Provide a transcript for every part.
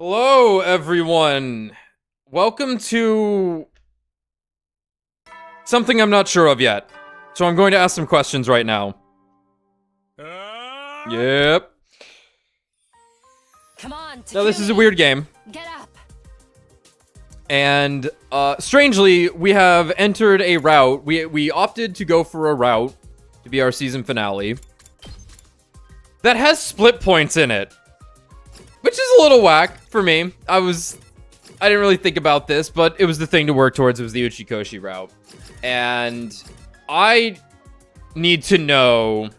Hello, everyone. Welcome to something I'm not sure of yet. So I'm going to ask some questions right now. Yep. Come on, Now, this is a weird game. Get up. And, strangely, we have entered a route. We opted to go for a route to be our season finale that has split points in it. Which is a little whack for me. I didn't really think about this, but it was the thing to work towards. It was the Uchikoshi route. And I need to know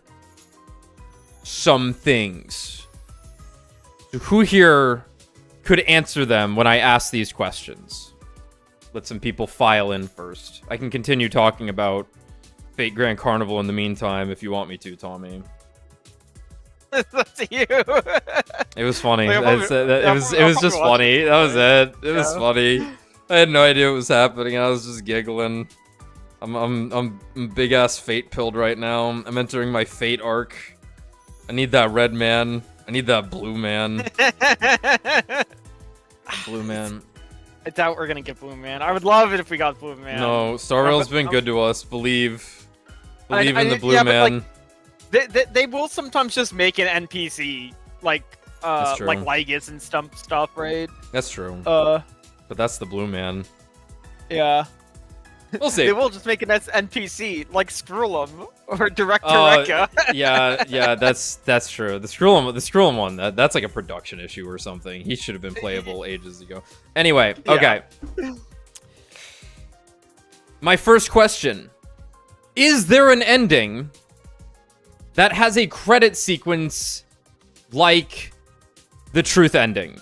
some things. So who here could answer them when I ask these questions? Let some people file in first. I can continue talking about Fate Grand Carnival in the meantime if you want me to, Tommy. It's up to you. It was funny. Like, it was just funny. That was it. It was funny. I had no idea what was happening. I was just giggling. I'm big ass fate pilled right now. I'm entering my fate arc. I need that red man. I need that blue man. Blue man. I doubt we're gonna get Blue Man. I would love it if we got Blue Man. No, Star Rail's been good to us. Believe in the blue yeah, man. They will sometimes just make an NPC like Lygus and stuff, right? That's true. But that's the blue man. Yeah. We'll see. They will just make an NPC like Skrullum or Director Rekka. yeah, that's true. The Skrullum one, that's like a production issue or something. He should have been playable ages ago. Anyway, okay. Yeah. My first question: is there an ending that has a credit sequence like the truth ending,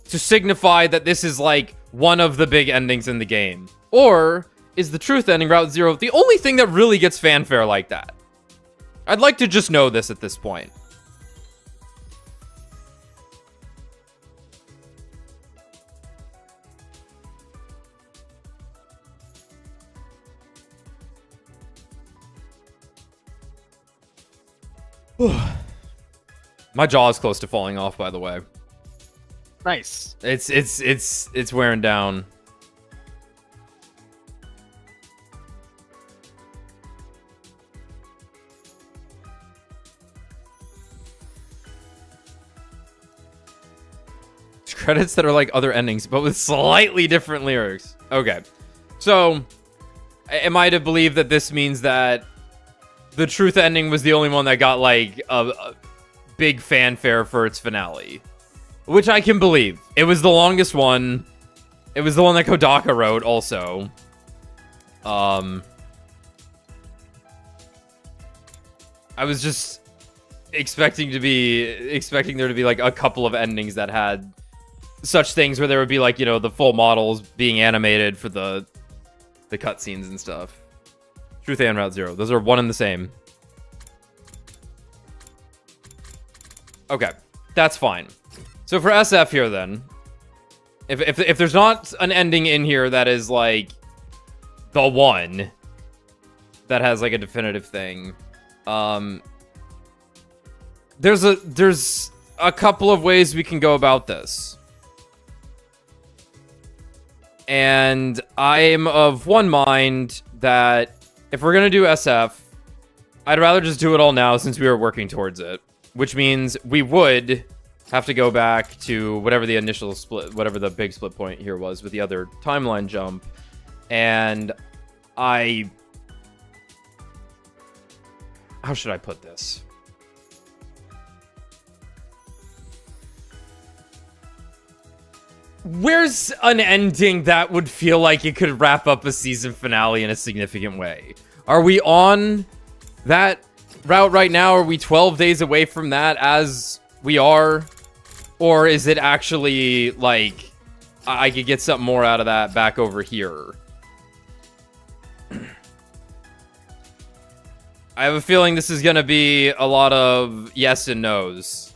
to signify that this is like one of the big endings in the game? Or is the truth ending, Route Zero, the only thing that really gets fanfare like that? I'd like to just know this at this point. My jaw is close to falling off, by the way. Nice. It's wearing down. Credits that are like other endings, but with slightly different lyrics. Okay. So, am I to believe that this means that the truth ending was the only one that got like a big fanfare for its finale? Which I can believe. It was the longest one. It was the one that Kodaka wrote also. I was just expecting there to be like a couple of endings that had such things where there would be like, you know, the full models being animated for the cutscenes and stuff. Truth and Route Zero. Those are one and the same. Okay. That's fine. So for SF here then, if there's not an ending in here that is like the one that has like a definitive thing, there's a couple of ways we can go about this. And I'm of one mind that if we're gonna do SF, I'd rather just do it all now since we are working towards it, which means we would have to go back to whatever the initial split, whatever the big split point here was with the other timeline jump. And how should I put this? Where's an ending that would feel like it could wrap up a season finale in a significant way? Are we on that route right now? Are we 12 days away from that as we are? Or is it actually, like, I could get something more out of that back over here? I have a feeling this is going to be a lot of yes and no's.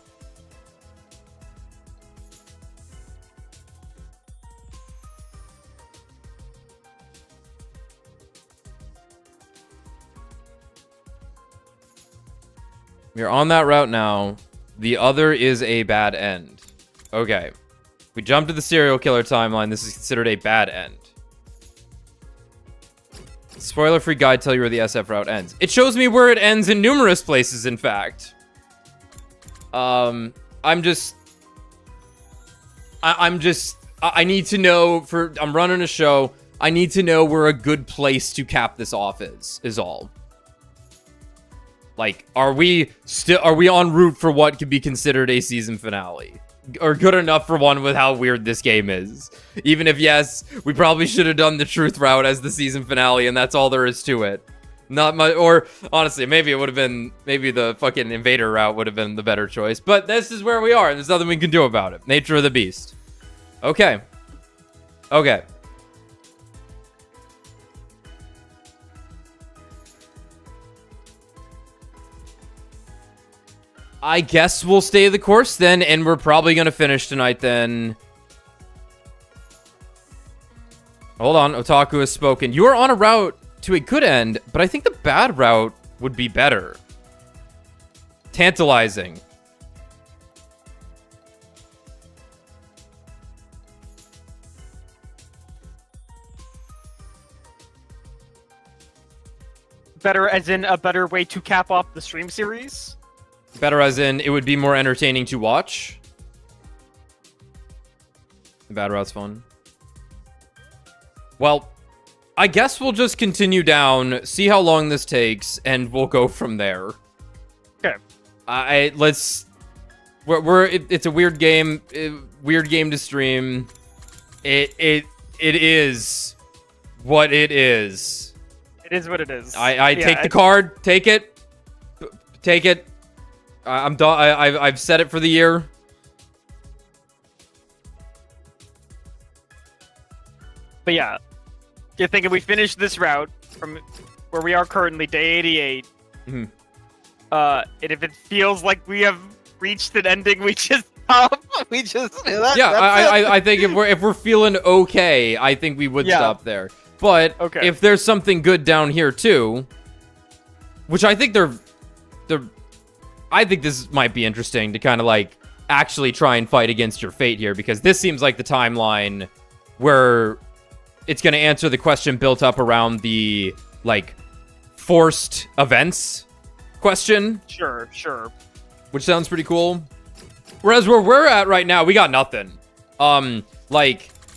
We're on that route now. The other is a bad end. Okay. We jump to the serial killer timeline. This is considered a bad end. Spoiler-free guide tell you where the SF route ends. It shows me where it ends in numerous places, in fact. I need to know I'm running a show. I need to know where a good place to cap this off is all. Like, are we en route for what could be considered a season finale? Or good enough for one with how weird this game is? Even if, yes, we probably should have done the truth route as the season finale, and that's all there is to it. Not much, or honestly, maybe it would have been, maybe the fucking invader route would have been the better choice. But this is where we are, and there's nothing we can do about it. Nature of the beast. Okay. Okay. I guess we'll stay the course then, and we're probably going to finish tonight then. Hold on, Otaku has spoken. You are on a route to a good end, but I think the bad route would be better. Tantalizing. Better as in a better way to cap off the stream series? Better as in, it would be more entertaining to watch. The bad route's fun. Well, I guess we'll just continue down, see how long this takes, and we'll go from there. Okay. It's a weird game, to stream. It is what it is. It is what it is. I take the card, take it. I'm done. I've set it for the year. But yeah, you're thinking we finish this route from where we are currently, day 88. Mm-hmm. And if it feels like we have reached an ending, we just stop. We just I think if we're feeling okay, I think we would stop there. But if there's something good down here too, which I think I think this might be interesting to kind of like actually try and fight against your fate here, because this seems like the timeline where it's going to answer the question built up around the like forced events question. Sure. Which sounds pretty cool. Whereas where we're at right now, we got nothing.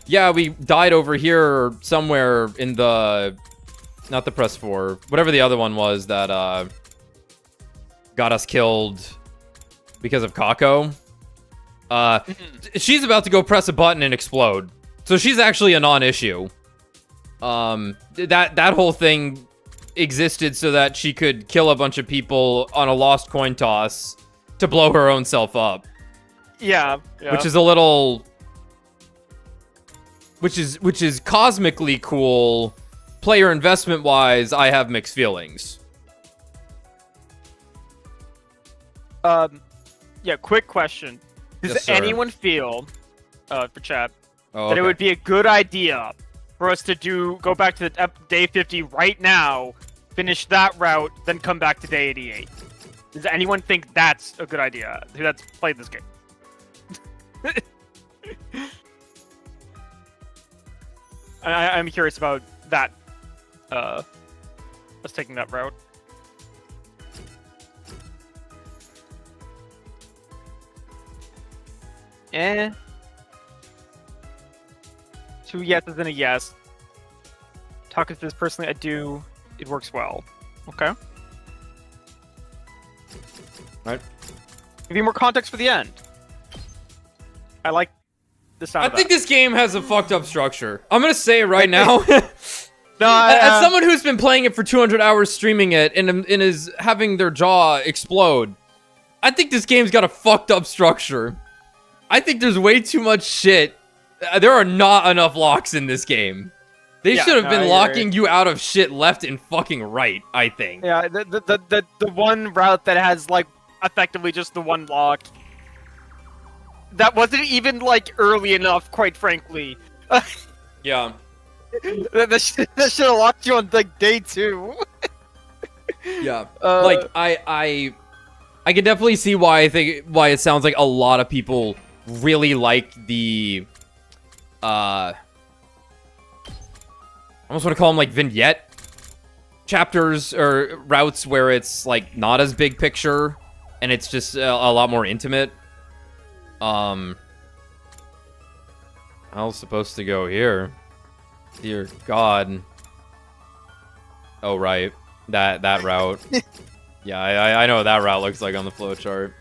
Yeah, we died over here somewhere in the, not the press 4, whatever the other one was that got us killed because of Kako. She's about to go press a button and explode. So she's actually a non-issue. That whole thing existed so that she could kill a bunch of people on a lost coin toss to blow her own self up. Yeah. Which is a little... Which is cosmically cool. Player investment-wise, I have mixed feelings. Yeah, quick question. Does anyone feel, for chat, that it would be a good idea for us to go back to day 50 right now, finish that route, then come back to day 88? Does anyone think that's a good idea? That's played this game. I'm curious about that. Us taking that route. Eh. 2 yeses and a yes. Talking to this personally, I do. It works well. Okay. Right. Give me more context for the end. I like the sound. I think this game has a fucked up structure. I'm gonna say it right now. No, as someone who's been playing it for 200 hours, streaming it, and is having their jaw explode, I think this game's got a fucked up structure. I think there's way too much shit. There are not enough locks in this game. They should have been locking you out of shit left and fucking right, I think. Yeah, the one route that has, like, effectively just the one lock. That wasn't even, like, early enough, quite frankly. Yeah. That should have locked you on, like, day 2. Yeah. Like, I I can definitely see why it sounds like a lot of people really like the I almost want to call them like vignette chapters or routes where it's like not as big picture and it's just a lot more intimate. I was supposed to go here. Dear God. Oh right, that route. Yeah, I know what that route looks like on the flowchart.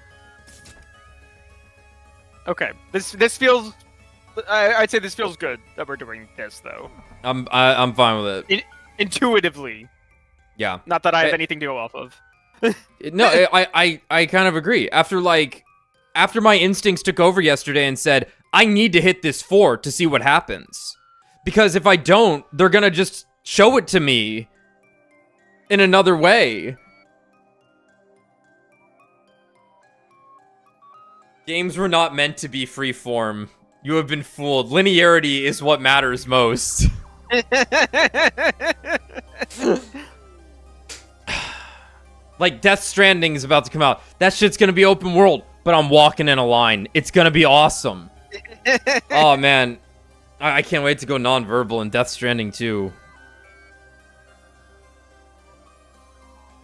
Okay, this feels. I'd say this feels good that we're doing this though. I'm fine with it. Intuitively. Yeah. Not that I have anything to go off of. No, I kind of agree. After my instincts took over yesterday and said, I need to hit this fort to see what happens. Because if I don't, they're gonna just show it to me in another way. Games were not meant to be freeform. You have been fooled. Linearity is what matters most. Like, Death Stranding is about to come out. That shit's gonna be open world, but I'm walking in a line. It's gonna be awesome. Oh, man. I can't wait to go non-verbal in Death Stranding 2.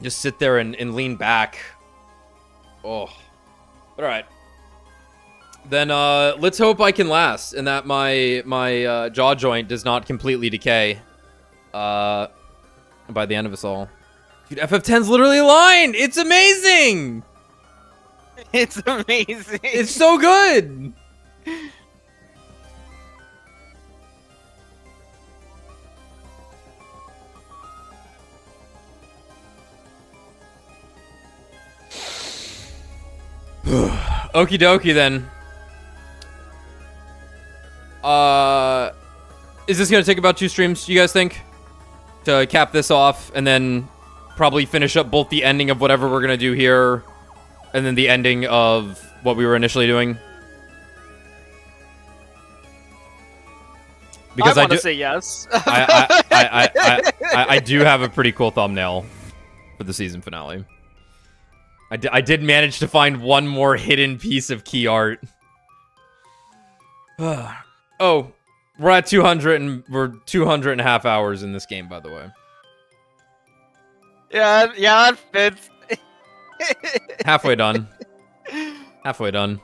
Just sit there and lean back. Oh. Alright. Then, let's hope I can last, and that my jaw joint does not completely decay. By the end of us all. Dude, FF10's literally a line! It's amazing! It's amazing! It's so good! Okie dokie then. Is this gonna take about 2 streams, you guys think? To cap this off, and then probably finish up both the ending of whatever we're gonna do here, and then the ending of what we were initially doing? Because I want to say yes. I do have a pretty cool thumbnail for the season finale. I did manage to find one more hidden piece of key art. Oh, we're at 200 and we're 200 and a half hours in this game, by the way. Yeah, that fits. Halfway done. Halfway done.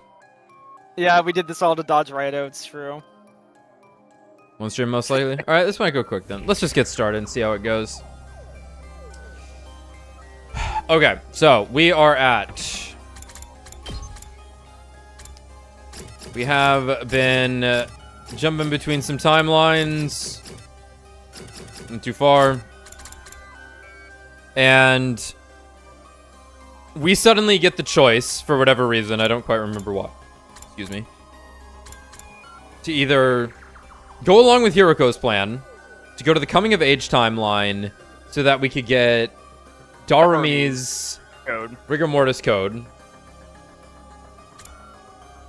Yeah, we did this all to dodge Rito, it's true. One stream most likely. All right, this might go quick then. Let's just get started and see how it goes. Okay, so we are at... We have been jumping between some timelines. Not too far. And we suddenly get the choice, for whatever reason, I don't quite remember why. Excuse me. To either go along with Hiroko's plan, to go to the coming of age timeline, so that we could get Darumi's code. Rigor Mortis code.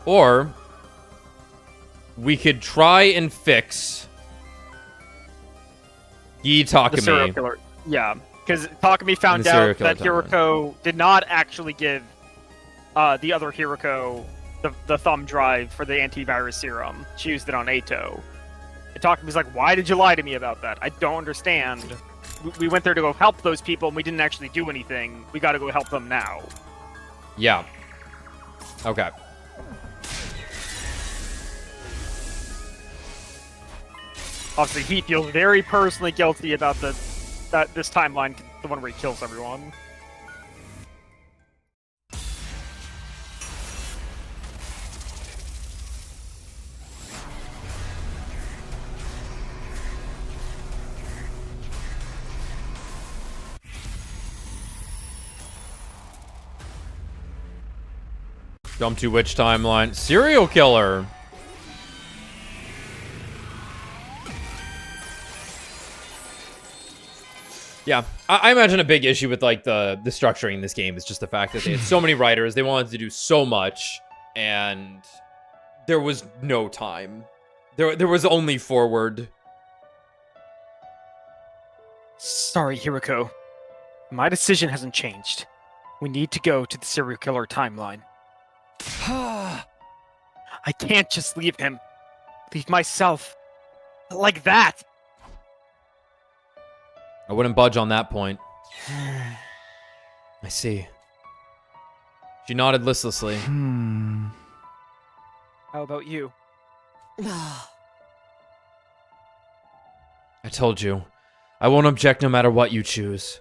Or we could try and fix Yi The serial Takumi. killer. Yeah, because Takumi found out that Hiroko did not actually give the other Hiroko the thumb drive for the antivirus serum. She used it on Eito. And Takumi's like, why did you lie to me about that? I don't understand. We went there to go help those people, and we didn't actually do anything. We gotta go help them now. Yeah. Okay. Obviously, he feels very personally guilty about this timeline, the one where he kills everyone. Jump to which timeline? Serial killer. Yeah, I imagine a big issue with like the structuring in this game is just the fact that they had so many writers, they wanted to do so much, and there was no time. There was only forward. Sorry, Hiroko. My decision hasn't changed. We need to go to the serial killer timeline. I can't just leave him. Leave myself. Like that. I wouldn't budge on that point. I see. She nodded listlessly. How about you? I told you. I won't object no matter what you choose.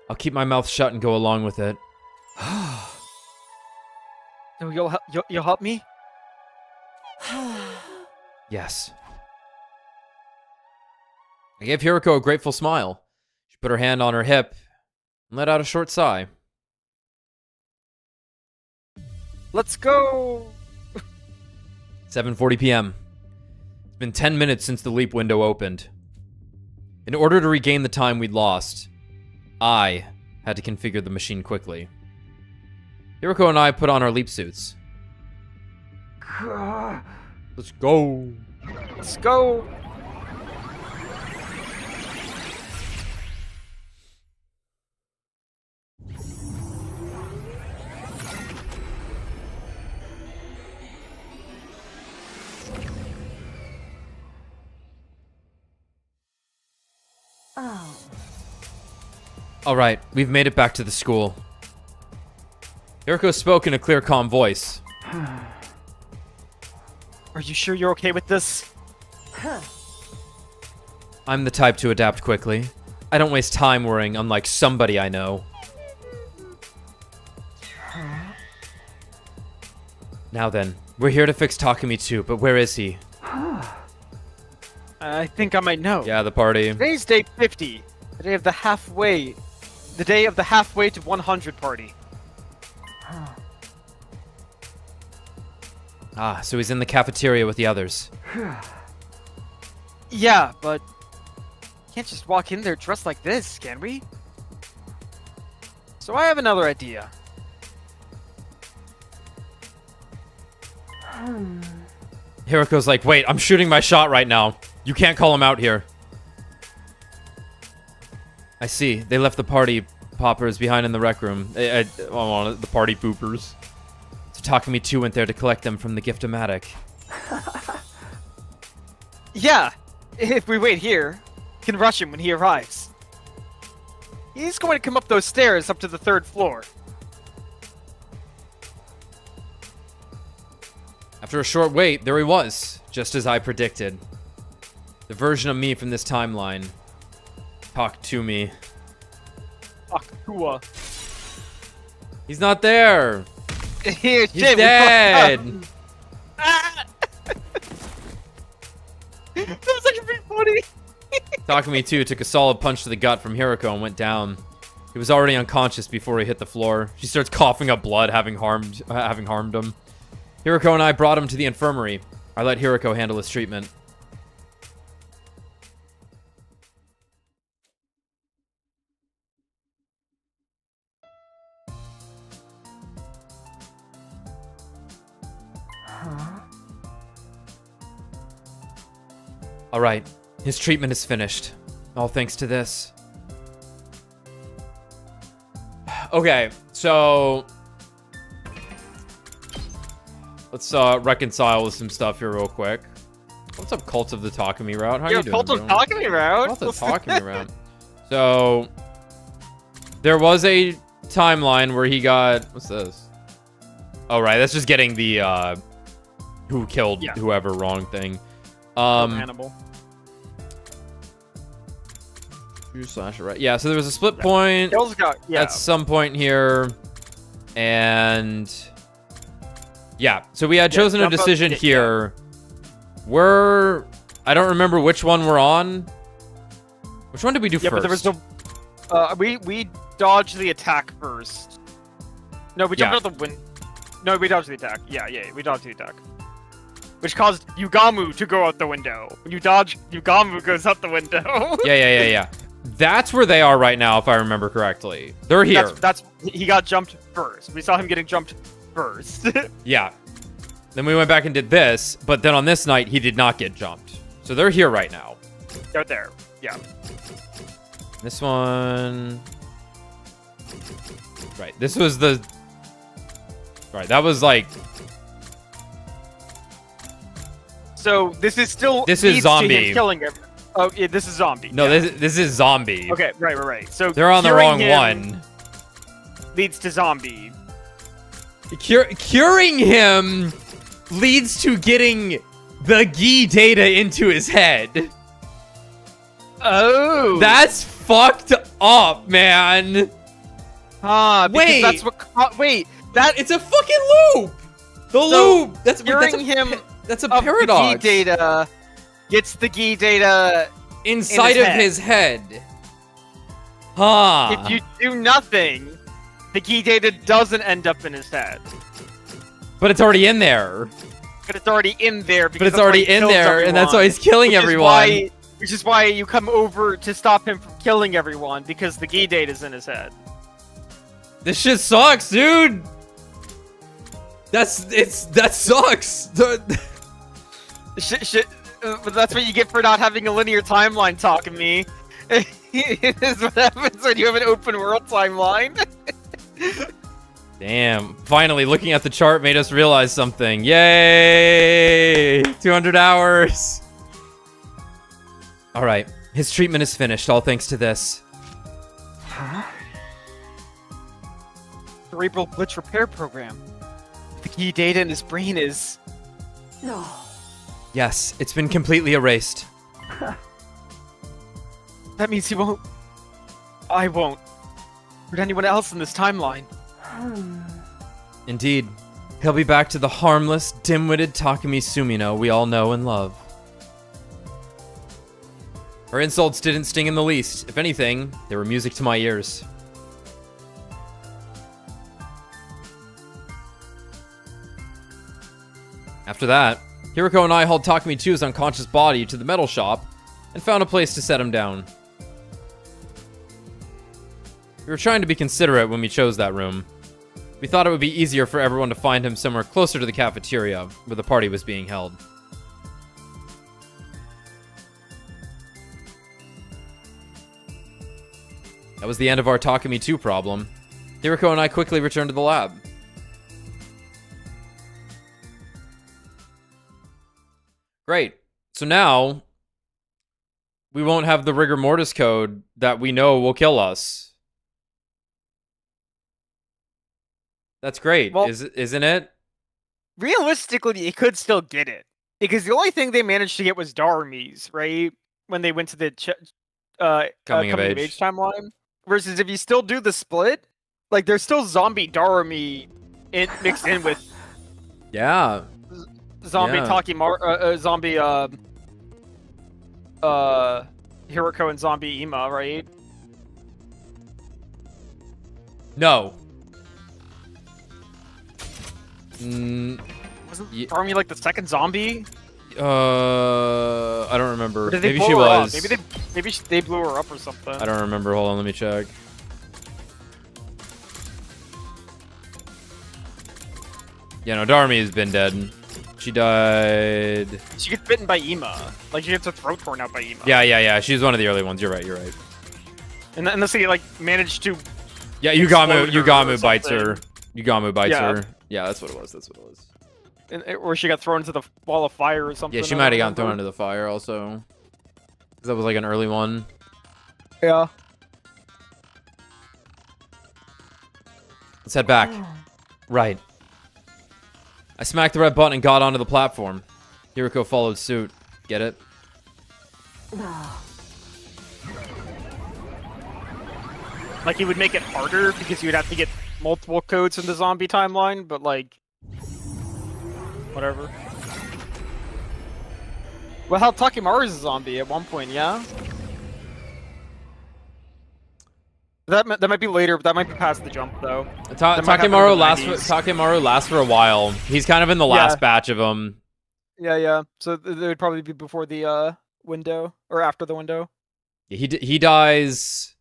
I'll keep my mouth shut and go along with it. So you'll help me? Yes. I gave Hiroko a grateful smile. She put her hand on her hip and let out a short sigh. Let's go! 7:40 p.m. It's been 10 minutes since the leap window opened. In order to regain the time we'd lost, I had to configure the machine quickly. Hiroko and I put on our leap suits. Let's go. Let's go! Oh. All right, we've made it back to the school. Hiroko spoke in a clear, calm voice. Are you sure you're okay with this? I'm the type to adapt quickly. I don't waste time worrying, unlike somebody I know. Now then, we're here to fix Takumi II, but where is he? I think I might know. Yeah, the party. Today's day 50. The day of the halfway. The day of the halfway to 100 party. Ah, so he's in the cafeteria with the others. Yeah, but can't just walk in there dressed like this, can we? So I have another idea. Hiroko's like, wait, I'm shooting my shot right now. You can't call him out here. I see. They left the party poppers behind in the rec room. The party poopers. So Takumi II went there to collect them from the gift-o-matic. Yeah, if we wait here, we can rush him when he arrives. He's going to come up those stairs up to the 3rd floor. After a short wait, there he was, just as I predicted. The version of me from this timeline. Talk to me. Akua. He's not there. He's dead. That was actually pretty funny. Takumi II took a solid punch to the gut from Hiroko and went down. He was already unconscious before he hit the floor. She starts coughing up blood, having harmed him. Hiroko and I brought him to the infirmary. I let Hiroko handle his treatment. All right, his treatment is finished. All thanks to this. Okay, so let's reconcile with some stuff here real quick. What's up, Cult of the Takumi route? How you doing? Cult of Takumi route? Cult of Takumi route. So there was a timeline where he got, what's this? Oh right, that's just getting the who killed whoever wrong thing. Hannibal. Right. Yeah, so there was a split point at some point here. And yeah, so we had chosen a decision here. I don't remember which one we're on. Which one did we do first? But there was the we dodged the attack first. No, we jumped out the window. No, we dodged the attack. Yeah, we dodged the attack. Which caused Yugamu to go out the window. When you dodge, Yugamu goes out the window. Yeah. That's where they are right now, if I remember correctly. They're here. He got jumped first. We saw him getting jumped first. Yeah. Then we went back and did this, but then on this night, he did not get jumped. So they're here right now. They're there. Yeah. This one... Right, this was the... Right, that was like... So, this is still... This is zombie. Killing oh, yeah, this is zombie. No, yeah. this is zombie. Okay, right. So they're on the wrong one. Leads to zombie. Curing him leads to getting the G data into his head. Oh. That's fucked up, man. Wait. That's what... Wait. It's a fucking loop. The loop. That's a paradox. The G data gets the G data inside of his head. Huh. If you do nothing, the G data doesn't end up in his head. But it's already in there. But it's already in there. But it's already in there, and that's why he's killing everyone. Which is why you come over to stop him from killing everyone, because the G data's in his head. This shit sucks, dude. That sucks. Shit. But that's what you get for not having a linear timeline, Takumi. It is what happens when you have an open world timeline. Damn. Finally, looking at the chart made us realize something. Yay! 200 hours. All right. His treatment is finished, all thanks to this. Huh? Cerebral glitch repair program. The key data in his brain is... No. Yes, it's been completely erased. That means he won't... I won't. Hurt anyone else in this timeline. Indeed. He'll be back to the harmless, dim-witted Takumi Sumino we all know and love. Her insults didn't sting in the least. If anything, they were music to my ears. After that, Hiroko and I hauled Takumi II's unconscious body to the metal shop and found a place to set him down. We were trying to be considerate when we chose that room. We thought it would be easier for everyone to find him somewhere closer to the cafeteria, where the party was being held. That was the end of our Takumi II problem. Hiroko and I quickly returned to the lab. Great. So now, we won't have the rigor mortis code that we know will kill us. That's great, well, isn't it? Realistically, it could still get it. Because the only thing they managed to get was Darumi's, right? When they went to the coming of age timeline. Versus if you still do the split, like, there's still zombie Darumi mixed in with... Yeah. Zombie zombie Hiroko and zombie Ima, right? No. Wasn't Darumi like the second zombie? I don't remember. Maybe she was. Maybe they blew her up or something. I don't remember. Hold on, let me check. Yeah, no, Darumi has been dead. She died. She gets bitten by Ima. Like, she gets her throat torn out by Ima. Yeah. She's one of the early ones. You're right. And unless they, like, managed to... Yeah, Yugamu bites her. Yugamu bites her. Yeah, that's what it was. Or she got thrown into the wall of fire or something. Yeah, she might have gotten thrown into the fire also. Because that was, like, an early one. Yeah. Let's head back. Right. I smacked the red button and got onto the platform. Hiroko followed suit. Get it? Like, it would make it harder because you would have to get multiple codes in the zombie timeline, but, like... Whatever. Well, hell, Takimaru's a zombie at one point, yeah? That might be later, but that might be past the jump, though. Takimaru lasts for a while. He's kind of in the last batch of them. Yeah. So it would probably be before the window, or after the window. He dies...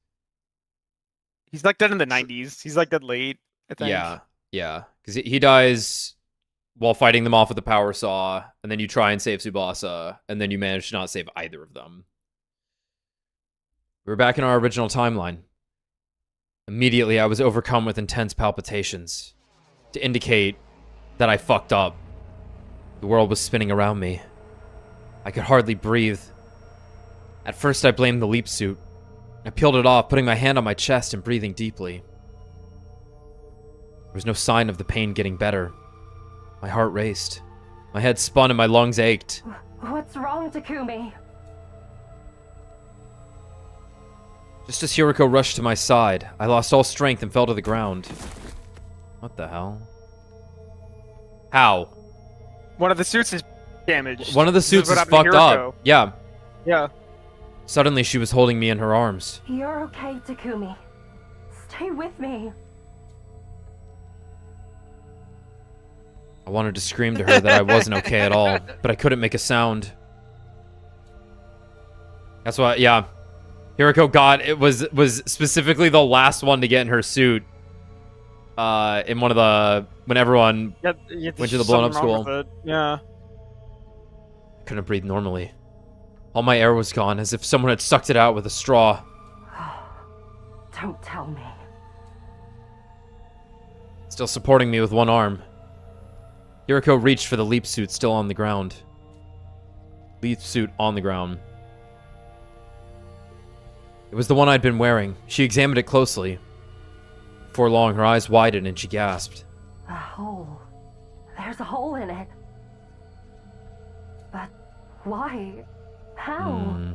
He's like dead in the 90s. He's like dead late, I think. Yeah. Because he dies while fighting them off with the power saw, and then you try and save Tsubasa, and then you manage to not save either of them. We're back in our original timeline. Immediately, I was overcome with intense palpitations to indicate that I fucked up. The world was spinning around me. I could hardly breathe. At first, I blamed the leap suit. I peeled it off, putting my hand on my chest and breathing deeply. There was no sign of the pain getting better. My heart raced. My head spun and my lungs ached. What's wrong, Takumi? Just as Hiroko rushed to my side, I lost all strength and fell to the ground. What the hell? How? One of the suits is damaged. One of the suits is fucked up. Yeah. Yeah. Suddenly, she was holding me in her arms. You're okay, Takumi. Stay with me. I wanted to scream to her that I wasn't okay at all, but I couldn't make a sound. That's why, yeah. Hiroko was specifically the last one to get in her suit. In one of the, when everyone went to the blown up school. Yeah. I couldn't breathe normally. All my air was gone, as if someone had sucked it out with a straw. Don't tell me. Still supporting me with one arm. Hiroko reached for the leap suit still on the ground. Leap suit on the ground. It was the one I'd been wearing. She examined it closely. Before long, her eyes widened and she gasped. A hole. There's a hole in it. But why? How?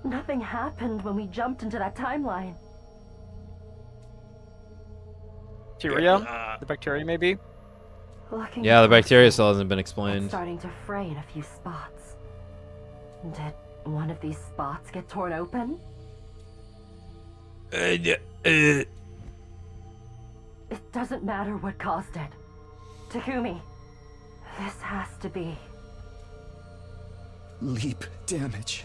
Nothing happened when we jumped into that timeline. Bacteria? The bacteria, maybe? Yeah, the bacteria still hasn't been It's explained. starting to fray in a few spots. Did one of these spots get torn open? It doesn't matter what caused it. Takumi, this has to be... leap damage.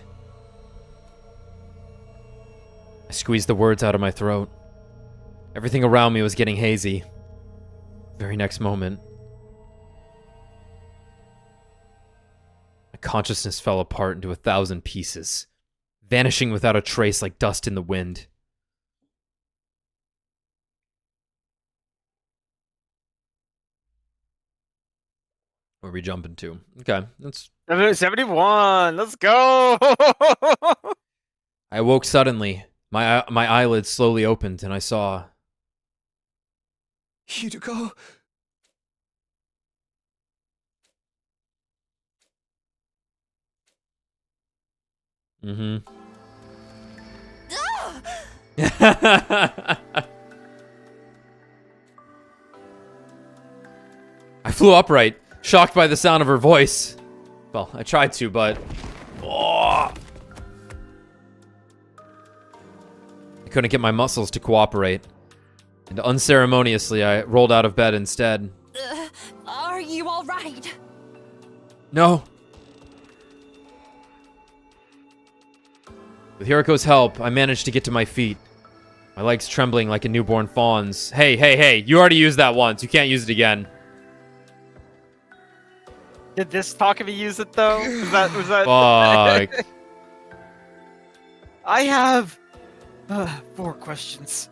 I squeezed the words out of my throat. Everything around me was getting hazy. Very next moment, my consciousness fell apart into 1,000 pieces, vanishing without a trace like dust in the wind. Where are we jumping to? Okay, that's... 71! Let's go! I awoke suddenly. My eyelids slowly opened, and I saw... Hiroko? I flew upright, shocked by the sound of her voice. Well, I tried to, but... Oh. I couldn't get my muscles to cooperate. And unceremoniously, I rolled out of bed instead. Are you all right? No. With Hiroko's help, I managed to get to my feet. My legs trembling like a newborn fawn's. Hey, you already used that once. You can't use it again. Did this Takumi use it though? Was that Fuck. I have 4 questions.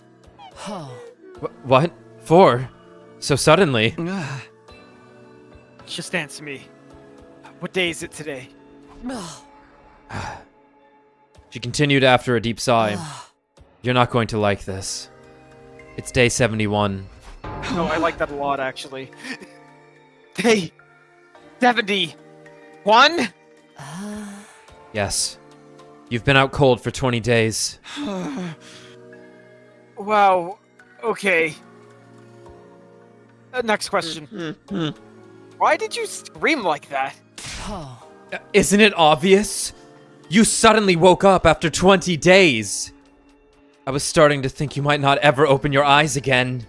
What? 4? So suddenly? Just answer me. What day is it today? She continued after a deep sigh. You're not going to like this. It's day 71. No, I like that a lot, actually. Day 71? Yes. You've been out cold for 20 days. Wow. Okay. Next question. Why did you scream like that? Isn't it obvious? You suddenly woke up after 20 days. I was starting to think you might not ever open your eyes again.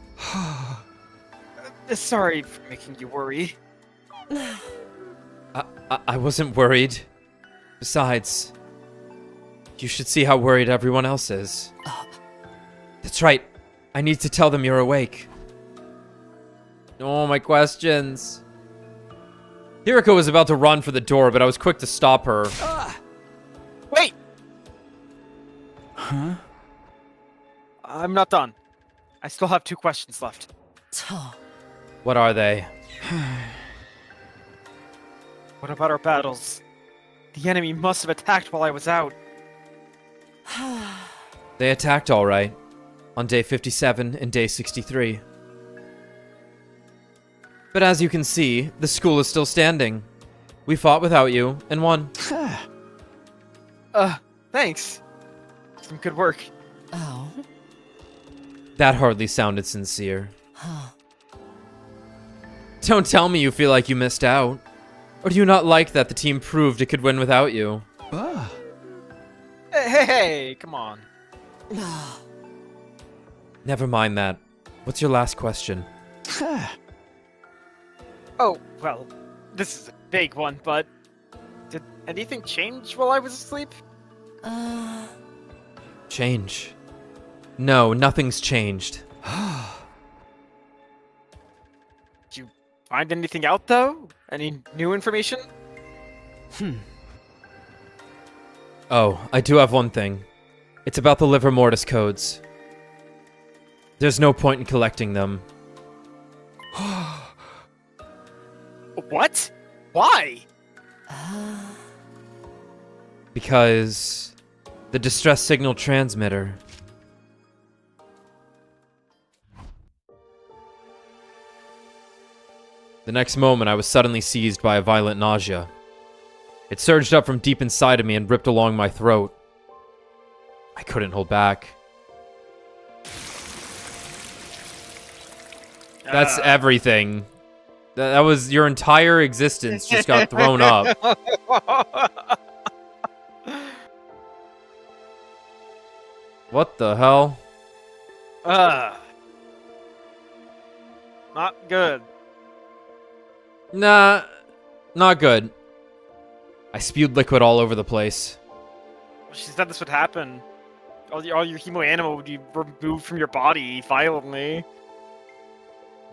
Sorry for making you worry. I wasn't worried. Besides, you should see how worried everyone else is. That's right. I need to tell them you're awake. Oh, my questions. Hiroko was about to run for the door, but I was quick to stop her. Wait! Huh? I'm not done. I still have 2 questions left. What are they? What about our battles? The enemy must have attacked while I was out. They attacked all right. On day 57 and day 63. But as you can see, the school is still standing. We fought without you and won. Thanks. Some good work. Oh. That hardly sounded sincere. Don't tell me you feel like you missed out. Or do you not like that the team proved it could win without you? Hey, come on. Never mind that. What's your last question? Oh, well, this is a big one, but did anything change while I was asleep? Change? No, nothing's changed. Did you find anything out, though? Any new information? Oh, I do have one thing. It's about the Liver Mortis codes. There's no point in collecting them. What? Why? Because the distress signal transmitter. The next moment, I was suddenly seized by a violent nausea. It surged up from deep inside of me and ripped along my throat. I couldn't hold back. That's everything. That was your entire existence just got thrown up. What the hell? Not good. Nah, not good. I spewed liquid all over the place. She said this would happen. All your hemo animal would be removed from your body violently. It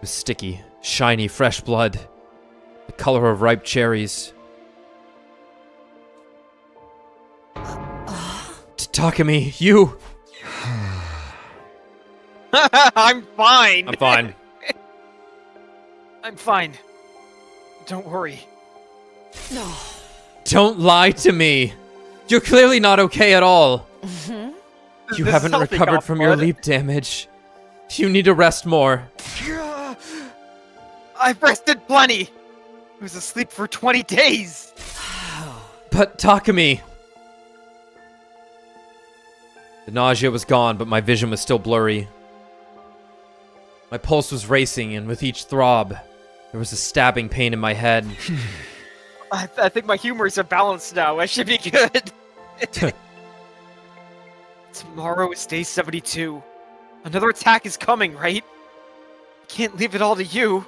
was sticky, shiny, fresh blood. The color of ripe cherries. Takumi, you! I'm fine! I'm fine. I'm fine. Don't worry. No. Don't lie to me! You're clearly not okay at all! You This haven't is helping recovered off, from your bud. leap damage. You need to rest more. I've rested plenty! I was asleep for 20 days! But Takumi! The nausea was gone, but my vision was still blurry. My pulse was racing, and with each throb, there was a stabbing pain in my head. I think my humors are balanced now. I should be good. Tomorrow is day 72. Another attack is coming, right? Can't leave it all to you.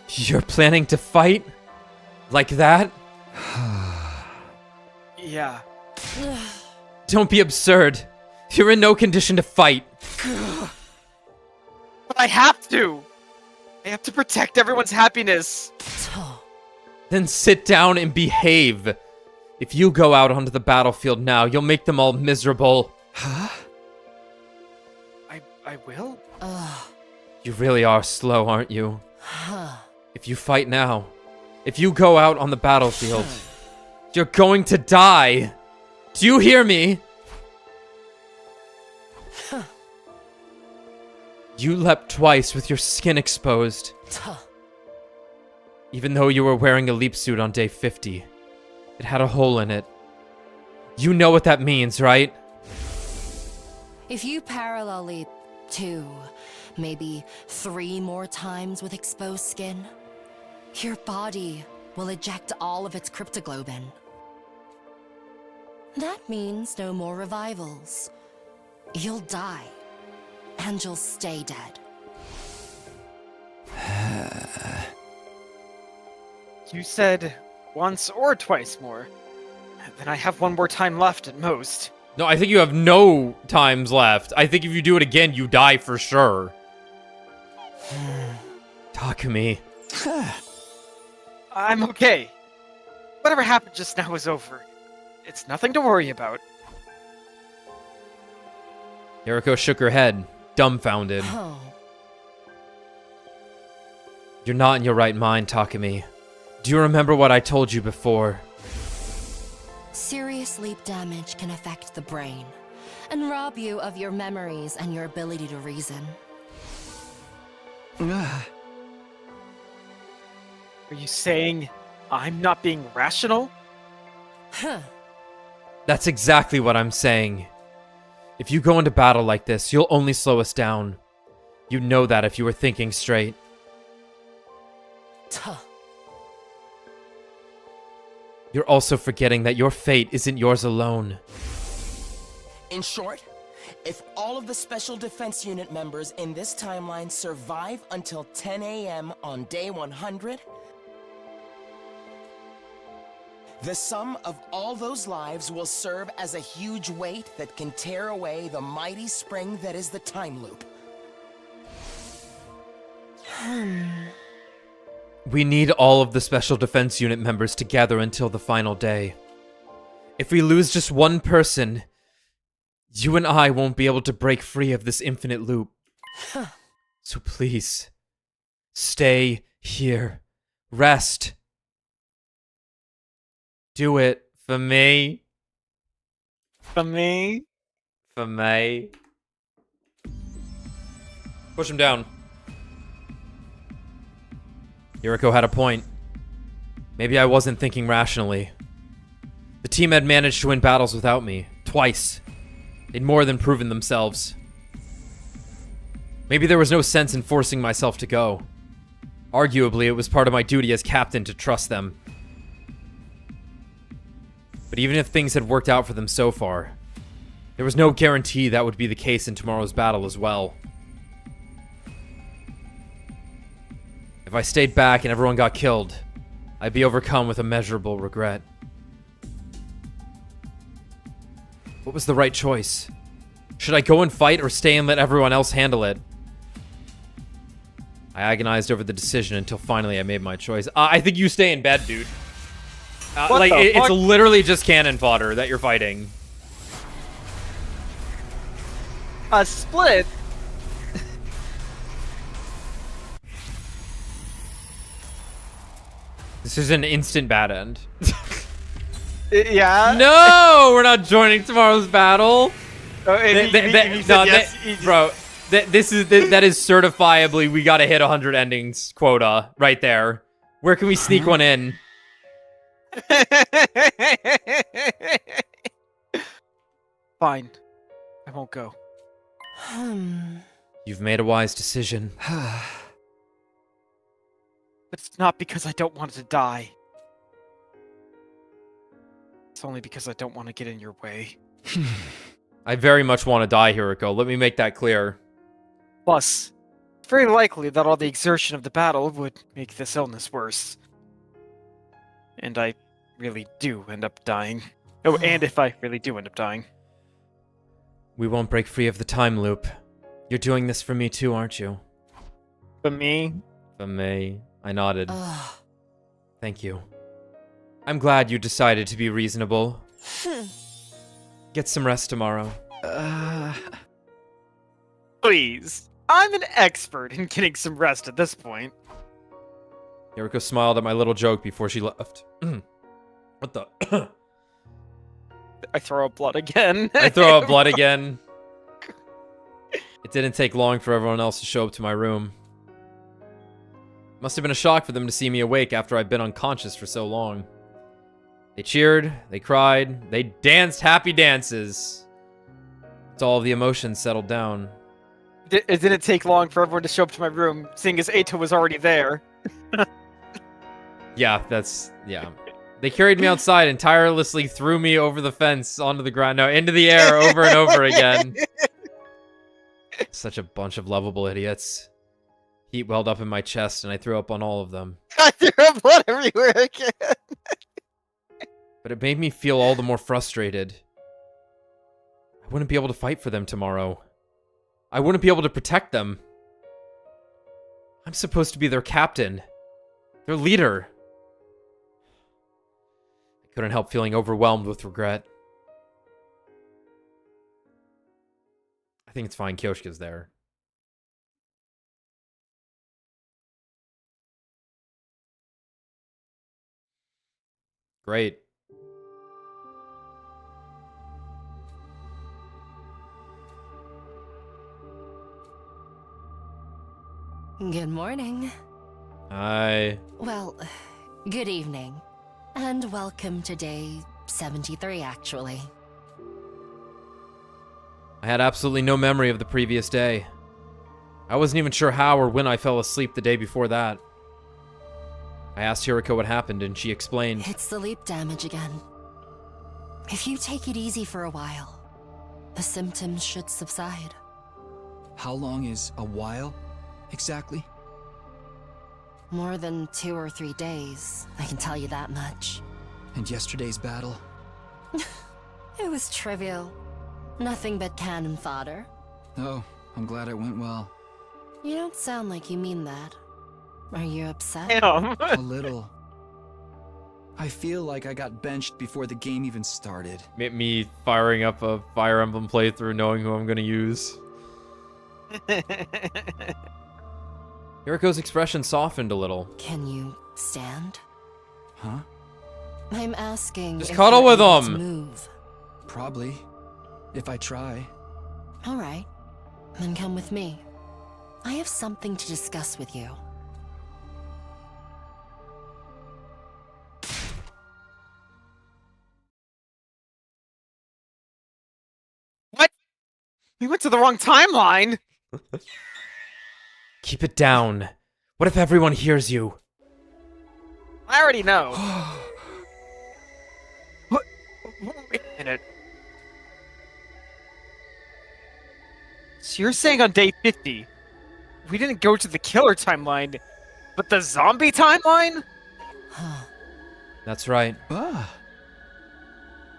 You're planning to fight? Like that? Yeah. Don't be absurd. You're in no condition to fight. But I have to! I have to protect everyone's happiness. Then sit down and behave. If you go out onto the battlefield now, you'll make them all miserable. I will? You really are slow, aren't you? If you fight now, if you go out on the battlefield, you're going to die. Do you hear me? You leapt twice with your skin exposed. Even though you were wearing a leap suit on day 50, it had a hole in it. You know what that means, right? If you parallel leap 2, maybe 3 more times with exposed skin, your body will eject all of its cryptoglobin. That means no more revivals. You'll die, and you'll stay dead. You said once or twice more. Then I have 1 more time left at most. No, I think you have no times left. I think if you do it again, you die for sure. Takumi. I'm okay. Whatever happened just now is over. It's nothing to worry about. Hiriko shook her head, dumbfounded. Oh. You're not in your right mind, Takumi. Do you remember what I told you before? Serious sleep damage can affect the brain and rob you of your memories and your ability to reason. Are you saying I'm not being rational? Huh. That's exactly what I'm saying. If you go into battle like this, you'll only slow us down. You'd know that if you were thinking straight. Tuh. You're also forgetting that your fate isn't yours alone. In short, if all of the Special Defense Unit members in this timeline survive until 10 a.m. on day 100, the sum of all those lives will serve as a huge weight that can tear away the mighty spring that is the time loop. We need all of the Special Defense Unit members together until the final day. If we lose just one person, you and I won't be able to break free of this infinite loop. So please, stay here. Rest. Do it for me. For me? For me. Push him down. Hiriko had a point. Maybe I wasn't thinking rationally. The team had managed to win battles without me. Twice. They'd more than proven themselves. Maybe there was no sense in forcing myself to go. Arguably, it was part of my duty as captain to trust them. But even if things had worked out for them so far, there was no guarantee that would be the case in tomorrow's battle as well. If I stayed back and everyone got killed, I'd be overcome with immeasurable regret. What was the right choice? Should I go and fight or stay and let everyone else handle it? I agonized over the decision until finally I made my choice. I think you stay in bed, dude. Like, it's literally just cannon fodder that you're fighting. A split? This is an instant bad end. Yeah? No! We're not joining tomorrow's battle! Bro, that is certifiably we gotta hit 100 endings quota right there. Where can we sneak one in? Fine. I won't go. You've made a wise decision. But it's not because I don't want to die. It's only because I don't want to get in your way. I very much want to die, Hiriko. Let me make that clear. Plus, it's very likely that all the exertion of the battle would make this illness worse. And I really do end up dying. Oh, and if I really do end up dying. We won't break free of the time loop. You're doing this for me too, aren't you? For me? For me. I nodded. Thank you. I'm glad you decided to be reasonable. Get some rest tomorrow. Please. I'm an expert in getting some rest at this point. Hiriko smiled at my little joke before she left. What the? I throw up blood again. I throw up blood again. It didn't take long for everyone else to show up to my room. Must have been a shock for them to see me awake after I'd been unconscious for so long. They cheered, they cried, they danced happy dances. It's all of the emotions settled down. It didn't take long for everyone to show up to my room, seeing as Eito was already there. Yeah. They carried me outside and tirelessly threw me over the fence, onto the ground, no, into the air over and over again. Such a bunch of lovable idiots. Heat welled up in my chest, and I threw up on all of them. I threw up blood everywhere again. But it made me feel all the more frustrated. I wouldn't be able to fight for them tomorrow. I wouldn't be able to protect them. I'm supposed to be their captain. Their leader. I couldn't help feeling overwhelmed with regret. I think it's fine. Kyoshika's there. Great. Good morning. Hi. Well, good evening. And welcome to day 73, actually. I had absolutely no memory of the previous day. I wasn't even sure how or when I fell asleep the day before that. I asked Hiroko what happened, and she explained. It's the leap damage again. If you take it easy for a while, the symptoms should subside. How long is a while, exactly? More than 2 or 3 days, I can tell you that much. And yesterday's battle? It was trivial. Nothing but cannon fodder. Oh, I'm glad it went well. You don't sound like you mean that. Are you upset? Damn. A little. I feel like I got benched before the game even started. Me firing up a Fire Emblem playthrough knowing who I'm gonna use. Hiroko's expression softened a little. Can you stand? Huh? I'm asking. Just if cuddle you're with able to him. Move. Probably. If I try. All right. Then come with me. I have something to discuss with you. What? We went to the wrong timeline. Keep it down. What if everyone hears you? I already know. What? Wait a minute. So you're saying on day 50, we didn't go to the killer timeline, but the zombie timeline? That's right. Ah.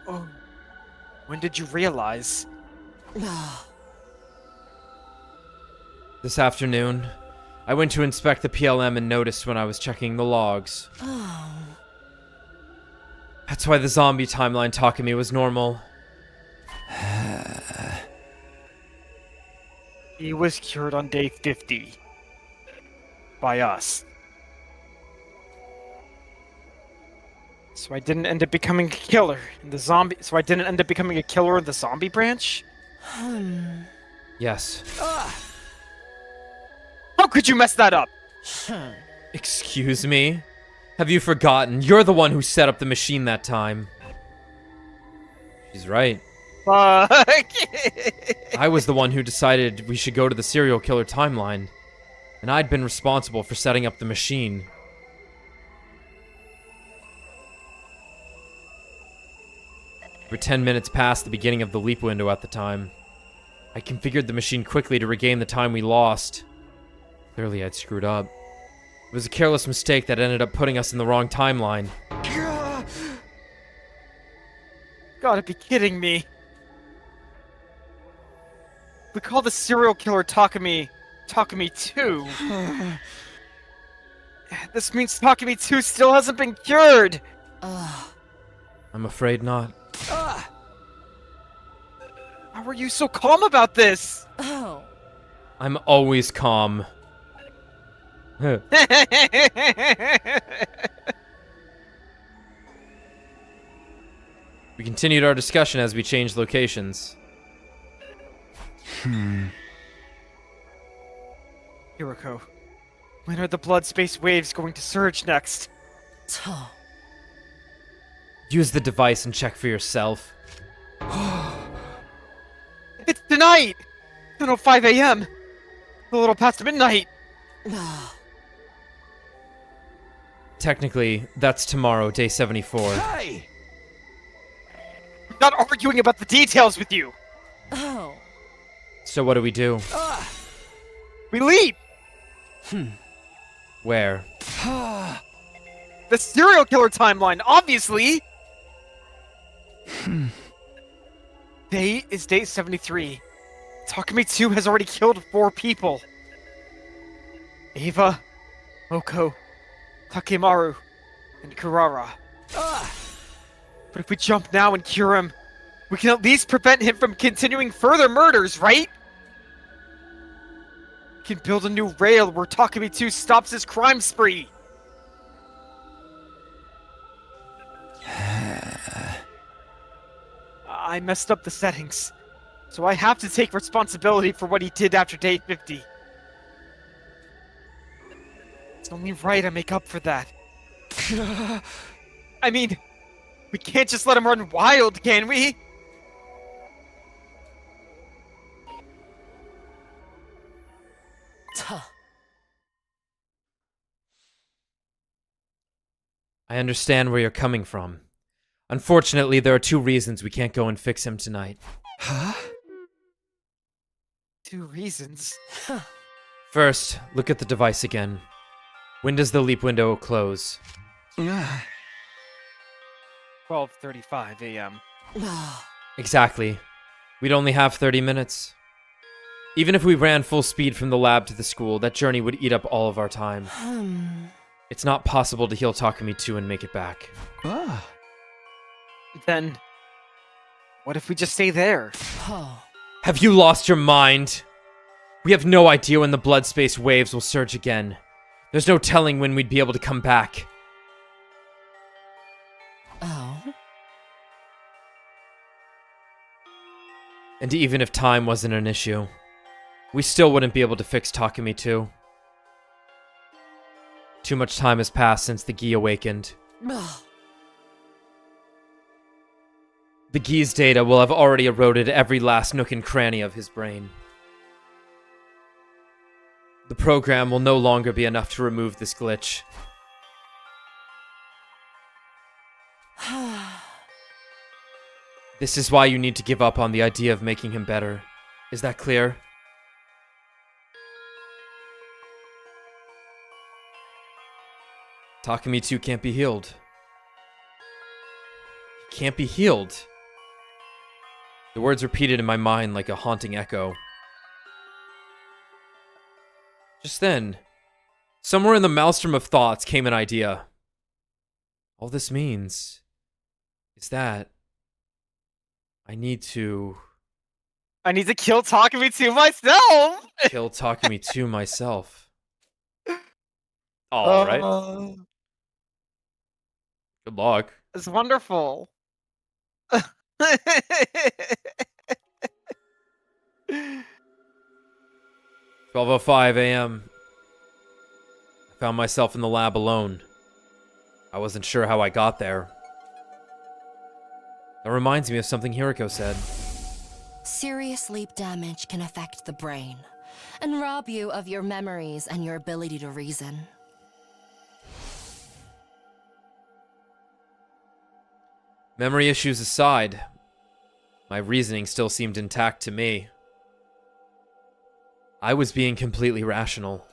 Oh. When did you realize? This afternoon, I went to inspect the PLM and noticed when I was checking the logs. Oh. That's why the zombie timeline Takumi was normal. He was cured on day 50. By us. So I didn't end up becoming a killer in the zombie. So I didn't end up becoming a killer in the zombie branch? Yes. How could you mess that up? Excuse me? Have you forgotten? You're the one who set up the machine that time. She's right. Fuck. I was the one who decided we should go to the serial killer timeline. And I'd been responsible for setting up the machine. We were 10 minutes past the beginning of the leap window at the time. I configured the machine quickly to regain the time we lost. Clearly I'd screwed up. It was a careless mistake that ended up putting us in the wrong timeline. Gotta be kidding me. We call the serial killer Takumi II. This means Takumi II still hasn't been cured. I'm afraid not. How are you so calm about this? Oh. I'm always calm. We continued our discussion as we changed locations. Hiroko, when are the blood space waves going to surge next? Use the device and check for yourself. It's tonight! 10:05 a.m. A little past midnight. Technically, that's tomorrow, day 74. Hey! I'm not arguing about the details with you. Oh. So what do we do? We leave. Where? The serial killer timeline, obviously. Day is day 73. Takumi II has already killed 4 people. Eva, Moko, Takemaru, and Kurara. But if we jump now and cure him, we can at least prevent him from continuing further murders, right? can build a new rail where Takumi II stops his crime spree. I messed up the settings, so I have to take responsibility for what he did after day 50. It's only right I make up for that. I mean, we can't just let him run wild, can we? I understand where you're coming from. Unfortunately, there are 2 reasons we can't go and fix him tonight. Huh? 2 reasons? First, look at the device again. When does the leap window close? 12:35 a.m. Exactly. We'd only have 30 minutes. Even if we ran full speed from the lab to the school, that journey would eat up all of our time. It's not possible to heal Takumi II and make it back. Then, what if we just stay there? Have you lost your mind? We have no idea when the blood space waves will surge again. There's no telling when we'd be able to come back. Oh? And even if time wasn't an issue, we still wouldn't be able to fix Takumi II. Too much time has passed since the Gi awakened. The Gi's data will have already eroded every last nook and cranny of his brain. The program will no longer be enough to remove this glitch. This is why you need to give up on the idea of making him better. Is that clear? Takumi II can't be healed. He can't be healed. The words repeated in my mind like a haunting echo. Just then, somewhere in the maelstrom of thoughts came an idea. All this means is that I need to kill Takumi II myself! kill Takumi II myself. Alright. Good luck. It's wonderful. 12:05 a.m. I found myself in the lab alone. I wasn't sure how I got there. That reminds me of something Hiriko said. Serious sleep damage can affect the brain and rob you of your memories and your ability to reason. Memory issues aside, my reasoning still seemed intact to me. I was being completely rational.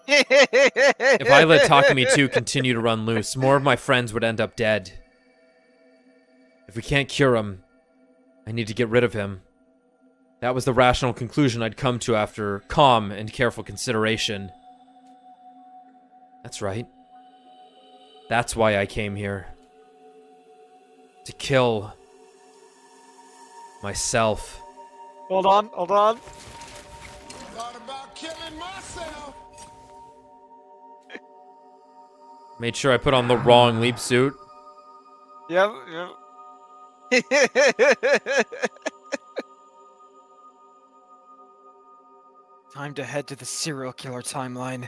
If I let Takumi II continue to run loose, more of my friends would end up dead. If we can't cure him, I need to get rid of him. That was the rational conclusion I'd come to after calm and careful consideration. That's right. That's why I came here. To kill myself. Hold on. Thought about killing myself. Made sure I put on the wrong leap suit. Yep. Time to head to the serial killer timeline.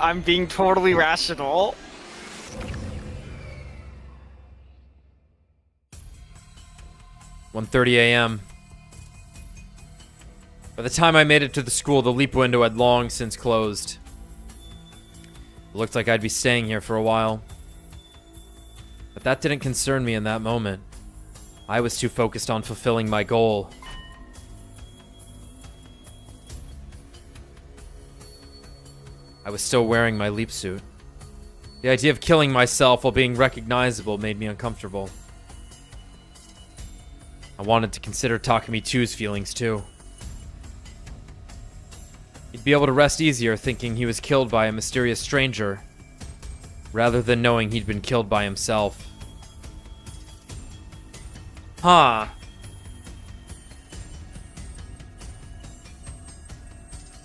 I'm being totally rational. "1:30 a.m. By the time I made it to the school, the leap window had long since closed. It looked like I'd be staying here for a while. But that didn't concern me in that moment. I was too focused on fulfilling my goal. I was still wearing my leap suit. The idea of killing myself while being recognizable made me uncomfortable. I wanted to consider Takumi II's feelings too. He'd be able to rest easier thinking he was killed by a mysterious stranger rather than knowing he'd been killed by himself. Huh.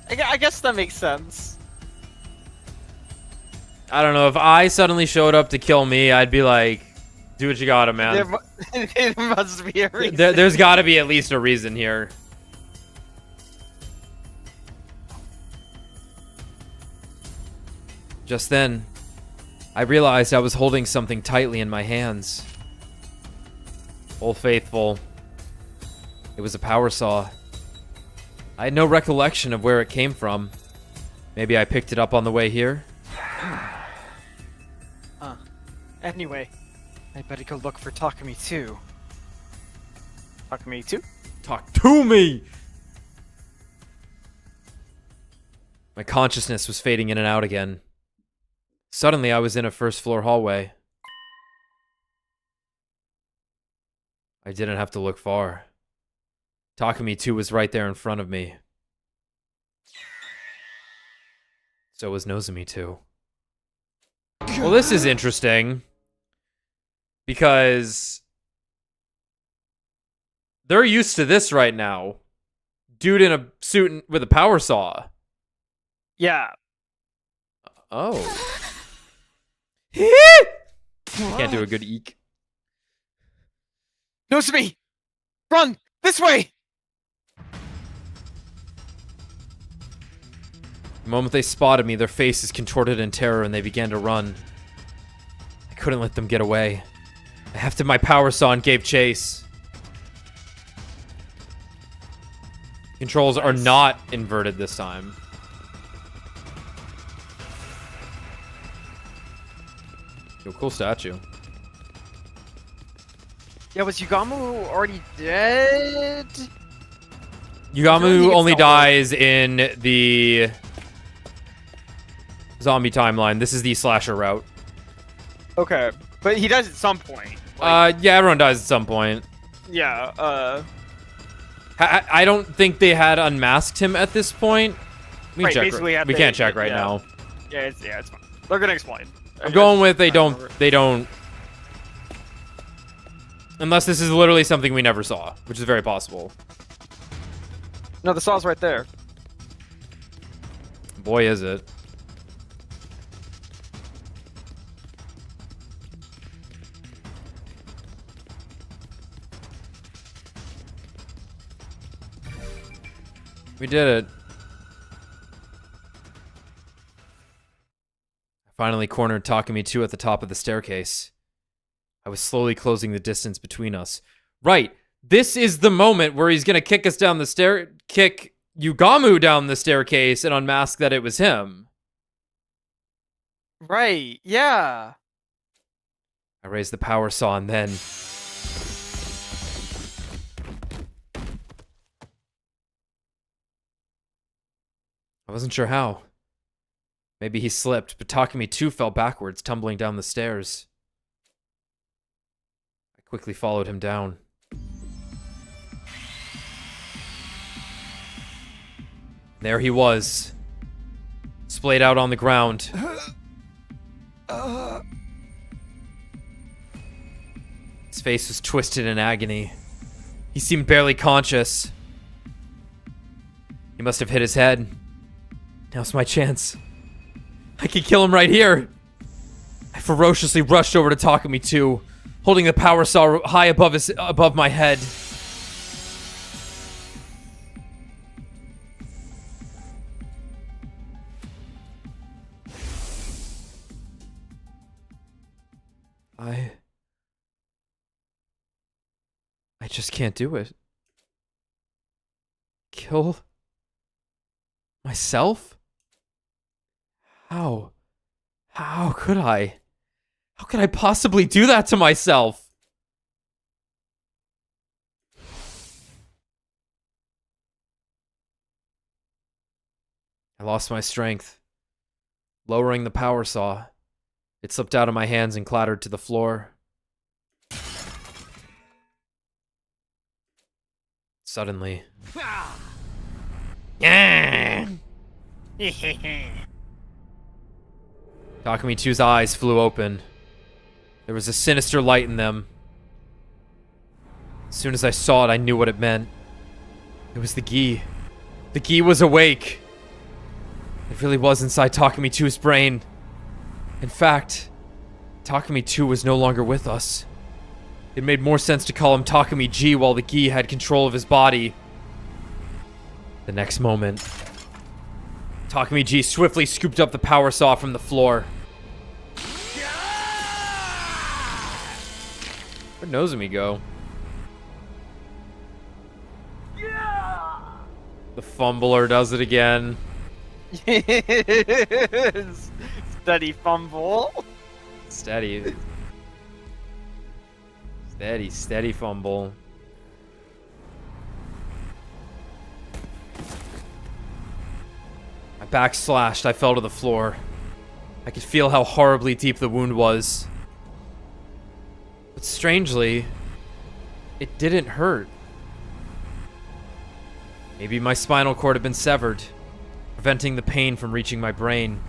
I guess that makes sense. I don't know, if I suddenly showed up to kill me, I'd be like, do what you gotta, man. There must be a reason. There's gotta be at least a reason here. Just then, I realized I was holding something tightly in my hands. Old Faithful. It was a power saw. I had no recollection of where it came from. Maybe I picked it up on the way here? Anyway, I better go look for Takumi II. Takumi II? Talk to me! My consciousness was fading in and out again. Suddenly, I was in a first-floor hallway. I didn't have to look far. Takumi II was right there in front of me. So was Nozomi II. Well, this is interesting. Because they're used to this right now. Dude in a suit with a power saw. Yeah. Oh. Can't do a good eek. Nozomi! Run! This way! The moment they spotted me, their faces contorted in terror and they began to run. I couldn't let them get away. I hefted my power saw and gave chase. Controls are not inverted this time. Yo, cool statue. Yeah, was Yugamu already dead? Yugamu only dies in the zombie timeline. This is the slasher route. Okay, but he dies at some point. Yeah, everyone dies at some point. Yeah, I don't think they had unmasked him at this point. We right, can check. basically We can't check right yeah. now. Yeah, it's fine. They're gonna explain. I'm going with they don't. Unless this is literally something we never saw, which is very possible. No, the saw's right there. Boy, is it. We did it. I finally cornered Takumi II at the top of the staircase. I was slowly closing the distance between us. Right. This is the moment where he's going to kick us down the kick Yugamu down the staircase and unmask that it was him. Right, yeah. I raised the power saw and then... I wasn't sure how. Maybe he slipped, but Takumi II fell backwards, tumbling down the stairs. I quickly followed him down. There he was, splayed out on the ground. His face was twisted in agony. He seemed barely conscious. He must have hit his head. Now's my chance. I could kill him right here. I ferociously rushed over to Takumi II, holding the power saw high above my head. I just can't do it. Kill myself? How? How could I? How could I possibly do that to myself? I lost my strength. Lowering the power saw, it slipped out of my hands and clattered to the floor. Suddenly... Takumi II's eyes flew open. There was a sinister light in them. As soon as I saw it, I knew what it meant. It was the Gi. The Gi was awake. It really was inside Takumi II's brain. In fact, Takumi II was no longer with us. It made more sense to call him Takumi G while the Gi had control of his body. The next moment, Takumi G swiftly scooped up the power saw from the floor. Where'd Nozomi go? The fumbler does it again. Steady fumble. Steady. Steady fumble. My back slashed, I fell to the floor. I could feel how horribly deep the wound was. But strangely, it didn't hurt. Maybe my spinal cord had been severed, preventing the pain from reaching my brain.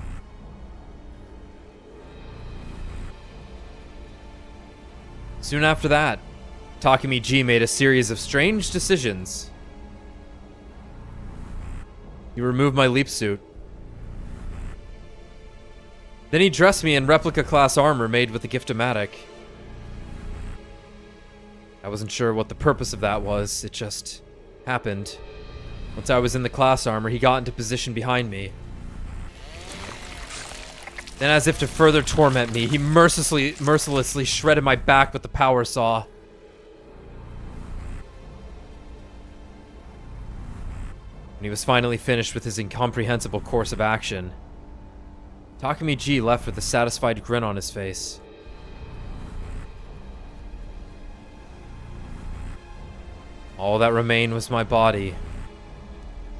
Soon after that, Takumi G made a series of strange decisions. He removed my leap suit. Then he dressed me in replica class armor made with the Gift-O-Matic. I wasn't sure what the purpose of that was, it just happened. Once I was in the class armor, he got into position behind me. Then, as if to further torment me, he mercilessly shredded my back with the power saw. When he was finally finished with his incomprehensible course of action, Takumi G left with a satisfied grin on his face. All that remained was my body,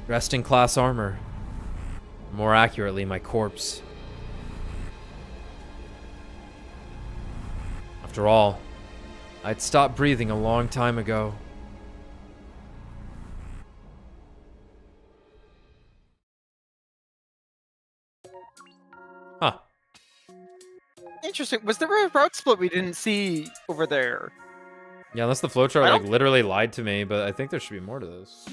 dressed in class armor. More accurately, my corpse. After all, I'd stopped breathing a long time ago. Huh. Interesting. Was there a route split we didn't see over there? Yeah, unless the flowchart like literally lied to me, but I think there should be more to this.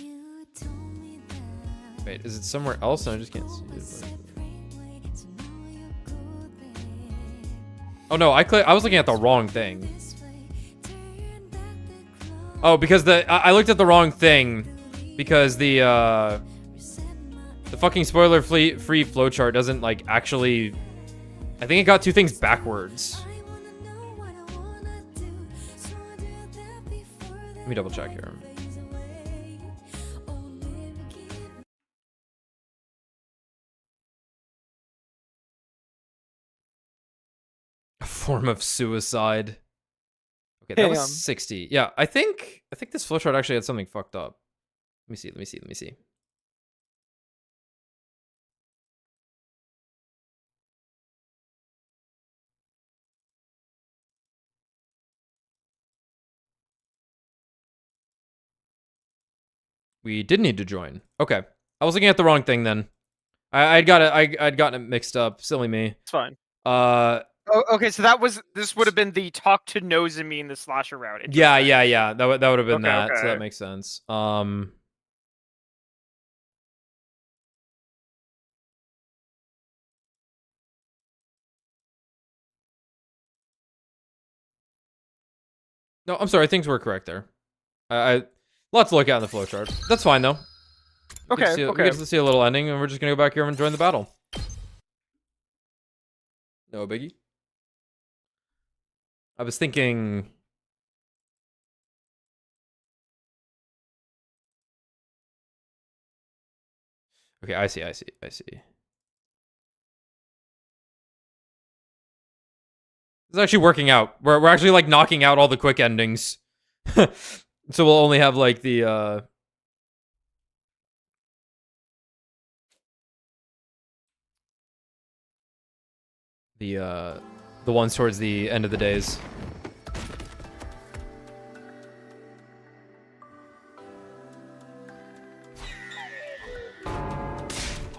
Wait, is it somewhere else? I just can't see it. Oh no, I was looking at the wrong thing. Oh, because I looked at the wrong thing because the fucking spoiler-free flowchart doesn't like actually. I think it got two things backwards. Let me double check here. A form of suicide. Okay, that was 60. Yeah, I think this flowchart actually had something fucked up. Let me see. We did need to join. Okay. I was looking at the wrong thing then. I'd gotten it mixed up. Silly me. It's fine. Okay, so this would have been the talk to Nozomi in the slasher route. Yeah. That would have been that. Okay. So that makes sense. No, I'm sorry. Things were correct there. Lots to look at in the flowchart. That's fine though. Okay. We get to see a little ending, and we're just gonna go back here and join the battle. No biggie. I was thinking. Okay, I see. It's actually working out. We're actually like knocking out all the quick endings. So we'll only have like the ones towards the end of the days.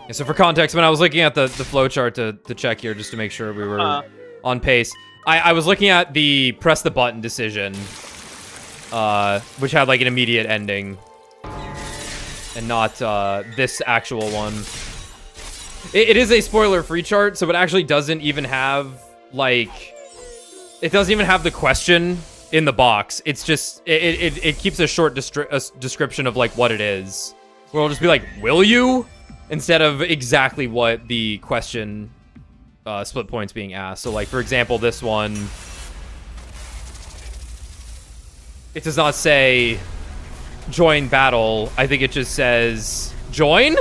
Yeah, so for context, when I was looking at the flowchart to check here, just to make sure we were on pace, I was looking at the press the button decision, which had like an immediate ending, and not this actual one. It is a spoiler-free chart, so it actually doesn't even have like, it doesn't even have the question in the box. It's just it keeps a short description of like what it is. Where it'll just be like, "Will you?" instead of exactly what the question split point's being asked. So like, for example, this one, it does not say join battle. I think it just says join?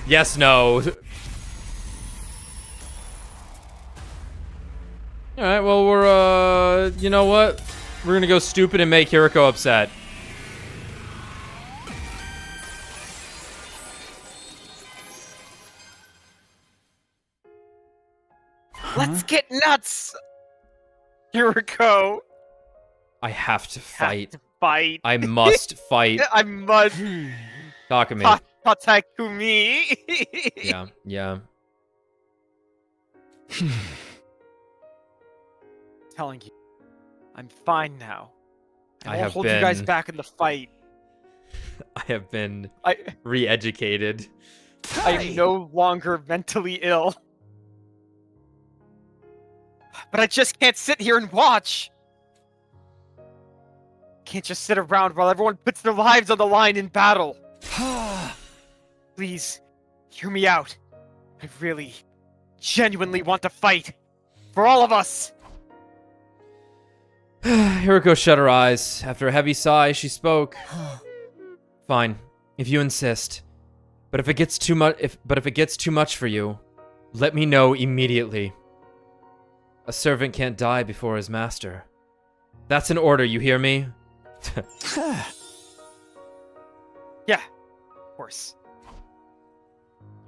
Yes, no. Alright, well, we're, you know what? We're gonna go stupid and make Hiriko upset. Let's get nuts! Hiriko. I have to fight. Fight. I must fight. I must. Takumi. Takumi. Yeah. Telling you, I'm fine now. I won't have hold been... you guys back in the fight. I have been re-educated. I'm no longer mentally ill. But I just can't sit here and watch. Can't just sit around while everyone puts their lives on the line in battle. Please, hear me out. I really, genuinely want to fight. For all of us. Hiriko shut her eyes. After a heavy sigh, she spoke. Fine, if you insist. But if it gets too much for you, let me know immediately. A servant can't die before his master. That's an order, you hear me? Yeah, of course.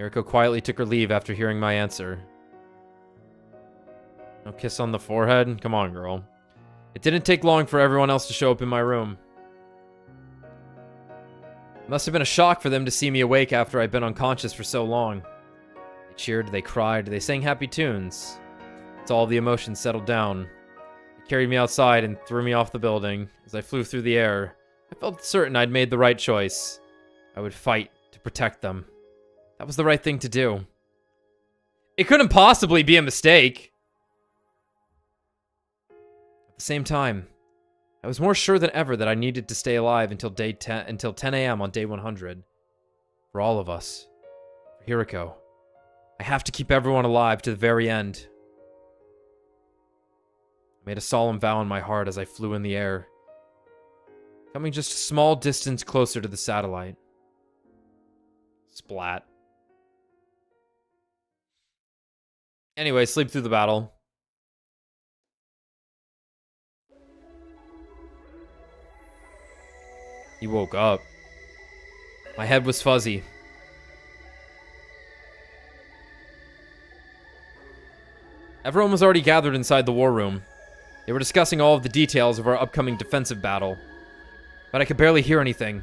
Hiriko quietly took her leave after hearing my answer. No kiss on the forehead? Come on, girl. It didn't take long for everyone else to show up in my room. It must have been a shock for them to see me awake after I'd been unconscious for so long. They cheered, they cried, they sang happy tunes. As all the emotions settled down, they carried me outside and threw me off the building. As I flew through the air, I felt certain I'd made the right choice. I would fight to protect them. That was the right thing to do. It couldn't possibly be a mistake. At the same time, I was more sure than ever that I needed to stay alive until 10 a.m. on day 100. For all of us. For Hiriko. I have to keep everyone alive to the very end. I made a solemn vow in my heart as I flew in the air, coming just a small distance closer to the satellite. Splat. Anyway, sleep through the battle. He woke up. My head was fuzzy. Everyone was already gathered inside the war room. They were discussing all of the details of our upcoming defensive battle. But I could barely hear anything.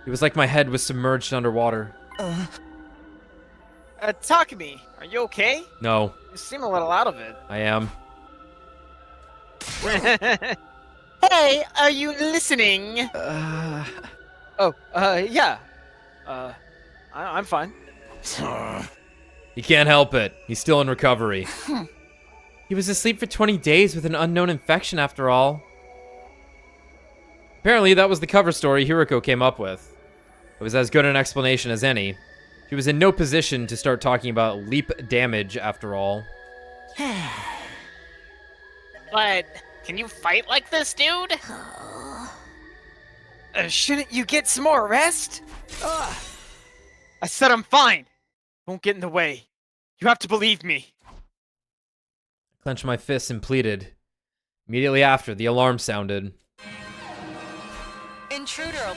It was like my head was submerged underwater. Takumi, are you okay? No. You seem a little out of it. I am. Hey, are you listening? Yeah. I'm fine. He can't help it. He's still in recovery. He was asleep for 20 days with an unknown infection after all. Apparently, that was the cover story Hiriko came up with. It was as good an explanation as any. She was in no position to start talking about leap damage after all. But, can you fight like this, dude? Shouldn't you get some more rest? I said I'm fine. Don't get in the way. You have to believe me. I clenched my fists and pleaded. Immediately after, the alarm sounded. Intruder.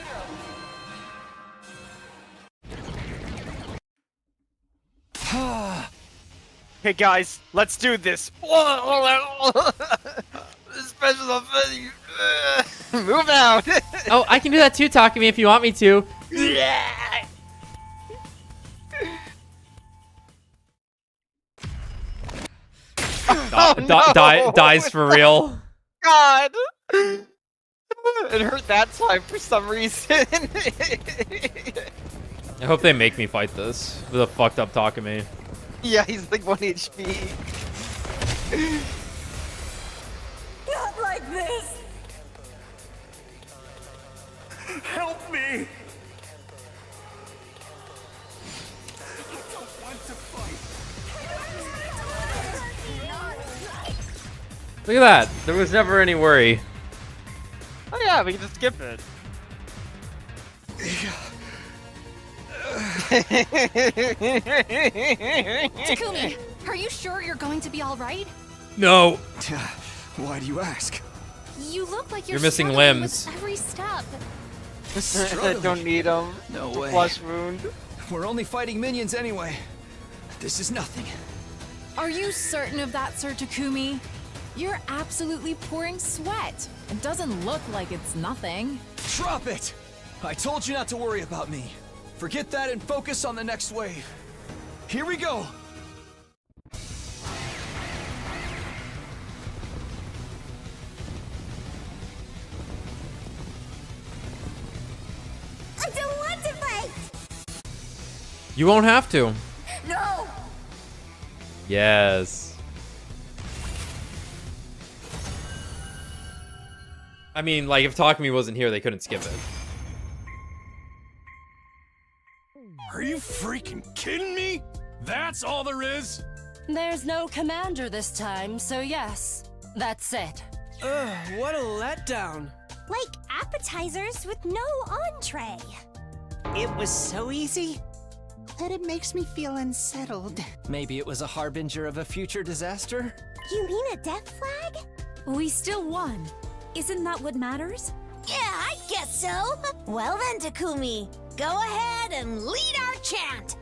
Hey guys, let's do this. Special effects. Move out. Oh, I can do that too, Takumi, if you want me to. Dies for real. God! It hurt that time for some reason. I hope they make me fight this with a fucked up Takumi. Yeah, he's like 1 HP. Not like this! Help me! I don't want to fight. Look at that. There was never any worry. Oh yeah, we can just skip it. Takumi, are you sure you're going to be all right? No. Why do you ask? You look like You're missing struggling limbs. with every step. I don't need him. No way. Flesh wound. We're only fighting minions anyway. This is nothing. Are you certain of that, Sir Takumi? You're absolutely pouring sweat. It doesn't look like it's nothing. Drop it! I told you not to worry about me. Forget that and focus on the next wave. Here we go! I don't want to fight! You won't have to. No! Yes. I mean, like, if Takumi wasn't here, they couldn't skip it. Are you freaking kidding me? That's all there is? There's no commander this time, so yes, that's it. Ugh, what a letdown. Like appetizers with no entree. It was so easy. But it makes me feel unsettled. Maybe it was a harbinger of a future disaster? You mean a death flag? We still won. Isn't that what matters? Yeah, I guess so. Well then, Takumi, go ahead and lead our chant.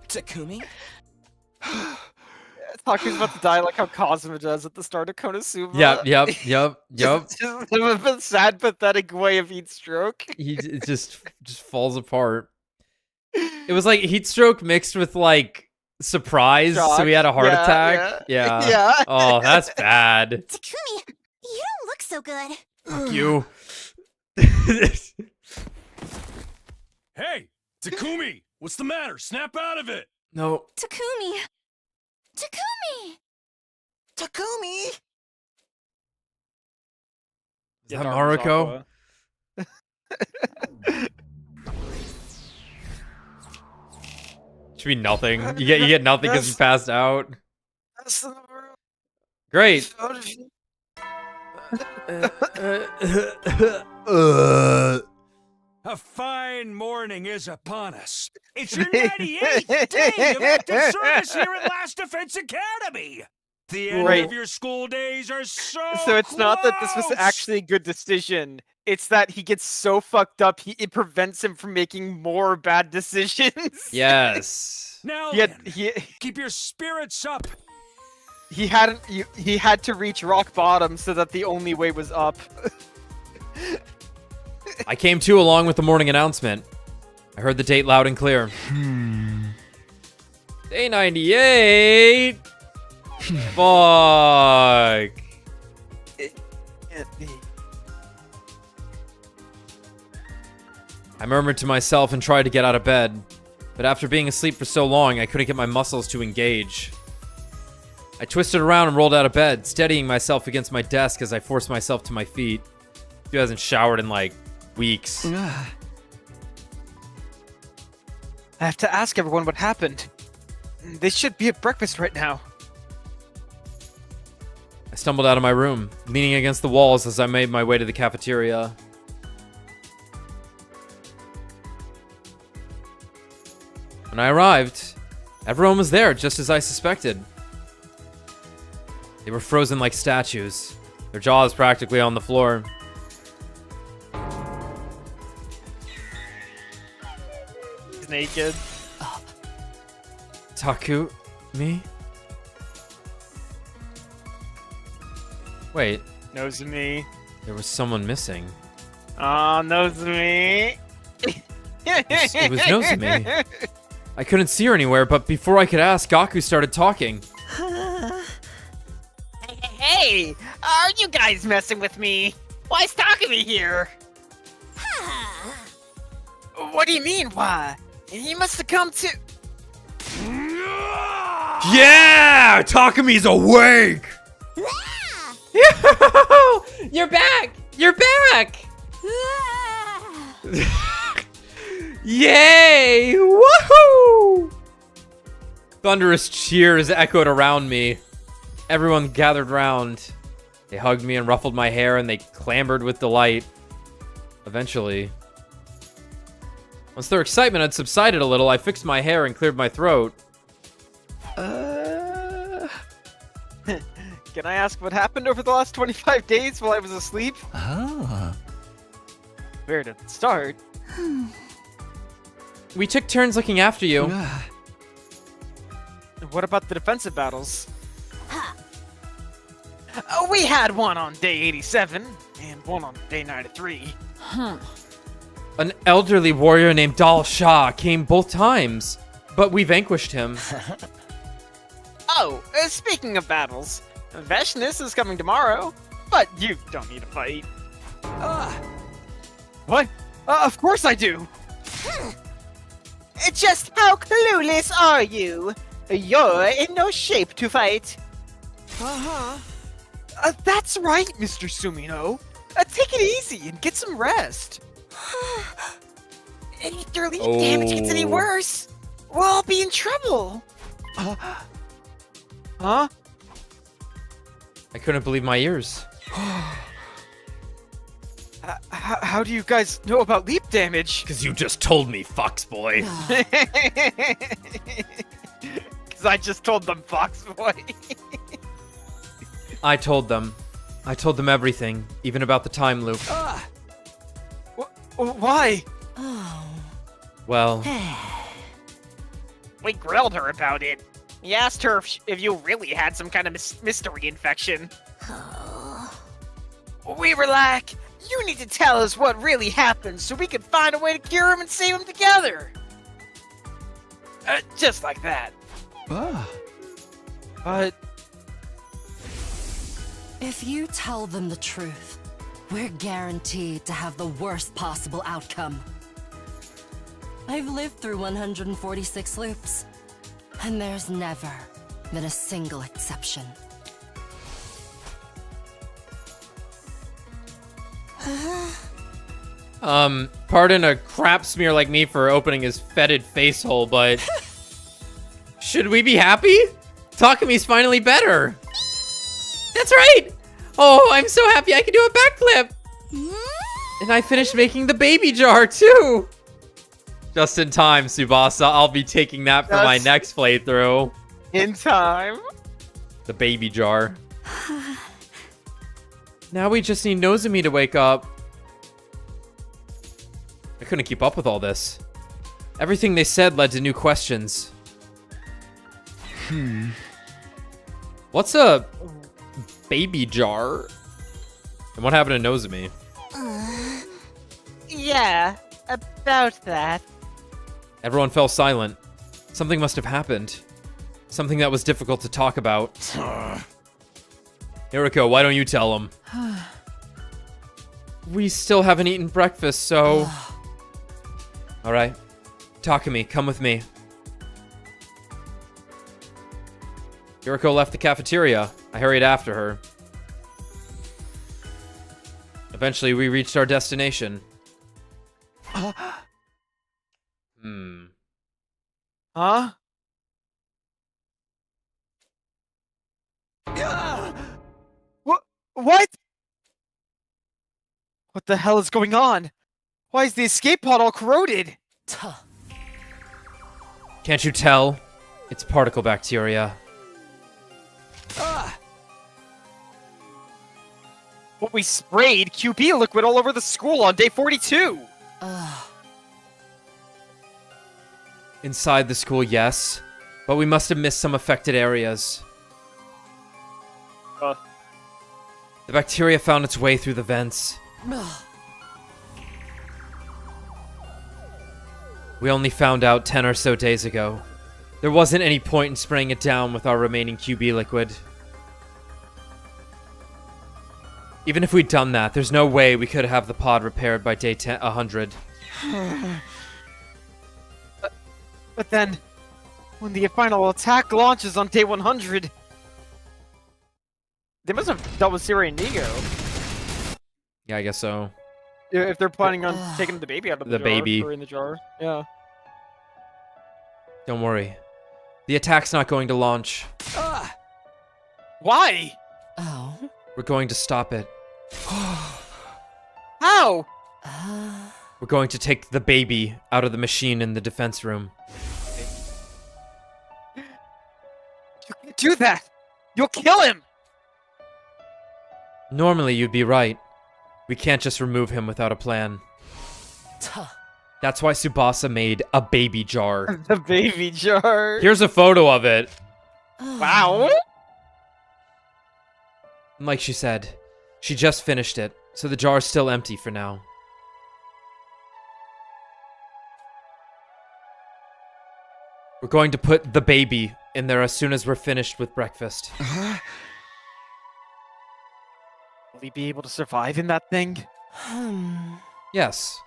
Takumi? Taku's about to die like how Cosmo does at the start of Konosuba. Yep. Just a sad, pathetic way of heat stroke. It just falls apart. It was like heat stroke mixed with like surprise, Shock. so he had a heart attack. Yeah. Yeah. Oh, that's bad. Takumi, you don't look so good. Fuck you. Hey, Takumi! What's the matter? Snap out of it! No. Takumi! Takumi! Takumi! Is that Mariko? Should be nothing. You get nothing because you passed out. Great. A fine morning is upon us. It's your 98th day of active service here at Last Defense Academy. The end Right. of your school days are so it's not that this was close. actually a good decision. It's that he gets so fucked up, it prevents him from making more bad decisions. Yes. Now He had, then, he, keep your spirits up. he hadn't. He had to reach rock bottom so that the only way was up. I came to along with the morning announcement. I heard the date loud and clear. Day 98. Fuck. I murmured to myself and tried to get out of bed, but after being asleep for so long, I couldn't get my muscles to engage. I twisted around and rolled out of bed, steadying myself against my desk as I forced myself to my feet. He hasn't showered in like weeks. I have to ask everyone what happened. They should be at breakfast right now. I stumbled out of my room, leaning against the walls as I made my way to the cafeteria. When I arrived, everyone was there, just as I suspected. They were frozen like statues, their jaws practically on the floor. He's naked. Takumi? Wait, Knows me. there was someone missing. Aw, knows me. It was Nozomi. I couldn't see her anywhere, but before I could ask, Gaku started talking. Hey, are you guys messing with me? Why is Takumi here? What do you mean, why? He must have come to... Yeah! Takumi's awake! You're back! You're back! Yay! Woohoo! Thunderous cheers echoed around me. Everyone gathered round. They hugged me and ruffled my hair, and they clamored with delight. Eventually, once their excitement had subsided a little, I fixed my hair and cleared my throat. Can I ask what happened over the last 25 days while I was asleep? Where to start? We took turns looking after you. What about the defensive battles? We had one on day 87 and one on day 93. An elderly warrior named Dal Shah came both times, but we vanquished him. Oh, speaking of battles, Veshnis is coming tomorrow, but you don't need to fight. What? Of course I do! Just how clueless are you? You're in no shape to fight. That's right, Mr. Sumino. Take it easy and get some rest. If your lead damage gets any worse, we'll all be in trouble. Huh? I couldn't believe my ears. How do you guys know about leap damage? Because you just told me, Fox Boy. Because I just told them, Fox Boy. I told them. I told them everything, even about the time loop. Why? Well, We grilled her about it. We asked her if you really had some kind of mystery infection. We were like, you need to tell us what really happened so we can find a way to cure him and save him together. Just like that. But... If you tell them the truth, we're guaranteed to have the worst possible outcome. I've lived through 146 loops, and there's never been a single exception. Pardon a crap smear like me for opening his fetid face hole, but... should we be happy? Takumi's finally better! That's right! Oh, I'm so happy I can do a backflip! And I finished making the baby jar, too! Just in time, Tsubasa. I'll be taking that for my next playthrough. In time. The baby jar. Now we just need Nozomi to wake up. I couldn't keep up with all this. Everything they said led to new questions. What's a baby jar? And what happened to Nozomi? Yeah, about that. Everyone fell silent. Something must have happened. Something that was difficult to talk about. Hiriko, why don't you tell him? We still haven't eaten breakfast, so... Alright. Takumi, come with me. Hiriko left the cafeteria. I hurried after her. Eventually, we reached our destination. Huh? What? What the hell is going on? Why is the escape pod all corroded? Can't you tell? It's particle bacteria. But we sprayed QP liquid all over the school on day 42. Inside the school, yes. But we must have missed some affected areas. The bacteria found its way through the vents. We only found out 10 or so days ago. There wasn't any point in spraying it down with our remaining QB liquid. Even if we'd done that, there's no way we could have the pod repaired by day 100. But then, when the final attack launches on day 100, they must have dealt with Siri and Nigo. Yeah, I guess so. If they're planning on taking the baby out of the jar. baby. Or in the jar. Yeah. Don't worry. The attack's not going to launch. Why? Oh. We're going to stop it. How? We're going to take the baby out of the machine in the defense room. You can't do that! You'll kill him! Normally, you'd be right. We can't just remove him without a plan. That's why Tsubasa made a baby jar. The baby jar. Here's a photo of it. Wow. Like she said, she just finished it, so the jar's still empty for now. We're going to put the baby in there as soon as we're finished with breakfast. Will he be able to survive in that thing? Yes.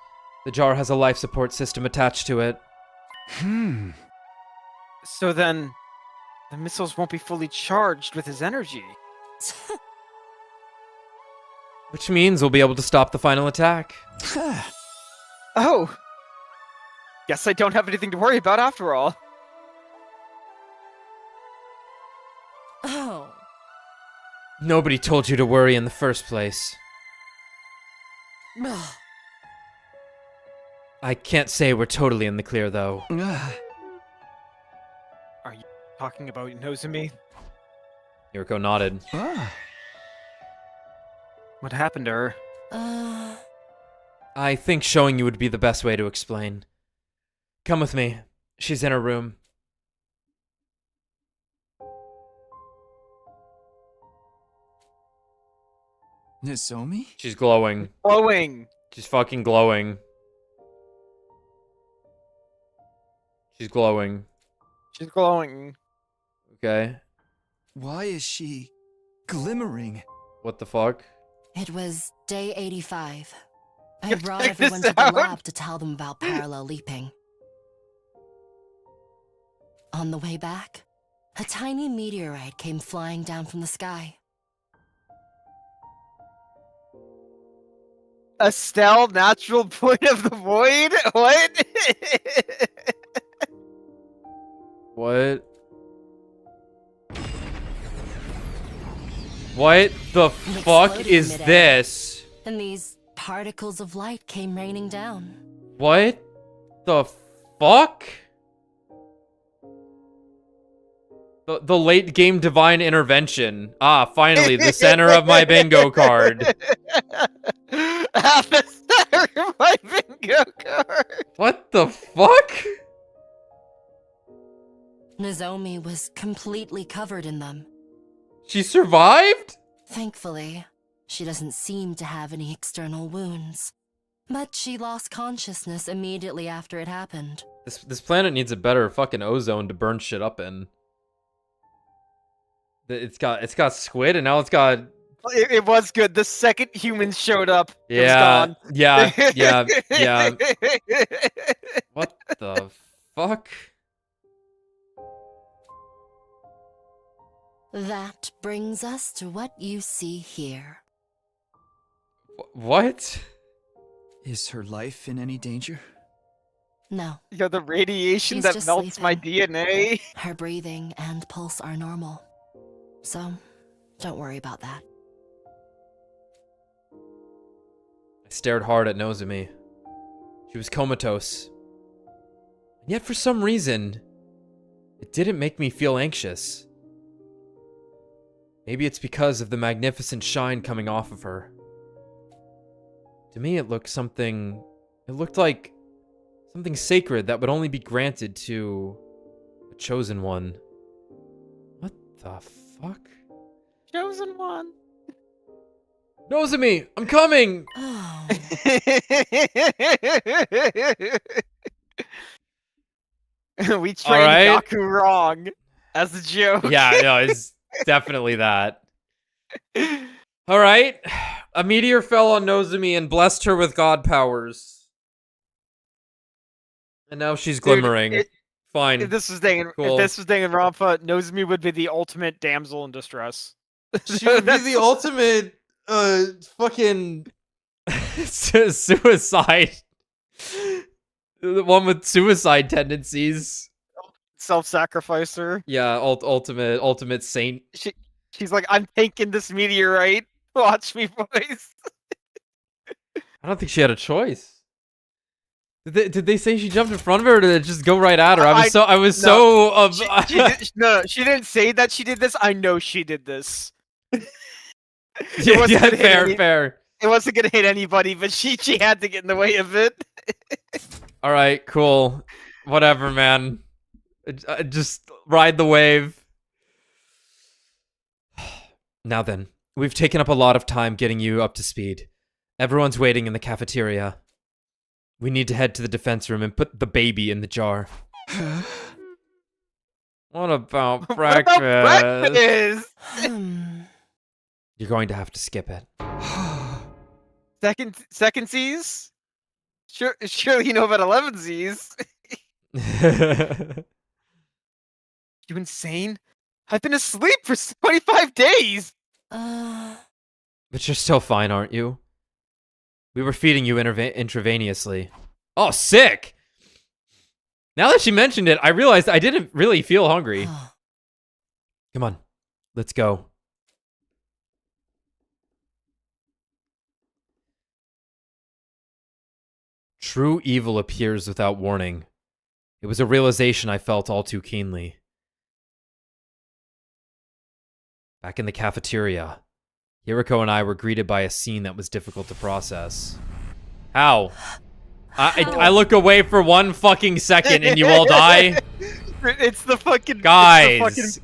The jar has a life support system attached to it. So then, the missiles won't be fully charged with his energy. Which means we'll be able to stop the final attack. Oh! Guess I don't have anything to worry about after all. Oh. Nobody told you to worry in the first place. I can't say we're totally in the clear, though. Are you talking about Nozomi? Yuriko nodded. What happened to her? I think showing you would be the best way to explain. Come with me. She's in her room. Nozomi? She's glowing. Glowing! She's fucking glowing. She's glowing. She's glowing. Okay. Why is she glimmering? What the fuck? It was day 85. I brought Check everyone this to the out. lab to tell them about parallel leaping. On the way back, a tiny meteorite came flying down from the sky. Estelle, natural point of the void? What? What? What the fuck exploded is midair. this? And these particles of light came raining down. What the fuck? The late game divine intervention. Ah, finally, the center of my bingo card. At the center of my bingo card. What the fuck? Nozomi was completely covered in them. She survived? Thankfully, she doesn't seem to have any external wounds. But she lost consciousness immediately after it happened. This planet needs a better fucking ozone to burn shit up in. It's got squid and now it's got It was good. The second humans showed up, it was yeah gone. yeah. What the fuck? That brings us to what you see here. What? Is her life in any danger? No, Yo, the radiation She's that just melts my sleeping. DNA. her breathing and pulse are normal. So, don't worry about that. I stared hard at Nozomi. She was comatose. And yet for some reason, it didn't make me feel anxious. Maybe it's because of the magnificent shine coming off of her. To me, it looked like something sacred that would only be granted to a chosen one. What the fuck? Chosen one. Nozomi, I'm coming! Oh, We trained Gaku wrong as a joke. Yeah, no, it's definitely that. All right. A meteor fell on Nozomi and blessed her with god powers. And now she's glimmering. Fine. If this was Dang and Rampa, Nozomi would be the ultimate damsel in distress. She would be the ultimate fucking suicide. The one with suicide tendencies. Self-sacrificer. Yeah, ultimate saint. She's like, I'm taking this meteorite. Watch me, boys. I don't think she had a choice. Did they say she jumped in front of her, or did it just go right at her? She didn't say that she did this. I know she did this. Yeah, fair. It wasn't gonna hit anybody, but she had to get in the way of it. All right, cool. Whatever, man. Just ride the wave. Now then, we've taken up a lot of time getting you up to speed. Everyone's waiting in the cafeteria. We need to head to the defense room and put the baby in the jar. What about breakfast? You're going to have to skip it. Second Z's? Surely you know about 11 Z's. You insane? I've been asleep for 25 days! But you're still fine, aren't you? We were feeding you intravenously. Oh, sick! Now that she mentioned it, I realized I didn't really feel hungry. Come on, let's go. True evil appears without warning. It was a realization I felt all too keenly. Back in the cafeteria, Hiriko and I were greeted by a scene that was difficult to process. How? I look away for 1 fucking second and you all die? It's the fucking... Guys!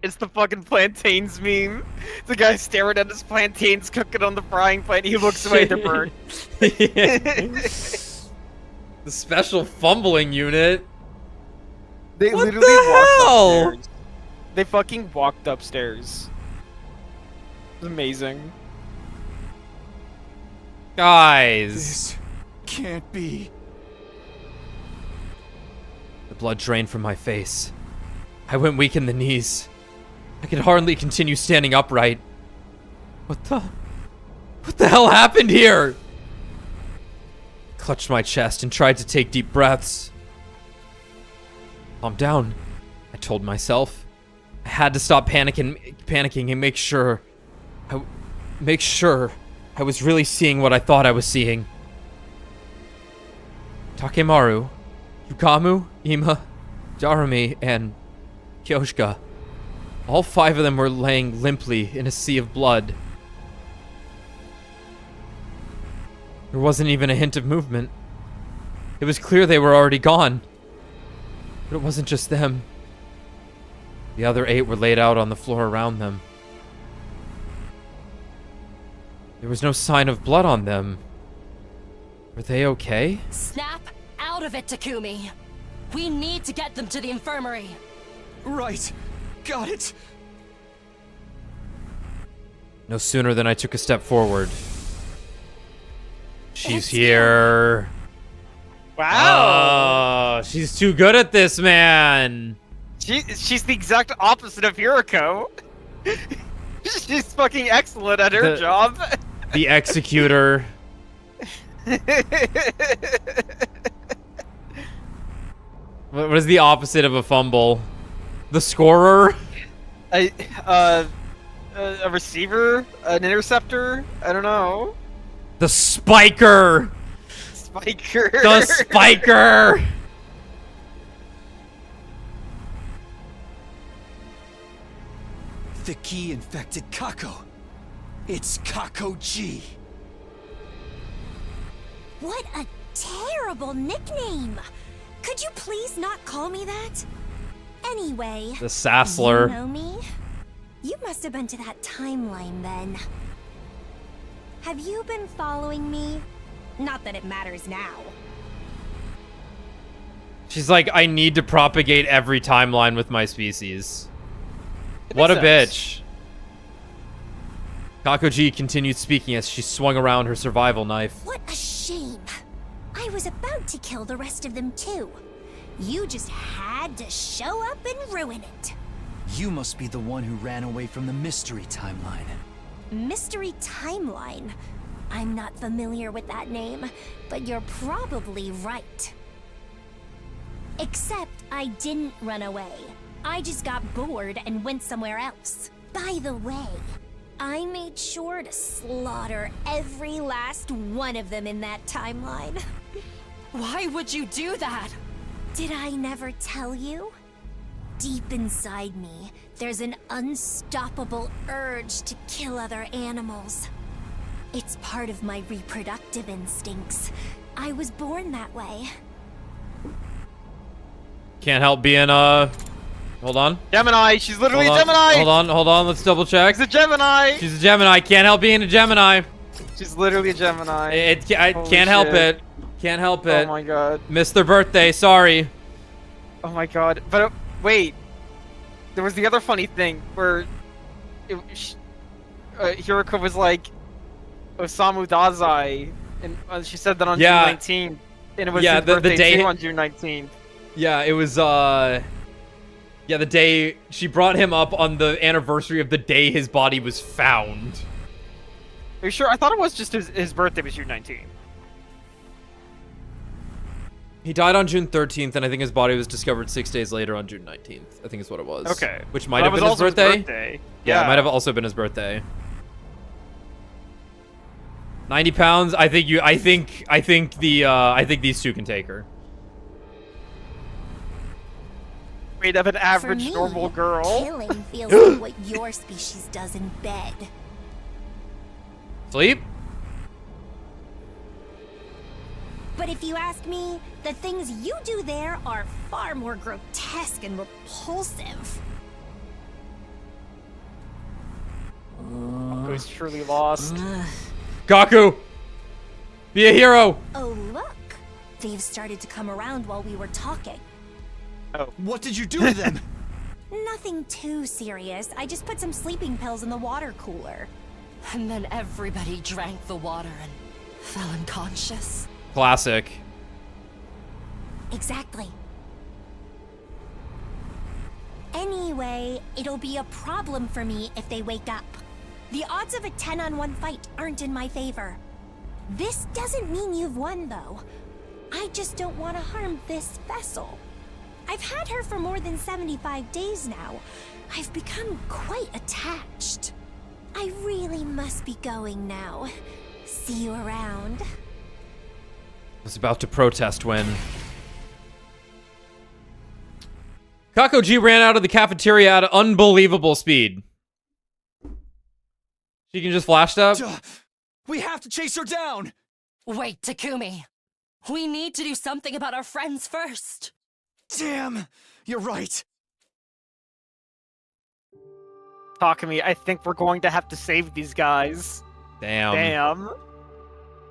It's the fucking plantains meme. The guy staring at his plantains cooking on the frying pan. He looks away, they're burnt. The special fumbling unit. They what literally the walked hell? upstairs. They fucking walked upstairs. It was amazing. Guys. This can't be. The blood drained from my face. I went weak in the knees. I could hardly continue standing upright. What the hell happened here? Clutched my chest and tried to take deep breaths. Calm down, I told myself. I had to stop panicking and make sure I was really seeing what I thought I was seeing. Takemaru, Yukamu, Ima, Darumi, and Kyoshika. All 5 of them were laying limply in a sea of blood. There wasn't even a hint of movement. It was clear they were already gone. But it wasn't just them. The other 8 were laid out on the floor around them. There was no sign of blood on them. Were they okay? Snap out of it, Takumi. We need to get them to the infirmary. Right. Got it. No sooner than I took a step forward. She's here. Wow. Oh, she's too good at this, man. She's the exact opposite of Hiriko. She's fucking excellent at her job. The executor. What is the opposite of a fumble? The scorer? A receiver? An interceptor? I don't know. The spiker! Spiker! The spiker! The key infected Kako. It's Kako-G. What a terrible nickname! Could you please not call me that? Anyway, the Sassler. You know me? You must have been to that timeline then. Have you been following me? Not that it matters now. She's like, I need to propagate every timeline with my species. What a bitch. Kako-G continued speaking as she swung around her survival knife. What a shame. I was about to kill the rest of them too. You just had to show up and ruin it. You must be the one who ran away from the mystery timeline. Mystery timeline? I'm not familiar with that name, but you're probably right. Except I didn't run away. I just got bored and went somewhere else. By the way, I made sure to slaughter every last one of them in that timeline. Why would you do that? Did I never tell you? Deep inside me, there's an unstoppable urge to kill other animals. It's part of my reproductive instincts. I was born that way. Can't help being, hold on. Gemini, she's literally a Gemini! Hold on, let's double check. She's a Gemini! She's a Gemini, can't help being a Gemini. She's literally a Gemini. I can't help it. Can't help it. Oh my god. Missed their birthday, sorry. Oh my god. But, wait. There was the other funny thing where Hiroko was like, Osamu Dazai, and she said that on June 19th. And it was his birthday the day too on June 19th. Yeah, it was, the day she brought him up on the anniversary of the day his body was found. Are you sure? I thought it was just his birthday was June 19th. He died on June 13th, and I think his body was discovered 6 days later on June 19th. I think is what it was. Okay. Which might have been his birthday. Yeah, it might have also been his birthday. 90 pounds. I think these two can take her. Weight of an average For me, normal girl. Killing feels like what your species does in bed. Sleep? But if you ask me, the things you do there are far more grotesque and repulsive. Kaku's truly lost. Kaku! Be a hero! Oh, look. They've started to come around while we were talking. Oh. What did you do to them? Nothing too serious. I just put some sleeping pills in the water cooler. And then everybody drank the water and fell unconscious. Classic. Exactly. Anyway, it'll be a problem for me if they wake up. The odds of a 10-on-1 fight aren't in my favor. This doesn't mean you've won, though. I just don't want to harm this vessel. I've had her for more than 75 days now. I've become quite attached. I really must be going now. See you around. I was about to protest when Kako-G ran out of the cafeteria at unbelievable speed. She can just flash step? We have to chase her down! Wait, Takumi. We need to do something about our friends first. Damn! You're right. Takumi, I think we're going to have to save these guys. Damn.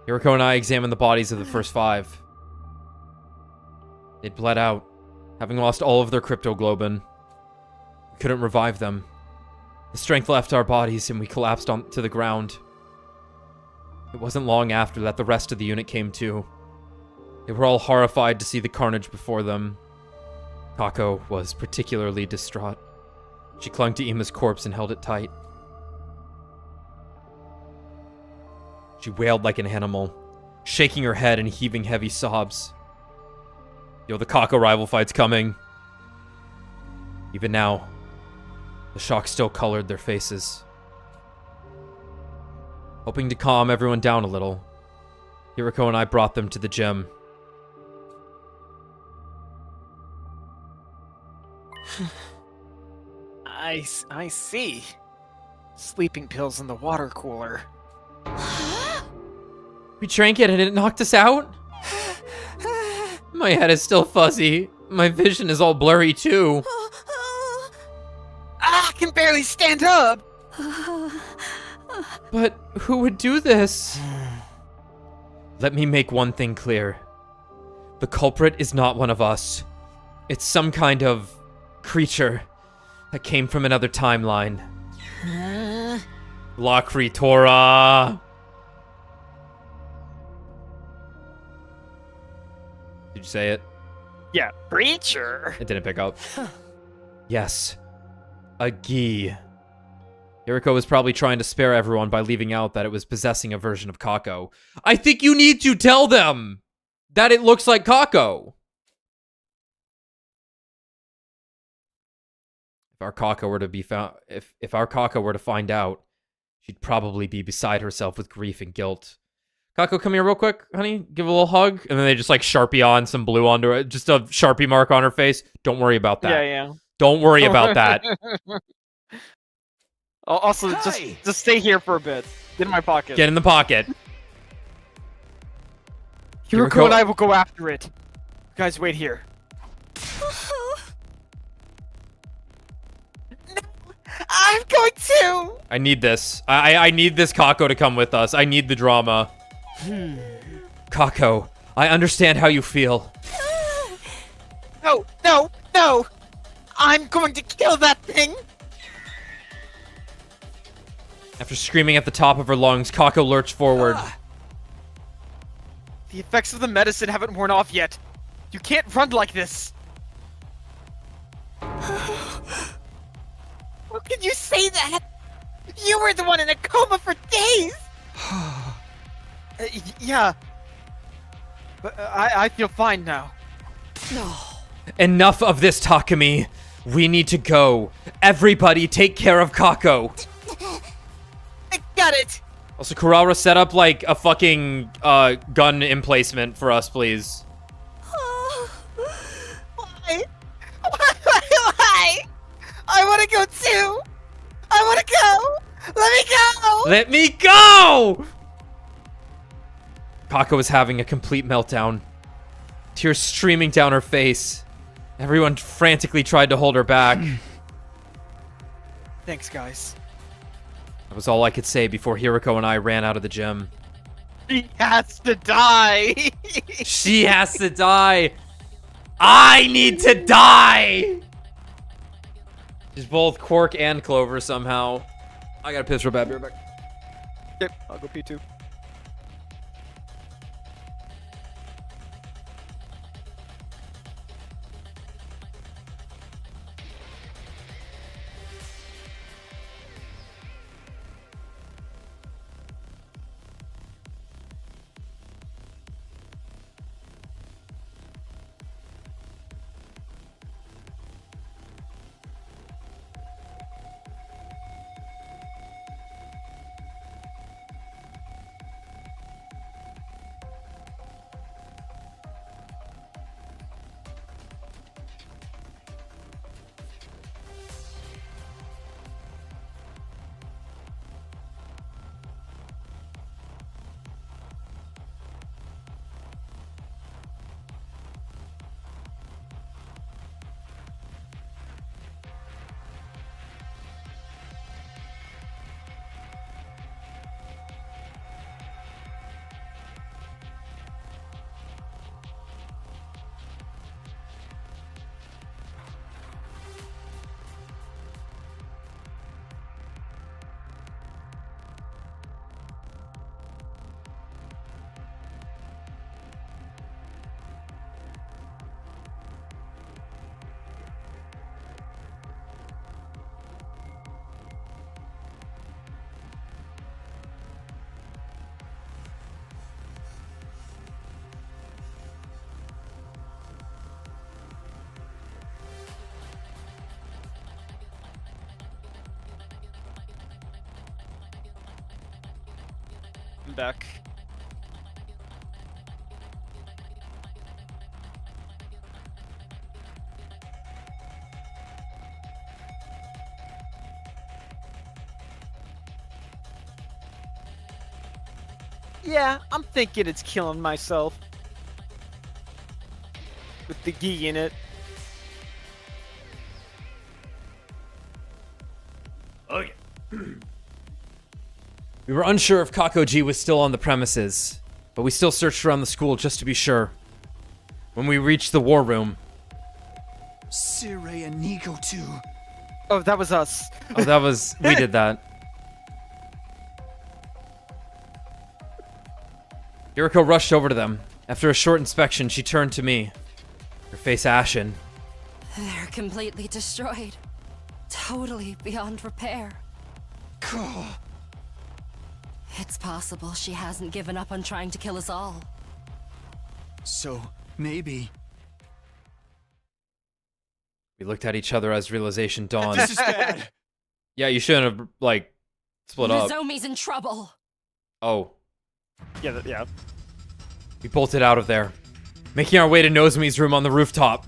Hiroko and I examined the bodies of the first 5. They'd bled out, having lost all of their cryptoglobin. We couldn't revive them. The strength left our bodies and we collapsed onto the ground. It wasn't long after that the rest of the unit came to. They were all horrified to see the carnage before them. Kako was particularly distraught. She clung to Ima's corpse and held it tight. She wailed like an animal, shaking her head and heaving heavy sobs. Yo, the Kako rival fight's coming. Even now, the shock still colored their faces. Hoping to calm everyone down a little, Hiroko and I brought them to the gym. I see. Sleeping pills in the water cooler. We drank it and it knocked us out? My head is still fuzzy. My vision is all blurry too. I can barely stand up! But who would do this? Let me make one thing clear. The culprit is not one of us. It's some kind of creature that came from another timeline. La Creatora. Did you say it? Yeah, creature. It didn't pick up. Yes. A Gi. Hiriko was probably trying to spare everyone by leaving out that it was possessing a version of Kako. I think you need to tell them that it looks like Kako. If our Kako were to be found, if our Kako were to find out, she'd probably be beside herself with grief and guilt. Kako, come here real quick, honey. Give a little hug. And then they just like Sharpie on some blue onto it. Just a Sharpie mark on her face. Don't worry about that. Yeah. Don't worry about that. Also, just stay here for a bit. Get in my pocket. Get in the pocket. Hiriko and I will go after it. Guys, wait here. No, I'm going to. I need this. I need this Kako to come with us. I need the drama. Kako, I understand how you feel. No! I'm going to kill that thing! After screaming at the top of her lungs, Kako lurched forward. The effects of the medicine haven't worn off yet. You can't run like this. How can you say that? You were the one in a coma for days! Yeah. But I feel fine now. No. Enough of this, Takumi. We need to go. Everybody take care of Kako. I got it! Also, Kurara, set up like a fucking gun emplacement for us, please. Why? Why? I want to go too! I want to go! Let me go! Let me go! Kako was having a complete meltdown. Tears streaming down her face. Everyone frantically tried to hold her back. Thanks, guys. That was all I could say before Hiriko and I ran out of the gym. She has to die! She has to die! I need to die! She's both Quark and Clover somehow. I gotta piss real bad. Be right back. Yep, I'll go pee too. I'm back. Yeah, I'm thinking it's killing myself. With the Gi in it. Oh yeah. We were unsure if Kako-G was still on the premises, but we still searched around the school just to be sure. When we reached the war room. Sire and Nico too. Oh, that was us. Oh, that was... we did that. Yuriko rushed over to them. After a short inspection, she turned to me. Her face ashen. They're completely destroyed. Totally beyond repair. It's possible she hasn't given up on trying to kill us all. So, maybe... We looked at each other as realization dawned. This is bad. Yeah, you shouldn't have, like, split up. Nozomi's in trouble. Oh. Yeah, yeah. We bolted out of there, making our way to Nozomi's room on the rooftop.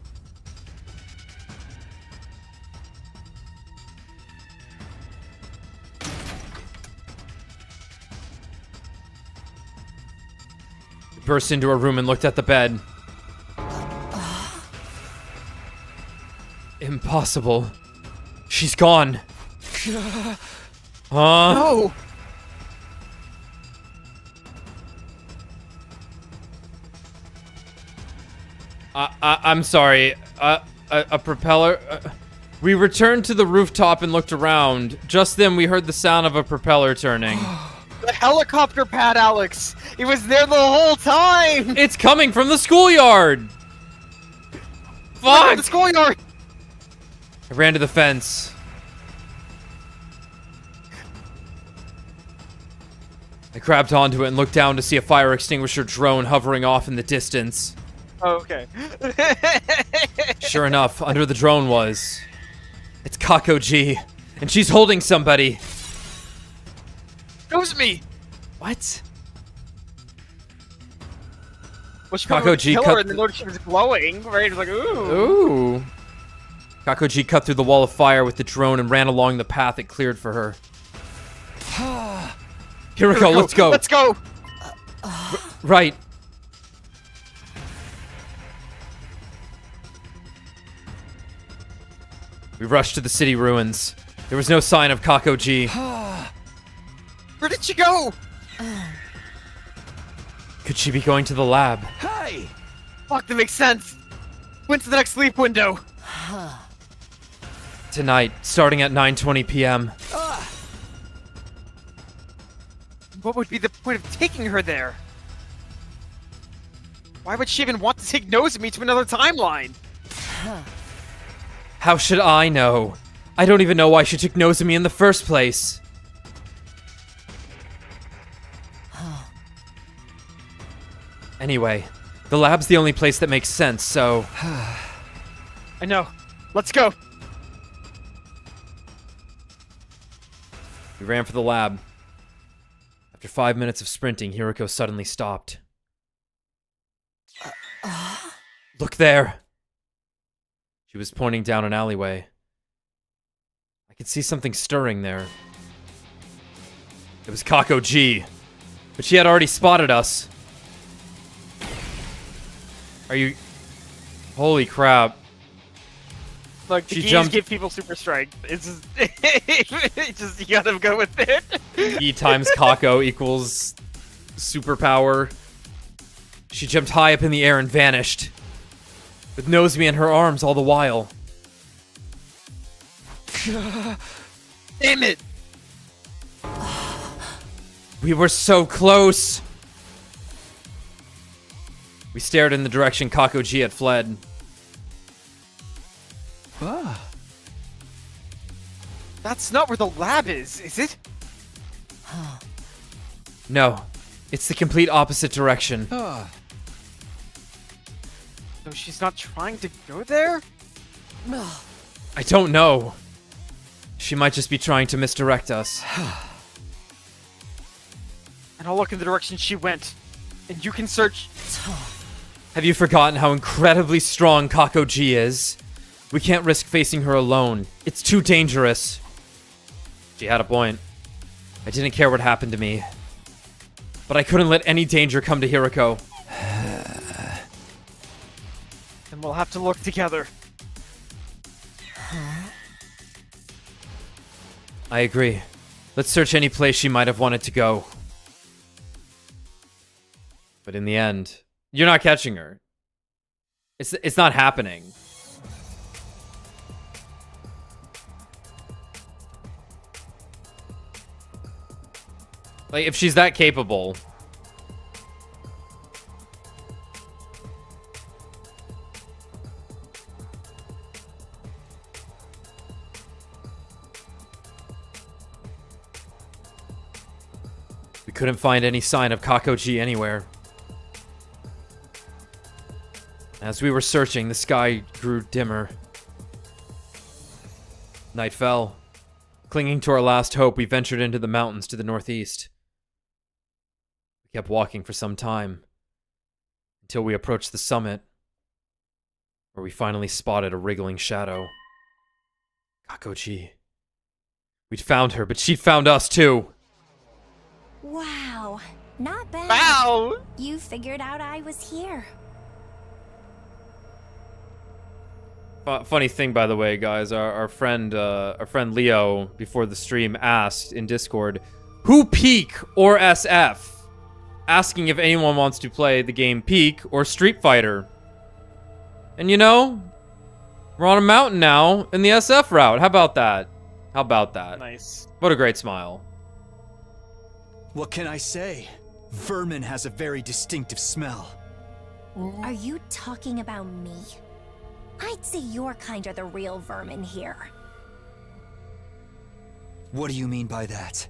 We burst into her room and looked at the bed. Impossible. She's gone. Huh? No! I'm sorry. A propeller... we returned to the rooftop and looked around. Just then, we heard the sound of a propeller turning. The helicopter pad, Alex! It was there the whole time! It's coming from the schoolyard! Fuck! The schoolyard! I ran to the fence. I grabbed onto it and looked down to see a fire extinguisher drone hovering off in the distance. Oh, okay. Sure enough, under the drone was... It's Kako-G, and she's holding somebody. It was me! What? Well, she Kako-G cut... cut... and then noticed she was glowing, right? It was like, ooh. Ooh. Kako-G cut through the wall of fire with the drone and ran along the path it cleared for her. Here we go, let's go. Let's go! Right. We rushed to the city ruins. There was no sign of Kako-G. Where did she go? Could she be going to the lab? Hey! Fuck, that makes sense. Went to the next sleep window. Tonight, starting at 9:20 p.m. What would be the point of taking her there? Why would she even want to take Nozomi to another timeline? How should I know? I don't even know why she took Nozomi in the first place. Anyway, the lab's the only place that makes sense, so... I know. Let's go. We ran for the lab. After 5 minutes of sprinting, Hiroko suddenly stopped. Look there! She was pointing down an alleyway. I could see something stirring there. It was Kako-G, but she had already spotted us. Are you... Holy crap. Like, the G's give people super strength. It's just... it's just, you gotta go with it. E times Kako equals superpower. She jumped high up in the air and vanished, with Nozomi in her arms all the while. Damn it! We were so close! We stared in the direction Kako-G had fled. That's not where the lab is it? No, it's the complete opposite direction. So she's not trying to go there? I don't know. She might just be trying to misdirect us. And I'll look in the direction she went. And you can search... Have you forgotten how incredibly strong Kako-G is? We can't risk facing her alone. It's too dangerous. She had a point. I didn't care what happened to me. But I couldn't let any danger come to Hiroko. And we'll have to look together. I agree. Let's search any place she might have wanted to go. But in the end, you're not catching her. It's not happening. Like, if she's that capable. We couldn't find any sign of Kako-G anywhere. As we were searching, the sky grew dimmer. Night fell. Clinging to our last hope, we ventured into the mountains to the northeast. We kept walking for some time, until we approached the summit, where we finally spotted a wriggling shadow. Kako-G. We'd found her, but she'd found us too! Wow, not bad. Wow! You figured out I was here. Funny thing, by the way, guys, our friend Leo, before the stream, asked in Discord, who Peak or SF? Asking if anyone wants to play the game Peak or Street Fighter. And you know, we're on a mountain now in the SF route. How about that? How about that? Nice. What a great smile. What can I say? Vermin has a very distinctive smell. Are you talking about me? I'd say your kind are the real vermin here. What do you mean by that?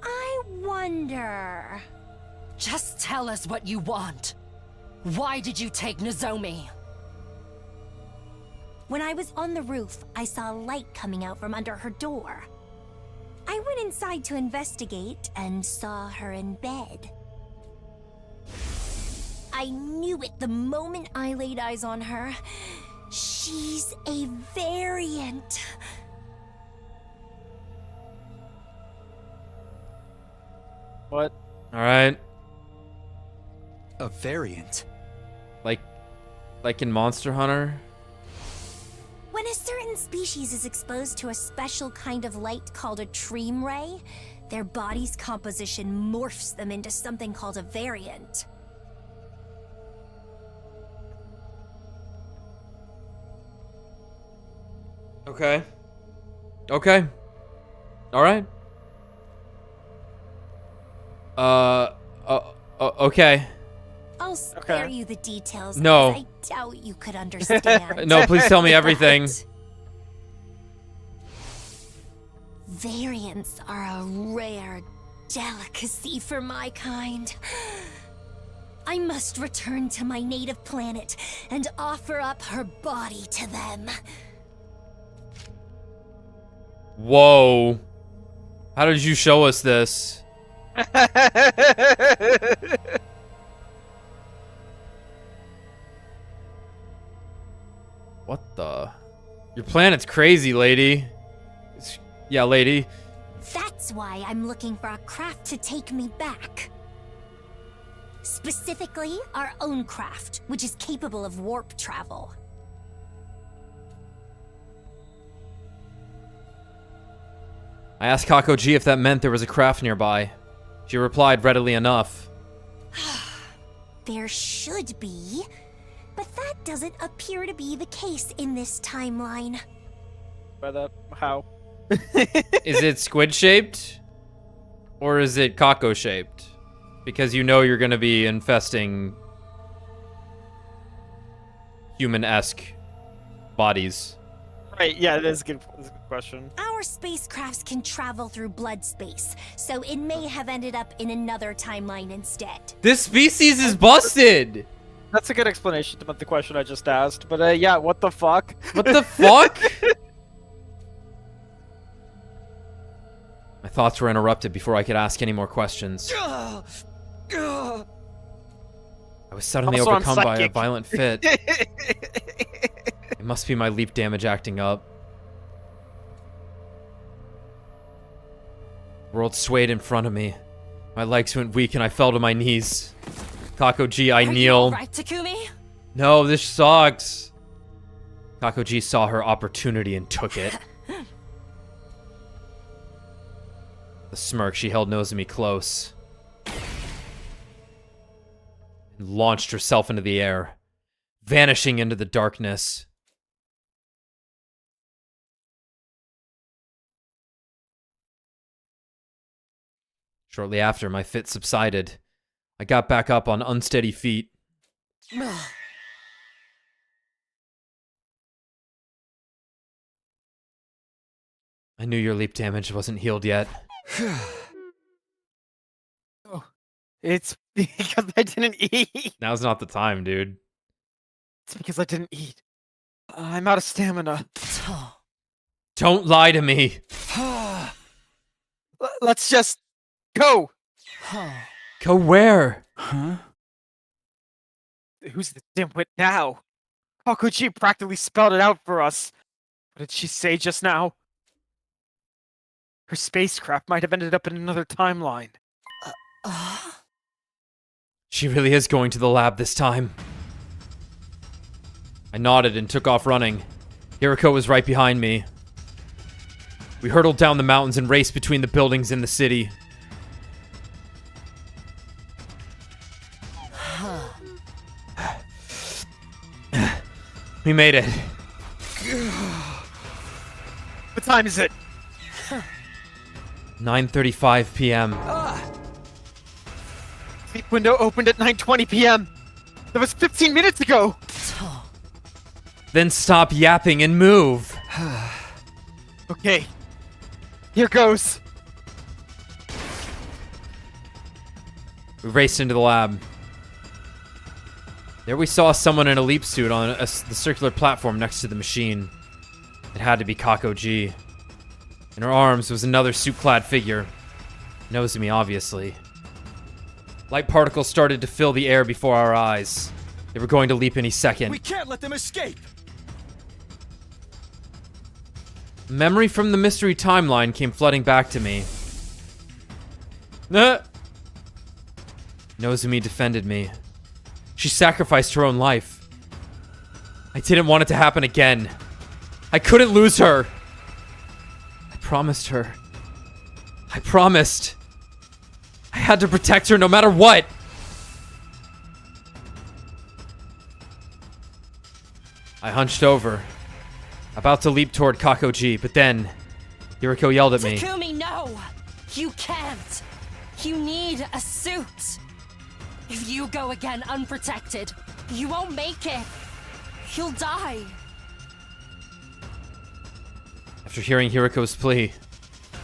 I wonder... Just tell us what you want. Why did you take Nozomi? When I was on the roof, I saw light coming out from under her door. I went inside to investigate and saw her in bed. I knew it the moment I laid eyes on her. She's a variant. What? Alright. A variant? Like in Monster Hunter? When a certain species is exposed to a special kind of light called a tream ray, their body's composition morphs them into something called a variant. Okay. Okay. Alright. Okay. I'll spare you the details. No. I doubt you could understand. No, please tell me everything. But variants are a rare delicacy for my kind. I must return to my native planet and offer up her body to them. Whoa. How did you show us this? What the? Your planet's crazy, lady. Yeah, lady. That's why I'm looking for a craft to take me back. Specifically, our own craft, which is capable of warp travel. I asked Kako-G if that meant there was a craft nearby. She replied readily enough. There should be, but that doesn't appear to be the case in this timeline. By that, how? Is it squid-shaped? Or is it Kako-shaped? Because you know you're gonna be infesting human-esque bodies. Right, yeah, that's a good question. Our spacecrafts can travel through blood space, so it may have ended up in another timeline instead. This species is busted! That's a good explanation about the question I just asked, but yeah, what the fuck? What the fuck? My thoughts were interrupted before I could ask any more questions. I was suddenly Also, I'm overcome by a psychic. violent fit. It must be my leap damage acting up. The world swayed in front of me. My legs went weak and I fell to my knees. Kako-G, I Are you kneel. all right, Takumi? No, this sucks. Kako-G saw her opportunity and took it. The smirk, she held Nozomi close. and launched herself into the air, vanishing into the darkness. Shortly after, my fit subsided. I got back up on unsteady feet. I knew your leap damage wasn't healed yet. Oh, it's because I didn't eat. Now's not the time, dude. It's because I didn't eat. I'm out of stamina. Don't lie to me. Let's just go. Go where? Huh? Who's the dimwit now? Kako-G practically spelled it out for us. What did she say just now? Her spacecraft might have ended up in another timeline. She really is going to the lab this time. I nodded and took off running. Hiriko was right behind me. We hurtled down the mountains and raced between the buildings in the city. We made it. What time is it? 9:35 p.m. Sleep window opened at 9:20 p.m. That was 15 minutes ago. Then stop yapping and move. Okay. Here goes. We raced into the lab. There we saw someone in a leap suit on the circular platform next to the machine. It had to be Kako-G. In her arms was another suit-clad figure. Nozomi, obviously. Light particles started to fill the air before our eyes. They were going to leap any second. We can't let them escape! Memory from the mystery timeline came flooding back to me. Nozomi defended me. She sacrificed her own life. I didn't want it to happen again. I couldn't lose her. I promised her. I promised. I had to protect her no matter what. I hunched over, about to leap toward Kako-G, but then Hiriko yelled at me. Takumi, no! You can't! You need a suit! If you go again unprotected, you won't make it! You'll die! After hearing Hiriko's plea,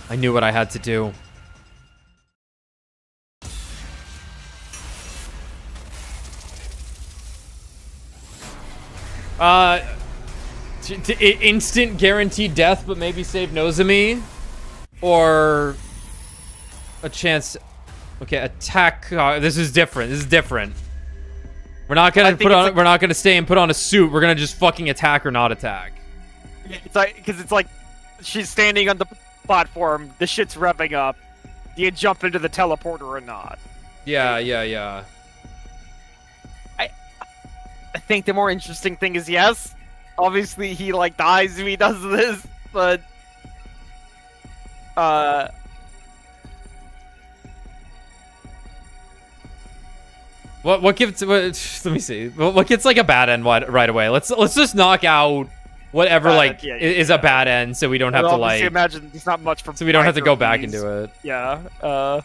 I knew what I had to do. Instant guaranteed death, but maybe save Nozomi, or a chance. Okay, attack. This is different. This is different. We're not gonna put on. We're not gonna stay and put on a suit. We're gonna just fucking attack or not attack. Yeah, it's like because it's like she's standing on the platform. The shit's revving up. Do you jump into the teleporter or not? Yeah, yeah. I think the more interesting thing is yes. Obviously, he like dies if he does this, but What gives? Let me see. What gets like a bad end right away? Let's just knock out whatever is a bad end, so we don't have to like. Imagine there's not much for. So we don't have to go back into it. Yeah.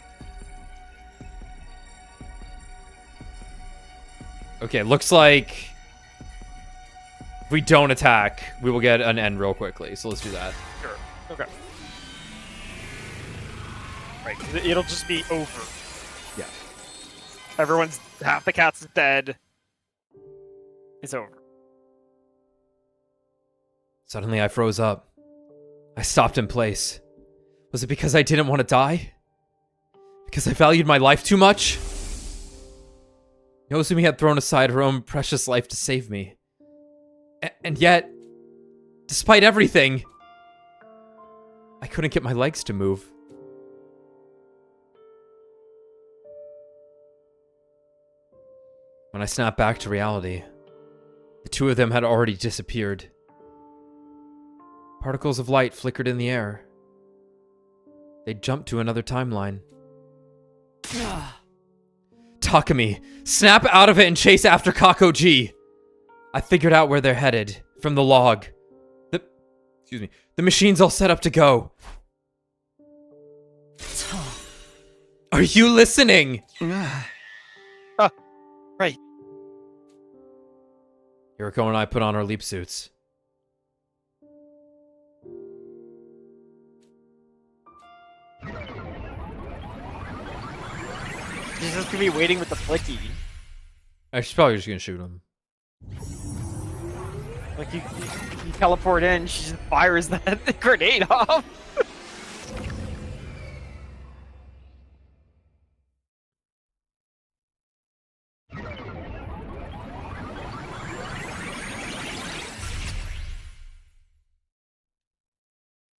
Okay, looks like if we don't attack, we will get an end real quickly. So let's do that. Sure. Okay. Right, 'cause it'll just be over. Yeah. Half the cat's dead. It's over. Suddenly I froze up. I stopped in place. Was it because I didn't want to die? Because I valued my life too much? Nozomi had thrown aside her own precious life to save me. And yet, despite everything, I couldn't get my legs to move. When I snapped back to reality, the two of them had already disappeared. Particles of light flickered in the air. They jumped to another timeline. Takumi, snap out of it and chase after Kako-G. I figured out where they're headed from the log. The machine's all set up to go. Are you listening? Right. Yuriko and I put on our leap suits. She's just gonna be waiting with the flicky. She's probably just gonna shoot him. Like you teleport in, she just fires that grenade off.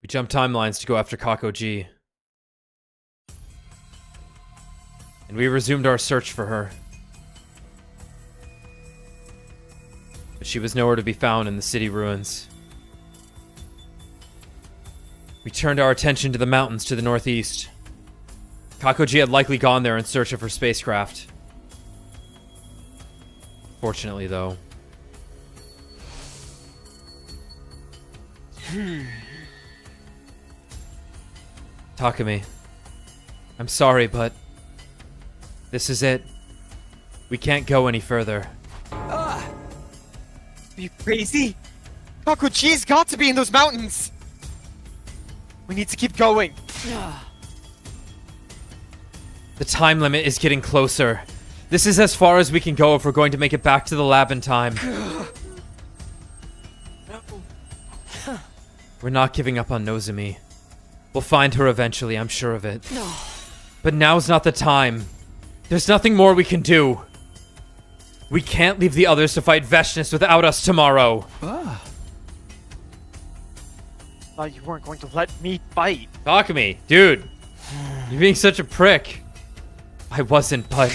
We jump timelines to go after Kako-G. And we resumed our search for her. But she was nowhere to be found in the city ruins. We turned our attention to the mountains to the northeast. Kako-G had likely gone there in search of her spacecraft. Fortunately, though. Takumi, I'm sorry, but this is it. We can't go any further. Are you crazy? Kako-G's got to be in those mountains. We need to keep going. The time limit is getting closer. This is as far as we can go if we're going to make it back to the lab in time. We're not giving up on Nozomi. We'll find her eventually, I'm sure of it. But now's not the time. There's nothing more we can do. We can't leave the others to fight Veshness without us tomorrow. Thought you weren't going to let me fight. Takumi, dude. You're being such a prick. I wasn't, but...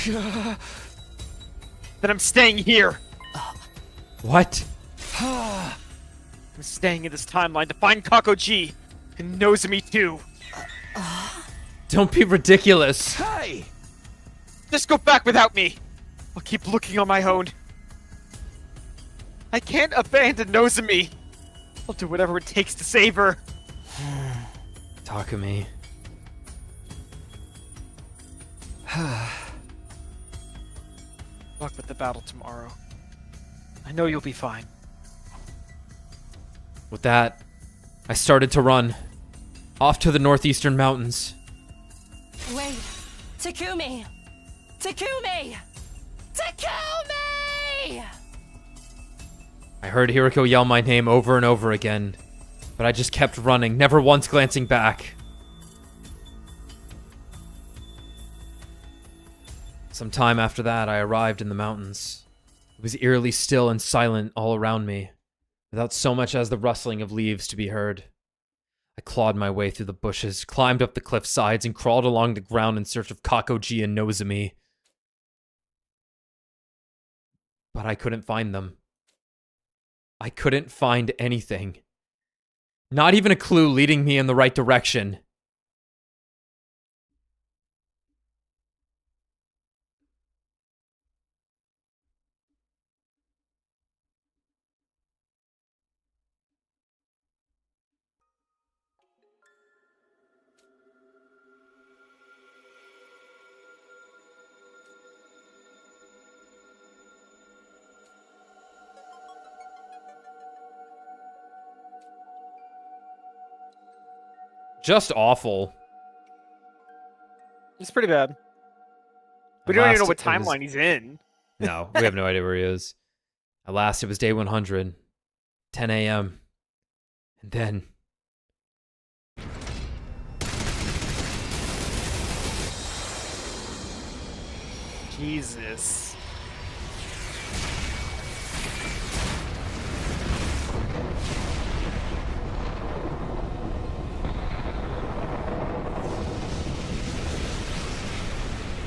Then I'm staying here. What? I'm staying in this timeline to find Kako-G. And Nozomi too. Don't be ridiculous. Hey! Just go back without me. I'll keep looking on my own. I can't abandon Nozomi. I'll do whatever it takes to save her. Takumi. Luck with the battle tomorrow. I know you'll be fine. With that, I started to run. Off to the northeastern mountains. Wait! Takumi! Takumi! Takumi! I heard Hiriko yell my name over and over again, but I just kept running, never once glancing back. Some time after that, I arrived in the mountains. It was eerily still and silent all around me, without so much as the rustling of leaves to be heard. I clawed my way through the bushes, climbed up the cliff sides, and crawled along the ground in search of Kako-G and Nozomi. But I couldn't find them. I couldn't find anything. Not even a clue leading me in the right direction. Just awful. It's pretty bad. We don't even know what timeline he's in. No, we have no idea where he is. At last, it was day 100. 10 a.m. And then... Jesus.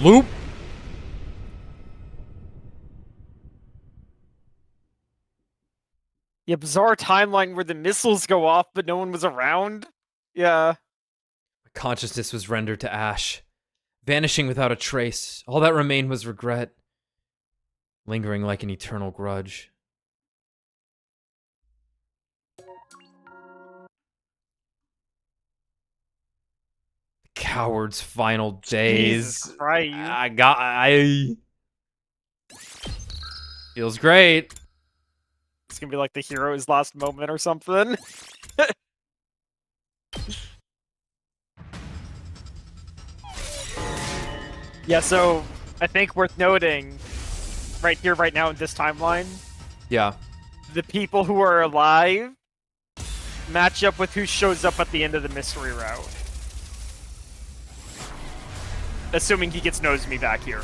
Loop. Yeah, bizarre timeline where the missiles go off, but no one was around. Yeah. Consciousness was rendered to ash. vanishing without a trace. All that remained was regret, lingering like an eternal grudge. Coward's final days. Jesus Christ. I feels great. It's gonna be like the hero's last moment or something. Yeah, so I think worth noting right here, right now in this timeline, Yeah. the people who are alive match up with who shows up at the end of the mystery route. Assuming he gets Nozomi back here.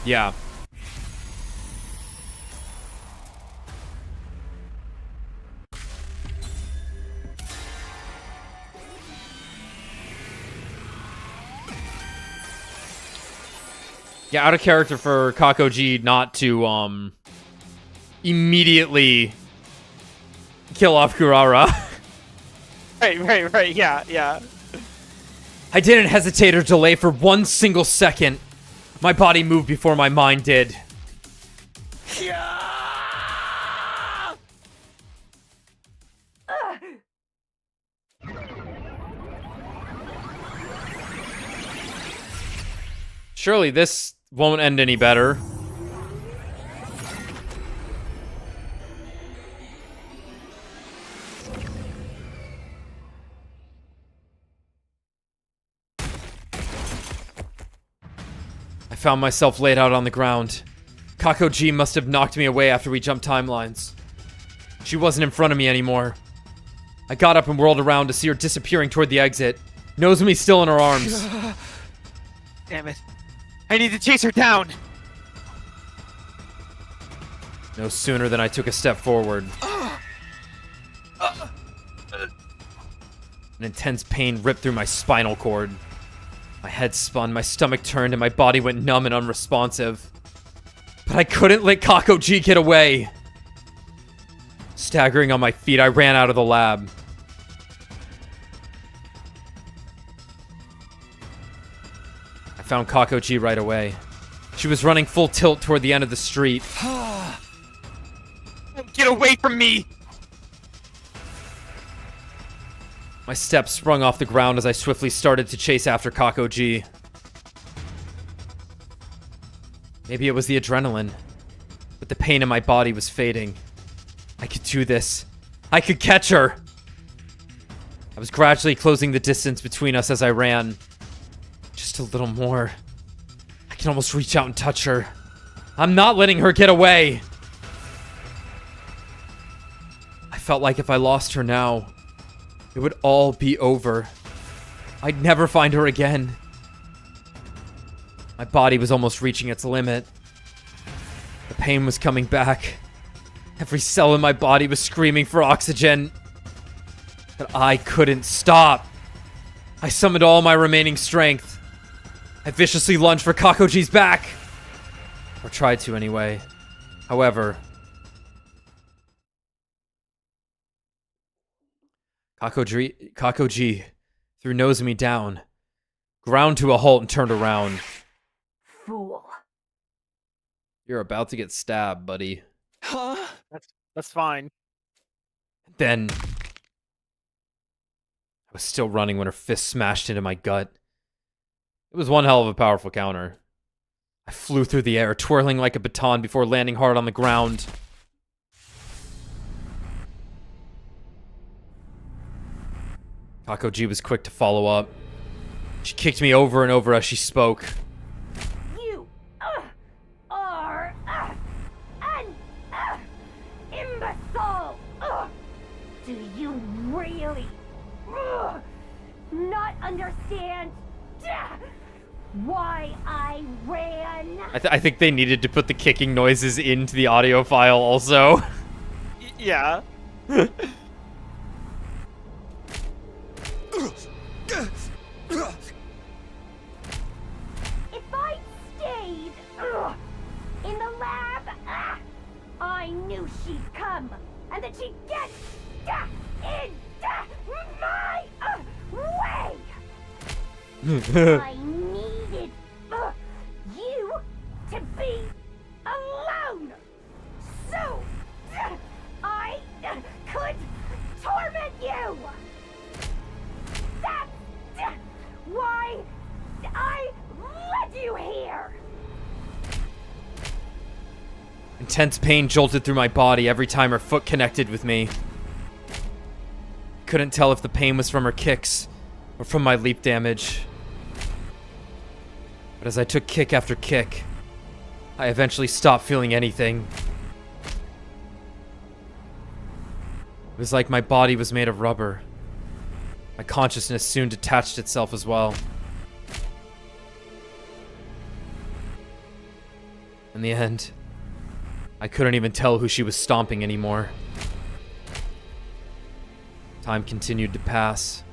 Yeah. Yeah, out of character for Kako-G not to immediately kill off Kurara. Right, yeah. I didn't hesitate or delay for 1 single second. My body moved before my mind did. Surely this won't end any better. I found myself laid out on the ground. Kako-G must have knocked me away after we jumped timelines. She wasn't in front of me anymore. I got up and whirled around to see her disappearing toward the exit. Nozomi still in her arms. Damn it. I need to chase her down! No sooner than I took a step forward. An intense pain ripped through my spinal cord. My head spun, my stomach turned, and my body went numb and unresponsive. But I couldn't let Kako-G get away. Staggering on my feet, I ran out of the lab. I found Kako-G right away. She was running full tilt toward the end of the street. Get away from me! My steps sprung off the ground as I swiftly started to chase after Kako-G. Maybe it was the adrenaline, but the pain in my body was fading. I could do this. I could catch her! I was gradually closing the distance between us as I ran. Just a little more. I can almost reach out and touch her. I'm not letting her get away! I felt like if I lost her now, it would all be over. I'd never find her again. My body was almost reaching its limit. The pain was coming back. Every cell in my body was screaming for oxygen. But I couldn't stop. I summoned all my remaining strength. I viciously lunged for Kako-G's back. Or tried to anyway. However, Kako-G threw Nozomi down, ground to a halt, and turned around. Fool. You're about to get stabbed, buddy. Huh? That's fine. Then I was still running when her fist smashed into my gut. It was one hell of a powerful counter. I flew through the air, twirling like a baton before landing hard on the ground. Kako-G was quick to follow up. She kicked me over and over as she spoke. You are an imbecile! Do you really not understand why I ran? I think they needed to put the kicking noises into the audio file also. Yeah. If I stayed in the lab, I knew she'd come, and that she'd get in my way. I needed you to be alone, so I could torment you. That's why I led you here. Intense pain jolted through my body every time her foot connected with me. Couldn't tell if the pain was from her kicks or from my leap damage. But as I took kick after kick, I eventually stopped feeling anything. It was like my body was made of rubber. My consciousness soon detached itself as well. In the end, I couldn't even tell who she was stomping anymore. Time continued to pass.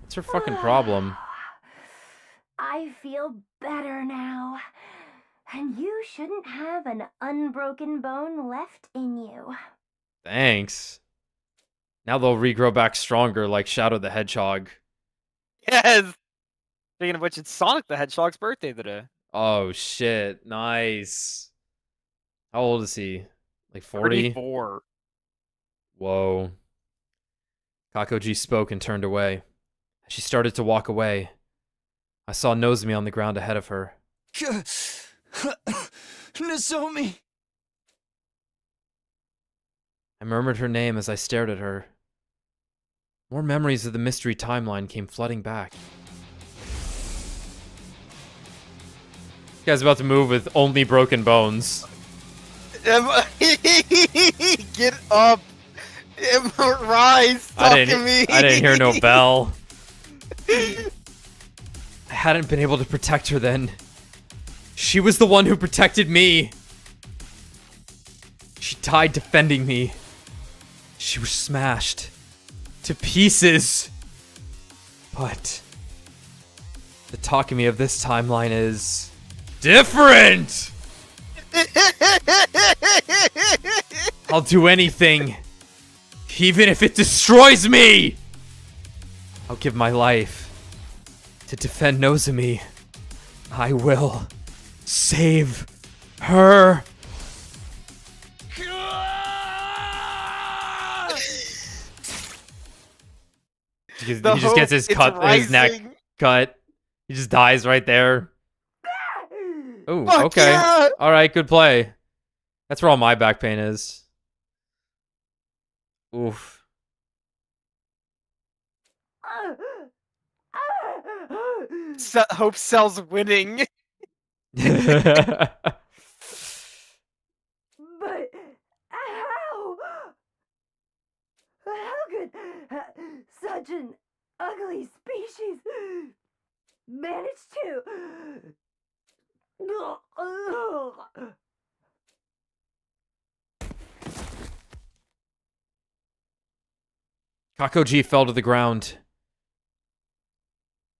What's her fucking problem? I feel better now. And you shouldn't have an unbroken bone left in you. Thanks. Now they'll regrow back stronger like Shadow the Hedgehog. Yes! Speaking of which, it's Sonic the Hedgehog's birthday today. Oh shit, nice. How old is he? Like 40? 34. Whoa. Kako-G spoke and turned away. As she started to walk away, I saw Nozomi on the ground ahead of her. Nozomi! I murmured her name as I stared at her. More memories of the mystery timeline came flooding back. This guy's about to move with only broken bones. Get up! Rise! Talk to me! I didn't hear no bell. I hadn't been able to protect her then. She was the one who protected me. She died defending me. She was smashed to pieces. But the Takumi of this timeline is different. I'll do anything, even if it destroys me. I'll give my life to defend Nozomi. I will save her. He just gets his neck cut. He just dies right there. Ooh, okay. Yeah. All right, good play. That's where all my back pain is. Oof. Hope Cell's winning. But how? How could such an ugly species manage to? Kako-G fell to the ground.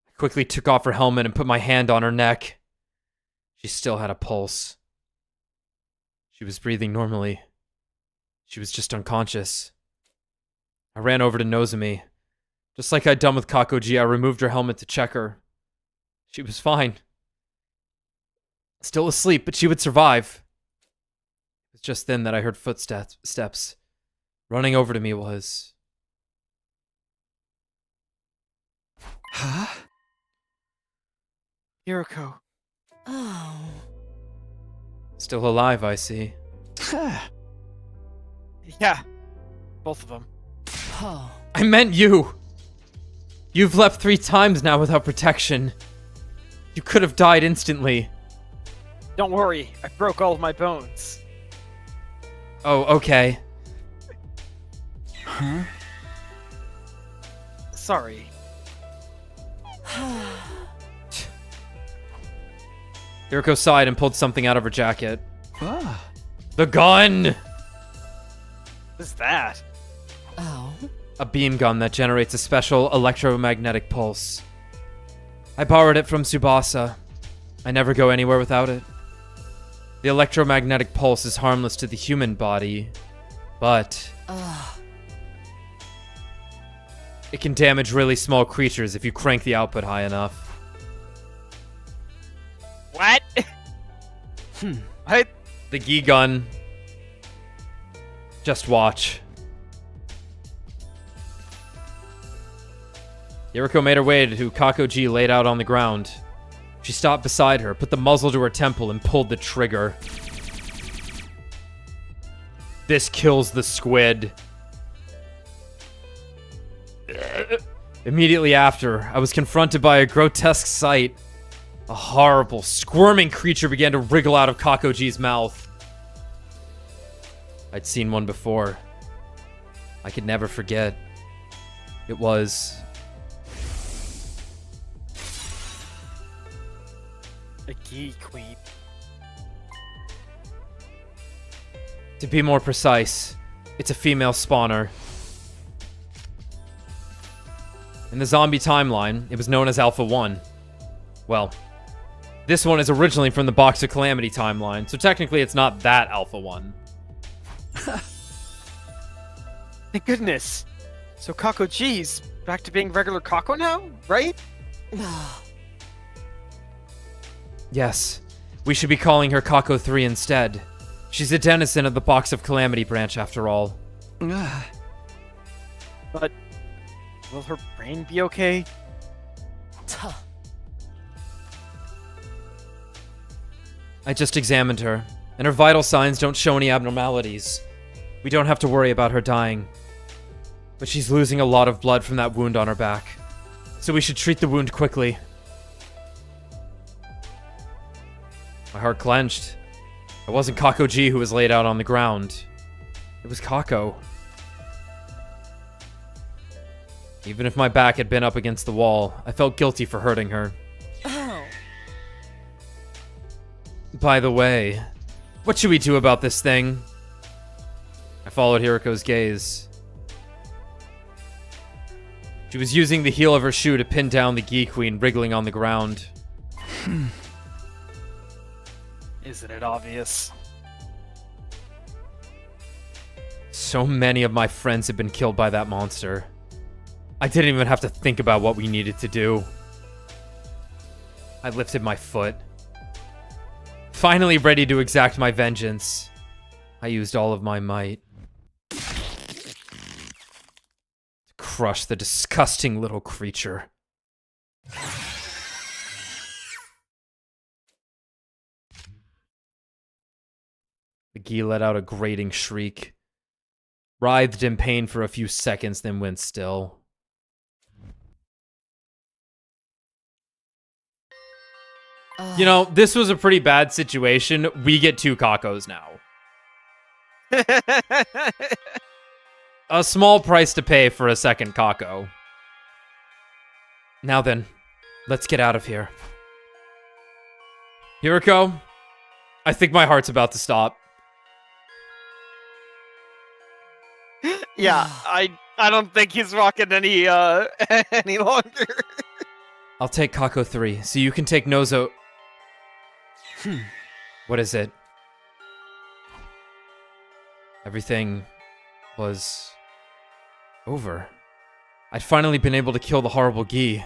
I quickly took off her helmet and put my hand on her neck. She still had a pulse. She was breathing normally. She was just unconscious. I ran over to Nozomi. Just like I'd done with Kako-G, I removed her helmet to check her. She was fine. Still asleep, but she would survive. It was just then that I heard footsteps. Running over to me was... Huh? Yuriko. Oh. Still alive, I see. Yeah. Both of them. Oh. I meant you! You've left 3 times now without protection. You could have died instantly. Don't worry, I broke all of my bones. Oh, okay. Huh? Sorry. Yuriko sighed and pulled something out of her jacket. Ah. The gun! What's that? Oh. A beam gun that generates a special electromagnetic pulse. I borrowed it from Tsubasa. I never go anywhere without it. The electromagnetic pulse is harmless to the human body, but... It can damage really small creatures if you crank the output high enough. What? What? The Gi gun. Just watch. Yuriko made her way to Kako-G laid out on the ground. She stopped beside her, put the muzzle to her temple, and pulled the trigger. This kills the squid. Immediately after, I was confronted by a grotesque sight. A horrible, squirming creature began to wriggle out of Kako-G's mouth. I'd seen one before. I could never forget. It was... a Gi queen. To be more precise, it's a female spawner. In the zombie timeline, it was known as Alpha 1. Well, this one is originally from the Box of Calamity timeline, so technically it's not that Alpha 1. Thank goodness. So Kako-G's back to being regular Kako now, right? Yes, we should be calling her Kako 3 instead. She's a denizen of the Box of Calamity branch after all. But will her brain be okay? I just examined her, and her vital signs don't show any abnormalities. We don't have to worry about her dying. But she's losing a lot of blood from that wound on her back, so we should treat the wound quickly. My heart clenched. It wasn't Kako-G who was laid out on the ground. It was Kako. Even if my back had been up against the wall, I felt guilty for hurting her. Oh. By the way, what should we do about this thing? I followed Hiriko's gaze. She was using the heel of her shoe to pin down the Gi Queen wriggling on the ground. Isn't it obvious? So many of my friends have been killed by that monster. I didn't even have to think about what we needed to do. I lifted my foot. Finally ready to exact my vengeance, I used all of my might. To crush the disgusting little creature. The Gi let out a grating shriek, writhed in pain for a few seconds, then went still. You know, this was a pretty bad situation. We get 2 Kakos now. A small price to pay for a second Kako. Now then, let's get out of here. Hiriko, I think my heart's about to stop. Yeah, I don't think he's rocking any any longer. I'll take Kako 3, so you can take Nozo. What is it? Everything was over. I'd finally been able to kill the horrible Gi.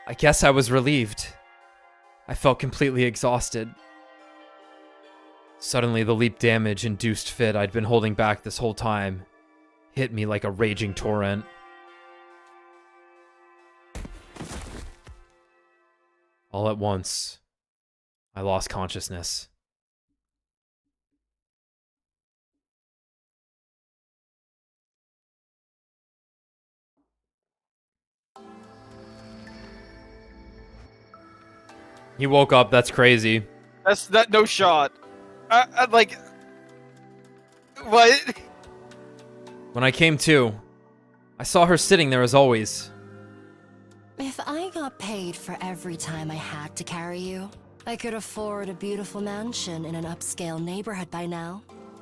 I guess I was relieved. I felt completely exhausted. Suddenly, the leap damage-induced fit I'd been holding back this whole time hit me like a raging torrent. All at once, I lost consciousness. He woke up, that's crazy. That's no shot. Like, what? When I came to, I saw her sitting there as always. If I got paid for every time I had to carry you, I could afford a beautiful mansion in an upscale neighborhood by now.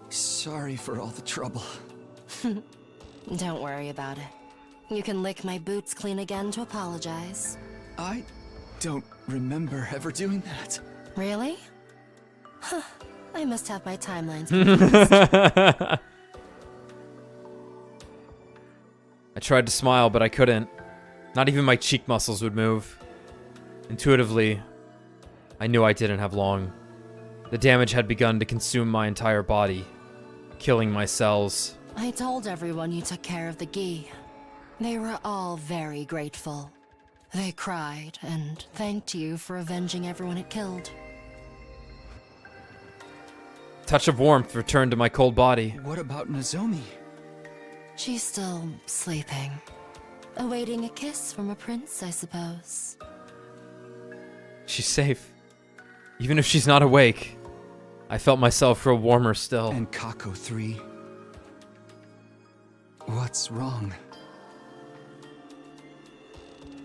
Sorry for all the trouble. Don't worry about it. You can lick my boots clean again to apologize. I don't remember ever doing that. Really? Huh. I must have my timelines confused. I tried to smile, but I couldn't. Not even my cheek muscles would move. Intuitively, I knew I didn't have long. The damage had begun to consume my entire body, killing my cells. I told everyone you took care of the Gi. They were all very grateful. They cried and thanked you for avenging everyone it killed. Touch of warmth returned to my cold body. What about Nozomi? She's still sleeping. Awaiting a kiss from a prince, I suppose. She's safe. Even if she's not awake. I felt myself grow warmer still. And Kako-3? What's wrong?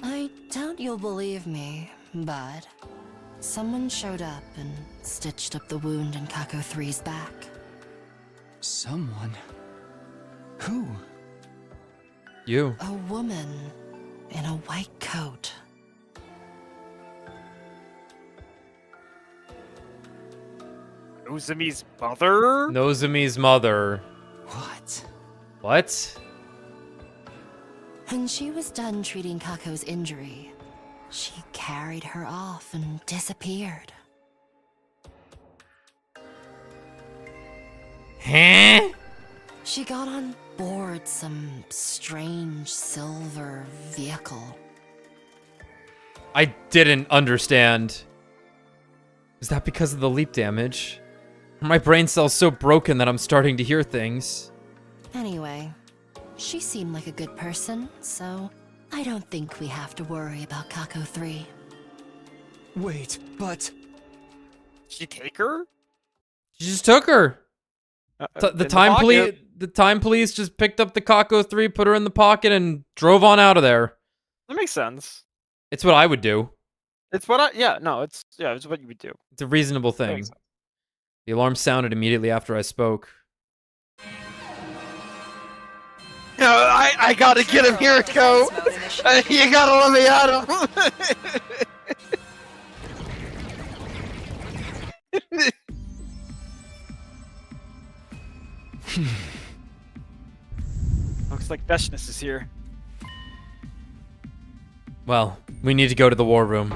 I doubt you'll believe me, but someone showed up and stitched up the wound in Kako-3's back. Someone? Who? You. A woman in a white coat. Nozomi's mother? Nozomi's mother. What? What? When she was done treating Kako's injury, she carried her off and disappeared. Huh? She got on board some strange silver vehicle. I didn't understand. Is that because of the leap damage? Are my brain cells so broken that I'm starting to hear things? Anyway, she seemed like a good person, so I don't think we have to worry about Kako-3. Wait, but... Did she take her? She just took her. The time police just picked up the Kako-3, put her in the pocket, and drove on out of there. That makes sense. It's what I would do. It's what it's what you would do. It's a reasonable thing. The alarm sounded immediately after I spoke. No, I gotta get him, Hiriko! You gotta let me at him! Looks like Beshness is here. Well, we need to go to the war room.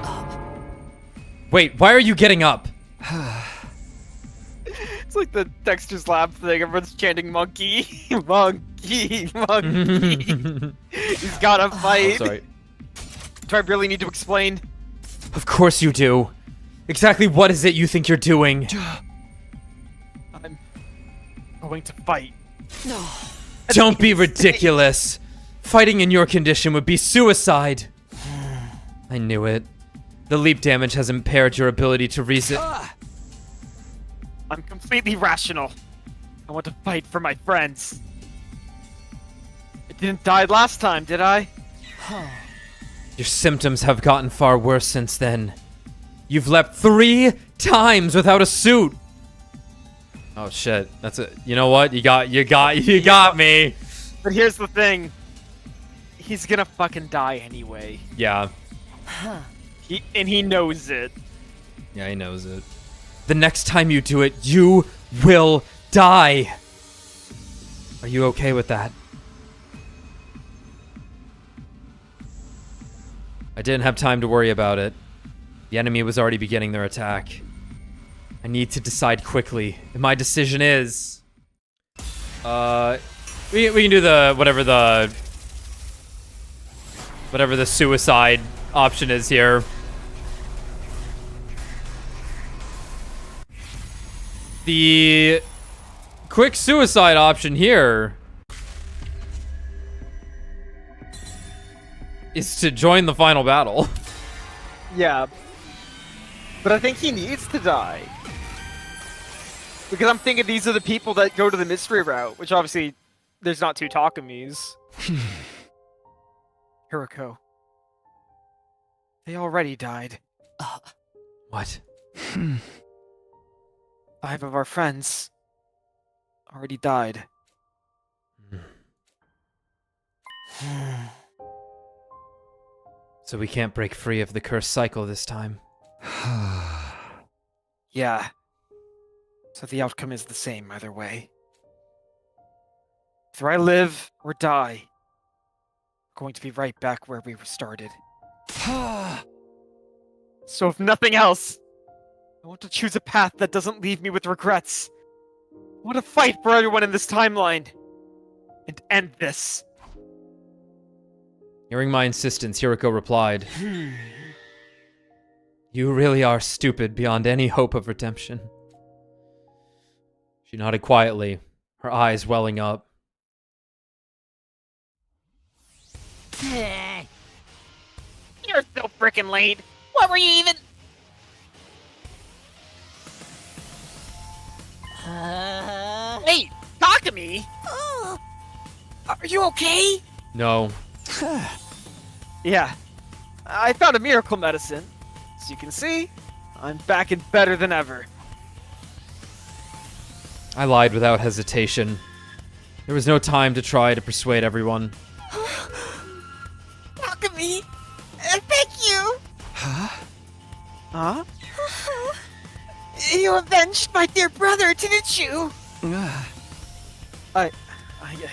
Wait, why are you getting up? It's like the Dexter's Lab thing. Everyone's chanting monkey, monkey, monkey. He's gotta fight. Oh, sorry. Do I really need to explain? Of course you do. Exactly what is it you think you're doing? I'm going to fight. No. Don't be ridiculous. Fighting in your condition would be suicide. I knew it. The leap damage has impaired your ability to reason. I'm completely rational. I want to fight for my friends. I didn't die last time, did I? Your symptoms have gotten far worse since then. You've leapt 3 times without a suit. Oh shit, that's it. You know what? You got me. But here's the thing. He's gonna fucking die anyway. Yeah. He knows it. Yeah, he knows it. The next time you do it, you will die. Are you okay with that? I didn't have time to worry about it. The enemy was already beginning their attack. I need to decide quickly. And my decision is... We can do whatever the suicide option is here. The quick suicide option here is to join the final battle. Yeah. But I think he needs to die. Because I'm thinking these are the people that go to the mystery route, which obviously there's not 2 Takumis. Hiriko. They already died. What? 5 of our friends already died. So we can't break free of the cursed cycle this time. Yeah. So the outcome is the same either way. Either I live or die. going to be right back where we started. So if nothing else, I want to choose a path that doesn't leave me with regrets. I want to fight for everyone in this timeline and end this. Hearing my insistence, Hiriko replied, "You really are stupid beyond any hope of redemption." She nodded quietly, her eyes welling up. You're so freaking late. What were you even... Wait, Takumi? Are you okay? No. Yeah, I found a miracle medicine. As you can see, I'm back and better than ever. I lied without hesitation. There was no time to try to persuade everyone. Takumi, thank you. Huh? You avenged my dear brother, didn't you? I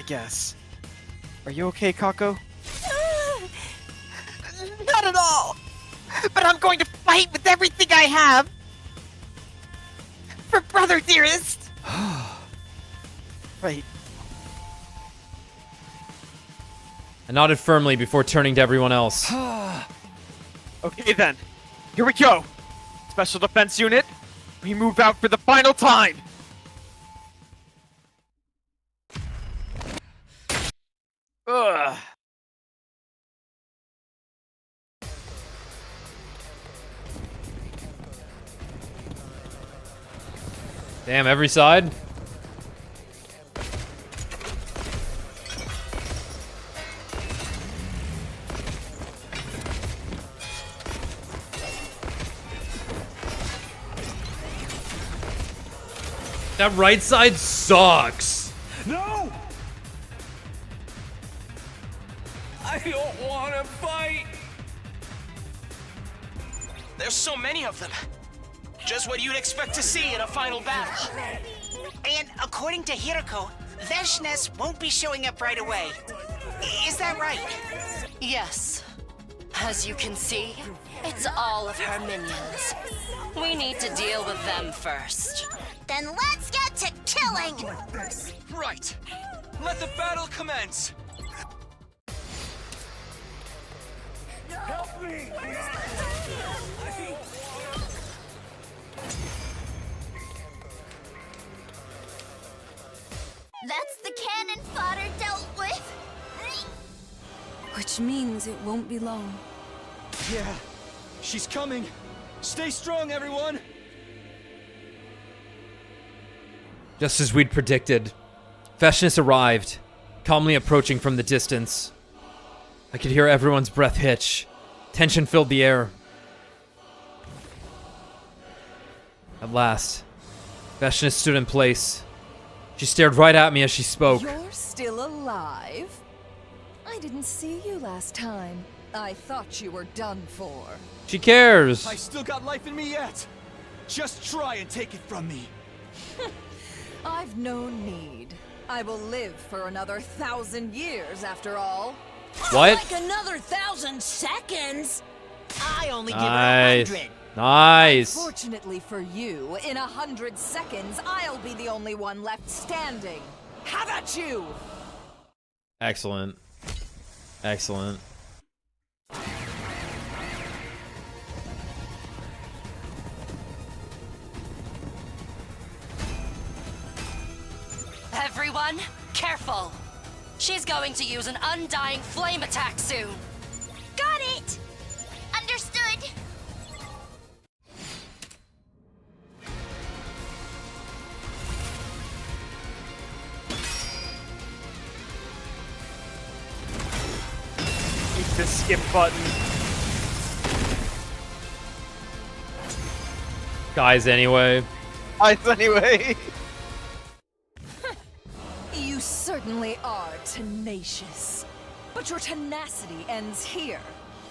guess. Are you okay, Kako? Not at all. But I'm going to fight with everything I have. For brother, dearest. Right. I nodded firmly before turning to everyone else. Okay then, here we go. Special Defense Unit, we move out for the final time. Ugh. Damn, every side? That right side sucks. No! I don't want to fight! There's so many of them. Just what you'd expect to see in a final battle. And according to Hiriko, Veshness won't be showing up right away. Is that right? Yes. As you can see, it's all of her minions. We need to deal with them first. Then let's get to killing! Right. Let the battle commence. Help me! That's the cannon fodder dealt with! Which means it won't be long. Yeah, she's coming. Stay strong, everyone. Just as we'd predicted, Veshness arrived, calmly approaching from the distance. I could hear everyone's breath hitch. Tension filled the air. At last, Veshness stood in place. She stared right at me as she spoke. You're still alive? I didn't see you last time. I thought you were done for. She cares. I still got life in me yet. Just try and take it from me. I've no need. I will live for another 1,000 years after all. What? Like another 1,000 seconds? I only give Nice. her 100. Nice. Fortunately for you, in 100 seconds, I'll be the only one left standing. How about you? Excellent. Excellent. Everyone, careful! She's going to use an undying flame attack soon. Got it! Understood! Use the skip button. Guys, anyway. Anyway. You certainly are tenacious. But your tenacity ends here.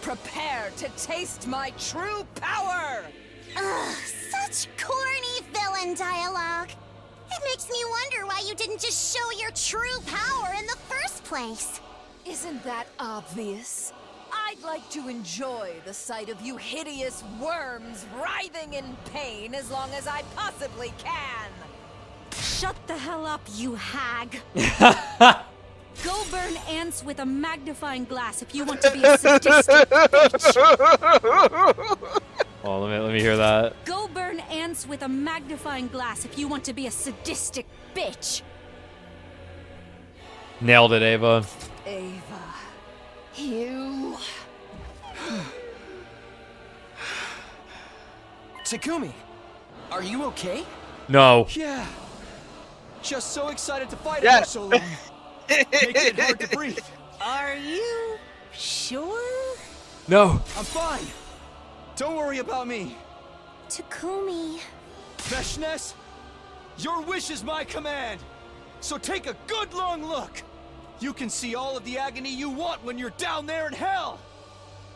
Prepare to taste my true power! Ugh, such corny villain dialogue. It makes me wonder why you didn't just show your true power in the first place. Isn't that obvious? I'd like to enjoy the sight of you hideous worms writhing in pain as long as I possibly can. Shut the hell up, you hag. Go burn ants with a magnifying glass if you want to be a sadistic bitch. Oh, let me hear that. Go burn ants with a magnifying glass if you want to be a sadistic bitch. Nailed it, Ava. Ava, you... Takumi, are you okay? No. Yeah. Just so excited to fight it for so long. Making it hard to breathe. Are you sure? No. I'm fine. Don't worry about me. Takumi. Veshness, your wish is my command. So take a good long look. You can see all of the agony you want when you're down there in hell.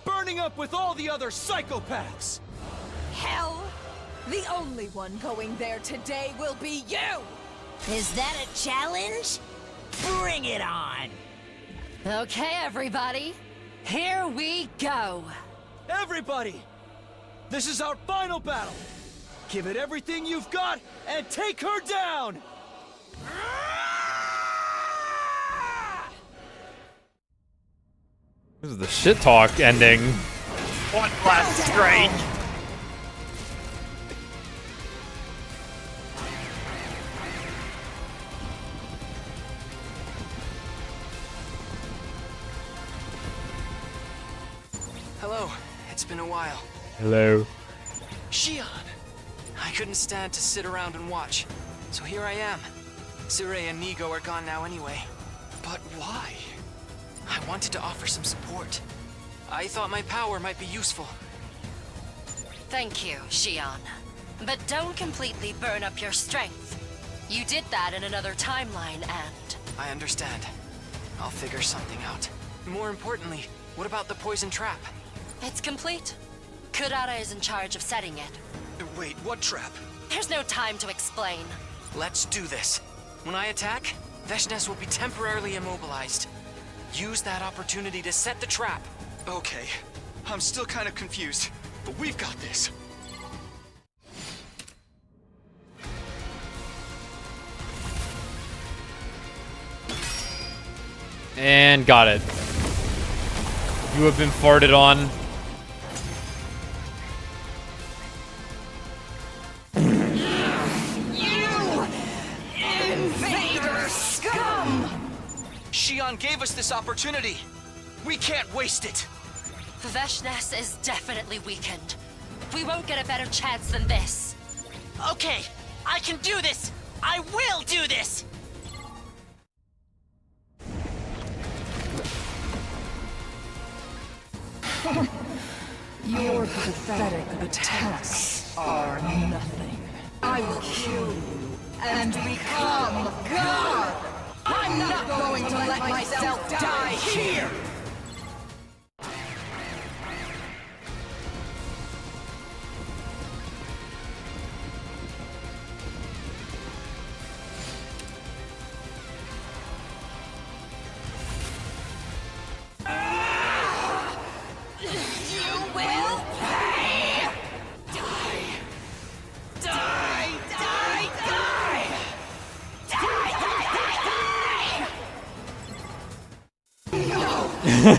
Burning up with all the other psychopaths. Hell? The only one going there today will be you! Is that a challenge? Bring it on! Okay, everybody. Here we go. Everybody! This is our final battle! Give it everything you've got and take her down! This is the shit talk ending. One last strange. Hello. It's been a while. Hello. Shion! I couldn't stand to sit around and watch, so here I am. Sirei and Nigo are gone now anyway. But why? I wanted to offer some support. I thought my power might be useful. Thank you, Shion. But don't completely burn up your strength. You did that in another timeline and... I understand. I'll figure something out. More importantly, what about the poison trap? It's complete. Kurara is in charge of setting it. Wait, what trap? There's no time to explain. Let's do this. When I attack, Veshness will be temporarily immobilized. Use that opportunity to set the trap. Okay. I'm still kind of confused, but we've got this. And got it. You have been farted on. Invader scum! Shion gave us this opportunity. We can't waste it. Veshness is definitely weakened. We won't get a better chance than this. Okay, I can do this! I will do this! Your pathetic attacks are nothing. I will kill you and become God! I'm not going to let myself die here!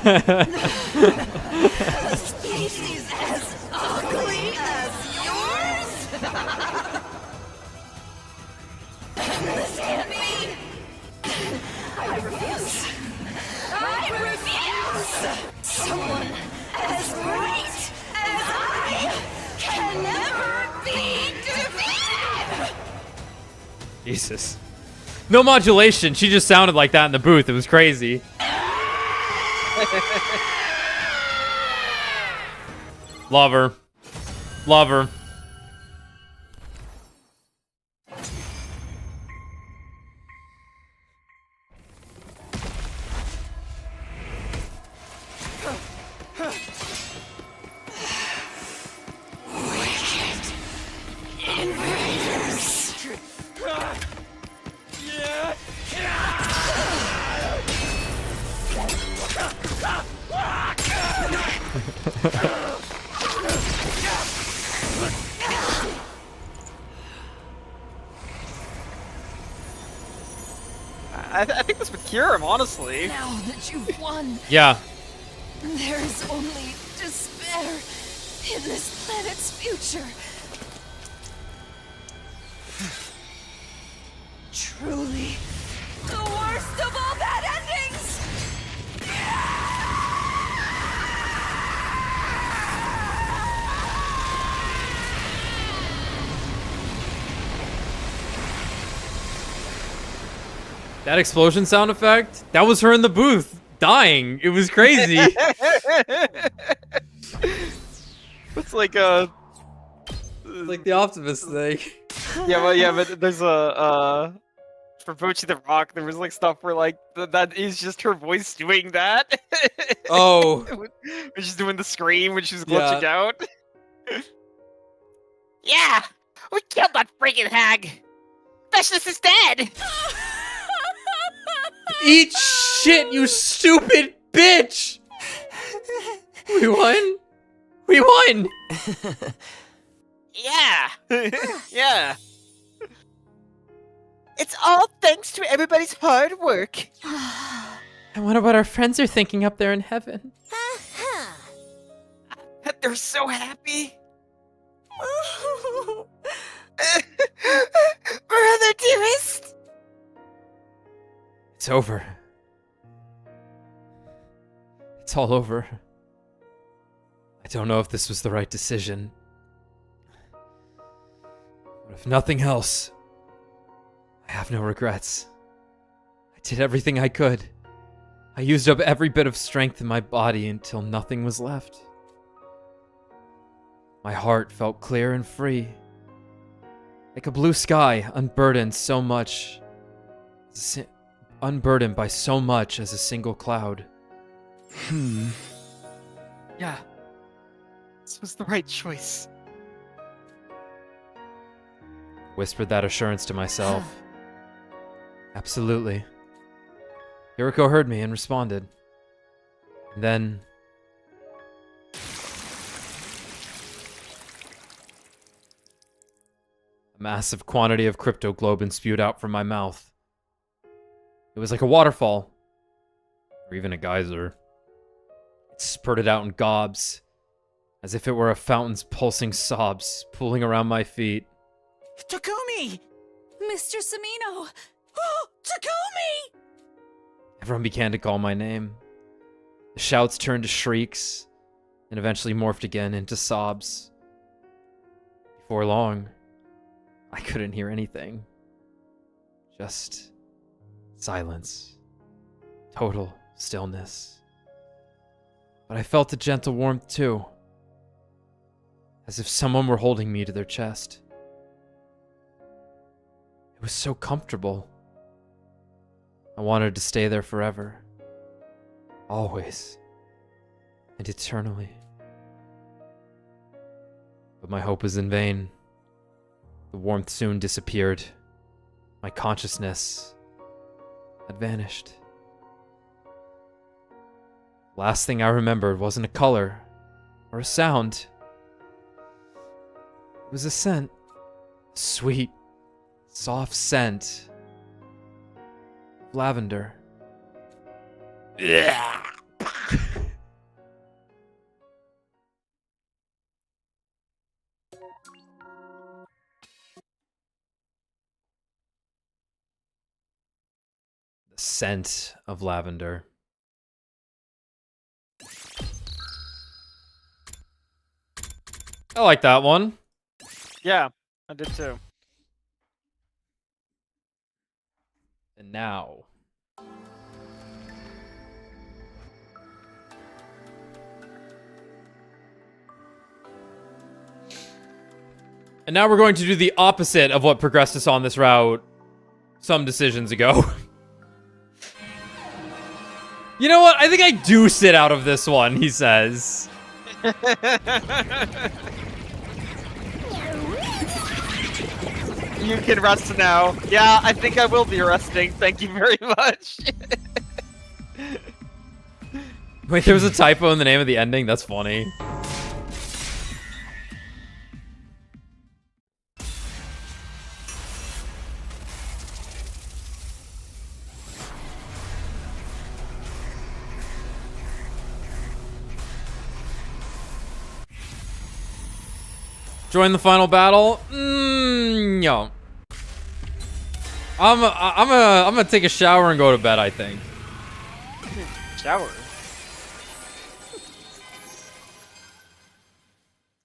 A species as ugly as yours? This can't be. I refuse. I refuse! Someone as great as I can never be defeated! Jesus. No modulation. She just sounded like that in the booth. It was crazy. Love her. Love her. I think this would cure him, honestly. Now that you've won, Yeah. there is only despair in this planet's future. Truly, the worst of all bad endings! That explosion sound effect? That was her in the booth, dying. It was crazy. It's like like the Optimus thing. yeah, but there's a for Bochi the Rock, there was like stuff where like that is just her voice doing that. Oh. When she's doing the scream when she's glitching out. Yeah, we killed that freaking hag. Specialist is dead. Eat shit, you stupid bitch! We won? We won! Yeah. Yeah. It's all thanks to everybody's hard work. I wonder what our friends are thinking up there in heaven. They're so happy. Brother dearest. It's over. It's all over. I don't know if this was the right decision. But if nothing else, I have no regrets. I did everything I could. I used up every bit of strength in my body until nothing was left. My heart felt clear and free. Like a blue sky, unburdened by so much as a single cloud. Yeah. This was the right choice. Whispered that assurance to myself. Absolutely. Yuriko heard me and responded. And then... a massive quantity of cryptoglobin spewed out from my mouth. It was like a waterfall. Or even a geyser. It spurted out in gobs. As if it were a fountain's pulsing sobs pooling around my feet. Takumi! Mr. Samino! Oh, Takumi! Everyone began to call my name. The shouts turned to shrieks, and eventually morphed again into sobs. Before long, I couldn't hear anything. Just silence. Total stillness. But I felt a gentle warmth too. As if someone were holding me to their chest. It was so comfortable. I wanted to stay there forever. Always. And eternally. But my hope was in vain. The warmth soon disappeared. My consciousness had vanished. Last thing I remembered wasn't a color or a sound. It was a scent. A sweet, soft scent. Lavender. The scent of lavender. I like that one. Yeah, I did too. And now... And now we're going to do the opposite of what progressed us on this route some decisions ago. You know what? I think I do sit out of this one, he says. You can rest now. Yeah, I think I will be resting. Thank you very much. Wait, there was a typo in the name of the ending? That's funny. Join the final battle? No. I'm gonna take a shower and go to bed, I think. Shower?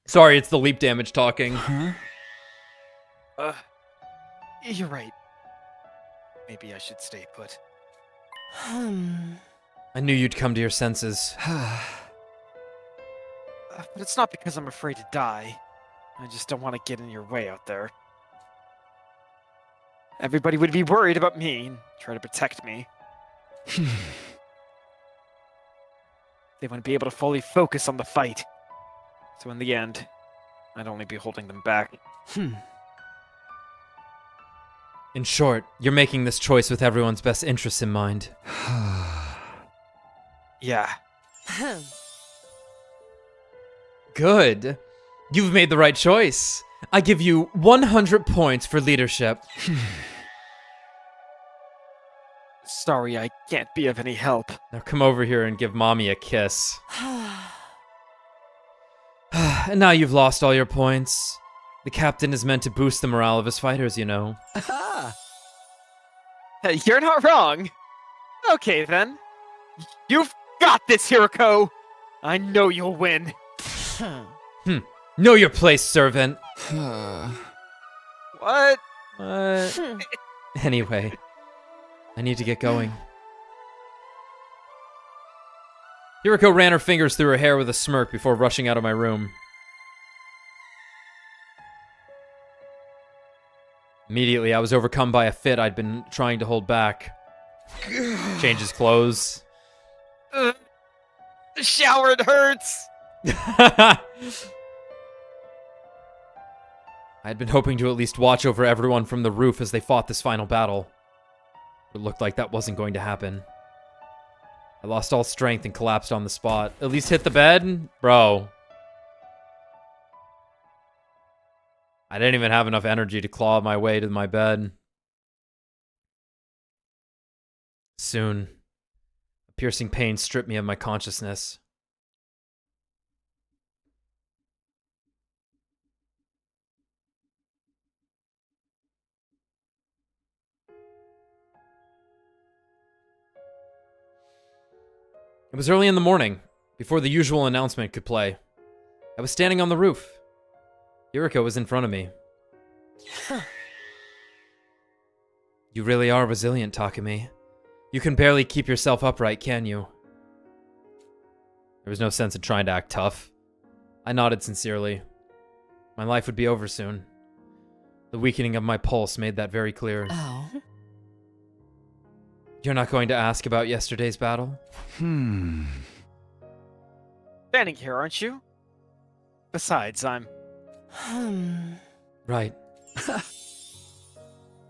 Sorry, it's the leap damage talking. Huh? You're right. Maybe I should stay put. I knew you'd come to your senses. But it's not because I'm afraid to die. I just don't want to get in your way out there. Everybody would be worried about me and try to protect me. They wouldn't be able to fully focus on the fight. So in the end, I'd only be holding them back. In short, you're making this choice with everyone's best interests in mind. Yeah. Good. You've made the right choice. I give you 100 points for leadership. Sorry, I can't be of any help. Now come over here and give Mommy a kiss. And now you've lost all your points. The captain is meant to boost the morale of his fighters, you know. You're not wrong. Okay, then. You've got this, Hiroko! I know you'll win. Know your place, servant. What? Anyway, I need to get going. Hiroko ran her fingers through her hair with a smirk before rushing out of my room. Immediately, I was overcome by a fit I'd been trying to hold back. Change his clothes. The shower, it hurts! I'd been hoping to at least watch over everyone from the roof as they fought this final battle. It looked like that wasn't going to happen. I lost all strength and collapsed on the spot. At least hit the bed? Bro. I didn't even have enough energy to claw my way to my bed. Soon, a piercing pain stripped me of my consciousness. It was early in the morning, before the usual announcement could play. I was standing on the roof. Hiroko was in front of me. You really are resilient, Takumi. You can barely keep yourself upright, can you? There was no sense in trying to act tough. I nodded sincerely. My life would be over soon. The weakening of my pulse made that very clear. Oh? You're not going to ask about yesterday's battle? Standing here, aren't you? Besides, I'm... Right.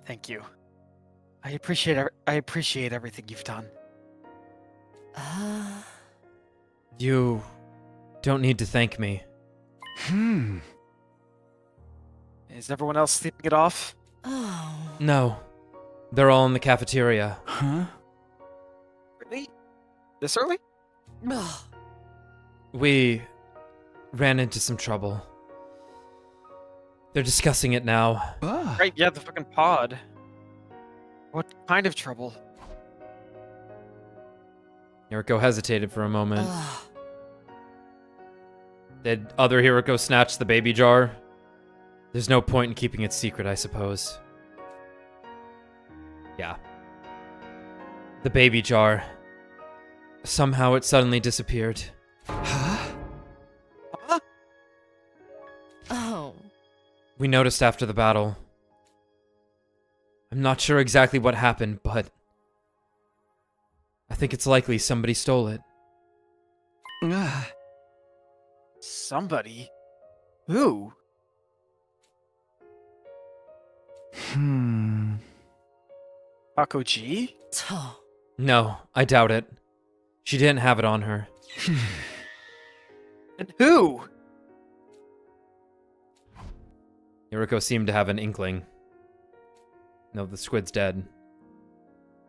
Thank you. I appreciate everything you've done. You don't need to thank me. Is everyone else sleeping it off? Oh. No. They're all in the cafeteria. Huh? Really? This early? We ran into some trouble. They're discussing it now. Right, yeah, the fucking pod. What kind of trouble? Hiroko hesitated for a moment. Did other Hiroko snatch the baby jar? There's no point in keeping it secret, I suppose. Yeah. The baby jar. Somehow it suddenly disappeared. Oh. We noticed after the battle. I'm not sure exactly what happened, but I think it's likely somebody stole it. Somebody? Who? Kako-G? No, I doubt it. She didn't have it on her. And who? Hiroko seemed to have an inkling. No, the squid's dead.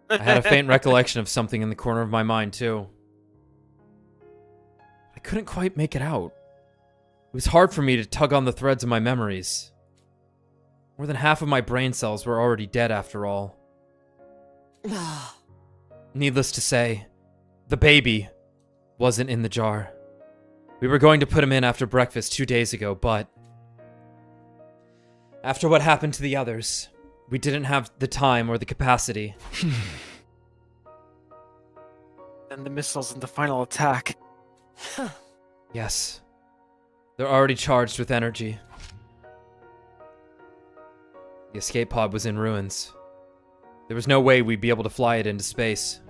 I had a faint recollection of something in the corner of my mind, too. I couldn't quite make it out. It was hard for me to tug on the threads of my memories. More than half of my brain cells were already dead after all. Needless to say, the baby wasn't in the jar. We were going to put him in after breakfast 2 days ago, but after what happened to the others, we didn't have the time or the capacity. And the missiles in the final attack. Yes. They're already charged with energy. The escape pod was in ruins. There was no way we'd be able to fly it into space.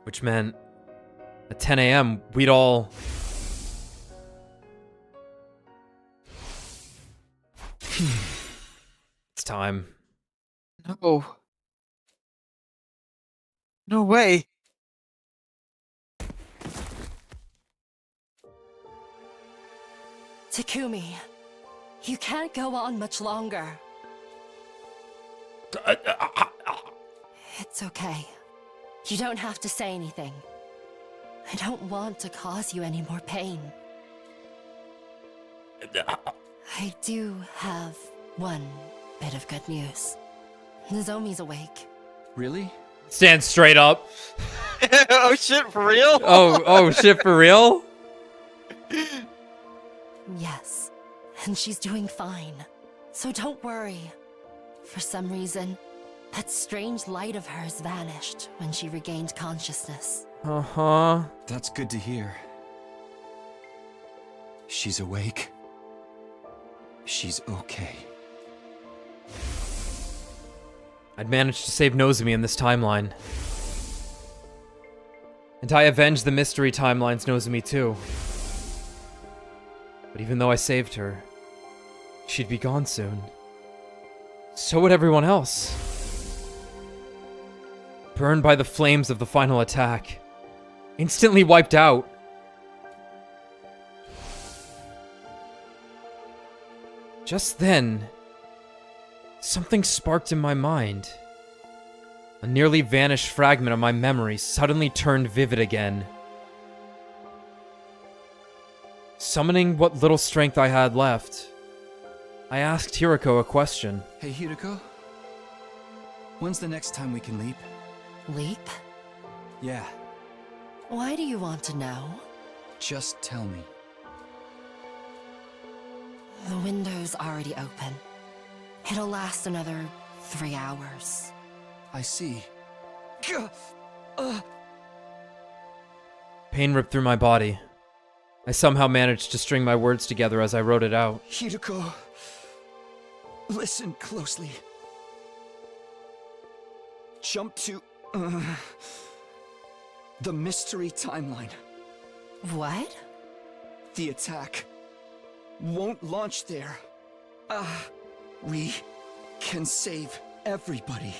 Which meant, at 10 a.m., we'd all... It's time. No. No way. Takumi, you can't go on much longer. It's okay. You don't have to say anything. I don't want to cause you any more pain. I do have one bit of good news. Nozomi's awake. Really? Stand straight up. Oh shit, for real? Oh shit, for real? Yes, and she's doing fine. So don't worry. For some reason, that strange light of hers vanished when she regained consciousness. Uh-huh. That's good to hear. She's awake. She's okay. I'd managed to save Nozomi in this timeline. And I avenged the mystery timeline's Nozomi too. But even though I saved her, she'd be gone soon. So would everyone else. Burned by the flames of the final attack. Instantly wiped out. Just then, something sparked in my mind. A nearly vanished fragment of my memory suddenly turned vivid again. Summoning what little strength I had left, I asked Hiroko a question. Hey, Hiroko. When's the next time we can leap? Leap? Yeah, Why do you want to know? just tell me. The window's already open. It'll last another 3 hours. I see. Pain ripped through my body. I somehow managed to string my words together as I wrote it out. Hiroko, listen closely. Jump to the mystery timeline. What? The attack won't launch there. We can save everybody.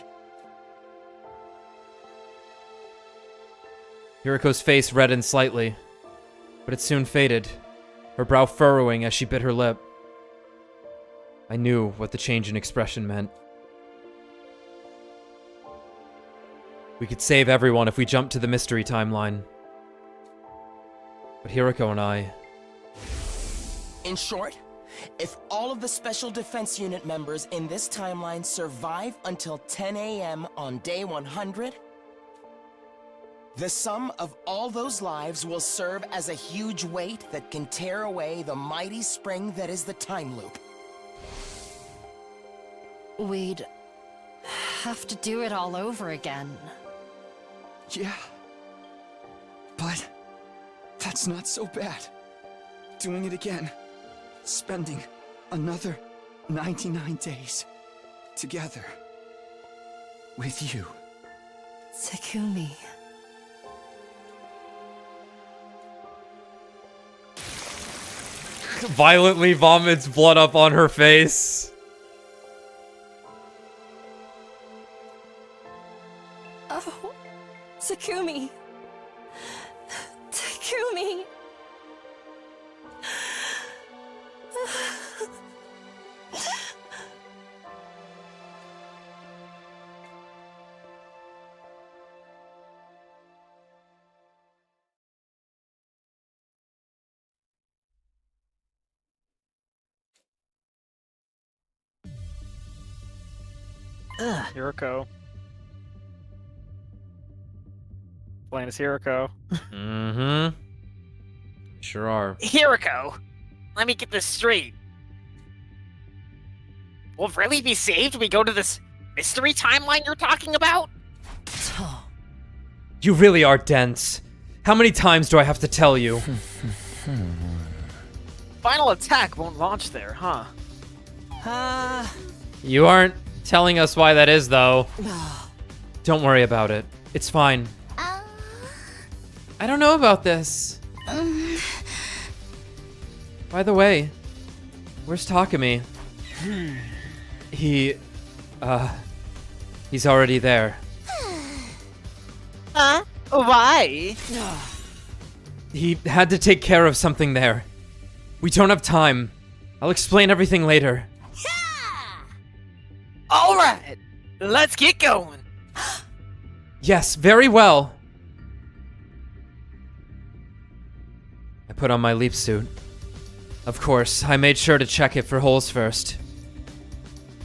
Hiroko's face reddened slightly, but it soon faded, her brow furrowing as she bit her lip. I knew what the change in expression meant. We could save everyone if we jumped to the mystery timeline. But Hiroko and I... In short, if all of the Special Defense Unit members in this timeline survive until 10 a.m. on day 100, the sum of all those lives will serve as a huge weight that can tear away the mighty spring that is the time loop. We'd have to do it all over again. Yeah. But that's not so bad. Doing it again. Spending another 99 days together with you. Takumi. Violently vomits blood up on her face. Oh, Takumi. Takumi. Hiroko. Playing as Hiroko. Mm-hmm. Sure are. Hiroko, let me get this straight. We'll really be saved if we go to this mystery timeline you're talking about? You really are dense. How many times do I have to tell you? Final attack won't launch there, huh? You aren't telling us why that is, though. Don't worry about it. It's fine. I don't know about this. By the way, where's Takumi? He's already there. Huh? Why? He had to take care of something there. We don't have time. I'll explain everything later. Alright, let's get going. Yes, very well. I put on my leap suit. Of course, I made sure to check it for holes first.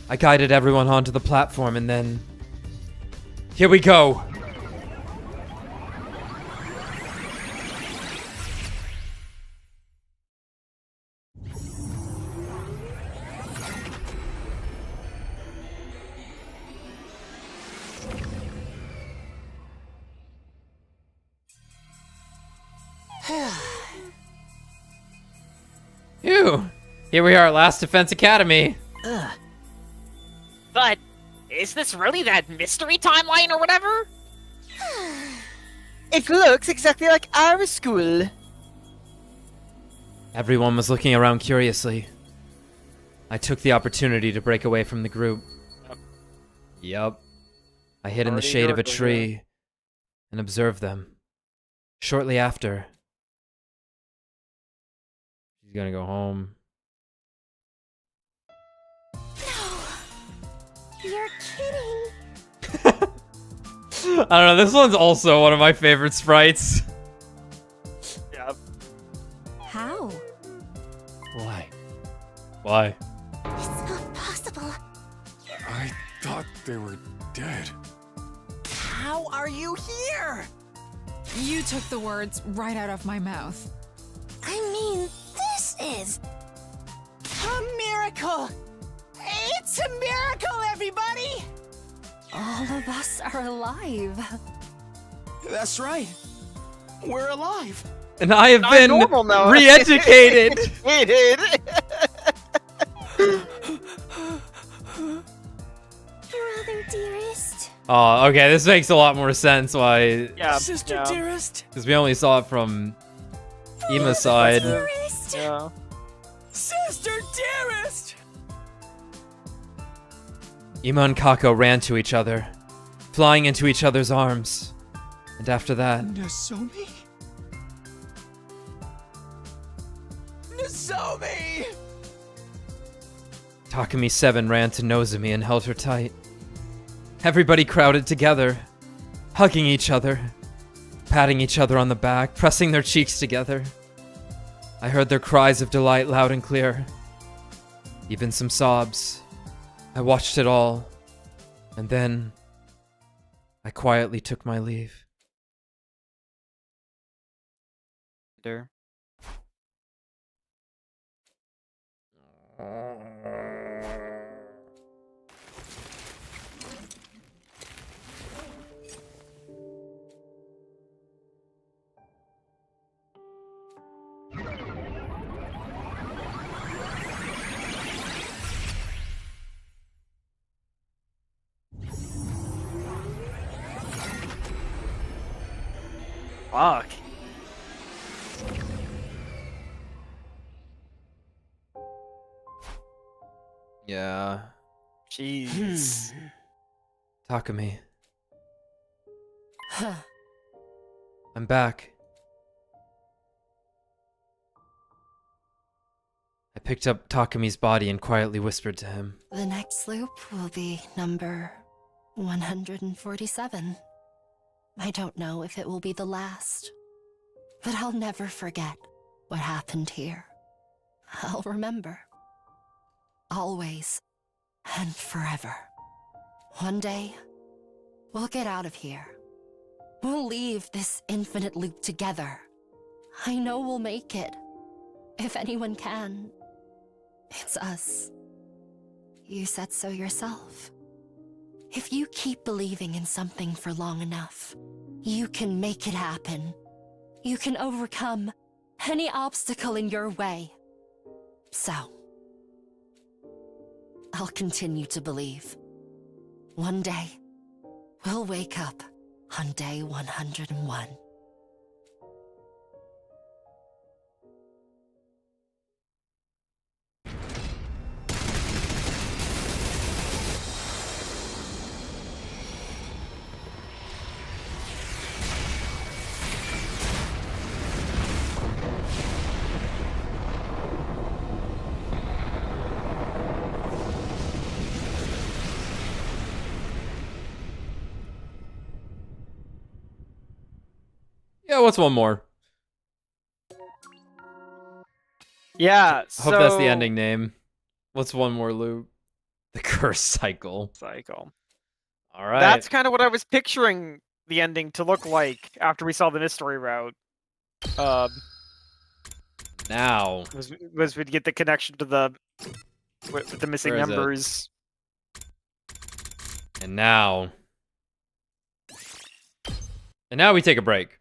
I guided everyone onto the platform and then... Here we go! Phew! Here we are at Last Defense Academy. But, is this really that mystery timeline or whatever? It looks exactly like our school. Everyone was looking around curiously. I took the opportunity to break away from the group. Yup. I hid in the shade of a tree and observed them. Shortly after, she's gonna go home. You're kidding. I don't know, this one's also one of my favorite sprites. Yeah. How? Why? Why? It's not possible. I thought they were dead. How are you here? You took the words right out of my mouth. I mean, this is... A miracle! It's a miracle, everybody! All of us are alive. That's right. We're alive. And I have been normal now. re-educated! Brother dearest. Oh, okay, this makes a lot more sense why... Yeah. Sister dearest. Because we only saw it from Ima's side. Dearest. Yeah. Sister dearest. Ima and Kako ran to each other, flying into each other's arms. And after that... Nozomi? Nozomi! Takumi 7 ran to Nozomi and held her tight. Everybody crowded together, hugging each other, patting each other on the back, pressing their cheeks together. I heard their cries of delight loud and clear, even some sobs. I watched it all, and then I quietly took my leave. There. Fuck. Yeah. Jeez. Takumi. I'm back. I picked up Takumi's body and quietly whispered to him. The next loop will be number 147. I don't know if it will be the last, but I'll never forget what happened here. I'll remember. Always and forever. One day, we'll get out of here. We'll leave this infinite loop together. I know we'll make it. If anyone can, it's us. You said so yourself. If you keep believing in something for long enough, you can make it happen. You can overcome any obstacle in your way. So, I'll continue to believe. One day, we'll wake up on day 101. Yeah, what's one more? Yeah, I hope that's the ending name. What's one more loop? The curse cycle. All right. That's kind of what I was picturing the ending to look like after we saw the mystery route. Now was we'd get the connection to the with the missing members. And now we take a break.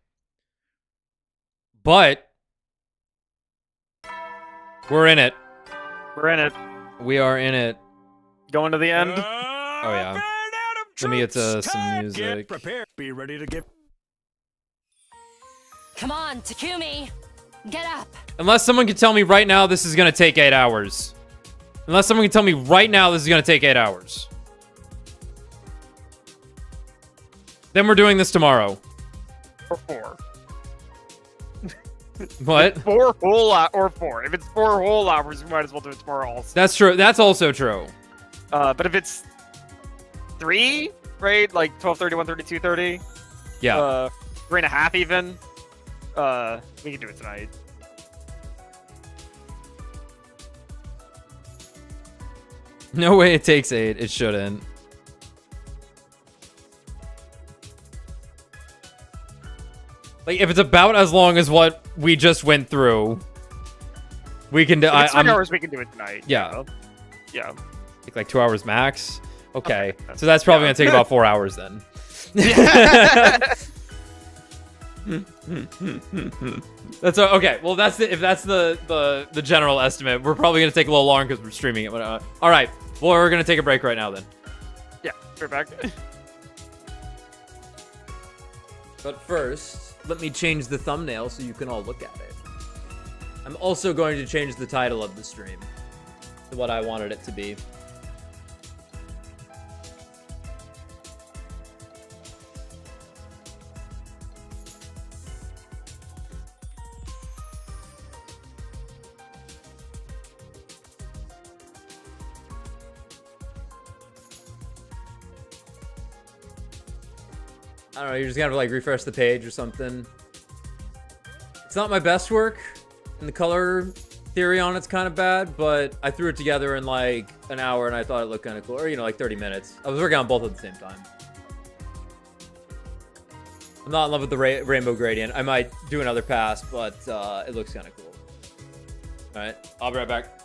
But we're in it. We're in it. We are in it. Going to the end. Oh yeah. Let me get to some music. Get prepared. Be ready to get. Come on, Takumi! Get up! Unless someone can tell me right now this is gonna take 8 hours. Unless someone can tell me right now this is gonna take 8 hours. Then we're doing this tomorrow. Or 4. What? 4 whole hours or 4. If it's 4 whole hours, we might as well do it tomorrow also. That's true. That's also true. But if it's 3, right? Like 12:30, 1:30, 2:30. Yeah. 3.5 even. We can do it tonight. No way it takes 8. It shouldn't. Like, if it's about as long as what we just went through, we can do. If it's 3 hours, we can do it tonight. Yeah. Yeah. Take like 2 hours max. Okay. So that's probably gonna take about 4 hours then. That's okay. Well, if that's the general estimate, we're probably gonna take a little longer because we're streaming it. But, all right. Well, we're gonna take a break right now then. Yeah. We're back. But first, let me change the thumbnail so you can all look at it. I'm also going to change the title of the stream to what I wanted it to be. I don't know, you're just gonna like refresh the page or something. It's not my best work, and the color theory on it's kind of bad, but I threw it together in like an hour and I thought it looked kind of cool, or like 30 minutes. I was working on both at the same time. I'm not in love with the rainbow gradient. I might do another pass, but it looks kind of cool. All right, I'll be right back.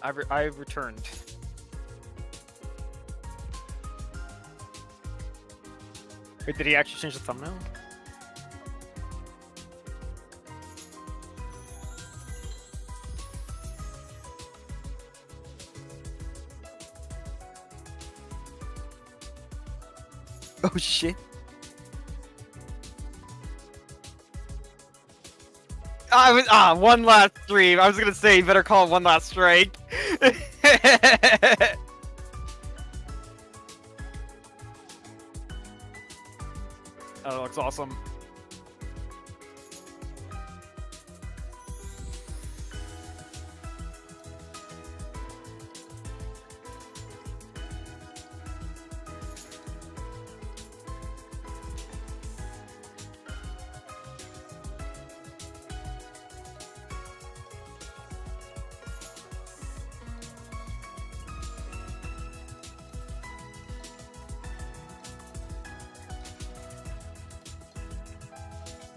I've returned. Wait, did he actually change the thumbnail? Oh shit. One last stream. I was gonna say you better call it one last strike. Oh, that looks awesome.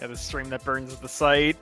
Yeah, the stream that burns the site.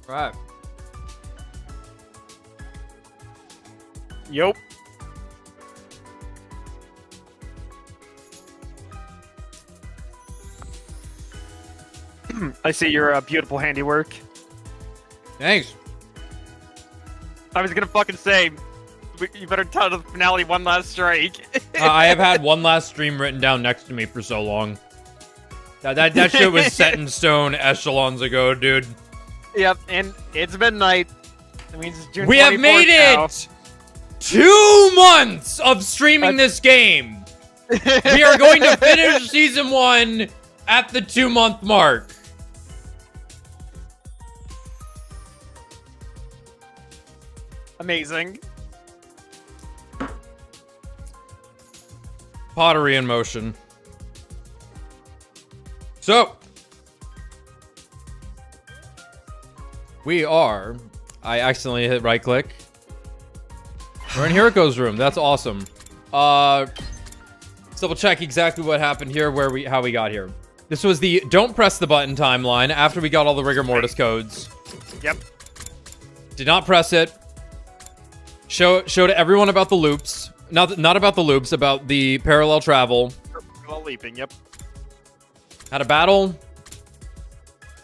Right. Yup. I see your beautiful handiwork. Thanks. I was gonna fucking say, you better tell the finale one last strike. I have had one last stream written down next to me for so long. That shit was set in stone echelons ago, dude. Yep, and it's midnight. That means it's June 24th We have made now. it 2 months of streaming this game. We are going to finish season 1 at the 2-month mark. Amazing. Pottery in motion. So, we are. I accidentally hit right click. We're in Hiriko's room. That's awesome. Let's double check exactly what happened here, how we got here. This was the don't press the button timeline after we got all the rigor mortis codes. Yep. Did not press it. Show to everyone about the loops. Not about the loops, about the parallel travel. Parallel leaping, yep. Had a battle.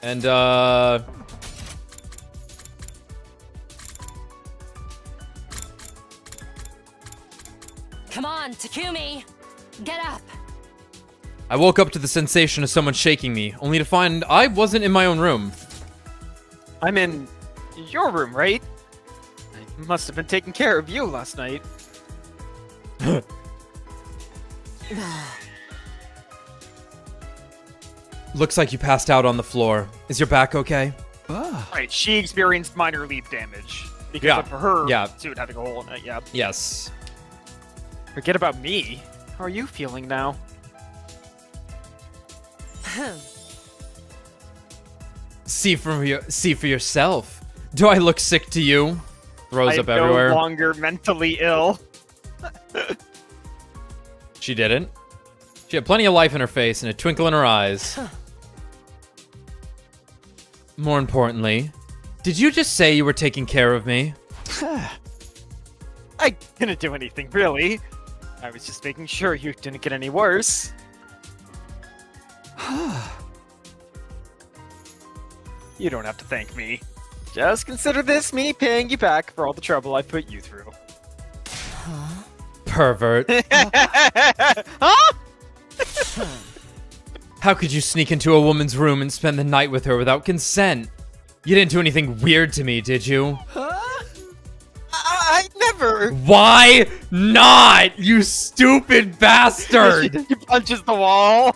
And, Come on, Takumi! Get up! I woke up to the sensation of someone shaking me, only to find I wasn't in my own room. I'm in your room, right? I must have been taking care of you last night. Looks like you passed out on the floor. Is your back okay? Right, she experienced minor leap damage. Because of her suit having a hole in it, yeah. Yes. Forget about me. How are you feeling now? See for yourself. Do I look sick to you? Throws up everywhere. I'm no longer mentally ill. She didn't. She had plenty of life in her face and a twinkle in her eyes. More importantly, did you just say you were taking care of me? I didn't do anything, really. I was just making sure you didn't get any worse. You don't have to thank me. Just consider this me paying you back for all the trouble I put you through. Pervert. Huh? How could you sneak into a woman's room and spend the night with her without consent? You didn't do anything weird to me, did you? Huh? I never. Why not, you stupid bastard? He punches the wall.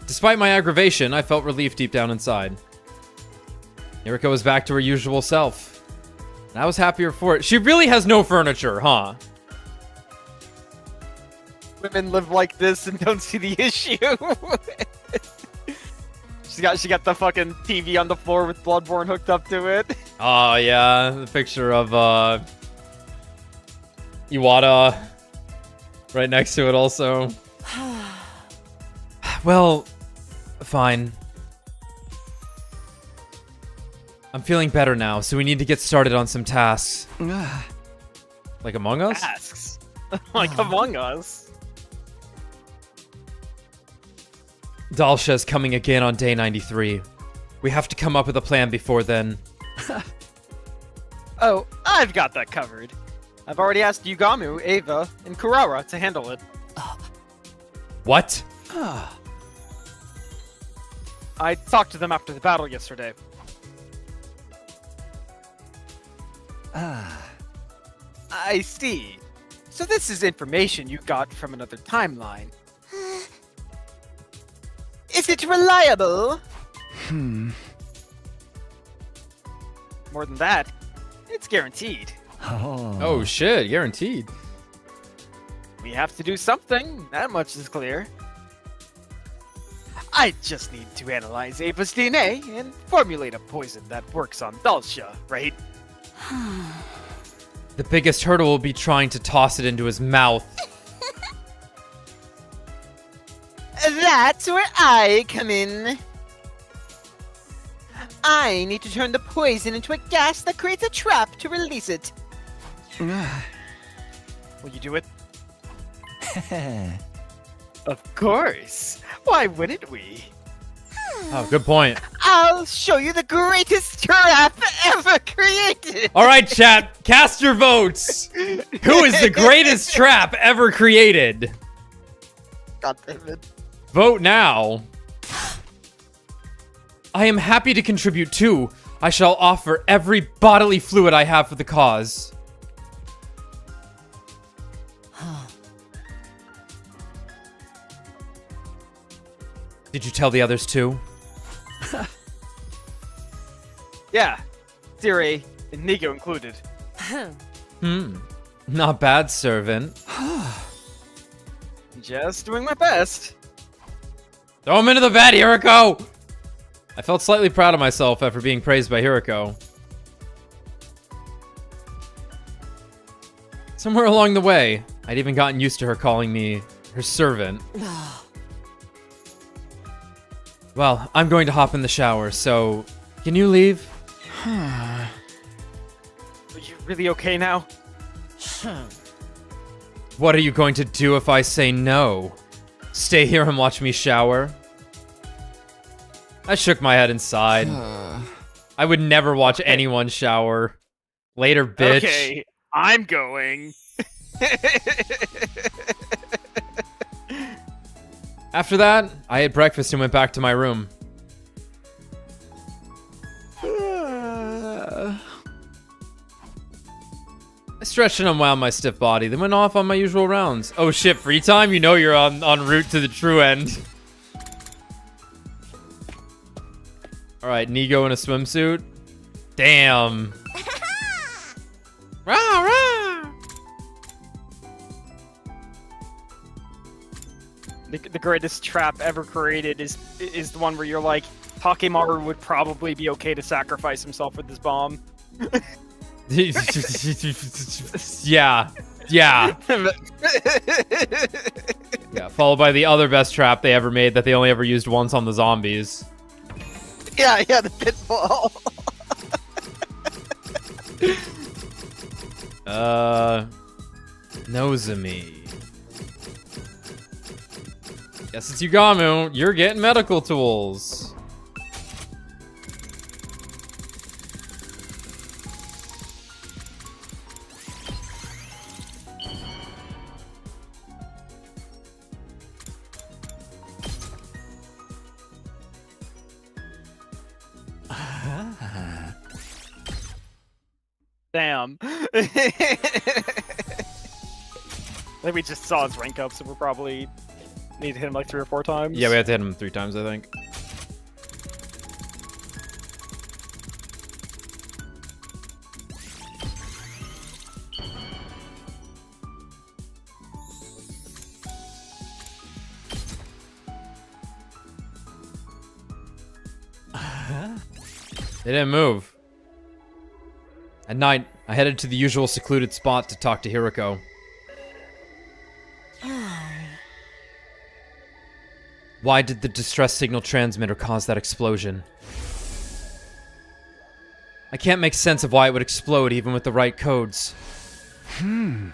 Despite my aggravation, I felt relief deep down inside. Yuriko was back to her usual self. And I was happier for it. She really has no furniture, huh? Women live like this and don't see the issue. She got the fucking TV on the floor with Bloodborne hooked up to it. Oh, yeah. The picture of, Iwata right next to it also. Well, fine. I'm feeling better now, so we need to get started on some tasks. Like Among Us? Tasks? Like Among Us? Dalsha's coming again on day 93. We have to come up with a plan before then. Oh, I've got that covered. I've already asked Yugamu, Ava, and Kurara to handle it. What? I talked to them after the battle yesterday. I see. So this is information you got from another timeline. Is it reliable? More than that, it's guaranteed. Oh shit, guaranteed. We have to do something, that much is clear. I just need to analyze Ava's DNA and formulate a poison that works on Dalsha, right? The biggest hurdle will be trying to toss it into his mouth. that's where I come in. I need to turn the poison into a gas that creates a trap to release it. Will you do it? Of course. Why wouldn't we? Oh, good point. I'll show you the greatest trap ever created. All right, chat, cast your votes. Who is the greatest trap ever created? God damn it. Vote now. I am happy to contribute too. I shall offer every bodily fluid I have for the cause. Did you tell the others too? Yeah. Siri and Nigo included. Not bad, servant. Just doing my best. Throw him into the bed, Hiroko! I felt slightly proud of myself after being praised by Hiroko. Somewhere along the way, I'd even gotten used to her calling me her servant. Well, I'm going to hop in the shower, so can you leave? Are you really okay now? What are you going to do if I say no? Stay here and watch me shower? I shook my head inside. I would never watch anyone shower. Later, bitch. Okay, I'm going. After that, I ate breakfast and went back to my room. I stretched and unwound my stiff body, then went off on my usual rounds. Oh shit, free time? You know you're en route to the true end. Alright, Nigo in a swimsuit. Damn. Rah, rah. The greatest trap ever created is the one where you're like, Takemaru would probably be okay to sacrifice himself with this bomb. Yeah. Yeah. Yeah, followed by the other best trap they ever made that they only ever used once on the zombies. Yeah, the pitfall. Nozomi. Guess it's Yugamu. You're getting medical tools. Damn. I think we just saw his rank up, so we're probably need to hit him like 3 or 4 times. Yeah, we have to hit him 3 times, I think. They didn't move. At night, I headed to the usual secluded spot to talk to Hiroko. Why did the distress signal transmitter cause that explosion? I can't make sense of why it would explode even with the right codes. Shion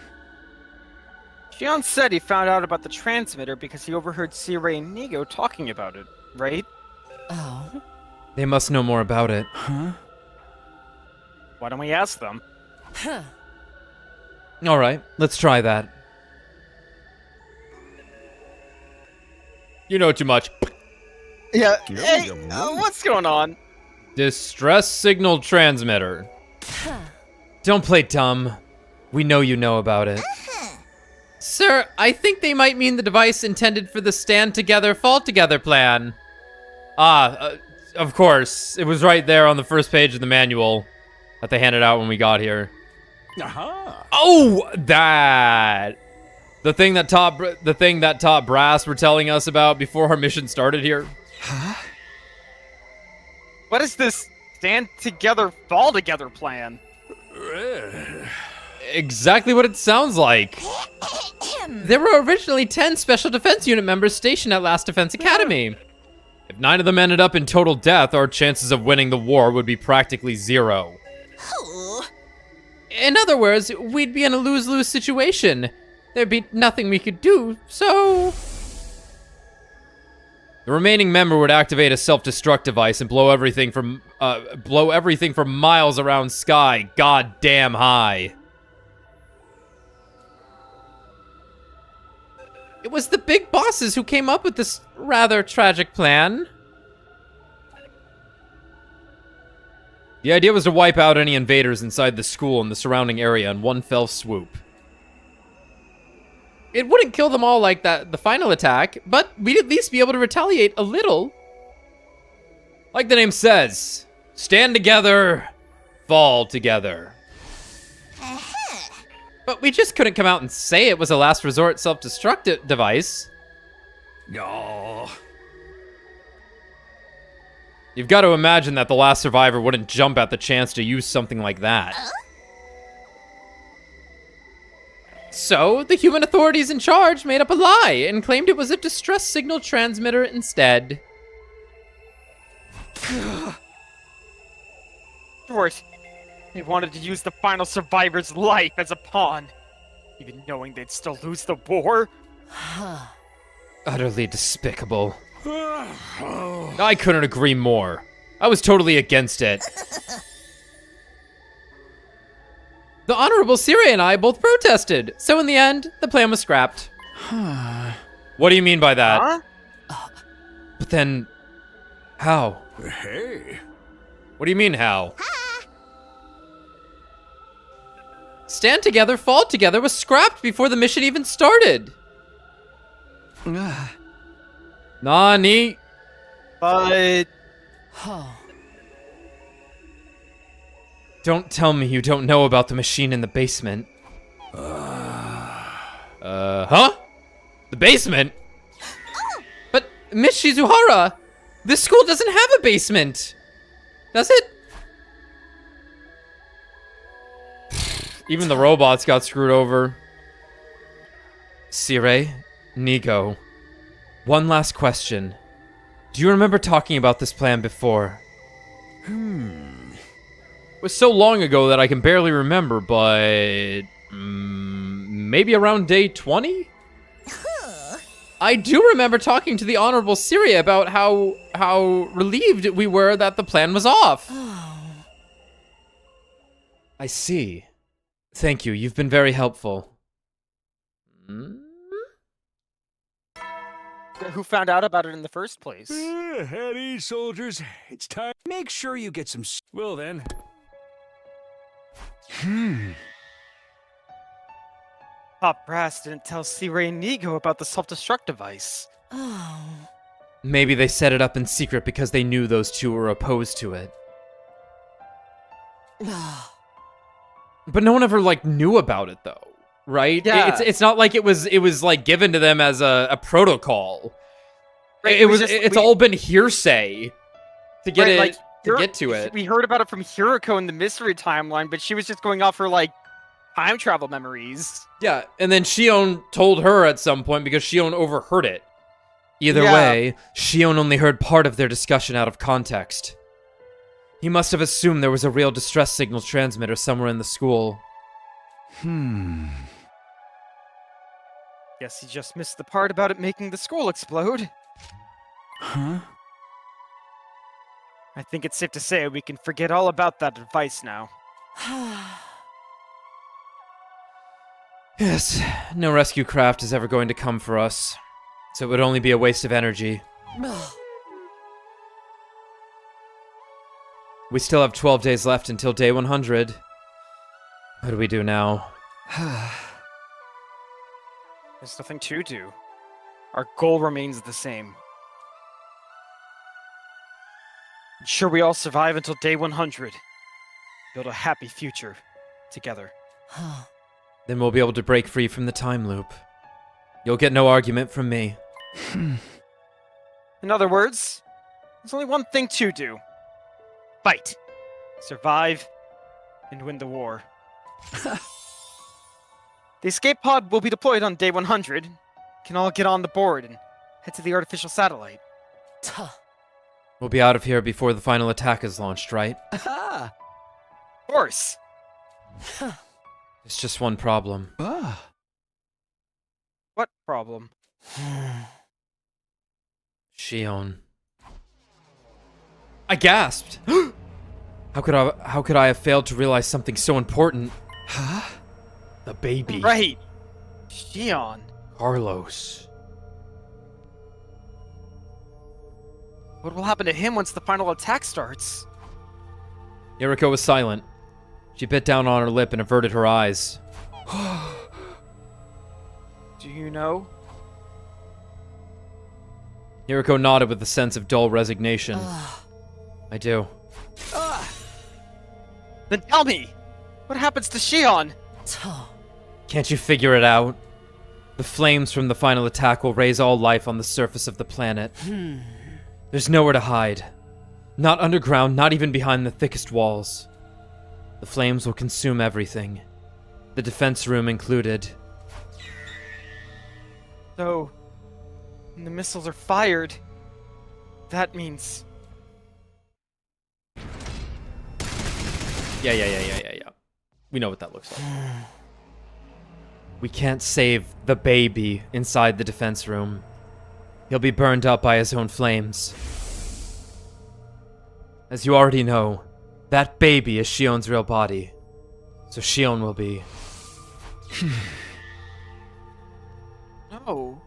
said he found out about the transmitter because he overheard Sirei and Nigo talking about it, right? Oh. They must know more about it. Huh? Why don't we ask them? Huh. Alright, let's try that. You know too much. Yeah. Hey, what's going on? Distress signal transmitter. Don't play dumb. We know you know about it. Sir, I think they might mean the device intended for the stand together, fall together plan. Of course. It was right there on the first page of the manual that they handed out when we got here. Oh, that. The thing that top brass were telling us about before our mission started here. Huh? What is this stand together, fall together plan? Exactly what it sounds like. There were originally 10 Special Defense Unit members stationed at Last Defense Academy. If 9 of them ended up in total death, our chances of winning the war would be practically 0. In other words, we'd be in a lose-lose situation. There'd be nothing we could do, so... The remaining member would activate a self-destruct device and blow everything from miles around sky goddamn high. It was the big bosses who came up with this rather tragic plan. The idea was to wipe out any invaders inside the school and the surrounding area in one fell swoop. It wouldn't kill them all like that, the final attack, but we'd at least be able to retaliate a little. Like the name says, stand together, fall together. But we just couldn't come out and say it was a last resort self-destruct device. No. You've got to imagine that the last survivor wouldn't jump at the chance to use something like that. So, the human authorities in charge made up a lie and claimed it was a distress signal transmitter instead. Of course, they wanted to use the final survivor's life as a pawn, even knowing they'd still lose the war. Utterly despicable. I couldn't agree more. I was totally against it. The Honorable Siri and I both protested, so in the end, the plan was scrapped. What do you mean by that? Huh? But then, how? Hey. What do you mean, how? Stand together, fall together was scrapped before the mission even started. Nani? But... Don't tell me you don't know about the machine in the basement. Huh? The basement? But, Miss Shizuhara, this school doesn't have a basement. Does it? Even the robots got screwed over. Sire, Nigo, one last question. Do you remember talking about this plan before? It was so long ago that I can barely remember, but... maybe around day 20? I do remember talking to the Honorable Siri about how relieved we were that the plan was off. I see. Thank you, you've been very helpful. Who found out about it in the first place? At ease, soldiers. It's time. Make sure you get some. Well then. Top Brass didn't tell C-Ray and Nigo about the self-destruct device. Maybe they set it up in secret because they knew those two were opposed to it. But no one ever, like, knew about it, though. Right? Yeah. It's not like it was like given to them as a protocol. Right, It's all been hearsay to get right, get to it. We heard about it from Hiroko in the mystery timeline, but she was just going off her like time travel memories. Yeah, and then Shion told her at some point because Shion overheard it. Either way, Shion only heard part of their discussion out of context. He must have assumed there was a real distress signal transmitter somewhere in the school. Guess he just missed the part about it making the school explode. Huh? I think it's safe to say we can forget all about that device now. Yes, no rescue craft is ever going to come for us, so it would only be a waste of energy. We still have 12 days left until day 100. What do we do now? There's nothing to do. Our goal remains the same. Ensure we all survive until day 100. Build a happy future together. Then we'll be able to break free from the time loop. You'll get no argument from me. In other words, there's only one thing to do. Fight. Survive. And win the war. The escape pod will be deployed on day 100. Can all get on the board and head to the artificial satellite. We'll be out of here before the final attack is launched, right? Of course. It's just one problem. What problem? Shion. I gasped. How could I have failed to realize something so important? Huh? The baby. Right. Shion. Carlos. What will happen to him once the final attack starts? Yuriko was silent. She bit down on her lip and averted her eyes. Do you know? Yuriko nodded with a sense of dull resignation. I do. Then tell me! What happens to Shion? Can't you figure it out? The flames from the final attack will raise all life on the surface of the planet. There's nowhere to hide. Not underground, not even behind the thickest walls. The flames will consume everything. The defense room included. So, when the missiles are fired, that means... Yeah. We know what that looks like. We can't save the baby inside the defense room. He'll be burned up by his own flames. As you already know, that baby is Shion's real body. So Shion will be... No.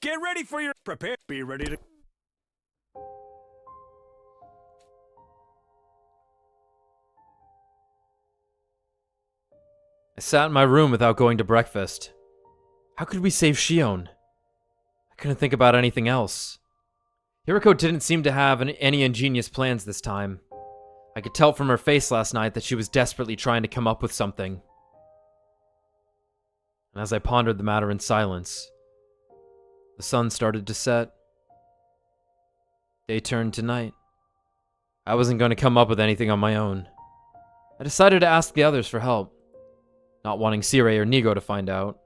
Get ready for your... Prepare. Be ready to... I sat in my room without going to breakfast. How could we save Shion? I couldn't think about anything else. Yuriko didn't seem to have any ingenious plans this time. I could tell from her face last night that she was desperately trying to come up with something. And as I pondered the matter in silence, the sun started to set. Day turned to night. I wasn't going to come up with anything on my own. I decided to ask the others for help. Not wanting Sirei or Nigo to find out,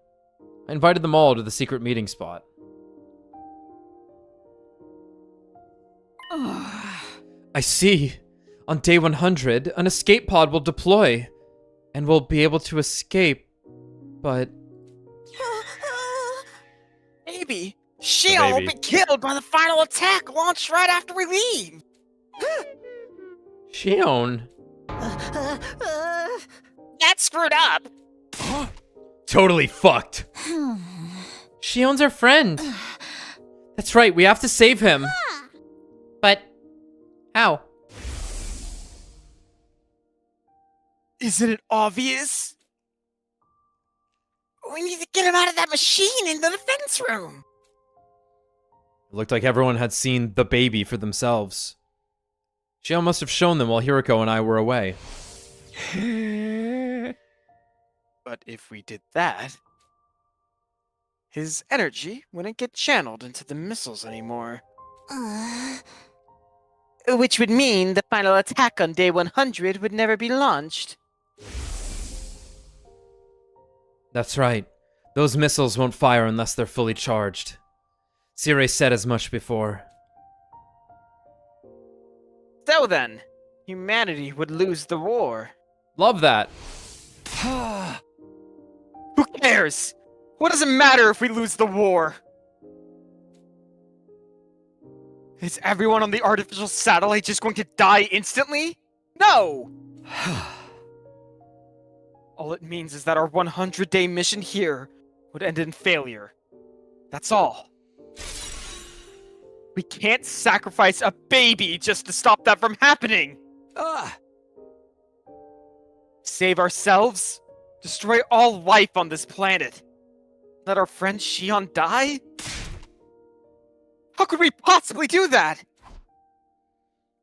I invited them all to the secret meeting spot. I see. On day 100, an escape pod will deploy, and we'll be able to escape, but... Maybe Shion will be killed by the final attack launched right after we leave. Shion? That's screwed up. Totally fucked. Shion's our friend. That's right, we have to save him. But... how? Isn't it obvious? We need to get him out of that machine in the defense room. It looked like everyone had seen the baby for themselves. Shion must have shown them while Hiriko and I were away. But if we did that, his energy wouldn't get channeled into the missiles anymore. Which would mean the final attack on day 100 would never be launched. That's right. Those missiles won't fire unless they're fully charged. Sirei said as much before. So then, humanity would lose the war. Love that. Who cares? What does it matter if we lose the war? Is everyone on the artificial satellite just going to die instantly? No! All it means is that our 100-day mission here would end in failure. That's all. We can't sacrifice a baby just to stop that from happening! Save ourselves? Destroy all life on this planet? Let our friend Shion die? How could we possibly do that?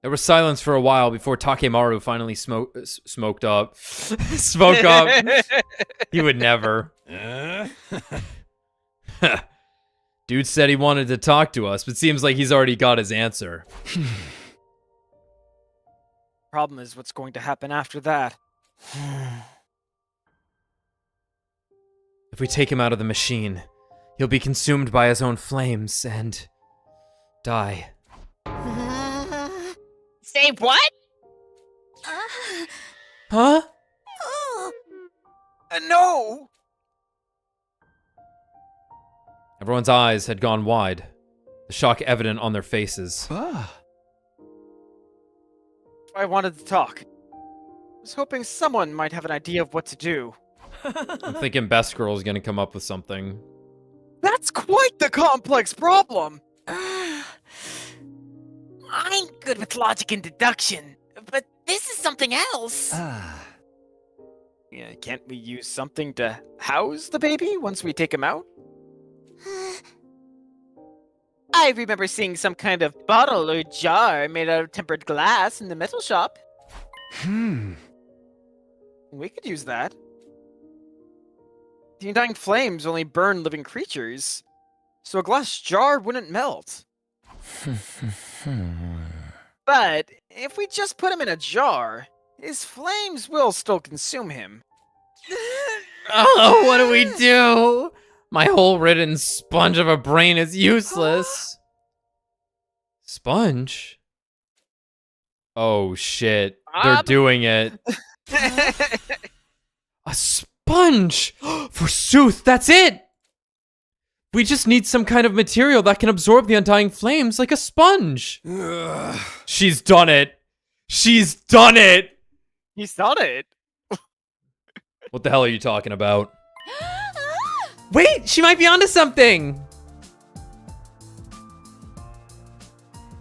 There was silence for a while before Takemaru finally smoked up. Spoke up. He would never. Dude said he wanted to talk to us, but seems like he's already got his answer. Problem is what's going to happen after that. If we take him out of the machine, he'll be consumed by his own flames and die. Say what? Huh? No! Everyone's eyes had gone wide, the shock evident on their faces. I wanted to talk. I was hoping someone might have an idea of what to do. I'm thinking Best Girl's gonna come up with something. That's quite the complex problem! I'm good with logic and deduction, but this is something else. Yeah, can't we use something to house the baby once we take him out? I remember seeing some kind of bottle or jar made out of tempered glass in the metal shop. We could use that. The undying flames only burn living creatures, so a glass jar wouldn't melt. But if we just put him in a jar, his flames will still consume him. Oh, what do we do? My whole ridden sponge of a brain is useless. Sponge? Oh shit, they're doing it. A sponge! Forsooth, that's it! We just need some kind of material that can absorb the undying flames like a sponge. She's done it. She's done it! He's done it. What the hell are you talking about? Wait, she might be onto something!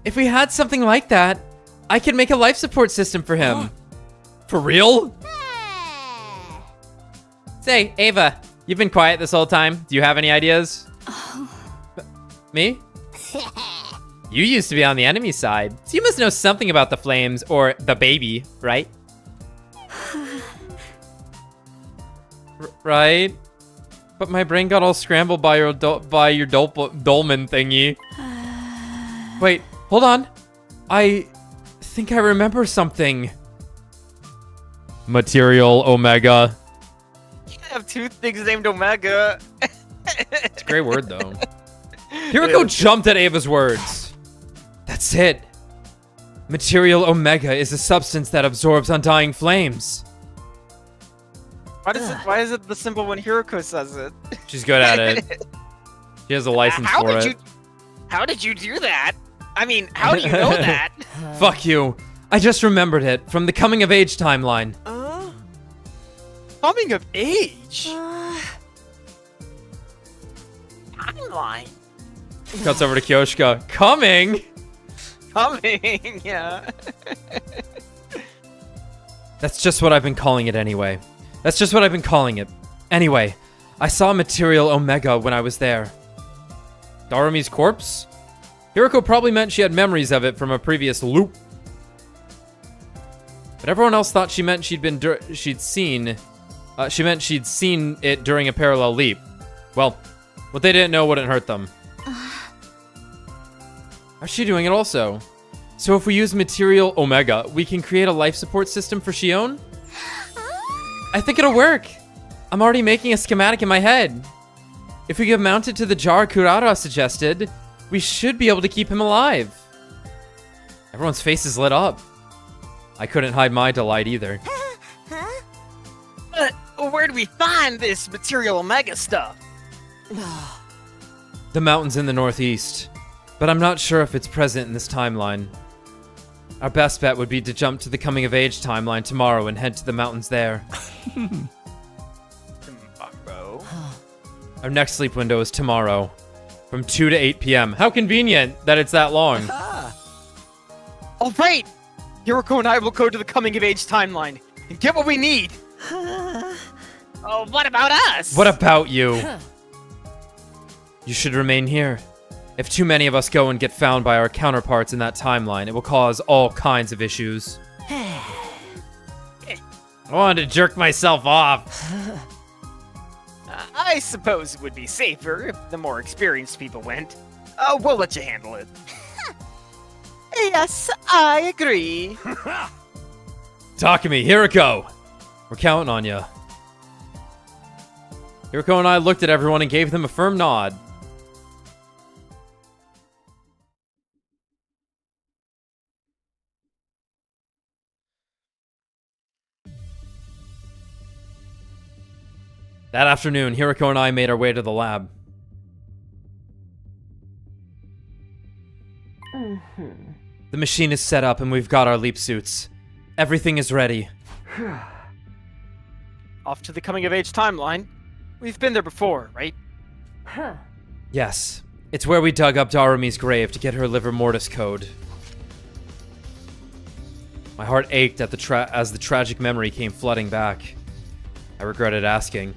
If we had something like that, I could make a life support system for him. For real? Say, Ava, you've been quiet this whole time. Do you have any ideas? Me? You used to be on the enemy side, so you must know something about the flames or the baby, right? Right? But my brain got all scrambled by your dolmen thingy. Wait, hold on. I think I remember something. Material Omega. You have two things named Omega. It's a great word, though. Hiroko jumped at Ava's words. That's it. Material Omega is a substance that absorbs undying flames. Why is it the symbol when Hiroko says it? She's good at it. She has a license for it. How did you do that? I mean, how do you know that? Fuck you. I just remembered it from the coming of age timeline. Coming of age? Timeline? Cuts over to Kyoshika. Coming? Coming, yeah. That's just what I've been calling it anyway. That's just what I've been calling it. Anyway, I saw Material Omega when I was there. Darumi's corpse? Hiroko probably meant she had memories of it from a previous loop. But everyone else thought she meant she'd seen it during a parallel leap. Well, what they didn't know wouldn't hurt them. How's she doing it also? So if we use Material Omega, we can create a life support system for Shion? I think it'll work. I'm already making a schematic in my head. If we get mounted to the jar Kurara suggested, we should be able to keep him alive. Everyone's faces lit up. I couldn't hide my delight either. But where do we find this Material Omega stuff? The mountains in the northeast, but I'm not sure if it's present in this timeline. Our best bet would be to jump to the coming of age timeline tomorrow and head to the mountains there. Tomorrow? Our next sleep window is tomorrow, from 2 to 8 p.m. How convenient that it's that long. All right! Hiroko and I will go to the coming of age timeline and get what we need. Oh, what about us? What about you? You should remain here. If too many of us go and get found by our counterparts in that timeline, it will cause all kinds of issues. I wanted to jerk myself off. I suppose it would be safer if the more experienced people went. We'll let you handle it. Yes, I agree. Takumi, Hiriko! We're counting on you. Hiriko and I looked at everyone and gave them a firm nod. That afternoon, Hiriko and I made our way to the lab. The machine is set up and we've got our leap suits. Everything is ready. Off to the coming-of-age timeline. We've been there before, right? Yes. It's where we dug up Darumi's grave to get her livor mortis code. My heart ached at as the tragic memory came flooding back. I regretted asking.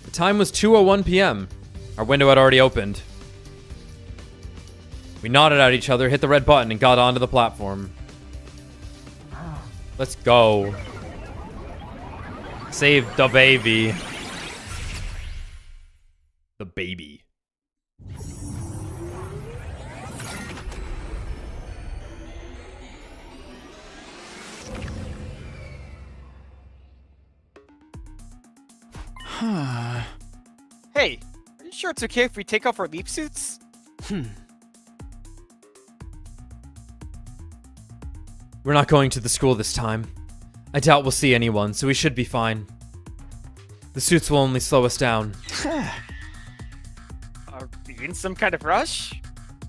The time was 2:01 p.m. Our window had already opened. We nodded at each other, hit the red button, and got onto the platform. Let's go. Save the baby. The baby. Hey, are you sure it's okay if we take off our leap suits? We're not going to the school this time. I doubt we'll see anyone, so we should be fine. The suits will only slow us down. Are we in some kind of rush?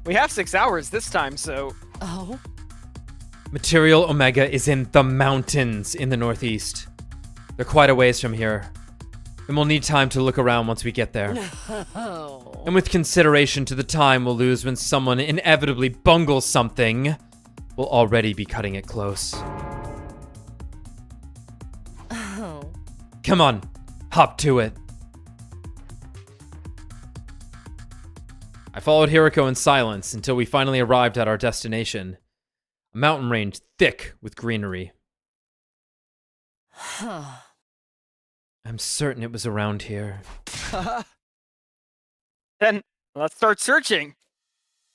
We have 6 hours this time, so... Oh? Material Omega is in the mountains in the northeast. They're quite a ways from here. And we'll need time to look around once we get there. And with consideration to the time we'll lose when someone inevitably bungles something, we'll already be cutting it close. Come on, hop to it. I followed Hiriko in silence until we finally arrived at our destination. A mountain range thick with greenery. I'm certain it was around here. Then, let's start searching.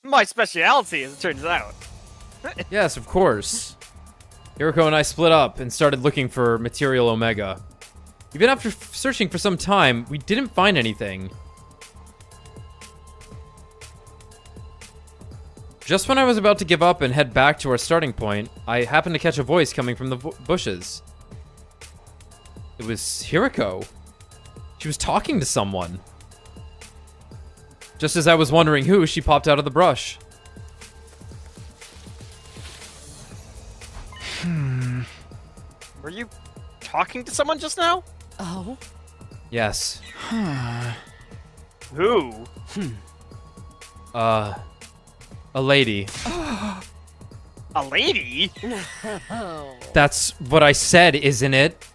My specialty, as it turns out. Yes, of course. Hiriko and I split up and started looking for Material Omega. Even after searching for some time, we didn't find anything. Just when I was about to give up and head back to our starting point, I happened to catch a voice coming from the bushes. It was Hiriko. She was talking to someone. Just as I was wondering who, she popped out of the brush. Were you talking to someone just now? Oh? Yes. Who? A lady. A lady? That's what I said, isn't it?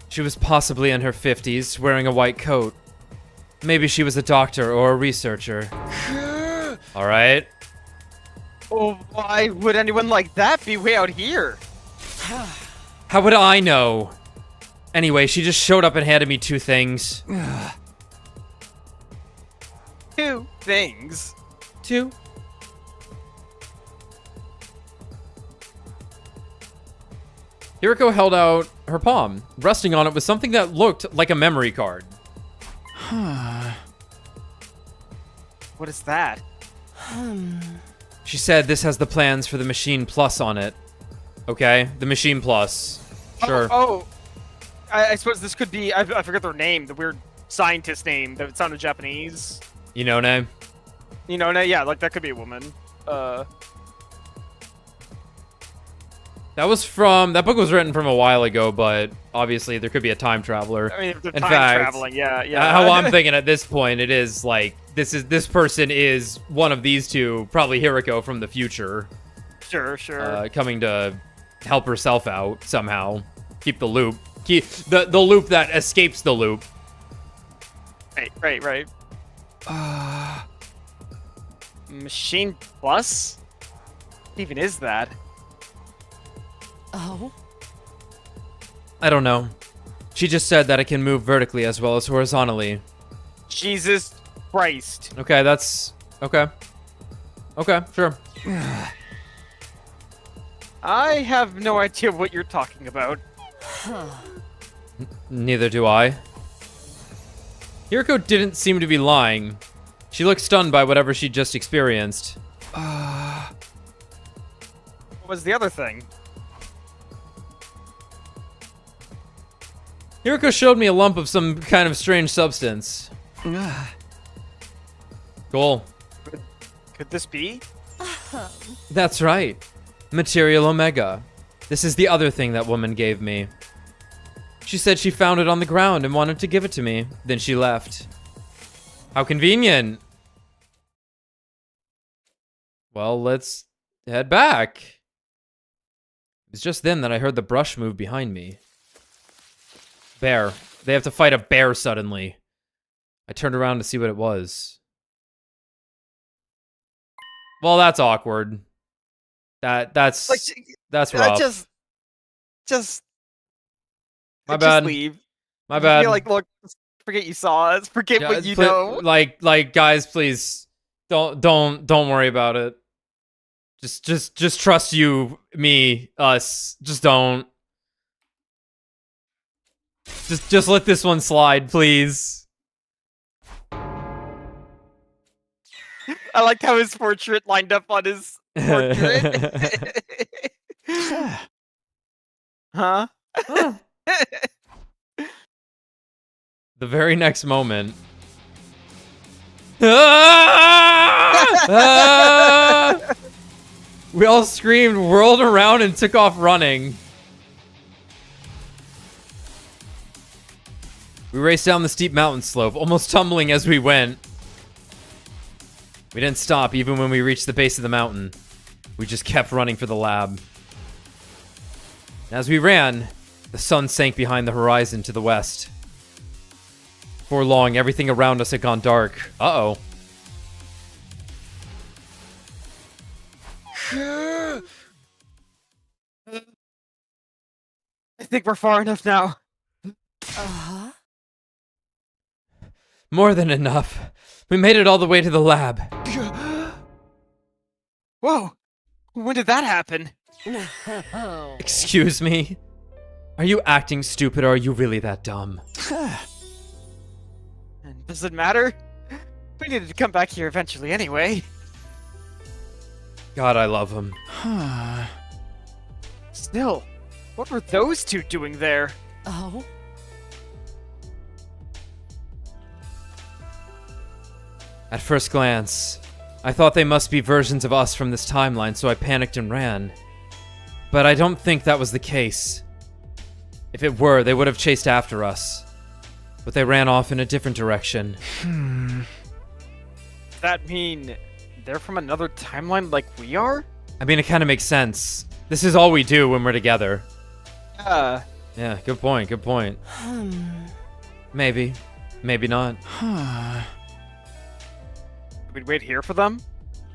She was possibly in her 50s, wearing a white coat. Maybe she was a doctor or a researcher. Alright. Oh, why would anyone like that be way out here? How would I know? Anyway, she just showed up and handed me 2 things. 2 things? 2? Hiriko held out her palm. Resting on it was something that looked like a memory card. What is that? She said this has the plans for the Machine Plus on it. Okay, the Machine Plus. Sure. I suppose this could be... I forget their name. The weird scientist name that sounded Japanese. Inone? Inone, yeah, like that could be a woman. That book was written from a while ago, but obviously there could be a time traveler. I mean, if they're In time fact, traveling, yeah. How I'm thinking at this point, it is like, this person is one of these 2, probably Hiriko from the future. Sure. Coming to help herself out somehow. Keep the loop. Keep the loop that escapes the loop. Right. Machine Plus? What even is that? Oh? I don't know. She just said that it can move vertically as well as horizontally. Jesus Christ. Okay, that's... Okay. Okay, sure. I have no idea what you're talking about. Neither do I. Hiriko didn't seem to be lying. She looked stunned by whatever she just experienced. What was the other thing? Hiriko showed me a lump of some kind of strange substance. Cool. Could this be? That's right. Material Omega. This is the other thing that woman gave me. She said she found it on the ground and wanted to give it to me. Then she left. How convenient. Well, let's head back. It was just then that I heard the brush move behind me. Bear. They have to fight a bear suddenly. I turned around to see what it was. Well, that's awkward. That's rough. Just My bad. Leave. My bad. Be like, look, forget you saw us. Forget what you know. Like, guys, please don't worry about it. Just trust you, me, us. Just don't. Just let this one slide, please. I liked how his portrait lined up on his portrait. Huh? The very next moment. We all screamed, whirled around, and took off running. We raced down the steep mountain slope, almost tumbling as we went. We didn't stop even when we reached the base of the mountain. We just kept running for the lab. As we ran, the sun sank behind the horizon to the west. Before long, everything around us had gone dark. Uh-oh. I think we're far enough now. Uh-huh. More than enough. We made it all the way to the lab. Whoa! When did that happen? Excuse me? Are you acting stupid or are you really that dumb? And does it matter? We needed to come back here eventually anyway. God, I love him. Still, what were those two doing there? Oh? At first glance, I thought they must be versions of us from this timeline, so I panicked and ran. But I don't think that was the case. If it were, they would have chased after us. But they ran off in a different direction. Does that mean they're from another timeline like we are? I mean, it kind of makes sense. This is all we do when we're together. Yeah, good point, good point. Maybe. Maybe not. We'd wait here for them?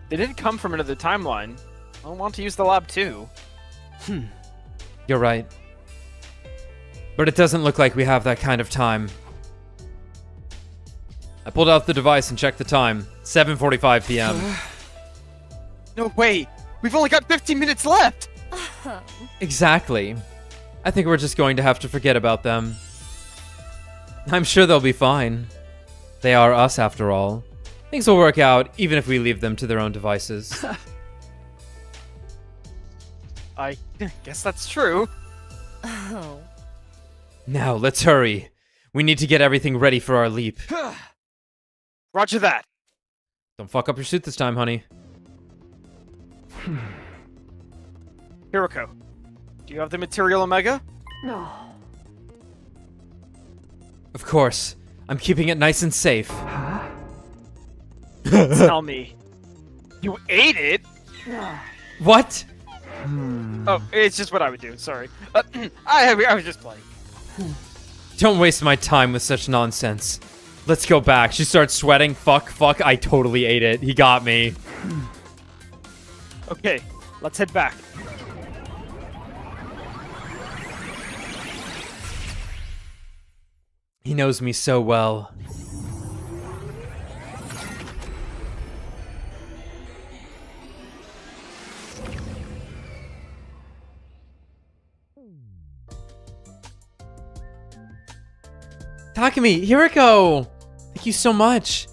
They didn't come from another timeline. I want to use the lab too. You're right. But it doesn't look like we have that kind of time. I pulled out the device and checked the time. 7:45 p.m. No way! We've only got 15 minutes left! Exactly. I think we're just going to have to forget about them. I'm sure they'll be fine. They are us, after all. Things will work out, even if we leave them to their own devices. I guess that's true. Oh. Now, let's hurry. We need to get everything ready for our leap. Roger that. Don't fuck up your suit this time, honey. Hiroko, do you have the material Omega? No. Of course. I'm keeping it nice and safe. Tell me. You ate it? What? Oh, it's just what I would do, sorry. I was just playing. Don't waste my time with such nonsense. Let's go back. She starts sweating. Fuck, I totally ate it. He got me. Okay, let's head back. He knows me so well. Takumi, Hiriko! Thank you so much.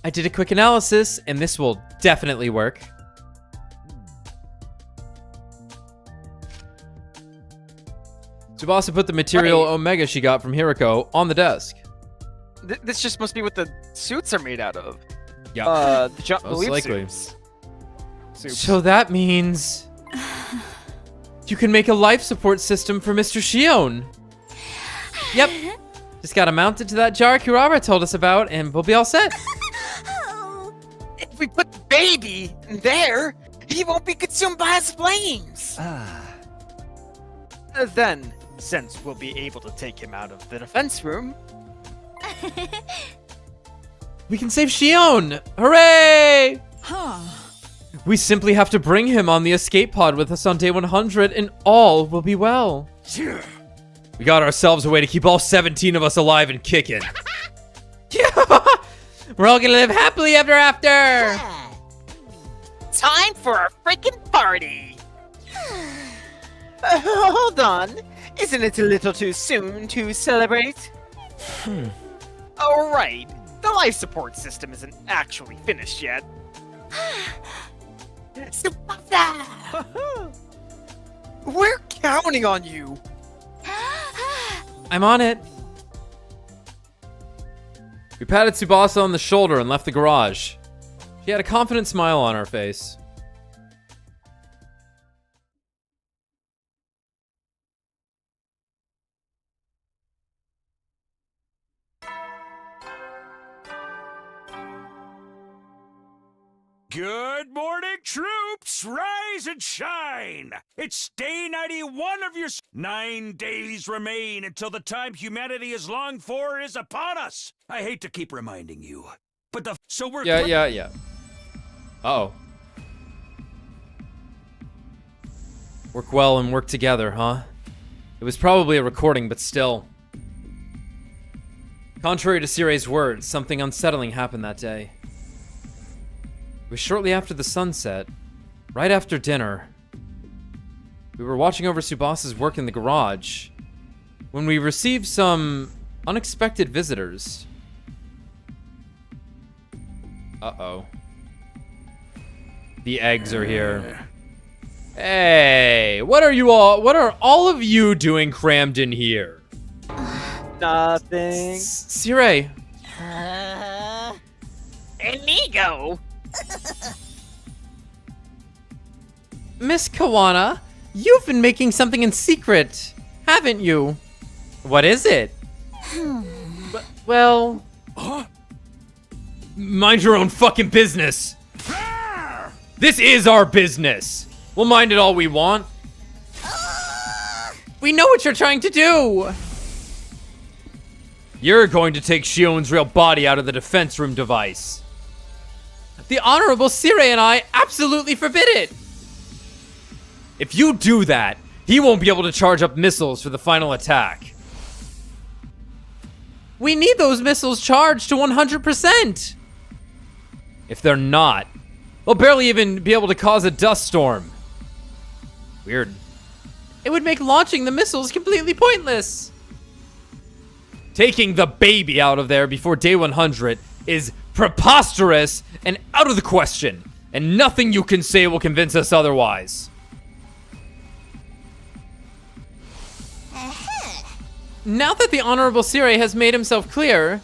I did a quick analysis, and this will definitely work. Tsubasa put the material Omega she got from Hiriko on the desk. This just must be what the suits are made out of. Yeah. The most likely. Suits. So that means you can make a life support system for Mr. Shion. Yep. Just gotta mount it to that jar Kurara told us about, and we'll be all set. If we put the baby in there, he won't be consumed by his flames. Then, since we'll be able to take him out of the defense room, We can save Shion! Hooray! Huh. We simply have to bring him on the escape pod with us on day 100, and all will be well. We got ourselves a way to keep all 17 of us alive and kicking. We're all gonna live happily ever after! time for a freaking party! Hold on. Isn't it a little too soon to celebrate? Oh, right. The life support system isn't actually finished yet. Tsubasa! We're counting on you! I'm on it. We patted Tsubasa on the shoulder and left the garage. She had a confident smile on her face. Good morning, troops! Rise and shine! It's day 91 of your... 9 days remain until the time humanity has longed for is upon us! I hate to keep reminding you, but the... So we're... Yeah. Uh-oh. Work well and work together, huh? It was probably a recording, but still. Contrary to Sirei's words, something unsettling happened that day. It was shortly after the sunset, right after dinner. We were watching over Tsubasa's work in the garage when we received some unexpected visitors. Uh-oh. The eggs are here. Hey, what are all of you doing crammed in here? Nothing. Sirei. Inigo! Miss Kawana, you've been making something in secret, haven't you? What is it? Well... Mind your own fucking business! This is our business! We'll mind it all we want. We know what you're trying to do! You're going to take Shion's real body out of the defense room device. The Honorable Sirei and I absolutely forbid it! If you do that, he won't be able to charge up missiles for the final attack. We need those missiles charged to 100%! If they're not, they'll barely even be able to cause a dust storm. Weird. It would make launching the missiles completely pointless. Taking the baby out of there before day 100 is preposterous and out of the question, and nothing you can say will convince us otherwise. Now that the Honorable Sirei has made himself clear,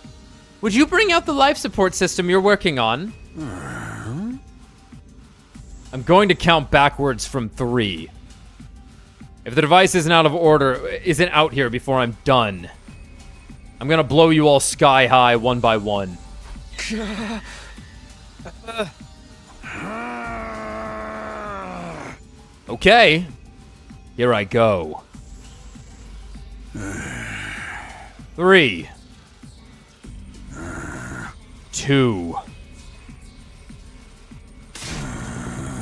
would you bring out the life support system you're working on? I'm going to count backwards from 3. If the device isn't out here before I'm done, I'm gonna blow you all sky high one by one. Okay, here I go. 3, 2,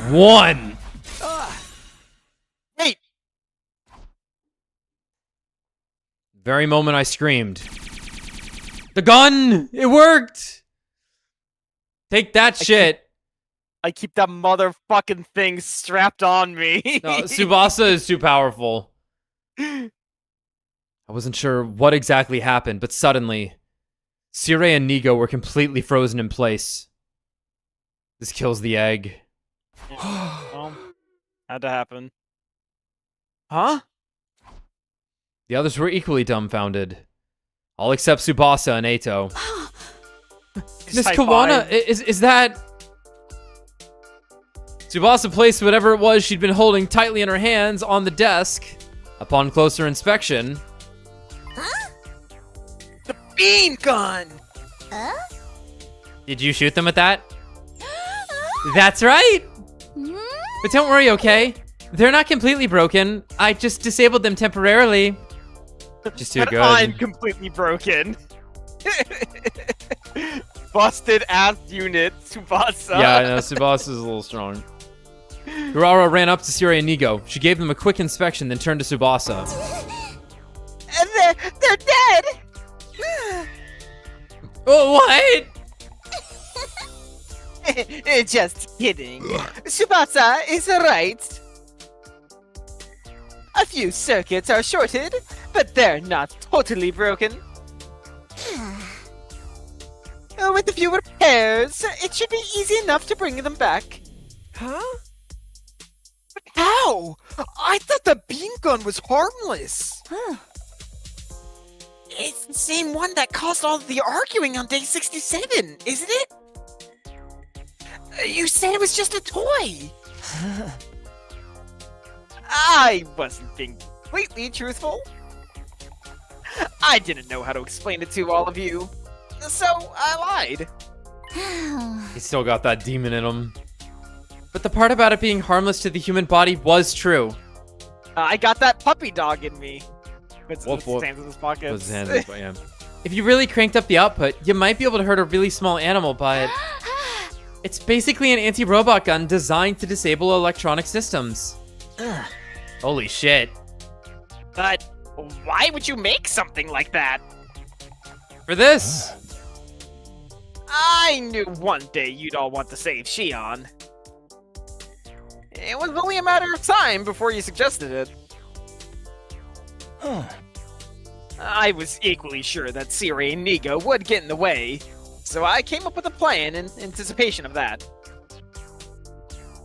1. Hey! Very moment I screamed, The gun! It worked! Take that shit. I keep that motherfucking thing strapped on me. No, Tsubasa is too powerful. I wasn't sure what exactly happened, but suddenly, Sirei and Nigo were completely frozen in place. This kills the egg. Well, had to happen. Huh? The others were equally dumbfounded. All except Tsubasa and Eito. Miss Kawana, is that... Tsubasa placed whatever it was she'd been holding tightly in her hands on the desk. Upon closer inspection... Huh? The beam gun! Huh? Did you shoot them with that? That's right! But don't worry, okay? They're not completely broken. I just disabled them temporarily. Just too but good. I'm completely broken. Busted ass unit, Tsubasa. Yeah, I know, Tsubasa's a little strong. Urara ran up to Sirei and Nigo. She gave them a quick inspection, then turned to Tsubasa. They're dead! Oh, what? Just kidding. Tsubasa is right. A few circuits are shorted, but they're not totally broken. With a few repairs, it should be easy enough to bring them back. Huh? But how? I thought the beam gun was harmless. Huh. It's the same one that caused all the arguing on day 67, isn't it? You said it was just a toy. I wasn't being completely truthful. I didn't know how to explain it to all of you, so I lied. He's still got that demon in him. But the part about it being harmless to the human body was true. I got that puppy dog in me. Puts his hands in his pockets. Puts his hands in his pockets, yeah. If you really cranked up the output, you might be able to hurt a really small animal, but... It's basically an anti-robot gun designed to disable electronic systems. Holy shit. But why would you make something like that? For this. I knew one day you'd all want to save Shion. It was only a matter of time before you suggested it. I was equally sure that Sirei and Nigo would get in the way, so I came up with a plan in anticipation of that.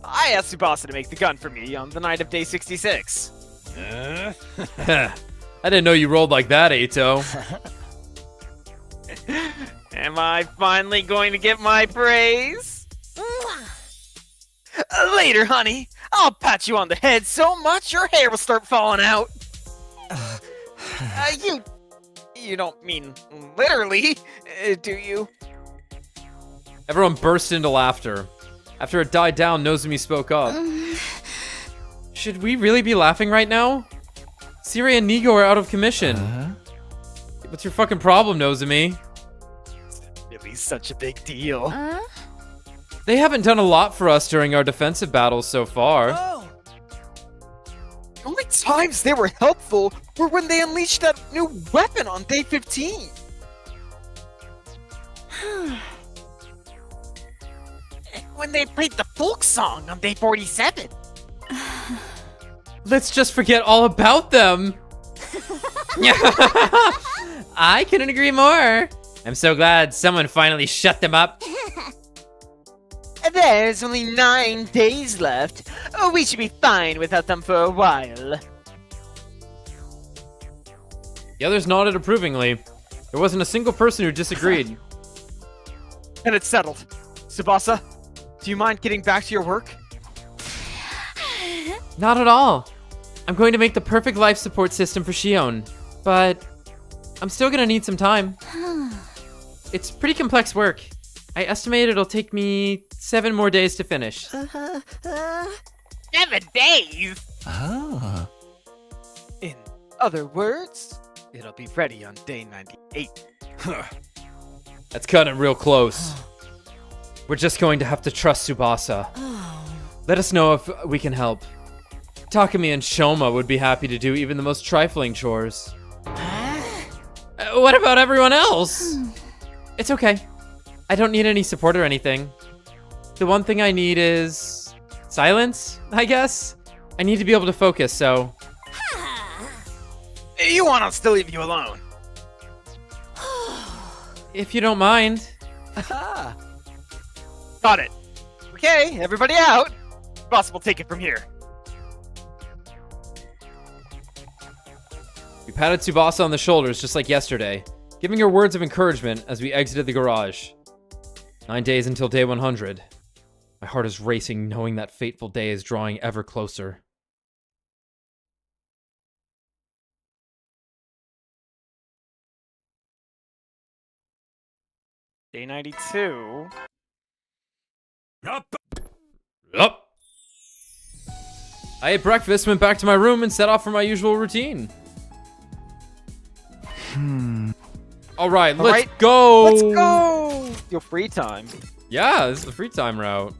I asked Tsubasa to make the gun for me on the night of day 66. I didn't know you rolled like that, Eito. Am I finally going to get my praise? Later, honey. I'll pat you on the head so much your hair will start falling out. You don't mean literally, do you? Everyone burst into laughter. After it died down, Nozomi spoke up. Should we really be laughing right now? Sirei and Nigo are out of commission. What's your fucking problem, Nozomi? It's really such a big deal. They haven't done a lot for us during our defensive battles so far. The only times they were helpful were when they unleashed that new weapon on day 15. When they played the folk song on day 47. Let's just forget all about them. I couldn't agree more. I'm so glad someone finally shut them up. There's only 9 days left. We should be fine without them for a while. The others nodded approvingly. There wasn't a single person who disagreed. And it's settled. Tsubasa, do you mind getting back to your work? Not at all. I'm going to make the perfect life support system for Shion, but I'm still gonna need some time. It's pretty complex work. I estimate it'll take me 7 more days to finish. 7 days? In other words, it'll be ready on day 98. That's cutting it real close. We're just going to have to trust Tsubasa. Let us know if we can help. Takumi and Shoma would be happy to do even the most trifling chores. What about everyone else? It's okay. I don't need any support or anything. The one thing I need is silence, I guess. I need to be able to focus, so... You want us to leave you alone? If you don't mind. Got it. Okay, everybody out. Boss will take it from here. We patted Tsubasa on the shoulders just like yesterday, giving her words of encouragement as we exited the garage. 9 days until day 100. My heart is racing knowing that fateful day is drawing ever closer. Day 92. Up. I ate breakfast, went back to my room, and set off for my usual routine. Alright, let's go! Let's go! Your free time. Yeah, this is the free time route.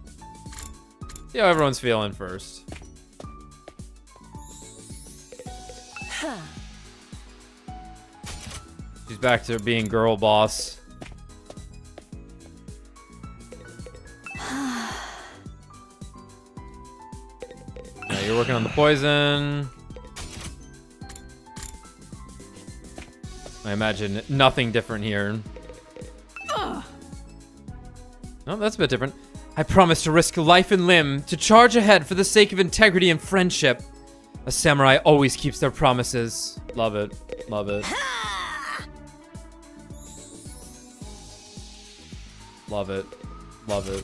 See how everyone's feeling first. She's back to being girl boss. Yeah, you're working on the poison. I imagine nothing different here. No, that's a bit different. I promise to risk life and limb to charge ahead for the sake of integrity and friendship. A samurai always keeps their promises. Love it. Love it. Love it. Love it.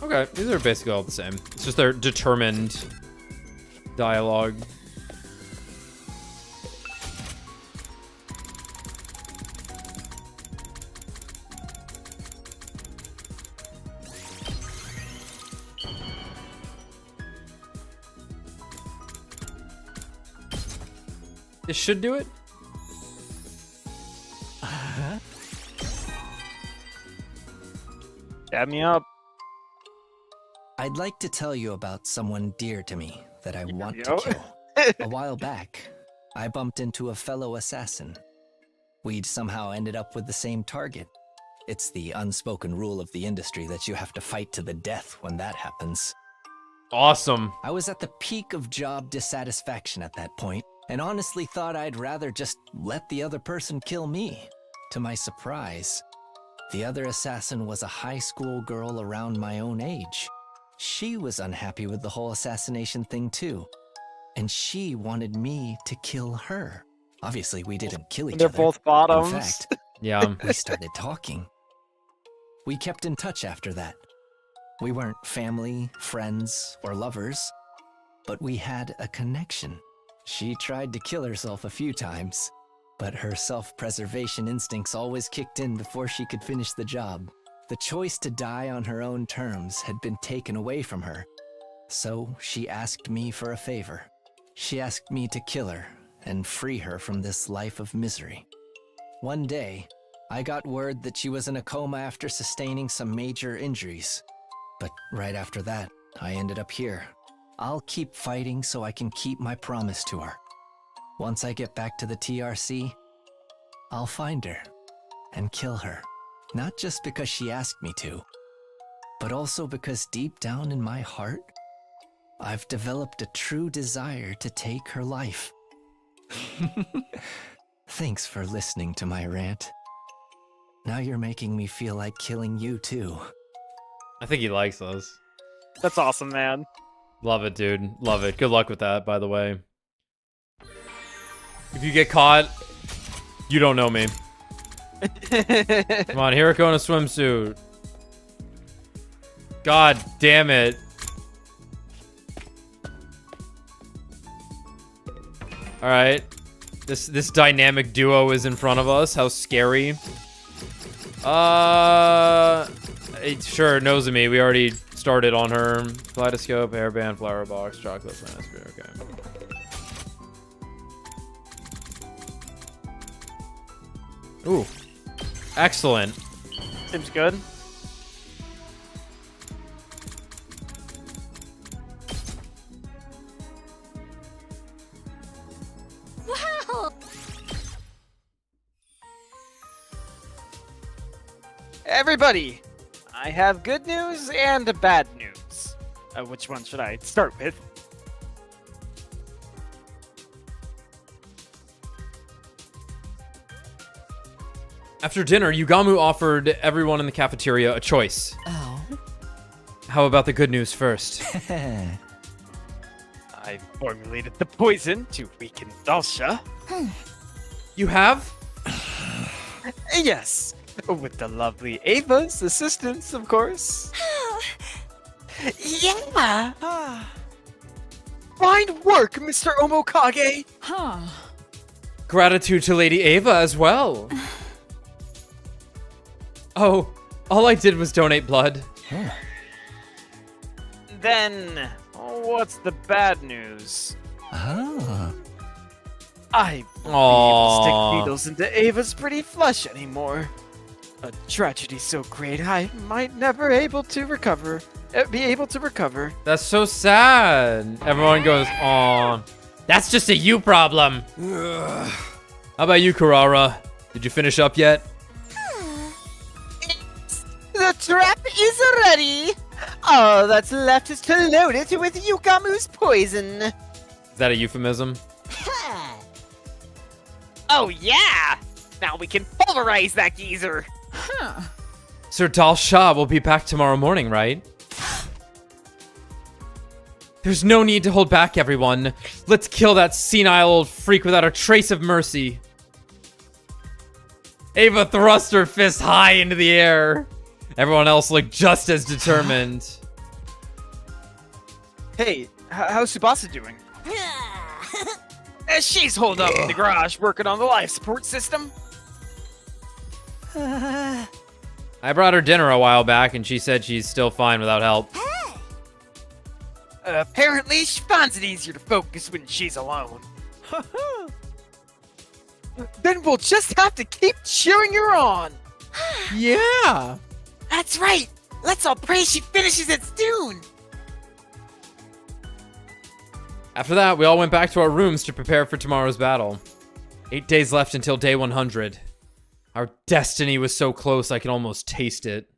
Okay, these are basically all the same. It's just their determined dialogue. This should do it. Dab me up. I'd like to tell you about someone dear to me that I want to kill. A while back, I bumped into a fellow assassin. We'd somehow ended up with the same target. It's the unspoken rule of the industry that you have to fight to the death when that happens. Awesome. I was at the peak of job dissatisfaction at that point, and honestly thought I'd rather just let the other person kill me. To my surprise, the other assassin was a high school girl around my own age. She was unhappy with the whole assassination thing too, and she wanted me to kill her. Obviously, we didn't kill each other. They're both bottoms. In fact, yeah, we started talking. We kept in touch after that. We weren't family, friends, or lovers, but we had a connection. She tried to kill herself a few times, but her self-preservation instincts always kicked in before she could finish the job. The choice to die on her own terms had been taken away from her, so she asked me for a favor. She asked me to kill her and free her from this life of misery. One day, I got word that she was in a coma after sustaining some major injuries. But right after that, I ended up here. I'll keep fighting so I can keep my promise to her. Once I get back to the TRC, I'll find her and kill her. Not just because she asked me to, but also because deep down in my heart, I've developed a true desire to take her life. Thanks for listening to my rant. Now you're making me feel like killing you too. I think he likes us. That's awesome, man. Love it, dude. Love it. Good luck with that, by the way. If you get caught, you don't know me. Come on, Hirako in a swimsuit. God damn it. Alright. This dynamic duo is in front of us. How scary. Sure, knows of me. We already started on her. Kaleidoscope, hairband, flower box, chocolate, ice cream. Okay. Ooh. Excellent. Seems good. Everybody, I have good news and bad news. Which one should I start with? After dinner, Yugamu offered everyone in the cafeteria a choice. Oh. How about the good news first? I formulated the poison to weaken Dalsha. You have? Yes, with the lovely Ava's assistance, of course. Yeah! Fine work, Mr. Omokage! Huh. Gratitude to Lady Ava as well. Oh, all I did was donate blood. Then, what's the bad news? Ah. I won't be able to stick needles into Ava's pretty flesh anymore. A tragedy so great I might never be able to recover. That's so sad. Everyone goes, aw. That's just a you problem. How about you, Karara? Did you finish up yet? The trap is ready! All that's left is to load it with Yugamu's poison. Is that a euphemism? Oh yeah! Now we can pulverize that geezer! Huh. Sir Dal Shah will be back tomorrow morning, right? There's no need to hold back, everyone. Let's kill that senile old freak without a trace of mercy. Ava thrust her fist high into the air. Everyone else looked just as determined. Hey, how's Tsubasa doing? She's holed up in the garage working on the life support system. I brought her dinner a while back and she said she's still fine without help. Apparently, she finds it easier to focus when she's alone. Then we'll just have to keep cheering her on. Yeah. That's right! Let's all pray she finishes it soon! After that, we all went back to our rooms to prepare for tomorrow's battle. 8 days left until day 100. Our destiny was so close I could almost taste it.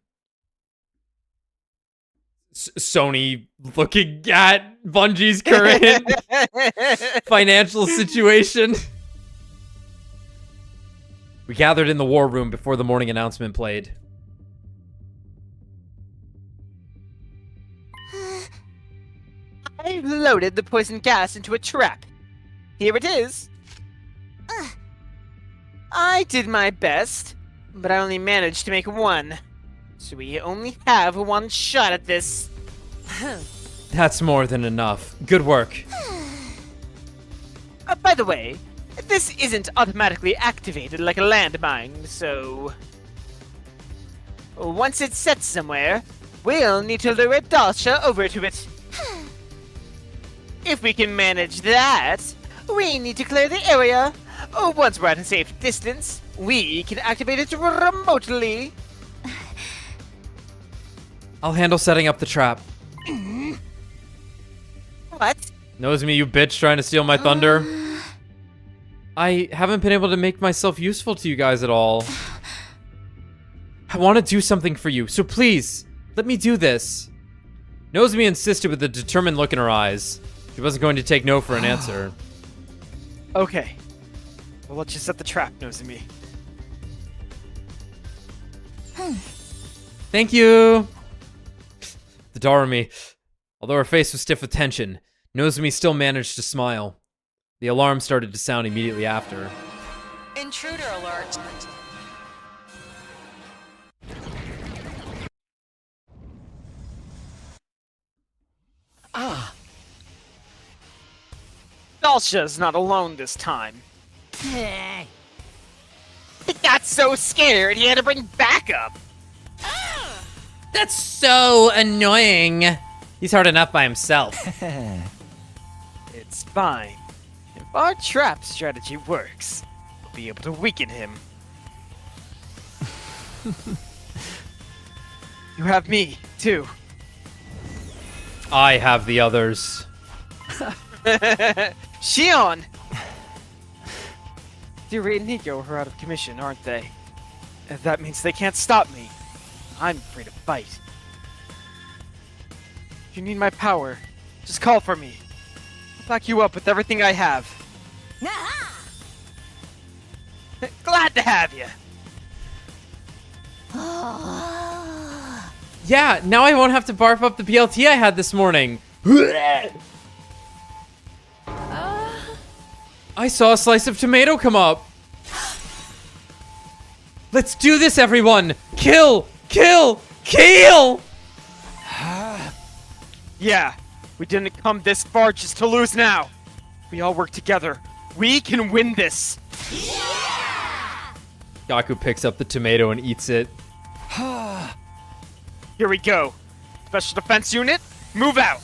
Sony looking at Bungie's current financial situation. We gathered in the war room before the morning announcement played. I've loaded the poison gas into a trap. Here it is. I did my best, but I only managed to make one. So we only have one shot at this. That's more than enough. Good work. By the way, this isn't automatically activated like a landmine, so... Once it's set somewhere, we'll need to lure Dalsha over to it. If we can manage that, we need to clear the area. Once we're at a safe distance, we can activate it remotely. I'll handle setting up the trap. What? Knows me, you bitch, trying to steal my thunder. I haven't been able to make myself useful to you guys at all. I want to do something for you, so please, let me do this. Nozomi insisted with a determined look in her eyes. She wasn't going to take no for an answer. Okay. Well, let's just set the trap, Nozomi. Thank you! The Darumi. Although her face was stiff with tension, Nozomi still managed to smile. The alarm started to sound immediately after. Intruder alert! Dalsha's not alone this time. He got so scared he had to bring backup. That's so annoying. He's hard enough by himself. It's fine. If our trap strategy works, we'll be able to weaken him. You have me, too. I have the others. Shion! Dure and Nico are out of commission, aren't they? That means they can't stop me. I'm free to fight. If you need my power, just call for me. I'll back you up with everything I have. Glad to have you. Yeah, now I won't have to barf up the BLT I had this morning. I saw a slice of tomato come up. Let's do this, everyone! Kill! Kill! Kill! Yeah, we didn't come this far just to lose now. We all work together. We can win this. Gaku picks up the tomato and eats it. Here we go. Special Defense Unit, move out.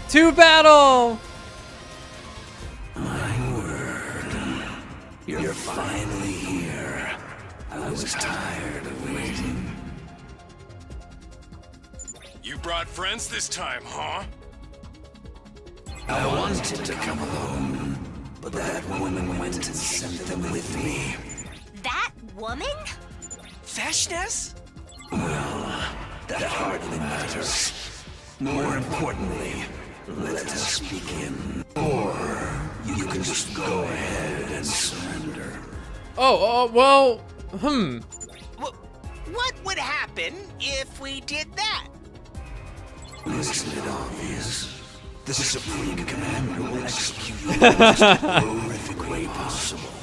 To battle! My word. You're finally here. I was tired of waiting. You brought friends this time, huh? I wanted to come alone, but that woman went and sent them with me. That woman? Vashnes? Well, that hardly matters. More importantly, let us begin. Or you can just go ahead and surrender. Well, What would happen if we did that? Isn't it obvious? The Supreme Commander will execute you in the most horrific way possible.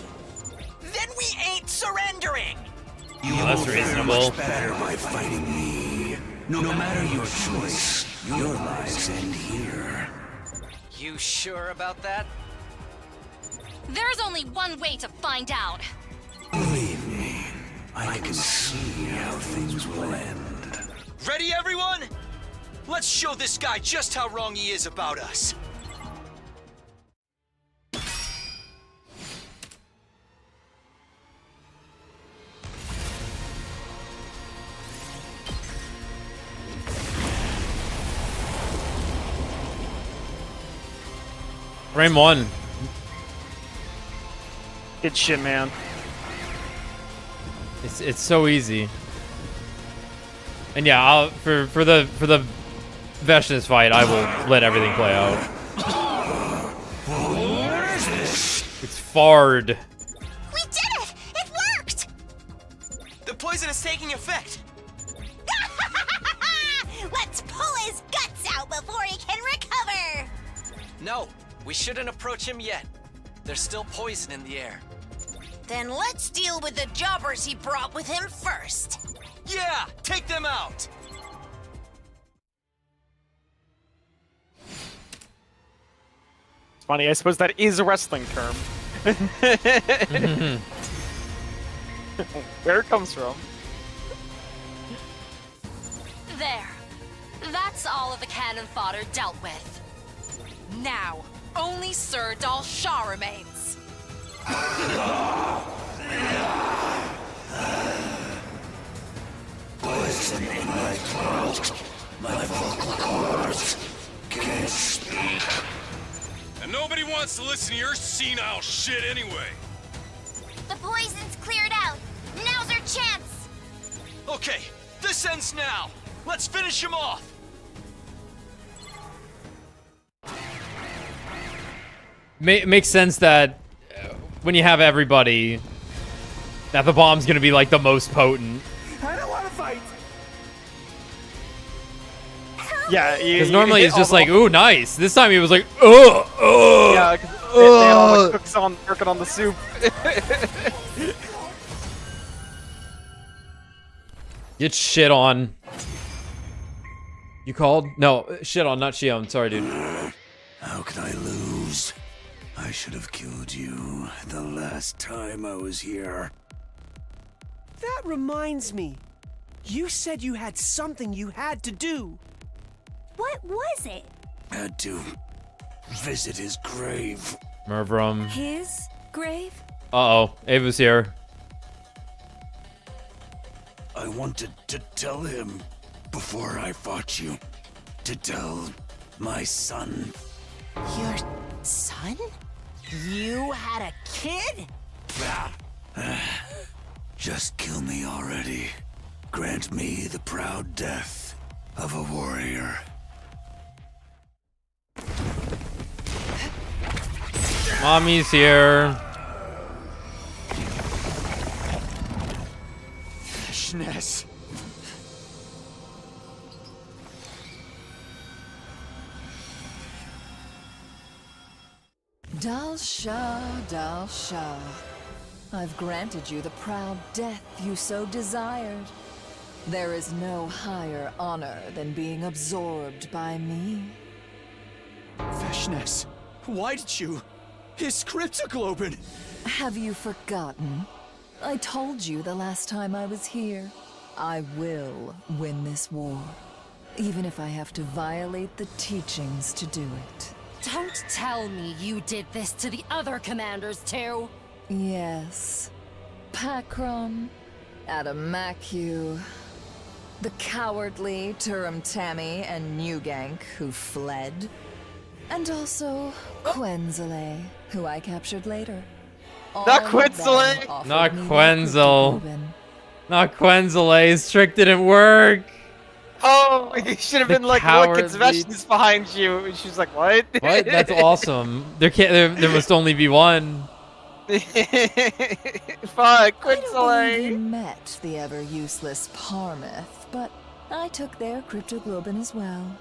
Then we ain't surrendering! You will fare much better by fighting me. No matter your choice, your lives end here. You sure about that? There's only one way to find out. Believe me, I can see how things will end. Ready, everyone? Let's show this guy just how wrong he is about us. Frame 1. Good shit, man. It's so easy. And yeah, for the Vashnes fight, I will let everything play out. It's Fard. We did it! It worked! The poison is taking effect. Let's pull his guts out before he can recover! No, we shouldn't approach him yet. There's still poison in the air. Then let's deal with the jobbers he brought with him first. Yeah, take them out. It's funny, I suppose that is a wrestling term. Where it comes from. There. That's all of the cannon fodder dealt with. Now, only Sir Dal Shah remains. Poison in my throat. My vocal cords can't speak. And nobody wants to listen to your senile shit anyway. The poison's cleared out. Now's our chance. Okay, this ends now. Let's finish him off. Makes sense that when you have everybody, that the bomb's gonna be like the most potent. I don't want to fight. Yeah, Because normally it's just like, ooh, nice. This time he was like, oh. Yeah, because they had all the cooks on working on the soup. Get shit on. You called? No, shit on, not Shion. Sorry, dude. How could I lose? I should have killed you the last time I was here. That reminds me. You said you had something you had to do. What was it? Had to visit his grave. Mervrum. His grave? Uh-oh. Ava's here. I wanted to tell him before I fought you. To tell my son. Your son? You had a kid? Just kill me already. Grant me the proud death of a warrior. Mommy's here. Fishness. Dalsha, Dalsha. I've granted you the proud death you so desired. There is no higher honor than being absorbed by me. Fishness. Why did you? His cryptoglobin! Have you forgotten? I told you the last time I was here. I will win this war, even if I have to violate the teachings to do it. Don't tell me you did this to the other commanders too. Yes. Pakram, Adamaku, the cowardly Turum Tammy and Nugank who fled, and also Quenzele, who I captured later. Not Quenzele! Not Quenzel. Not Quenzele. His trick didn't work. Oh, you should have been like, look, it's Veshna's behind you. And she's like, what? What? That's awesome. There must only be one. Fuck, I Quenzele! even met the ever-useless Parmeth, but I took their cryptoglobin as well.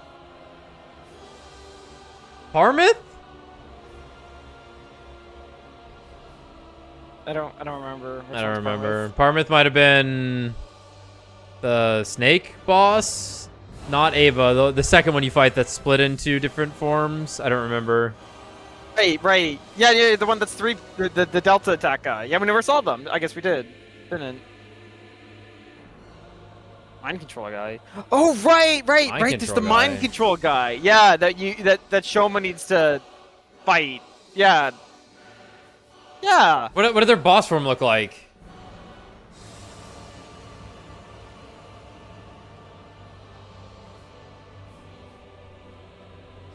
Parmeth? I don't remember. I don't remember. Parmeth might have been the snake boss, not Ava. The second one you fight that's split into different forms. I don't remember. Right. Yeah, the one that's the Delta attack guy. Yeah, we never saw them. I guess we did. Didn't. Mind control guy. Oh, right. There's the mind control guy. Yeah, that Shoma needs to fight. Yeah. Yeah. What did their boss form look like?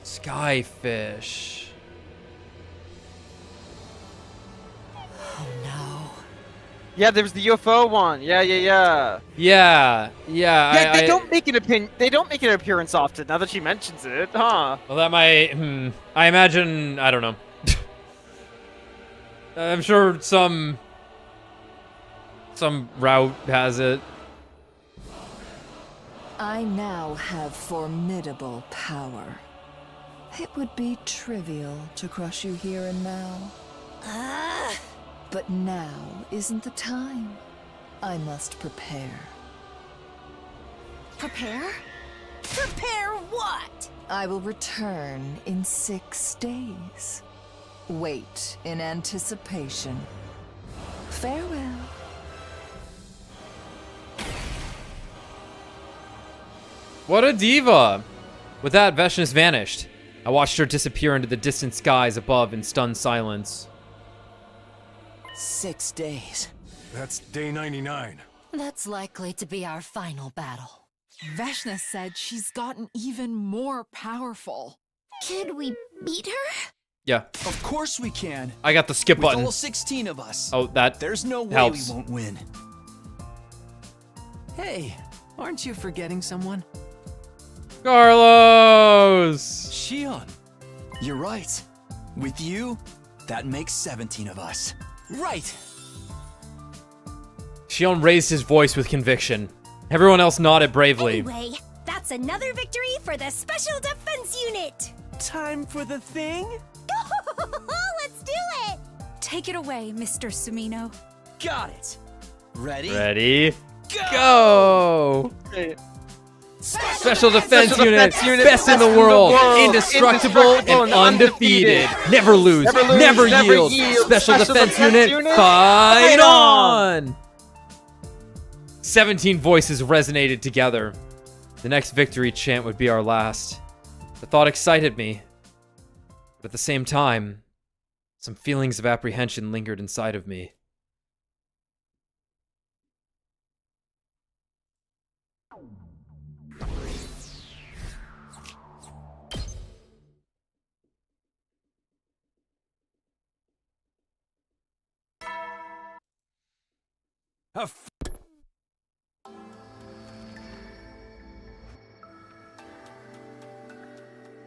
Skyfish. Oh no. Yeah, there was the UFO one. Yeah. Yeah. They don't make an They don't make an appearance often. Now that she mentions it, huh? Well, that might. I imagine. I don't know. I'm sure some route has it. I now have formidable power. It would be trivial to crush you here and now. But now isn't the time. I must prepare. Prepare? Prepare what? I will return in 6 days. Wait in anticipation. Farewell. What a diva! With that, Veshna's vanished. I watched her disappear into the distant skies above in stunned silence. 6 days. That's day 99. That's likely to be our final battle. Veshna said she's gotten even more powerful. Could we beat her? Yeah. Of course we can. I got the skip With button. all 16 of us. Oh, that There's no way helps. we won't win. Hey, aren't you forgetting someone? Carlos! Shion. You're right. With you, that makes 17 of us. Right. Shion raised his voice with conviction. Everyone else nodded bravely. Anyway, that's another victory for the Special Defense Unit! Time for the thing? Let's do it! Take it away, Mr. Sumino. Got it. Ready? Ready? Go! Special Defense Unit, best in the world, indestructible and undefeated. Never lose, never yield. Special Defense Unit, fight on! 17 voices resonated together. The next victory chant would be our last. The thought excited me. But at the same time, some feelings of apprehension lingered inside of me.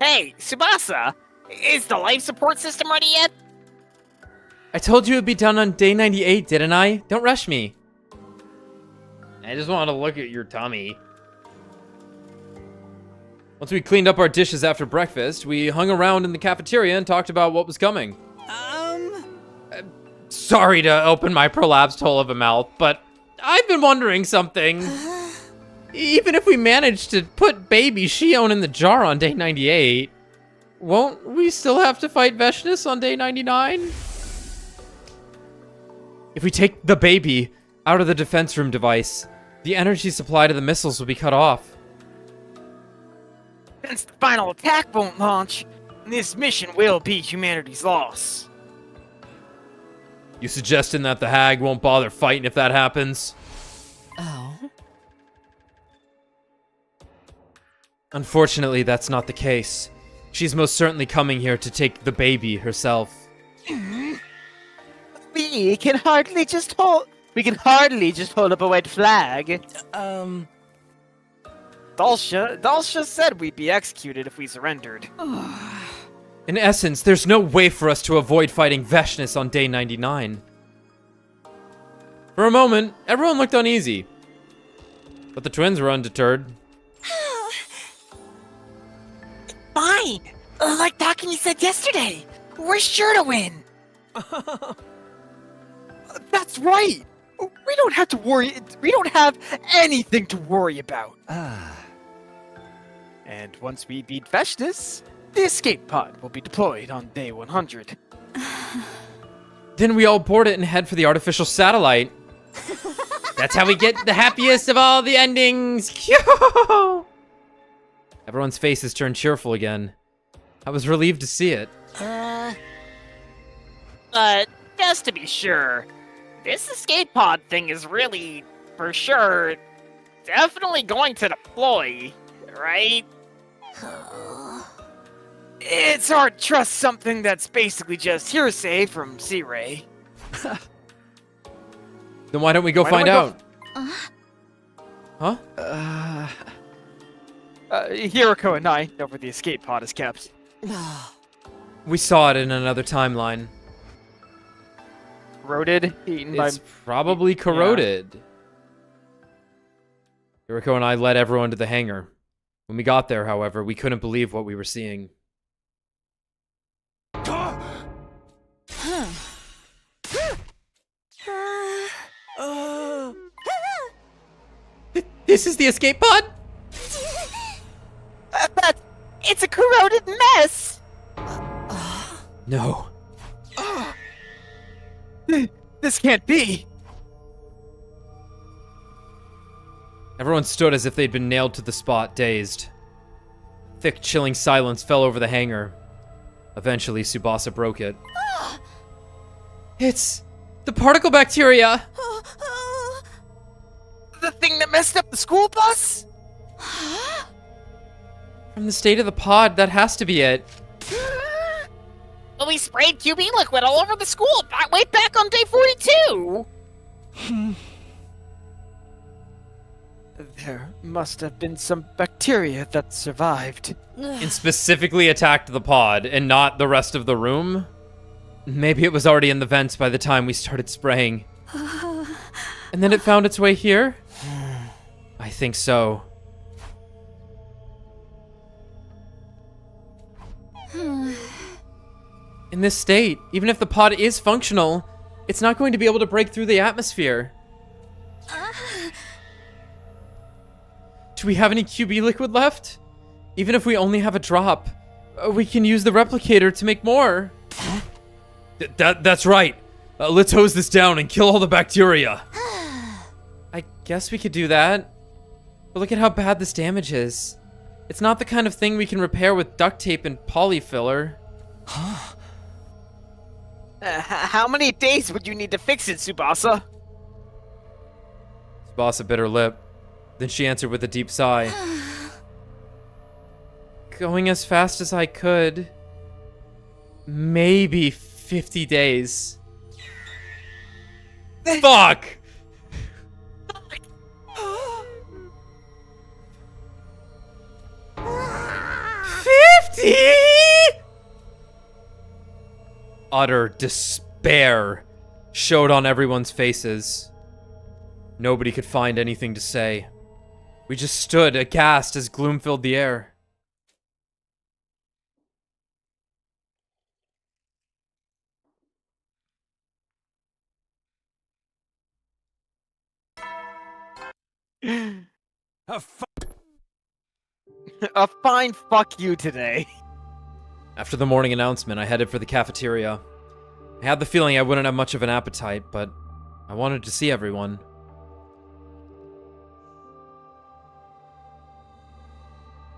Hey, Tsubasa! Is the life support system ready yet? I told you it'd be done on day 98, didn't I? Don't rush me. I just wanted to look at your tummy. Once we cleaned up our dishes after breakfast, we hung around in the cafeteria and talked about what was coming. Sorry to open my prolapsed hole of a mouth, but I've been wondering something. Even if we manage to put baby Shion in the jar on day 98, won't we still have to fight Veshness on day 99? If we take the baby out of the defense room device, the energy supply to the missiles will be cut off. Since the final attack won't launch, this mission will be humanity's loss. You suggesting that the hag won't bother fighting if that happens? Oh? Unfortunately, that's not the case. She's most certainly coming here to take the baby herself. We can hardly just hold up a white flag. Dalsha said we'd be executed if we surrendered. In essence, there's no way for us to avoid fighting Veshness on day 99. For a moment, everyone looked uneasy. But the twins were undeterred. Fine! Like Takumi said yesterday, we're sure to win! That's right! We don't have to worry. We don't have anything to worry about. And once we beat Veshness, the escape pod will be deployed on day 100. Then we all board it and head for the artificial satellite. That's how we get the happiest of all the endings. Everyone's faces turned cheerful again. I was relieved to see it. But just to be sure, this escape pod thing is really, for sure, definitely going to deploy, right? It's hard to trust something that's basically just hearsay from C-Ray. Then why don't we go find out? Huh? Hiroko and I know where the escape pod is kept. We saw it in another timeline. Corroded? It's probably corroded. Yeah. Hiroko and I led everyone to the hangar. When we got there, however, we couldn't believe what we were seeing. This is the escape pod? But it's a corroded mess! No. This can't be! Everyone stood as if they'd been nailed to the spot, dazed. Thick, chilling silence fell over the hangar. Eventually, Tsubasa broke it. It's the particle bacteria! The thing that messed up the school bus? From the state of the pod, that has to be it. We sprayed QB liquid all over the school way back on day 42! There must have been some bacteria that survived. And specifically attacked the pod, and not the rest of the room? Maybe it was already in the vents by the time we started spraying. And then it found its way here? I think so. In this state, even if the pod is functional, it's not going to be able to break through the atmosphere. Do we have any QB liquid left? Even if we only have a drop, we can use the replicator to make more. That's right. Let's hose this down and kill all the bacteria. guess we could do that. But look at how bad this damage is. It's not the kind of thing we can repair with duct tape and polyfiller. Huh? How many days would you need to fix it, Tsubasa? Tsubasa bit her lip. Then she answered with a deep sigh. Going as fast as I could. Maybe 50 days. Fuck! 50? Utter despair showed on everyone's faces. Nobody could find anything to say. We just stood aghast as gloom filled the air. A fine fuck you today. After the morning announcement, I headed for the cafeteria. I had the feeling I wouldn't have much of an appetite, but I wanted to see everyone.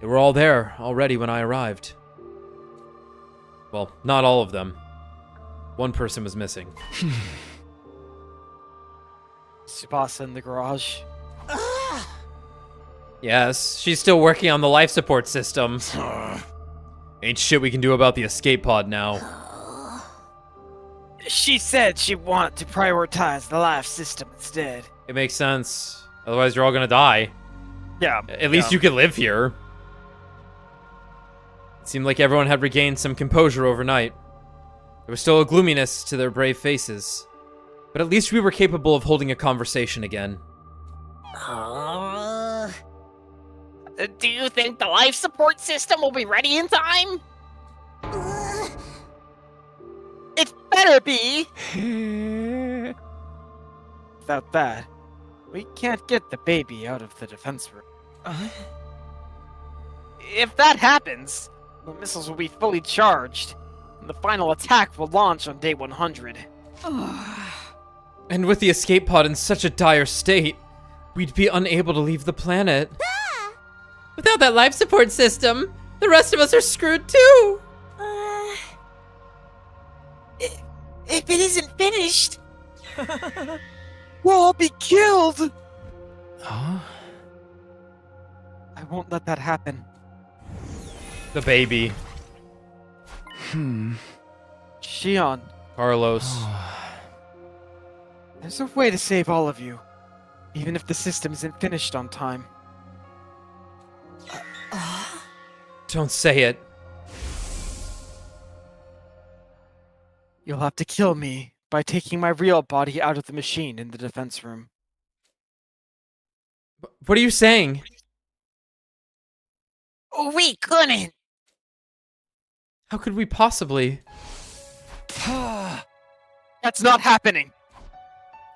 They were all there already when I arrived. Well, not all of them. One person was missing. Tsubasa in the garage. Yes, she's still working on the life support system. Ain't shit we can do about the escape pod now. She said she wanted to prioritize the life system instead. It makes sense. Otherwise, you're all gonna die. Yeah. At least you could live here. It seemed like everyone had regained some composure overnight. There was still a gloominess to their brave faces. But at least we were capable of holding a conversation again. Do you think the life support system will be ready in time? It better be! Without that, we can't get the baby out of the defense room. If that happens, the missiles will be fully charged, and the final attack will launch on day 100. And with the escape pod in such a dire state, we'd be unable to leave the planet. Without that life support system, the rest of us are screwed too! If it isn't finished, we'll all be killed! Huh? I won't let that happen. The baby. Shion. Carlos. There's a way to save all of you, even if the system isn't finished on time. Don't say it. You'll have to kill me by taking my real body out of the machine in the defense room. What are you saying? We couldn't! How could we possibly? That's not happening!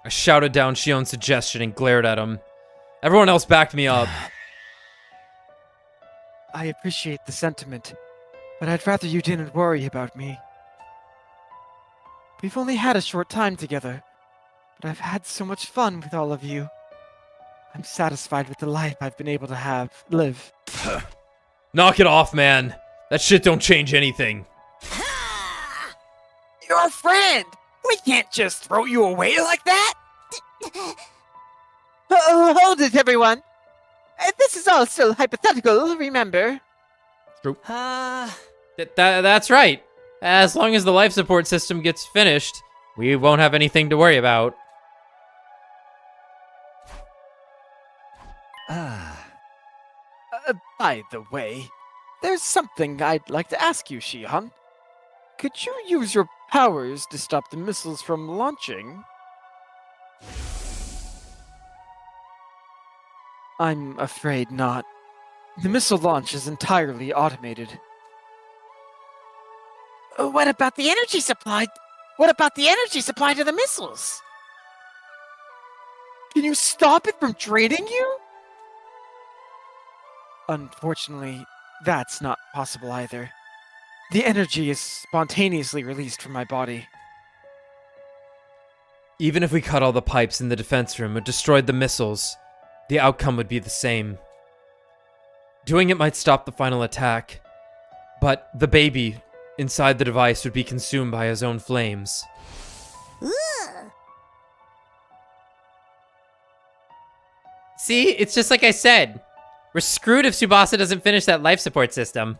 I shouted down Shion's suggestion and glared at him. Everyone else backed me up. I appreciate the sentiment, but I'd rather you didn't worry about me. We've only had a short time together, but I've had so much fun with all of you. I'm satisfied with the life I've been able to live. Knock it off, man. That shit don't change anything. You're a friend! We can't just throw you away like that! Hold it, everyone! This is all still hypothetical, remember? True. That's right. As long as the life support system gets finished, we won't have anything to worry about. By the way, there's something I'd like to ask you, Shihan. Could you use your powers to stop the missiles from launching? I'm afraid not. The missile launch is entirely automated. What about the energy supply? What about the energy supply to the missiles? Can you stop it from draining you? Unfortunately, that's not possible either. The energy is spontaneously released from my body. Even if we cut all the pipes in the defense room or destroyed the missiles, the outcome would be the same. Doing it might stop the final attack, but the baby inside the device would be consumed by his own flames. See, it's just like I said. We're screwed if Tsubasa doesn't finish that life support system.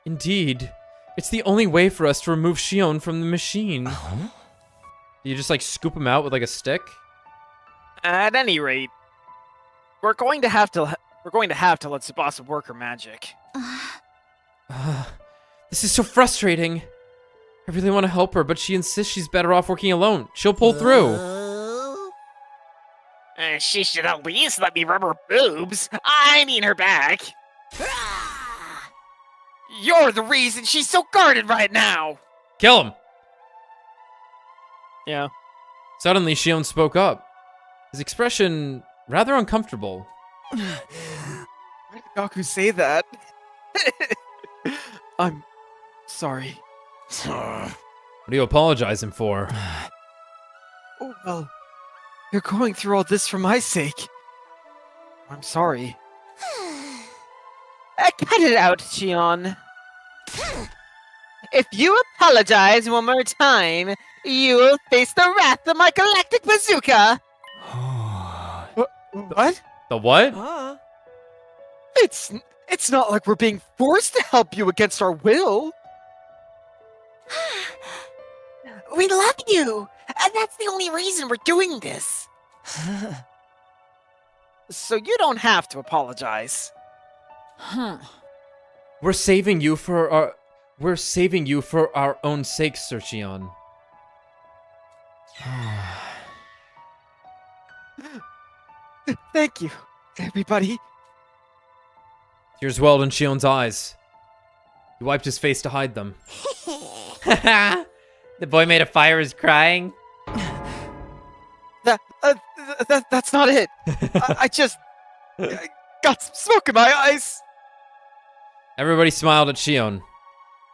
Indeed. It's the only way for us to remove Shion from the machine. You just like scoop him out with like a stick? At any rate, we're going to have to let Tsubasa work her magic. This is so frustrating. I really want to help her, but she insists she's better off working alone. She'll pull through. She should at least let me rub her boobs. I mean her back. You're the reason she's so guarded right now. Kill him. Yeah. Suddenly, Shion spoke up. His expression rather uncomfortable. Why did Gaku say that? I'm sorry. What are you apologizing for? Oh, well, you're going through all this for my sake. I'm sorry. Cut it out, Shion. If you apologize one more time, you will face the wrath of my galactic bazooka! What? The what? It's not like we're being forced to help you against our will. We love you! And that's the only reason we're doing this. So you don't have to apologize. We're saving you for our own sake, Sir Shion. Thank you, everybody. Tears welled in Shion's eyes. He wiped his face to hide them. The boy made a fire is crying. That's not it. I just got some smoke in my eyes. Everybody smiled at Shion.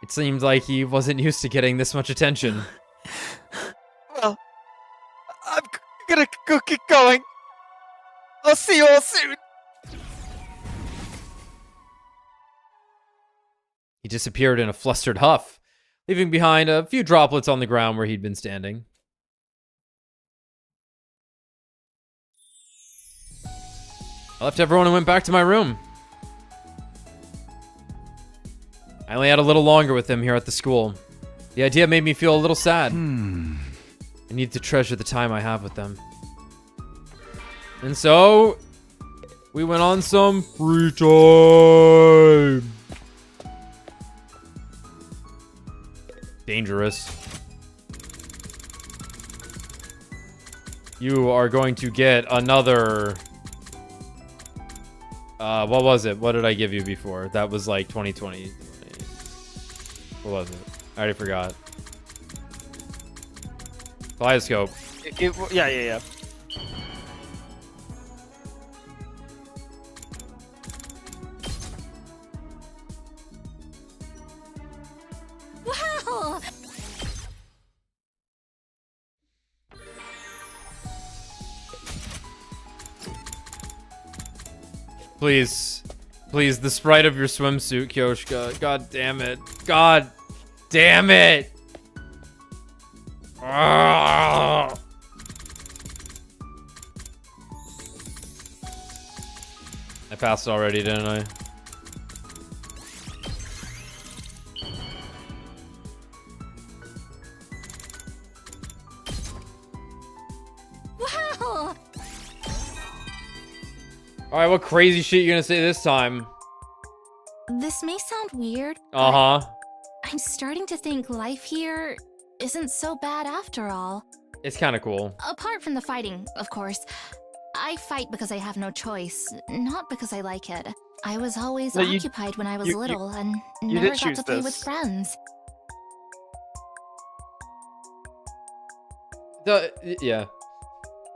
It seemed like he wasn't used to getting this much attention. Well, I'm gonna go keep going. I'll see you all soon. He disappeared in a flustered huff, leaving behind a few droplets on the ground where he'd been standing. I left everyone and went back to my room. I only had a little longer with him here at the school. The idea made me feel a little sad. I need to treasure the time I have with them. And so, we went on some free time. Dangerous. You are going to get another... what was it? What did I give you before? That was like 2020. What was it? I already forgot. Kaleidoscope. Yeah. Wow! Please. Please, the sprite of your swimsuit, Kyoshka. God damn it. God damn it! I passed already, didn't I? Wow! Alright, what crazy shit you gonna say this time? This may sound weird. Uh-huh. I'm starting to think life here isn't so bad after all. It's kind of cool. Apart from the fighting, of course. I fight because I have no choice, not because I like it. I was always occupied when I was little and never got to play with friends. Yeah.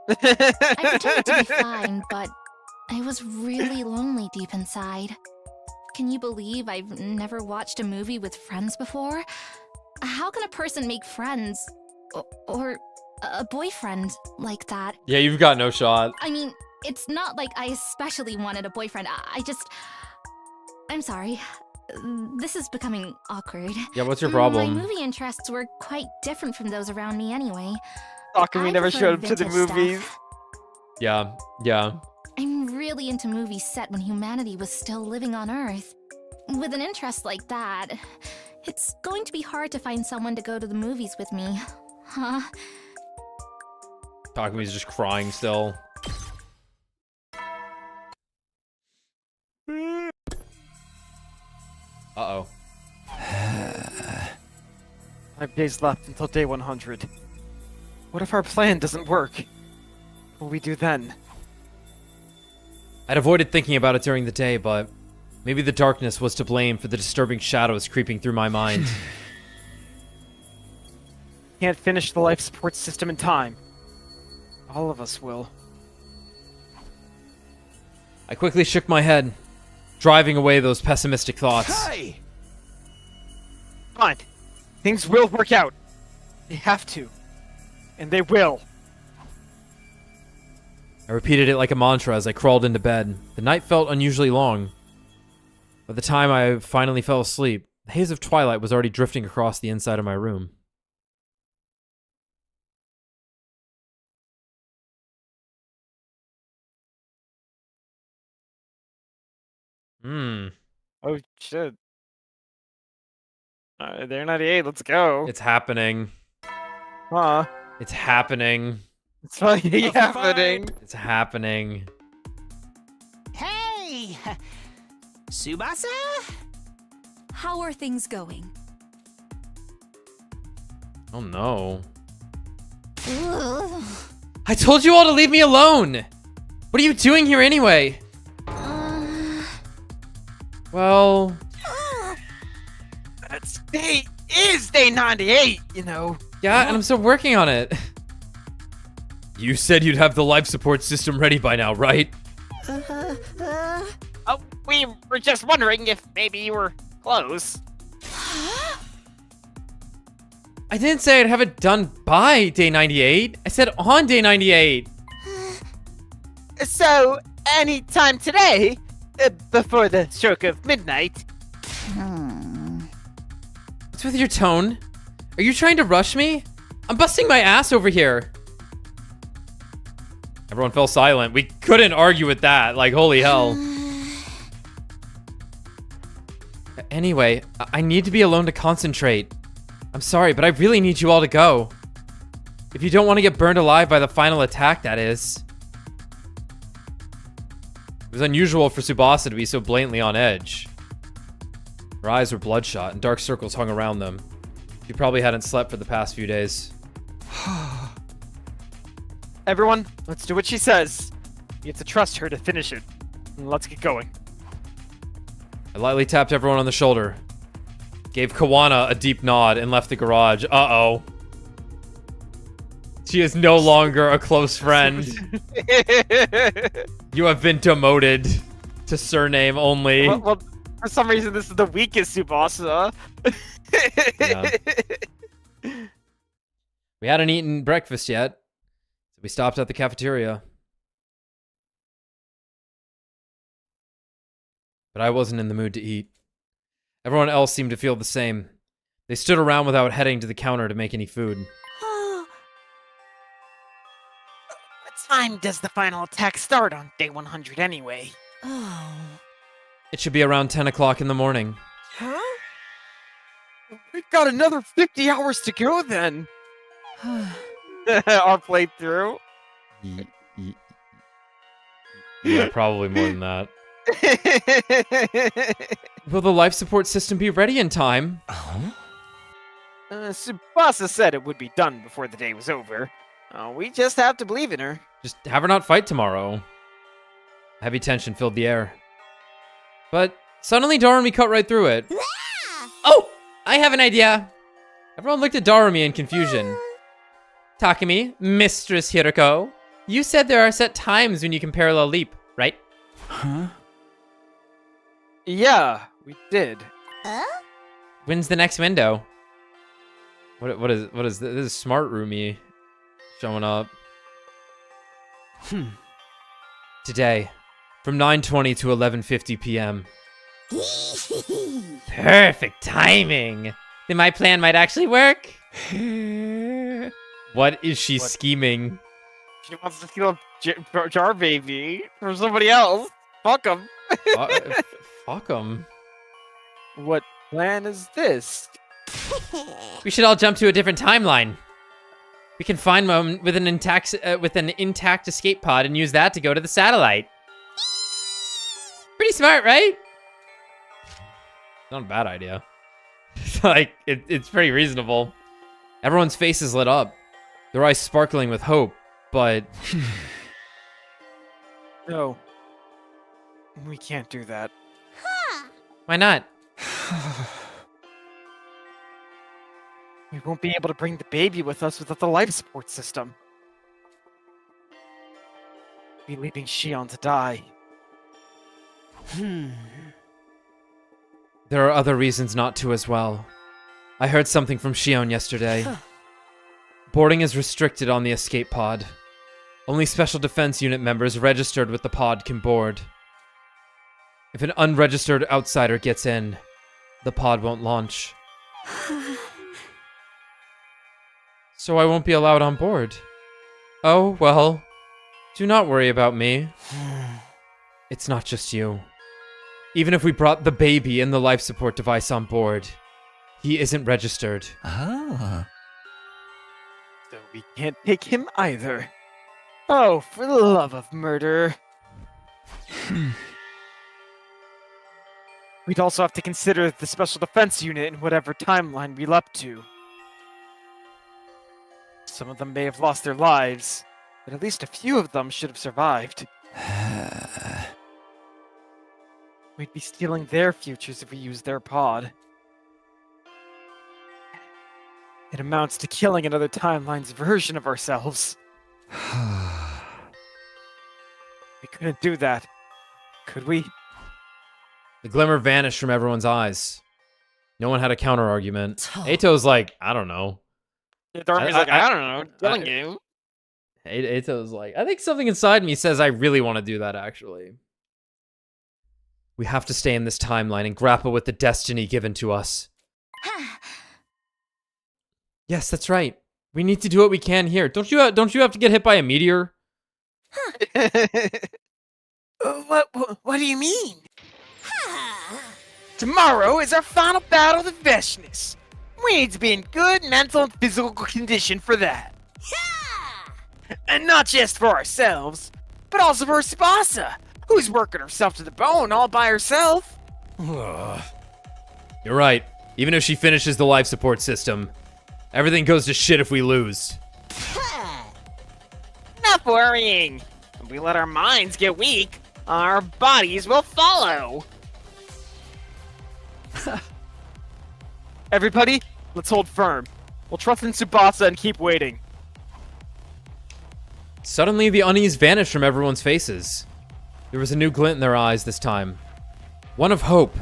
I pretended to be fine, but I was really lonely deep inside. Can you believe I've never watched a movie with friends before? How can a person make friends? Or a boyfriend like that. Yeah, you've got no shot. I mean, it's not like I especially wanted a boyfriend. I'm sorry. This is becoming awkward. Yeah, what's your problem? My movie interests were quite different from those around me anyway. Takumi never showed up to the movies. Yeah, yeah. I'm really into movies set when humanity was still living on Earth. With an interest like that, it's going to be hard to find someone to go to the movies with me. Huh? Takumi's just crying still. Uh-oh. 5 days left until day 100. What if our plan doesn't work? What will we do then? I'd avoided thinking about it during the day, but maybe the darkness was to blame for the disturbing shadows creeping through my mind. Can't finish the life support system in time. All of us will. I quickly shook my head, driving away those pessimistic thoughts. Hey! Fine. Things will work out. They have to. And they will. I repeated it like a mantra as I crawled into bed. The night felt unusually long. By the time I finally fell asleep, the haze of twilight was already drifting across the inside of my room. Oh, shit. They're 98, let's go. It's happening. Huh? It's happening. It's fucking happening. It's happening. Hey! Tsubasa? How are things going? Oh no. I told you all to leave me alone! What are you doing here anyway? Well... is day 98, you know. Yeah, and I'm still working on it. You said you'd have the life support system ready by now, right? Oh, we were just wondering if maybe you were close. I didn't say I'd have it done by day 98. I said on day 98. So, anytime today, before the stroke of midnight. What's with your tone? Are you trying to rush me? I'm busting my ass over here. Everyone fell silent. We couldn't argue with that. Like, holy hell. Anyway, I need to be alone to concentrate. I'm sorry, but I really need you all to go. If you don't want to get burned alive by the final attack, that is. It was unusual for Tsubasa to be so blatantly on edge. Her eyes were bloodshot and dark circles hung around them. She probably hadn't slept for the past few days. Everyone, let's do what she says. You have to trust her to finish it. Let's get going. I lightly tapped everyone on the shoulder, gave Kawana a deep nod, and left the garage. Uh-oh. She is no longer a close friend. You have been demoted to surname only. Well, for some reason, this is the weakest Tsubasa. Yeah. We hadn't eaten breakfast yet, so we stopped at the cafeteria. But I wasn't in the mood to eat. Everyone else seemed to feel the same. They stood around without heading to the counter to make any food. What time does the final attack start on day 100 anyway? It should be around 10 o'clock in the morning. Huh? We've got another 50 hours to go then. Our playthrough. Yeah, probably more than that. Will the life support system be ready in time? Tsubasa said it would be done before the day was over. We just have to believe in her. Just have her not fight tomorrow. Heavy tension filled the air. But suddenly Darumi cut right through it. Oh! I have an idea! Everyone looked at Darumi in confusion. Takumi, Mistress Hiroko, you said there are set times when you can parallel leap, right? Huh? Yeah, we did. When's the next window? What is this is smart roomy showing up. Today, from 9:20 to 11:50 p.m. Perfect timing. Then my plan might actually work. What is she scheming? She wants to steal Jar Baby from somebody else. Fuck him. Fuck him. What plan is this? We should all jump to a different timeline. We can find one with an intact escape pod and use that to go to the satellite. Pretty smart, right? Not a bad idea. Like, it's pretty reasonable. Everyone's faces lit up, their eyes sparkling with hope, but... No. We can't do that. Why not? We won't be able to bring the baby with us without the life support system. We'll be leaving Shion to die. There are other reasons not to as well. I heard something from Shion yesterday. Boarding is restricted on the escape pod. Only Special Defense Unit members registered with the pod can board. If an unregistered outsider gets in, the pod won't launch. So I won't be allowed on board. Oh, well, do not worry about me. It's not just you. Even if we brought the baby and the life support device on board, he isn't registered. So we can't take him either. Oh, for the love of murder. We'd also have to consider the Special Defense Unit in whatever timeline we leapt to. Some of them may have lost their lives, but at least a few of them should have survived. We'd be stealing their futures if we used their pod. It amounts to killing another timeline's version of ourselves. We couldn't do that, could we? The glimmer vanished from everyone's eyes. No one had a counter-argument. Ato's like, I don't know. Darby's like, I don't know. Killing you. Ato's like, I think something inside me says I really want to do that, actually. We have to stay in this timeline and grapple with the destiny given to us. Yes, that's right. We need to do what we can here. Don't you have to get hit by a meteor? What do you mean? Tomorrow is our final battle of the Veshness. We need to be in good mental and physical condition for that. And not just for ourselves, but also for Tsubasa, who's working herself to the bone all by herself. You're right. Even if she finishes the life support system, everything goes to shit if we lose. Enough worrying. If we let our minds get weak, our bodies will follow. Everybody, let's hold firm. We'll trust in Tsubasa and keep waiting. Suddenly, the unease vanished from everyone's faces. There was a new glint in their eyes this time. One of hope.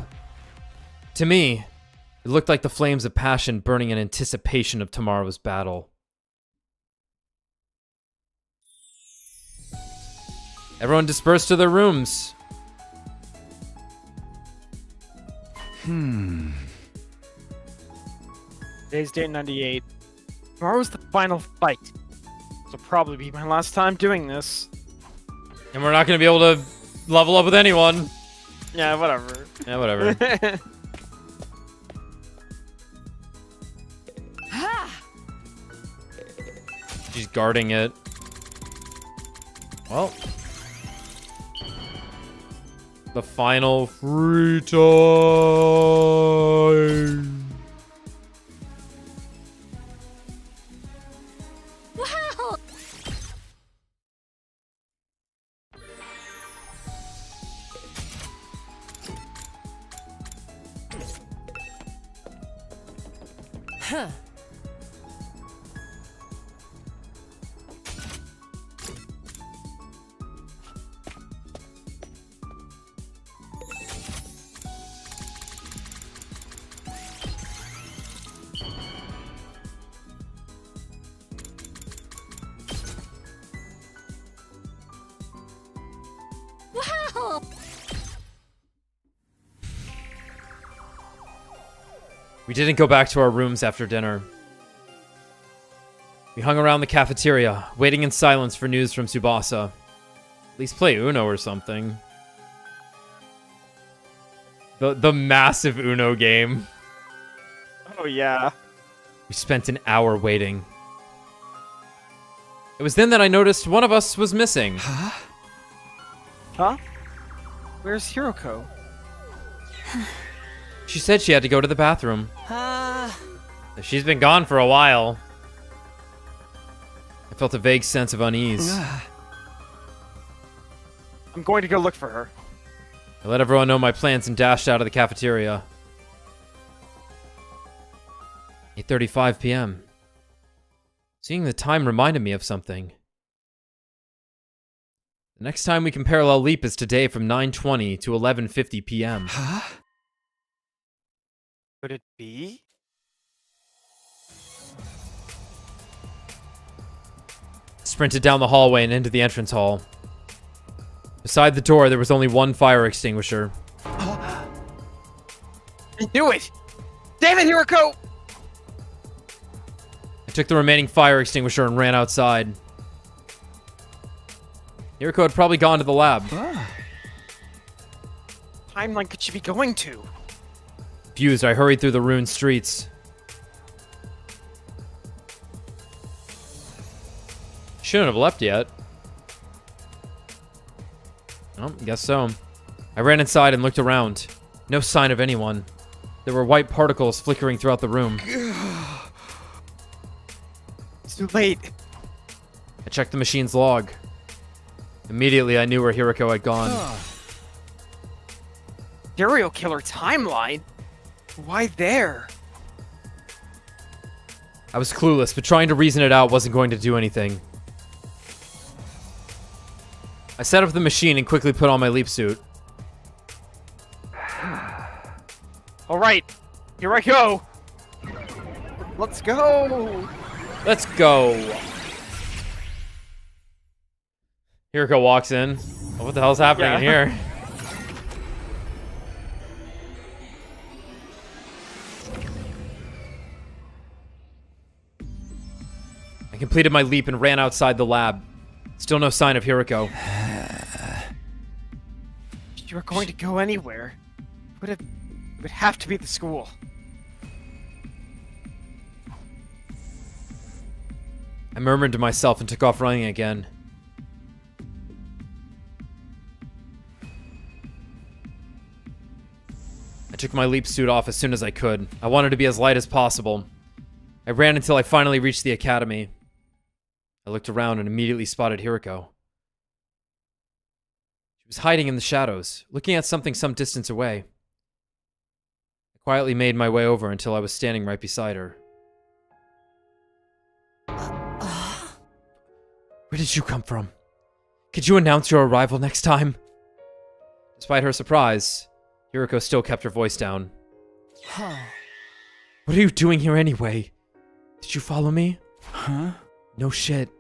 To me, it looked like the flames of passion burning in anticipation of tomorrow's battle. Everyone dispersed to their rooms. Today's day 98. Tomorrow's the final fight. This will probably be my last time doing this. And we're not going to be able to level up with anyone. Yeah, whatever. Yeah, whatever. She's guarding it. Well. The final free time. Wow! Huh. We didn't go back to our rooms after dinner. We hung around the cafeteria, waiting in silence for news from Tsubasa. At least play Uno or something. The massive Uno game. Oh, yeah. We spent an hour waiting. It was then that I noticed one of us was missing. Huh? Where's Hiroko? She said she had to go to the bathroom. She's been gone for a while. I felt a vague sense of unease. I'm going to go look for her. I let everyone know my plans and dashed out of the cafeteria. 8:35 p.m. Seeing the time reminded me of something. The next time we can parallel leap is today from 9:20 to 11:50 p.m. Could it be? Sprinted down the hallway and into the entrance hall. Beside the door, there was only one fire extinguisher. I knew it! Damn it, Hiroko! I took the remaining fire extinguisher and ran outside. Hiroko had probably gone to the lab. Timeline could she be going to? Confused, I hurried through the ruined streets. Shouldn't have left yet. Oh, guess so. I ran inside and looked around. No sign of anyone. There were white particles flickering throughout the room. It's too late. I checked the machine's log. Immediately, I knew where Hiroko had gone. Serial killer timeline? Why there? I was clueless, but trying to reason it out wasn't going to do anything. I set up the machine and quickly put on my leap suit. All right, here I go. Let's go. Let's go. Hiroko walks in. Oh, what the hell's happening in here? I completed my leap and ran outside the lab. Still no sign of Hiroko. If you were going to go anywhere, it would have to be the school. I murmured to myself and took off running again. I took my leap suit off as soon as I could. I wanted to be as light as possible. I ran until I finally reached the academy. I looked around and immediately spotted Hiroko. She was hiding in the shadows, looking at something some distance away. I quietly made my way over until I was standing right beside her. Where did you come from? Could you announce your arrival next time? Despite her surprise, Hiroko still kept her voice down. What are you doing here anyway? Did you follow me? Huh? No shit.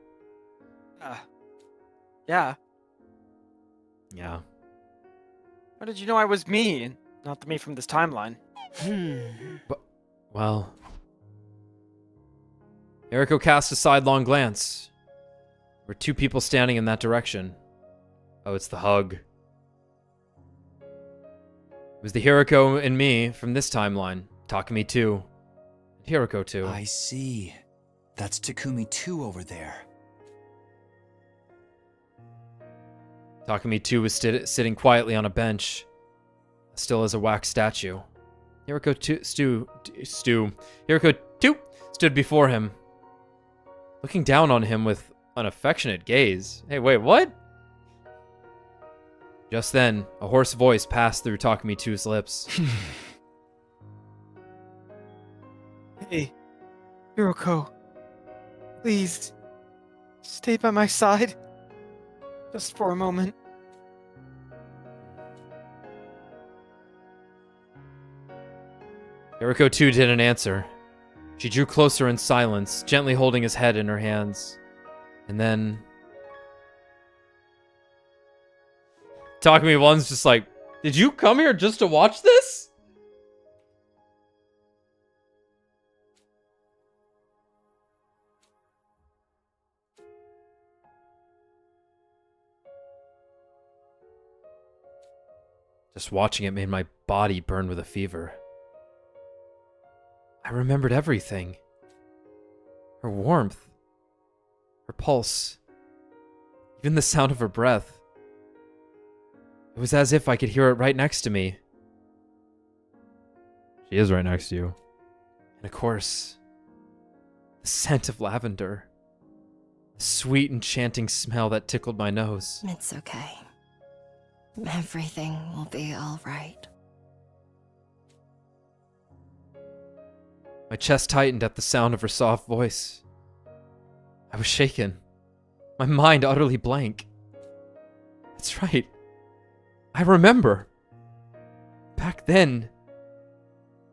Yeah. Yeah. How did you know I was me and not the me from this timeline? Well... Hiroko cast a sidelong glance. There were two people standing in that direction. Oh, it's the hug. It was the Hiroko and me from this timeline. Takumi II. And Hiroko II. I see. That's Takumi II over there. Takumi II was sitting quietly on a bench, still as a wax statue. Hiroko II stood before him, looking down on him with an affectionate gaze. Hey, wait, what? Just then, a hoarse voice passed through Takumi II's lips. Hey, Hiroko, please, stay by my side, just for a moment. Hiroko II didn't answer. She drew closer in silence, gently holding his head in her hands. And then... Takumi I's just like, did you come here just to watch this? Just watching it made my body burn with a fever. I remembered everything. Her warmth. Her pulse. Even the sound of her breath. It was as if I could hear it right next to me. She is right next to you. And of course, the scent of lavender. The sweet, enchanting smell that tickled my nose. It's okay. Everything will be all right. My chest tightened at the sound of her soft voice. I was shaken. My mind utterly blank. That's right. I remember. Back then,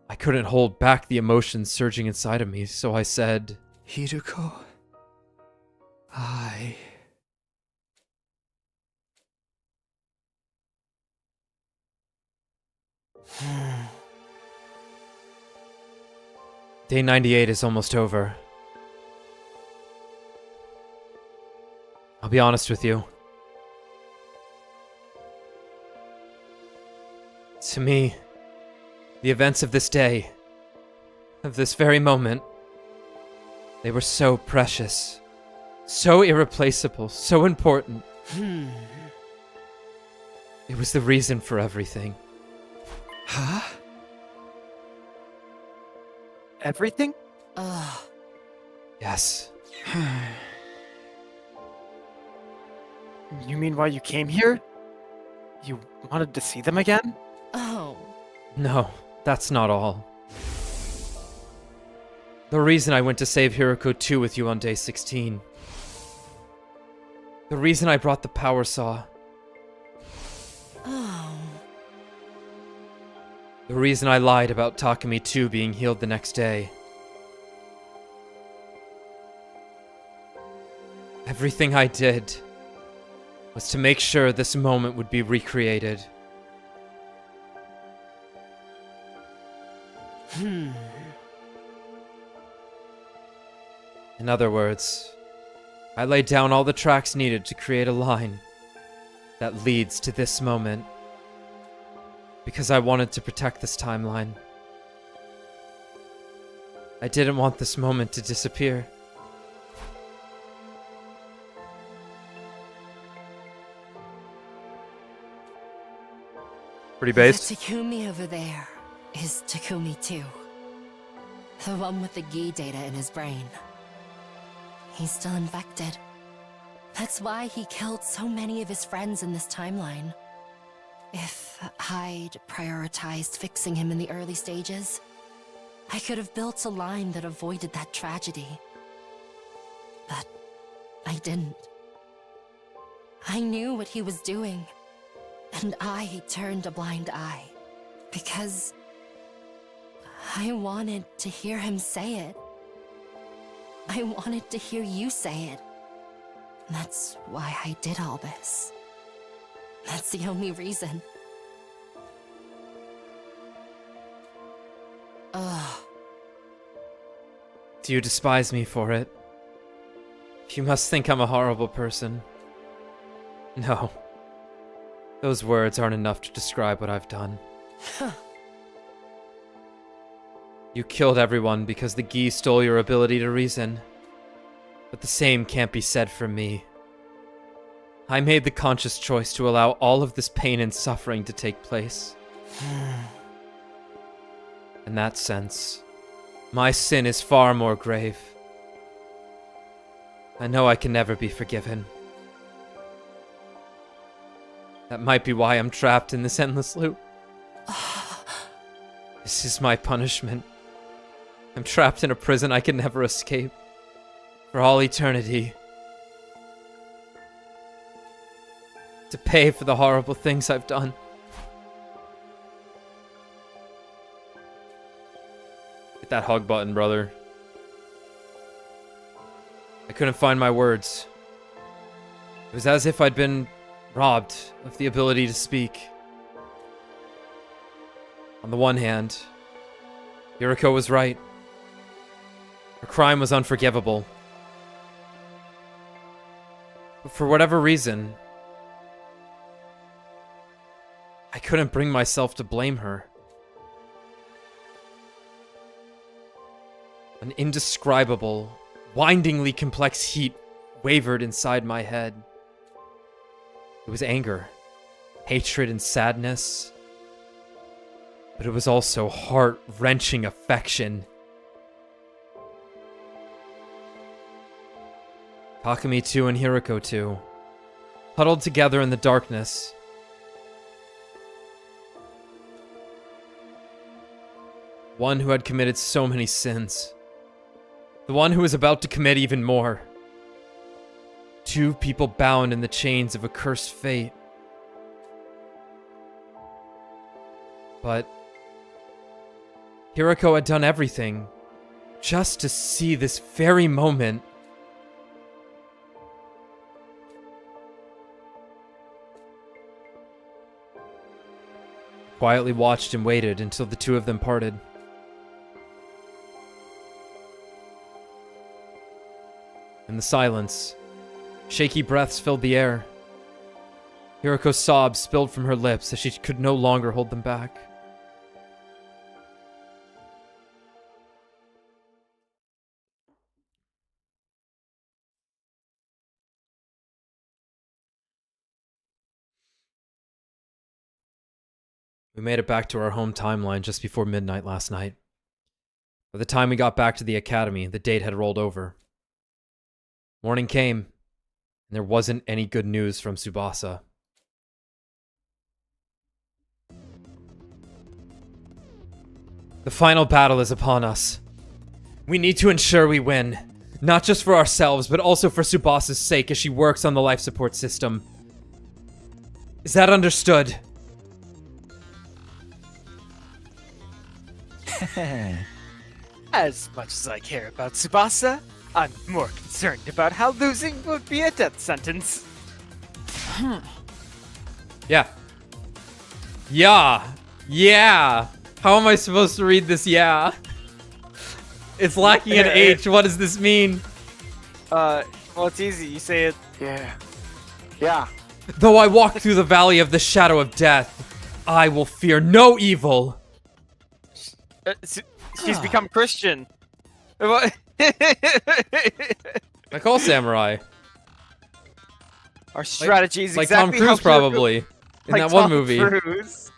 I couldn't hold back the emotions surging inside of me, so I said, Hiruko, I... Day 98 is almost over. I'll be honest with you. To me, the events of this day, of this very moment, they were so precious, so irreplaceable, so important. It was the reason for everything. Huh? Everything? Yes. You mean why you came here? You wanted to see them again? Oh. No, that's not all. The reason I went to save Hiroko II with you on day 16. The reason I brought the power saw. Oh. The reason I lied about Takumi II being healed the next day. Everything I did was to make sure this moment would be recreated. In other words, I laid down all the tracks needed to create a line that leads to this moment. Because I wanted to protect this timeline. I didn't want this moment to disappear. Pretty based. The Takumi over there is Takumi II. The one with the Gi data in his brain. He's still infected. That's why he killed so many of his friends in this timeline. If I'd prioritized fixing him in the early stages, I could have built a line that avoided that tragedy. But I didn't. I knew what he was doing, and I turned a blind eye, because I wanted to hear him say it. I wanted to hear you say it. That's why I did all this. That's the only reason. Ugh. Do you despise me for it? You must think I'm a horrible person. No. Those words aren't enough to describe what I've done. You killed everyone because the Gi stole your ability to reason. But the same can't be said for me. I made the conscious choice to allow all of this pain and suffering to take place. In that sense, my sin is far more grave. I know I can never be forgiven. That might be why I'm trapped in this endless loop. This is my punishment. I'm trapped in a prison I can never escape. For all eternity. To pay for the horrible things I've done. Hit that hug button, brother. I couldn't find my words. It was as if I'd been robbed of the ability to speak. On the one hand, Hiroko was right. Her crime was unforgivable. But for whatever reason, I couldn't bring myself to blame her. An indescribable, windingly complex heat wavered inside my head. It was anger, hatred, and sadness. But it was also heart-wrenching affection. Takumi II and Hiroko II, huddled together in the darkness. One who had committed so many sins. The one who was about to commit even more. Two people bound in the chains of a cursed fate. But Hiroko had done everything just to see this very moment. Quietly watched and waited until the two of them parted. In the silence, shaky breaths filled the air. Hiroko's sobs spilled from her lips as she could no longer hold them back. We made it back to our home timeline just before midnight last night. By the time we got back to the academy, the date had rolled over. Morning came, and there wasn't any good news from Tsubasa. The final battle is upon us. We need to ensure we win, not just for ourselves, but also for Tsubasa's sake as she works on the life support system. Is that understood? As much as I care about Tsubasa, I'm more concerned about how losing would be a death sentence. Yeah. Yeah. How am I supposed to read this? Yeah. It's lacking an H. What does this mean? Well, it's easy. You say it. Yeah. Though I walk through the valley of the shadow of death, I will fear no evil. She's become Christian. Like all samurai. Our strategy is like exactly Tom Cruise how probably in that one movie. Cruise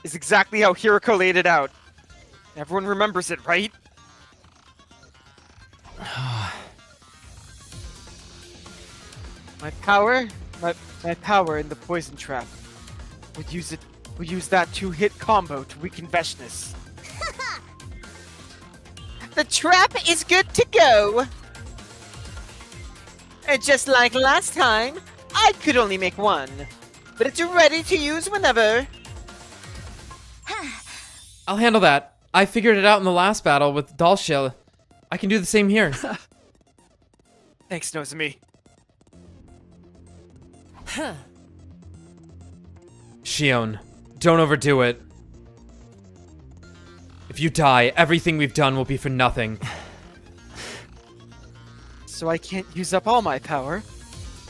is exactly how Hiroko laid it out. Everyone remembers it, right? My power in the poison trap. Would use that two-hit combo to weaken Veshness. The trap is good to go. And just like last time, I could only make one. But it's ready to use whenever. I'll handle that. I figured it out in the last battle with Dalshell. I can do the same here. Thanks, Nozomi. Shion, don't overdo it. If you die, everything we've done will be for nothing. So I can't use up all my power.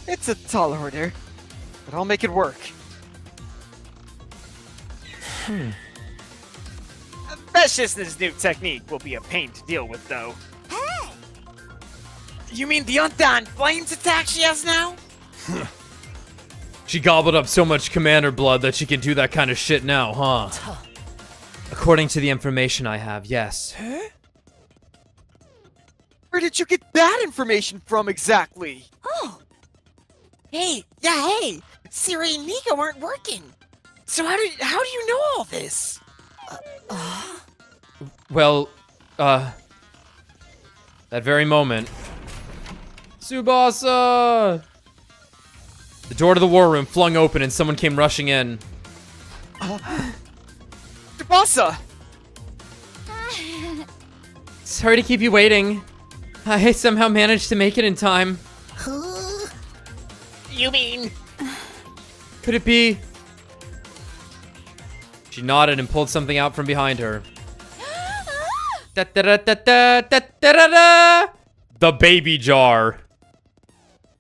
It's a tall order, but I'll make it work. Veshness's new technique will be a pain to deal with, though. Hey! You mean the Undying Flames attack she has now? She gobbled up so much commander blood that she can do that kind of shit now, huh? According to the information I have, yes. Huh? Where did you get that information from exactly? Oh! Hey! Siri and Nico aren't working! So how do you know all this? Well, that very moment. Tsubasa! The door to the war room flung open and someone came rushing in. Tsubasa! Sorry to keep you waiting. I somehow managed to make it in time. You mean? Could it be? She nodded and pulled something out from behind her. Da-da-da-da-da-da-da-da! The baby jar.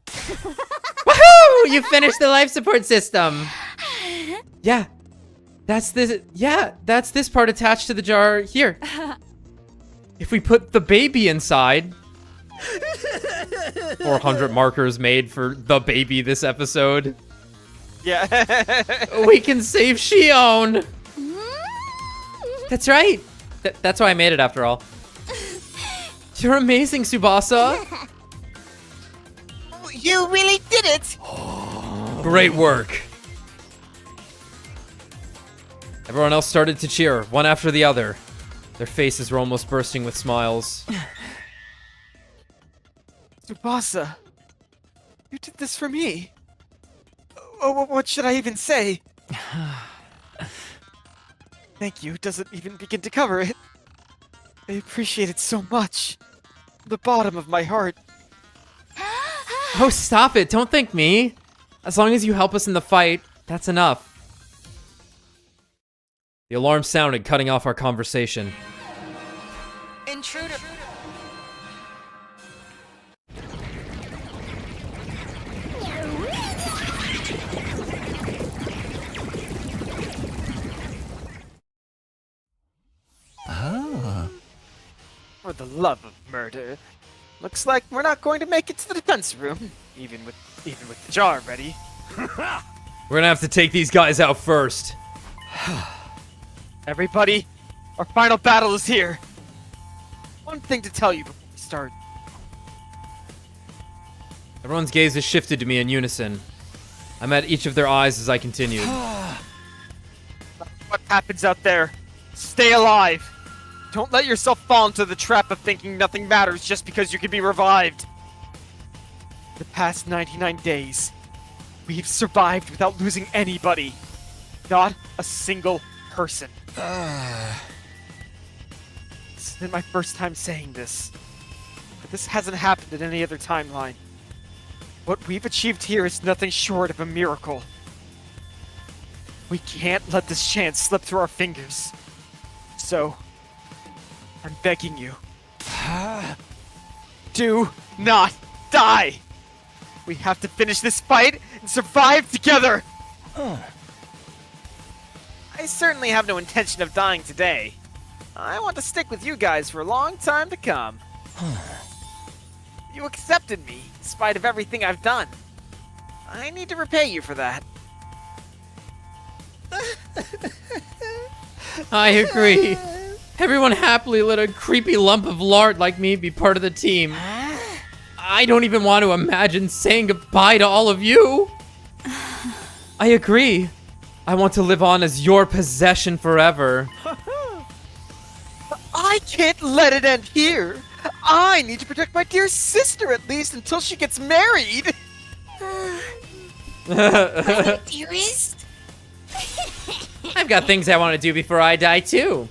Woohoo! You finished the life support system. Yeah. That's this. Yeah, that's this part attached to the jar here. If we put the baby inside. 400 markers made for the baby this episode. Yeah. We can save Shion. That's right. That's why I made it after all. You're amazing, Tsubasa. You really did it. Great work. Everyone else started to cheer, one after the other. Their faces were almost bursting with smiles. Tsubasa, you did this for me. Oh, what should I even say? Thank you doesn't even begin to cover it. I appreciate it so much. From the bottom of my heart. Oh, stop it. Don't thank me. As long as you help us in the fight, that's enough. The alarm sounded, cutting off our conversation. Intruder! For the love of murder. Looks like we're not going to make it to the defense room, even with the jar ready. We're gonna have to take these guys out first. Everybody, our final battle is here. One thing to tell you before we start. Everyone's gaze has shifted to me in unison. I met each of their eyes as I continued. What happens out there? Stay alive. Don't let yourself fall into the trap of thinking nothing matters just because you can be revived. The past 99 days, we've survived without losing anybody. Not a single person. This isn't my first time saying this, but this hasn't happened in any other timeline. What we've achieved here is nothing short of a miracle. We can't let this chance slip through our fingers. So, I'm begging you. Do not die! We have to finish this fight and survive together! I certainly have no intention of dying today. I want to stick with you guys for a long time to come. You accepted me, in spite of everything I've done. I need to repay you for that. I agree. Everyone happily let a creepy lump of lard like me be part of the team. I don't even want to imagine saying goodbye to all of you. I agree. I want to live on as your possession forever. I can't let it end here. I need to protect my dear sister at least until she gets married. My dearest? I've got things I want to do before I die too.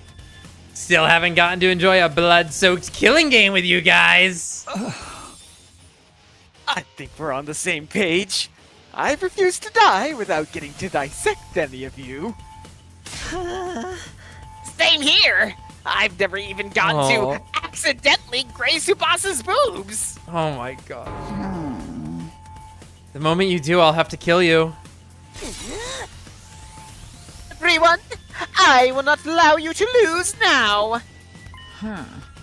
Still haven't gotten to enjoy a blood-soaked killing game with you guys. I think we're on the same page. I refuse to die without getting to dissect any of you. Same here. I've never even gotten to accidentally graze Tsubasa's boobs. Oh my god. The moment you do, I'll have to kill you. Everyone, I will not allow you to lose now.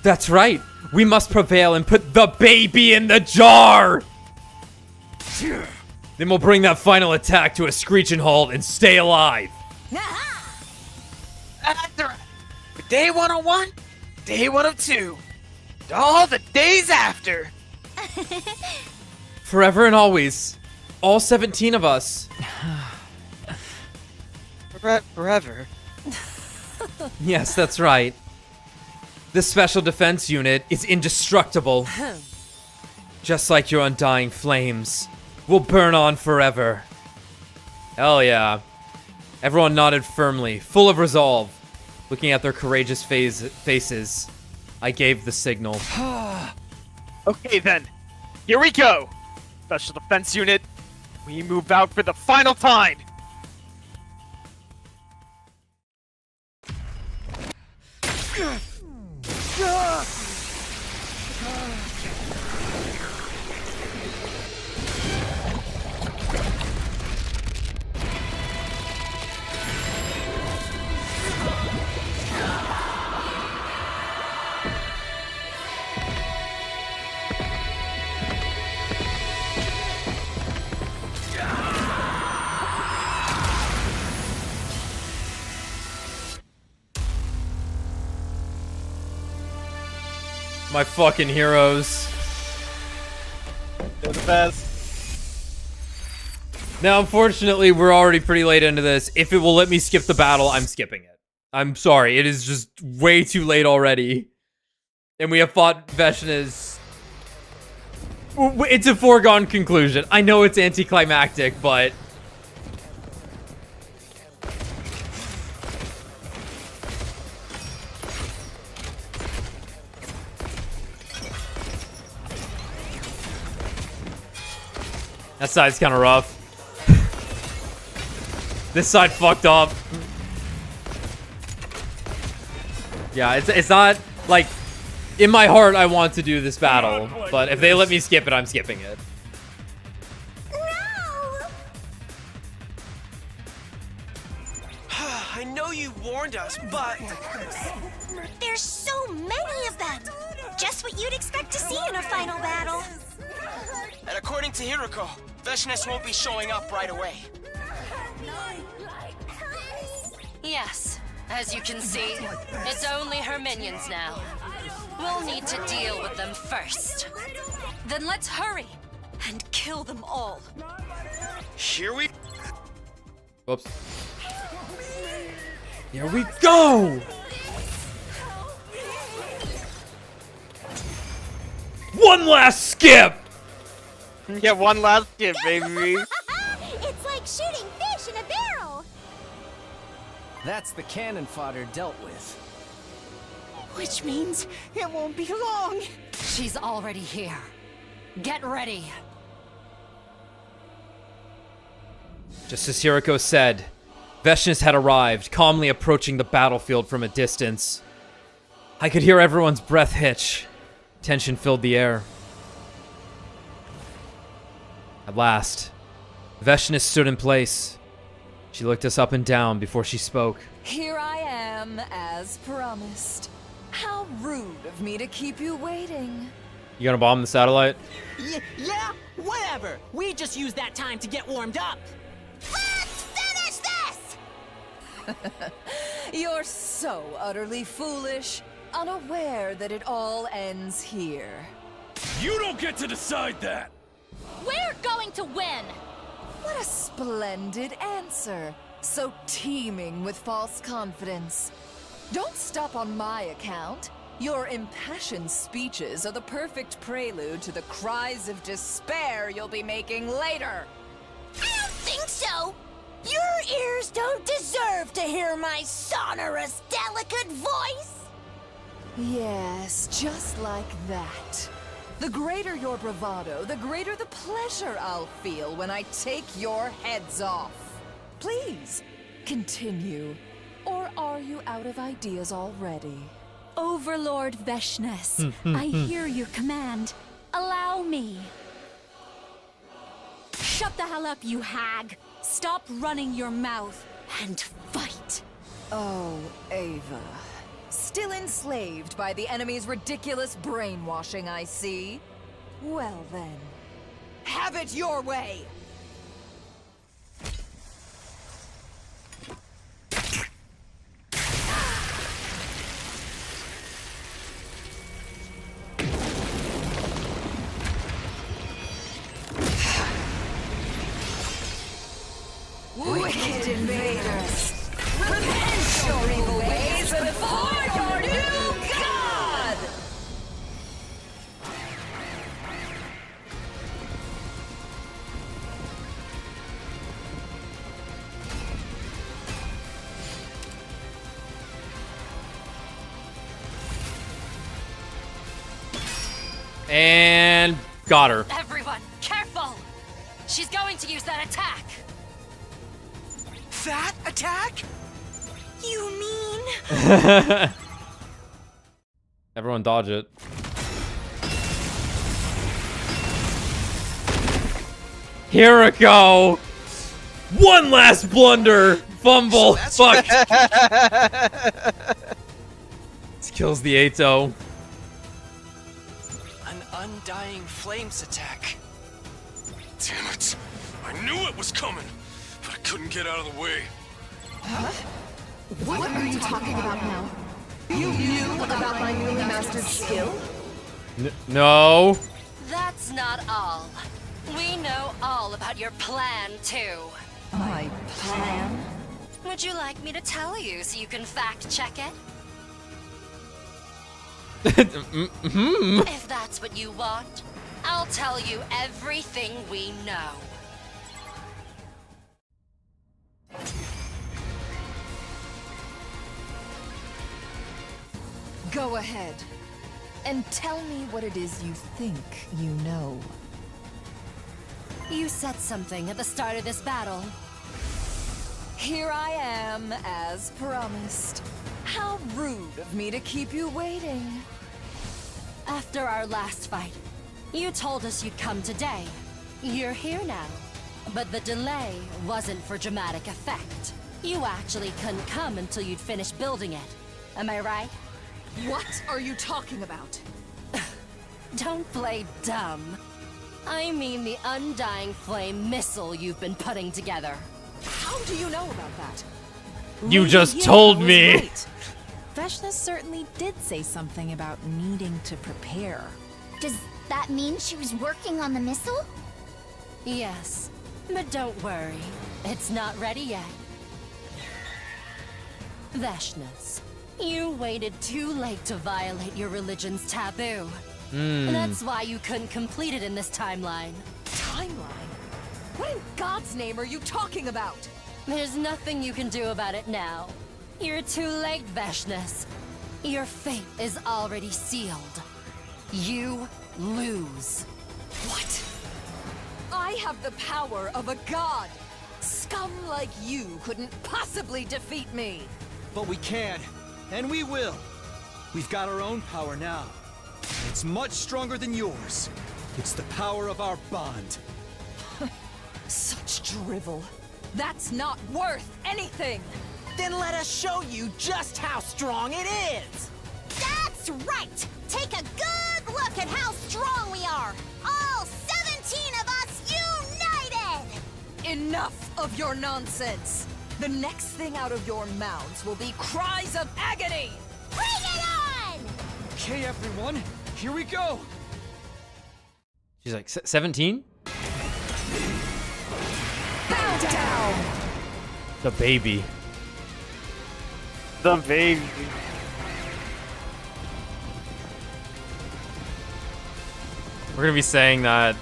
That's right. We must prevail and put the baby in the jar. Then we'll bring that final attack to a screeching halt and stay alive. Day 101, day 102, and all the days after. Forever and always. All 17 of us. Forever. Yes, that's right. This special defense unit is indestructible. Just like your undying flames. We'll burn on forever. Hell yeah. Everyone nodded firmly, full of resolve. Looking at their courageous faces, I gave the signal. Okay then, here we go. Special Defense Unit, we move out for the final time. My fucking heroes. They're the best. Now, unfortunately, we're already pretty late into this. If it will let me skip the battle, I'm skipping it. I'm sorry. It is just way too late already. And we have fought Veshna's. It's a foregone conclusion. I know it's anticlimactic, but... that side's kind of rough. This side fucked up. Yeah, it's not, like, in my heart I want to do this battle, but if they let me skip it, I'm skipping it. No! I know you warned us, but... There's so many of them! Just what you'd expect to see in a final battle. And according to Hiroko, Veshnes won't be showing up right away. Yes, as you can see, it's only her minions now. We'll need to deal with them first. Then let's hurry and kill them all. Here we... Whoops. Here we go! One last skip! Yeah, one last skip, baby. It's like shooting fish in a barrel! That's the cannon fodder dealt with. Which means it won't be long. She's already here. Get ready. Just as Hiroko said, Veshnes had arrived, calmly approaching the battlefield from a distance. I could hear everyone's breath hitch. Tension filled the air. At last, Veshnes stood in place. She looked us up and down before she spoke. Here I am, as promised. How rude of me to keep you waiting. You gonna bomb the satellite? Yeah, whatever. We just used that time to get warmed up. Let's finish this! You're so utterly foolish, unaware that it all ends here. You don't get to decide that! We're going to win! What a splendid answer. So teeming with false confidence. Don't stop on my account. Your impassioned speeches are the perfect prelude to the cries of despair you'll be making later. I don't think so! Your ears don't deserve to hear my sonorous, delicate voice! Yes, just like that. The greater your bravado, the greater the pleasure I'll feel when I take your heads off. Please, continue. Or are you out of ideas already? Overlord Veshnes, I hear your command. Allow me. Shut the hell up, you hag. Stop running your mouth and fight. Oh, Ava. Still enslaved by the enemy's ridiculous brainwashing, I see. Well then, have it your way! Wicked invaders! Repent your evil ways before your new god! And got her. Everyone, careful! She's going to use that attack! That attack? You mean? Everyone dodge it. Here it go! One last blunder! Fumble! Fuck! This kills the Ato. An undying flames attack. Damn it! I knew it was coming, but I couldn't get out of the way. Huh? What are you talking about now? You knew about my newly mastered skill? No. That's not all. We know all about your plan, too. My plan? Would you like me to tell you so you can fact-check it? If that's what you want, I'll tell you everything we know. Go ahead. And tell me what it is you think you know. You said something at the start of this battle. Here I am, as promised. How rude of me to keep you waiting. After our last fight, you told us you'd come today. You're here now. But the delay wasn't for dramatic effect. You actually couldn't come until you'd finished building it. Am I right? What are you talking about? Don't play dumb. I mean the Undying Flame missile you've been putting together. How do you know about that? You just told me! Right. Veshna certainly did say something about needing to prepare. Does that mean she was working on the missile? Yes, but don't worry. It's not ready yet. Veshnas, you waited too late to violate your religion's taboo. That's why you couldn't complete it in this timeline. Timeline? What in God's name are you talking about? There's nothing you can do about it now. You're too late, Veshnas. Your fate is already sealed. You lose. What? I have the power of a god. Scum like you couldn't possibly defeat me. But we can, and we will. We've got our own power now. It's much stronger than yours. It's the power of our bond. Such drivel. That's not worth anything. Then let us show you just how strong it is. That's right! Take a good look at how strong we are! All 17 of us united! Enough of your nonsense! The next thing out of your mouths will be cries of agony! Bring it on! Okay, everyone, here we go! She's like, 17? Bow down! The baby. The baby. We're gonna be saying that,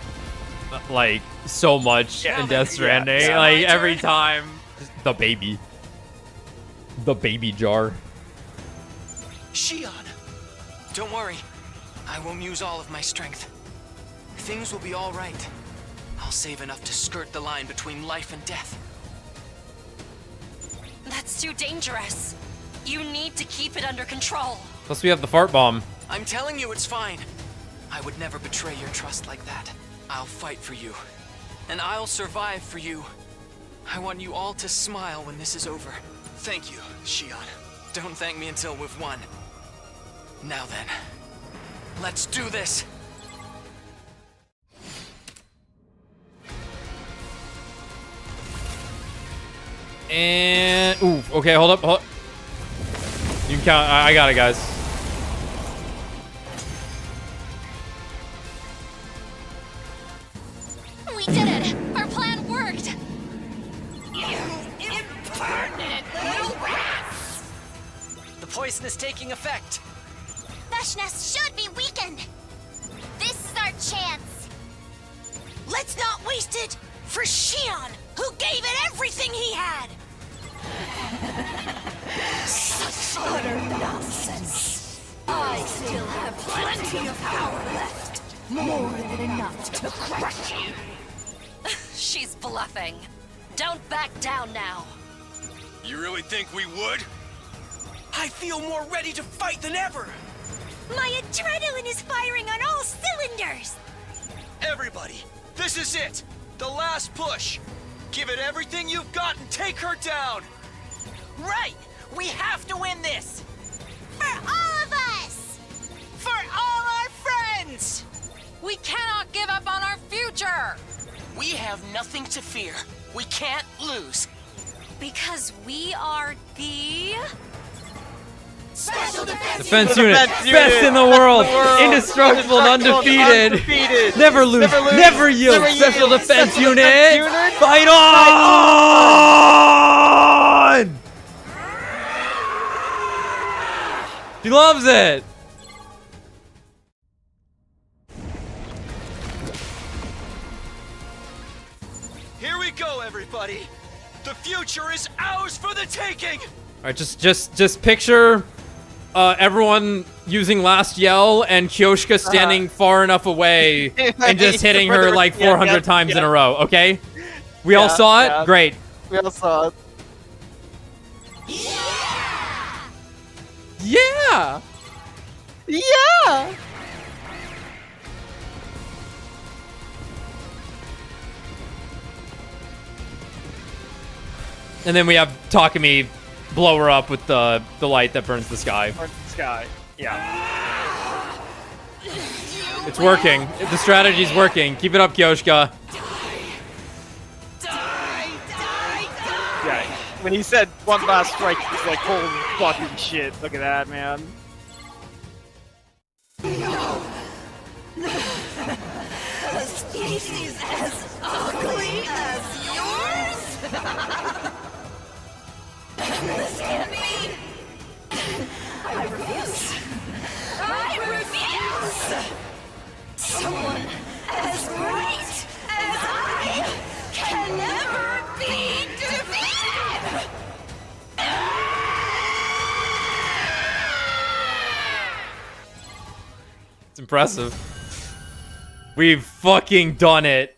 like, so much in Death Stranding. Yeah. Like, every time. Just the baby. The baby jar. Shion! Don't worry. I won't use all of my strength. Things will be all right. I'll save enough to skirt the line between life and death. That's too dangerous. You need to keep it under control. Plus we have the fart bomb. I'm telling you it's fine. I would never betray your trust like that. I'll fight for you. And I'll survive for you. I want you all to smile when this is over. Thank you, Shion. Don't thank me until we've won. Now then, let's do this! And ooh, okay, hold up. You can count. I got it, guys. We did it! Our plan worked! You impertinent little rats! The poison is taking effect. Veshnas should be weakened! This is our chance! Let's not waste it for Shion, who gave it everything he had! Such utter nonsense. I still have plenty of power left. More than enough to crush you. She's bluffing. Don't back down now. You really think we would? I feel more ready to fight than ever! My adrenaline is firing on all cylinders! Everybody, this is it! The last push! Give it everything you've got and take her down! Right! We have to win this! For all of us! For all our friends! We cannot give up on our future! We have nothing to fear. We can't lose. Because we are the... Special Defense unit. Best in the world. Indestructible and undefeated. Never lose. Never yield. Special defense unit. Fight on! She loves it. Here we go, everybody. The future is ours for the taking. All right, just picture everyone using Last Yell and Kyoshka standing far enough away and just hitting her like 400 times in a row, okay? We all saw it? Great. We all saw it. Yeah! Yeah! And then we have Takumi blow her up with the light that burns the sky. Burns the sky. Yeah. It's working. The strategy's working. Keep it up, Kyoshka. Yeah. When he said one last strike, he's like, holy fucking shit. Look at that, man. A species as ugly as yours? This can't be. I refuse. I refuse! Someone as great as I can never be defeated! It's impressive. We've fucking done it.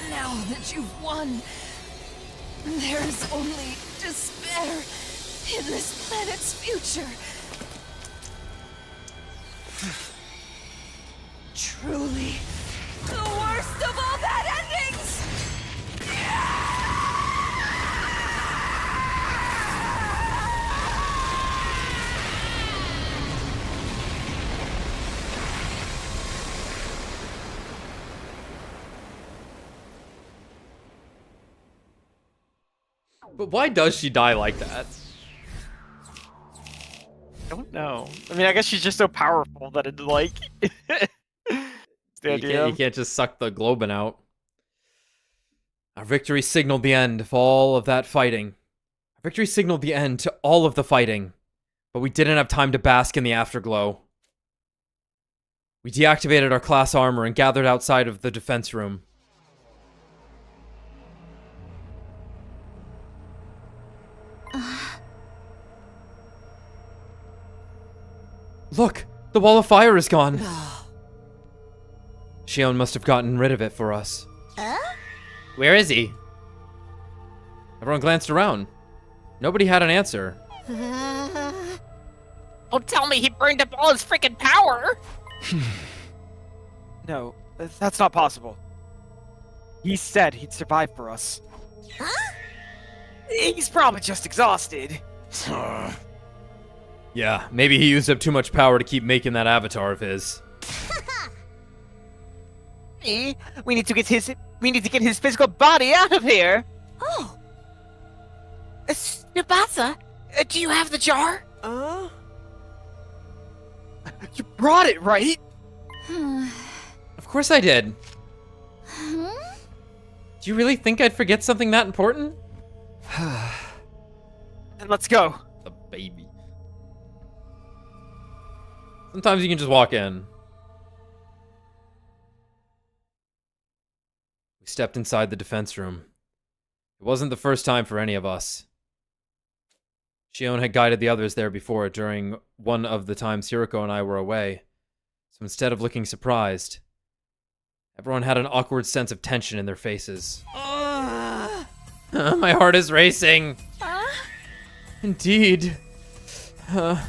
Now that you've won, there's only despair in this planet's future. Truly, the worst of all bad endings! But why does she die like that? I don't know. I mean, I guess she's just so powerful that it, like... You can't just suck the Globin out. Our victory signaled the end of all of that fighting. Our victory signaled the end to all of the fighting. But we didn't have time to bask in the afterglow. We deactivated our class armor and gathered outside of the defense room. Look! The wall of fire is gone! Shion must have gotten rid of it for us. Where is he? Everyone glanced around. Nobody had an answer. Don't tell me he burned up all his freaking power! No, that's not possible. He said he'd survive for us. Huh? He's probably just exhausted. Yeah, maybe he used up too much power to keep making that avatar of his. We need to get his physical body out of here. Oh. Tsubasa, do you have the jar? You brought it, right? Of course I did. Do you really think I'd forget something that important? And let's go. The baby. Sometimes you can just walk in. We stepped inside the defense room. It wasn't the first time for any of us. Shion had guided the others there before during one of the times Hiroko and I were away. So instead of looking surprised, everyone had an awkward sense of tension in their faces. My heart is racing. Indeed. I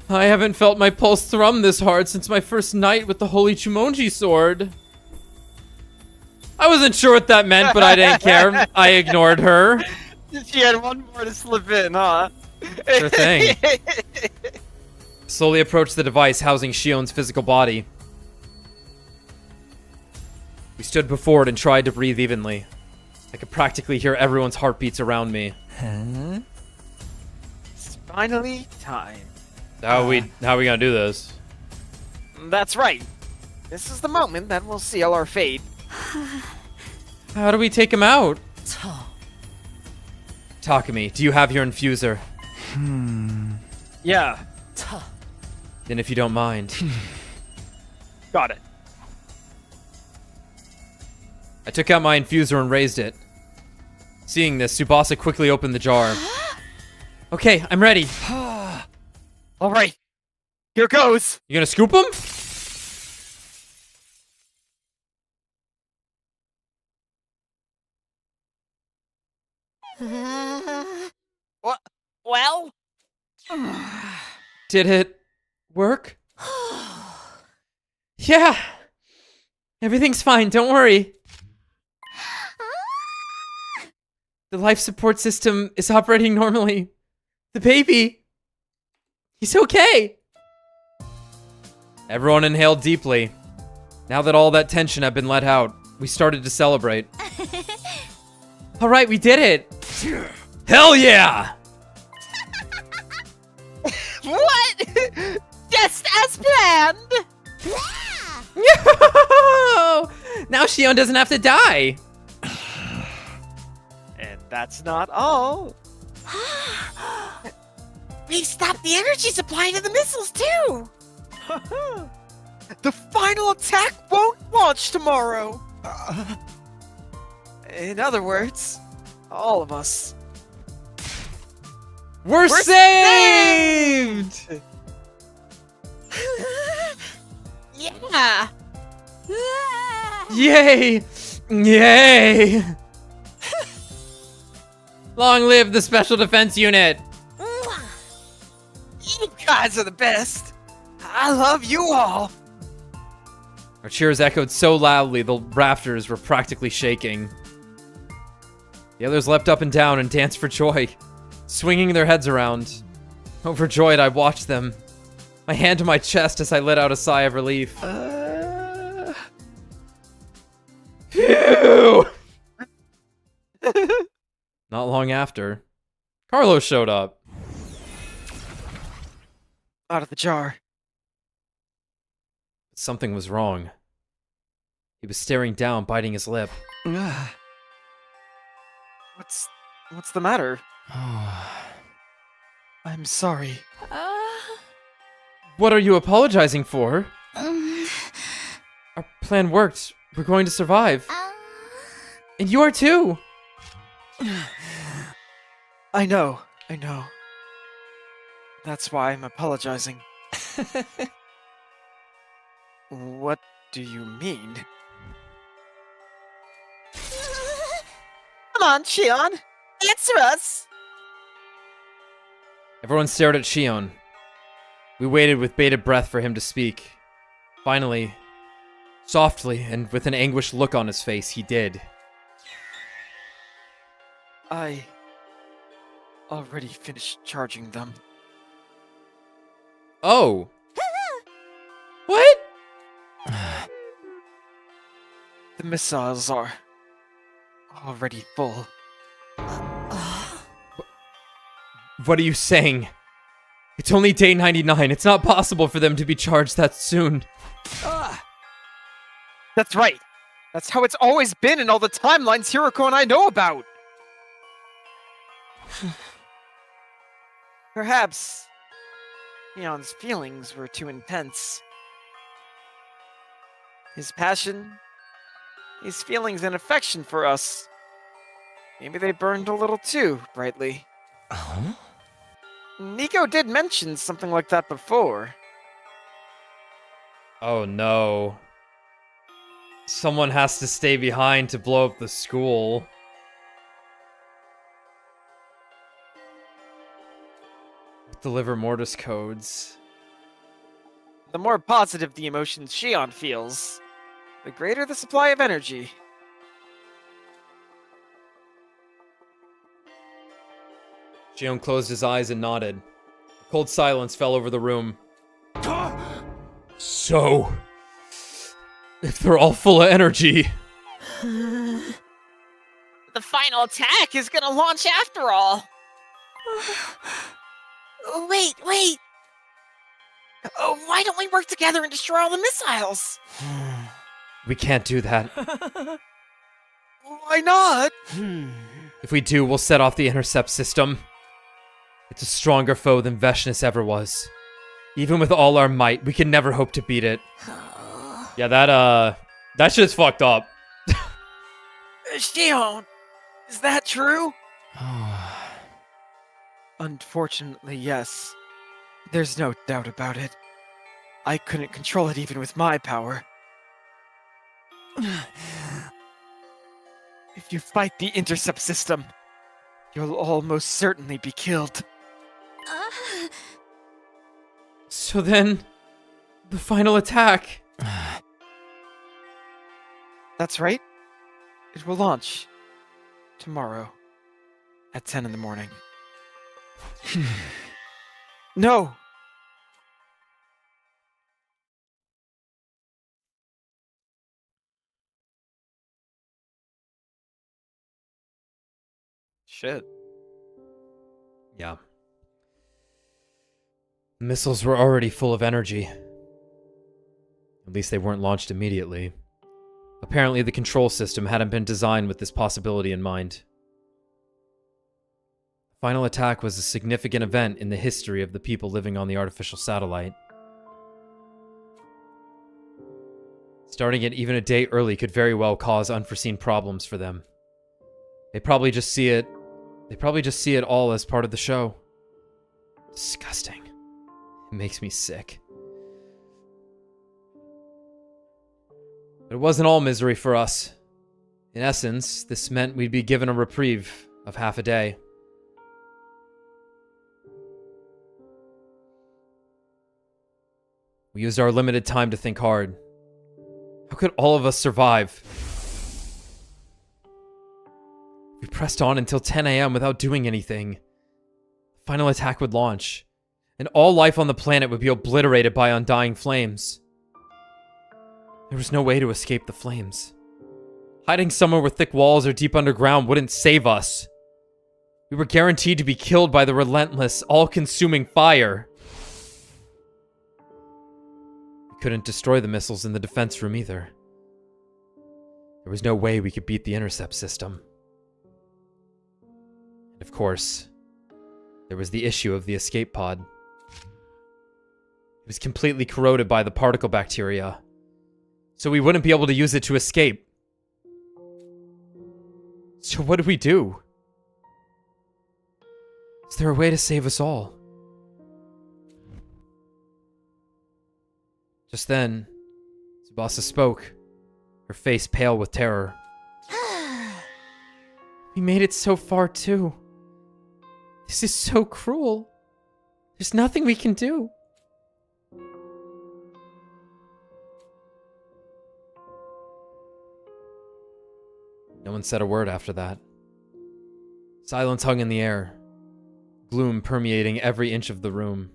haven't felt my pulse thrum this hard since my first night with the Holy Chumonji sword. I wasn't sure what that meant, but I didn't care. I ignored her. She had one more to slip in, huh? Sure thing. Slowly approached the device housing Shion's physical body. We stood before it and tried to breathe evenly. I could practically hear everyone's heartbeats around me. Huh? It's finally time. How are we gonna do this? That's right. This is the moment that will seal our fate. How do we take him out? Takumi, do you have your infuser? Yeah. Then if you don't mind. Got it. I took out my infuser and raised it. Seeing this, Tsubasa quickly opened the jar. Okay, I'm ready. All right. Here goes. You gonna scoop him? What? Well? Did it work? Yeah. Everything's fine, don't worry. The life support system is operating normally. The baby, he's okay. Everyone inhaled deeply. Now that all that tension had been let out, we started to celebrate. All right, we did it. Hell yeah! What? Just as planned. Yo! Now Shion doesn't have to die. And that's not all. We stopped the energy supply to the missiles too. The final attack won't launch tomorrow. In other words, all of us. We're saved! Yeah. Yay! Yay! Long live the Special Defense Unit! You guys are the best. I love you all. Our cheers echoed so loudly the rafters were practically shaking. The others leapt up and down and danced for joy, swinging their heads around. Overjoyed, I watched them, my hand to my chest as I let out a sigh of relief. Phew! Not long after, Carlos showed up. Out of the jar. Something was wrong. He was staring down, biting his lip. What's the matter? I'm sorry. What are you apologizing for? Our plan worked. We're going to survive. And you are too. I know. That's why I'm apologizing. What do you mean? Come on, Shion. Answer us. Everyone stared at Shion. We waited with bated breath for him to speak. Finally, softly and with an anguished look on his face, he did. I already finished charging them. Oh. What? The missiles are already full. What are you saying? It's only day 99. It's not possible for them to be charged that soon. That's right. That's how it's always been in all the timelines Hiroko and I know about. Perhaps Leon's feelings were too intense. His passion, his feelings and affection for us. Maybe they burned a little too brightly. Nico did mention something like that before. Oh no. Someone has to stay behind to blow up the school. deliver Mortis codes. The more positive the emotions Shion feels, the greater the supply of energy. Shion closed his eyes and nodded. A cold silence fell over the room. So, if they're all full of energy... The final attack is gonna launch after all. Wait. Why don't we work together and destroy all the missiles? We can't do that. Why not? If we do, we'll set off the intercept system. It's a stronger foe than Veshness ever was. Even with all our might, we can never hope to beat it. Yeah, that shit's fucked up. Shion, is that true? Unfortunately, yes. There's no doubt about it. I couldn't control it even with my power. If you fight the intercept system, you'll almost certainly be killed. So then, the final attack. That's right. It will launch tomorrow at 10 in the morning. No! Shit. Yeah. The missiles were already full of energy. At least they weren't launched immediately. Apparently the control system hadn't been designed with this possibility in mind. The final attack was a significant event in the history of the people living on the artificial satellite. Starting it even a day early could very well cause unforeseen problems for them. They probably just see it all as part of the show. Disgusting. It makes me sick. But it wasn't all misery for us. In essence, this meant we'd be given a reprieve of half a day. We used our limited time to think hard. How could all of us survive? We pressed on until 10 a.m. without doing anything. The final attack would launch, and all life on the planet would be obliterated by undying flames. There was no way to escape the flames. Hiding somewhere with thick walls or deep underground wouldn't save us. We were guaranteed to be killed by the relentless, all-consuming fire. We couldn't destroy the missiles in the defense room either. There was no way we could beat the intercept system. And of course, there was the issue of the escape pod. It was completely corroded by the particle bacteria, so we wouldn't be able to use it to escape. So what do we do? Is there a way to save us all? Just then, Tsubasa spoke, her face pale with terror. We made it so far too. This is so cruel. There's nothing we can do. No one said a word after that. Silence hung in the air, gloom permeating every inch of the room.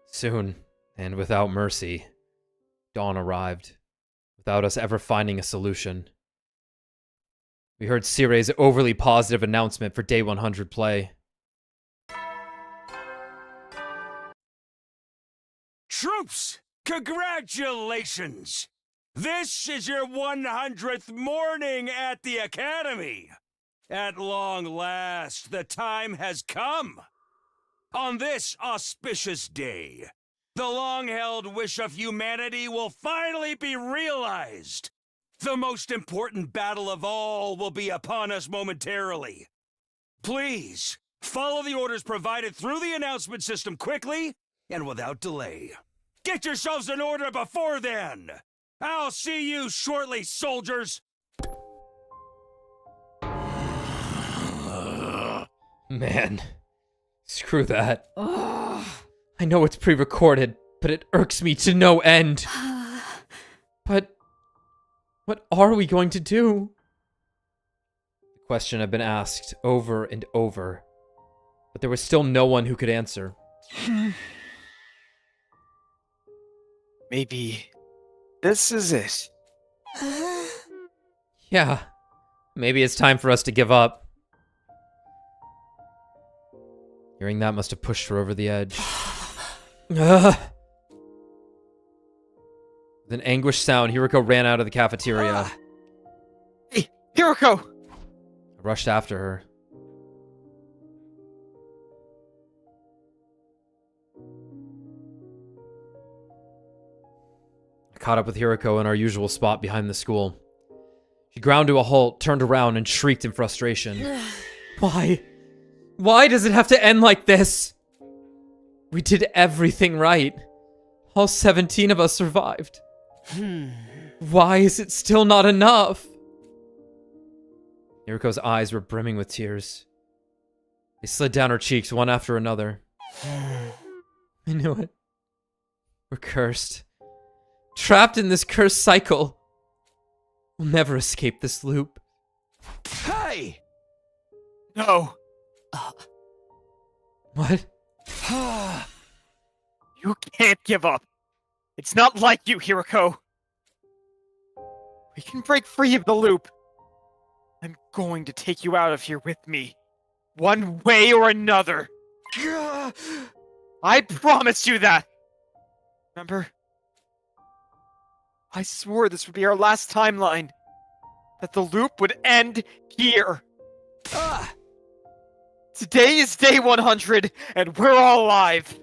Soon, and without mercy, dawn arrived, without us ever finding a solution. We heard Sirei's overly positive announcement for Day 100 play. Troops, congratulations! This is your 100th morning at the Academy! At long last, the time has come! On this auspicious day, the long-held wish of humanity will finally be realized! The most important battle of all will be upon us momentarily. Please, follow the orders provided through the announcement system quickly and without delay. Get yourselves in order before then! I'll see you shortly, soldiers! Man. Screw that. I know it's pre-recorded, but it irks me to no end. But what are we going to do? The question had been asked over and over, but there was still no one who could answer. Maybe this is it. Yeah, maybe it's time for us to give up. Hearing that must have pushed her over the edge. With an anguished sound, Hiroko ran out of the cafeteria. Hey, Hiroko! I rushed after her. I caught up with Hiroko in our usual spot behind the school. She ground to a halt, turned around, and shrieked in frustration. Why? Why does it have to end like this? We did everything right. All 17 of us survived. Why is it still not enough? Hiroko's eyes were brimming with tears. They slid down her cheeks one after another. I knew it. We're cursed. Trapped in this cursed cycle. We'll never escape this loop. Hey! No. What? You can't give up. It's not like you, Hiroko. We can break free of the loop. I'm going to take you out of here with me. One way or another. I promised you that. Remember? I swore this would be our last timeline. That the loop would end here. Today is day 100, and we're all alive.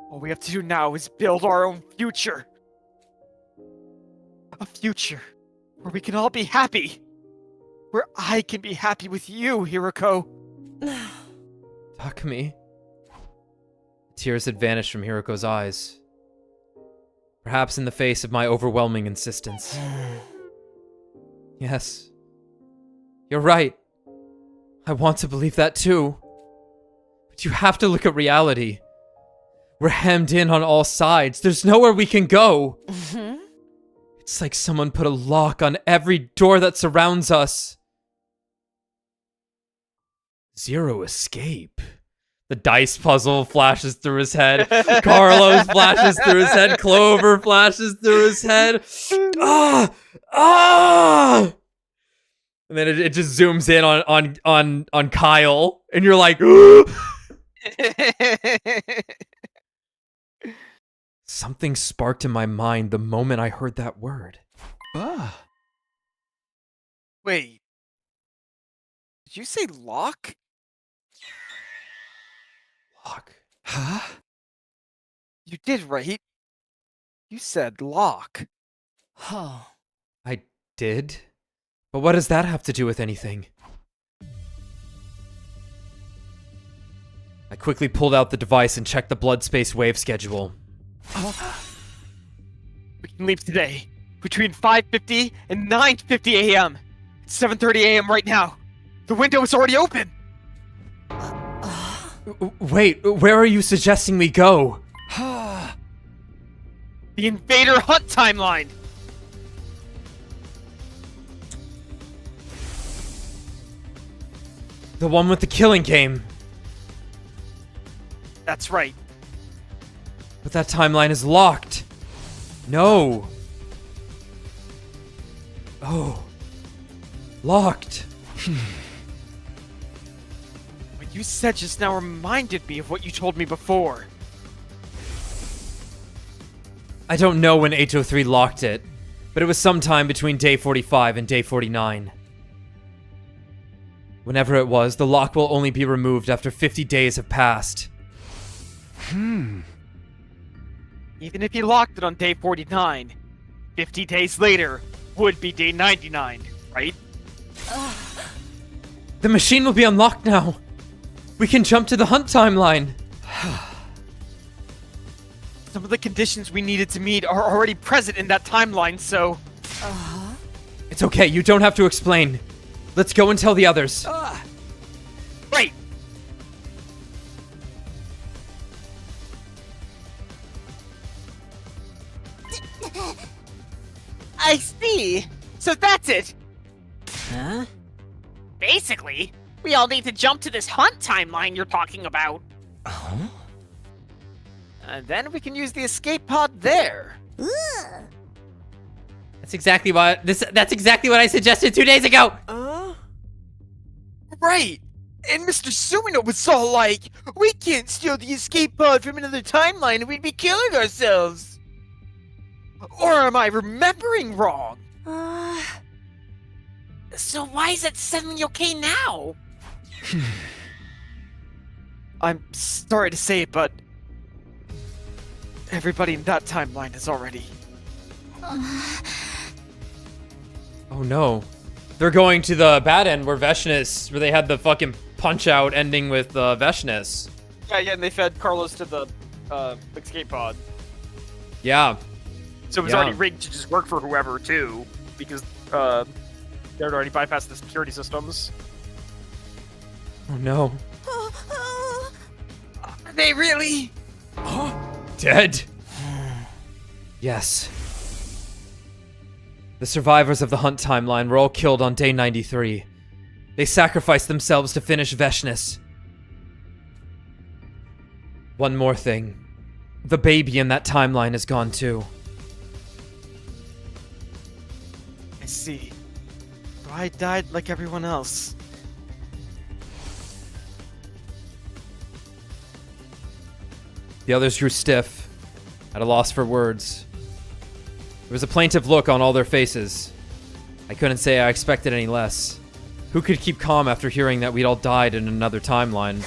All we have to do now is build our own future. A future where we can all be happy. Where I can be happy with you, Hiroko. Takumi. Tears had vanished from Hiroko's eyes. Perhaps in the face of my overwhelming insistence. Yes. You're right. I want to believe that too. But you have to look at reality. We're hemmed in on all sides. There's nowhere we can go. It's like someone put a lock on every door that surrounds us. Zero escape. The dice puzzle flashes through his head. Carlos flashes through his head. Clover flashes through his head. Ah! And then it just zooms in on Kyle, and you're like, something sparked in my mind the moment I heard that word. Wait. Did you say lock? Lock. Huh? You did, right? You said lock. Huh. I did? But what does that have to do with anything? I quickly pulled out the device and checked the blood space wave schedule. We can leave today, between 5:50 and 9:50 a.m. It's 7:30 a.m. right now. The window is already open. Wait, where are you suggesting we go? The Invader Hunt timeline. The one with the killing game. That's right. But that timeline is locked. No. Oh. Locked. What you said just now reminded me of what you told me before. I don't know when H03 locked it, but it was sometime between day 45 and day 49. Whenever it was, the lock will only be removed after 50 days have passed. Even if he locked it on day 49, 50 days later would be day 99, right? The machine will be unlocked now. We can jump to the hunt timeline. Some of the conditions we needed to meet are already present in that timeline, so... It's okay, you don't have to explain. Let's go and tell the others. Right! I see. So that's it. Huh? Basically, we all need to jump to this hunt timeline you're talking about. Oh? And then we can use the escape pod there. That's exactly what I suggested 2 days ago. Right. And Mr. Sumino was all like, we can't steal the escape pod from another timeline and we'd be killing ourselves. Or am I remembering wrong? So why is it suddenly okay now? I'm sorry to say it, but everybody in that timeline is already... Oh no. They're going to the bad end where Veshness, where they had the fucking punch-out ending with Veshness. Yeah, and they fed Carlos to the escape pod. Yeah. So it was already rigged to just work for whoever, too, because they had already bypassed the security systems. Oh no. Are they really? Dead? Yes. The survivors of the Hunt timeline were all killed on day 93. They sacrificed themselves to finish Veshness. One more thing. The baby in that timeline is gone too. I see. So I died like everyone else. The others grew stiff, at a loss for words. There was a plaintive look on all their faces. I couldn't say I expected any less. Who could keep calm after hearing that we'd all died in another timeline?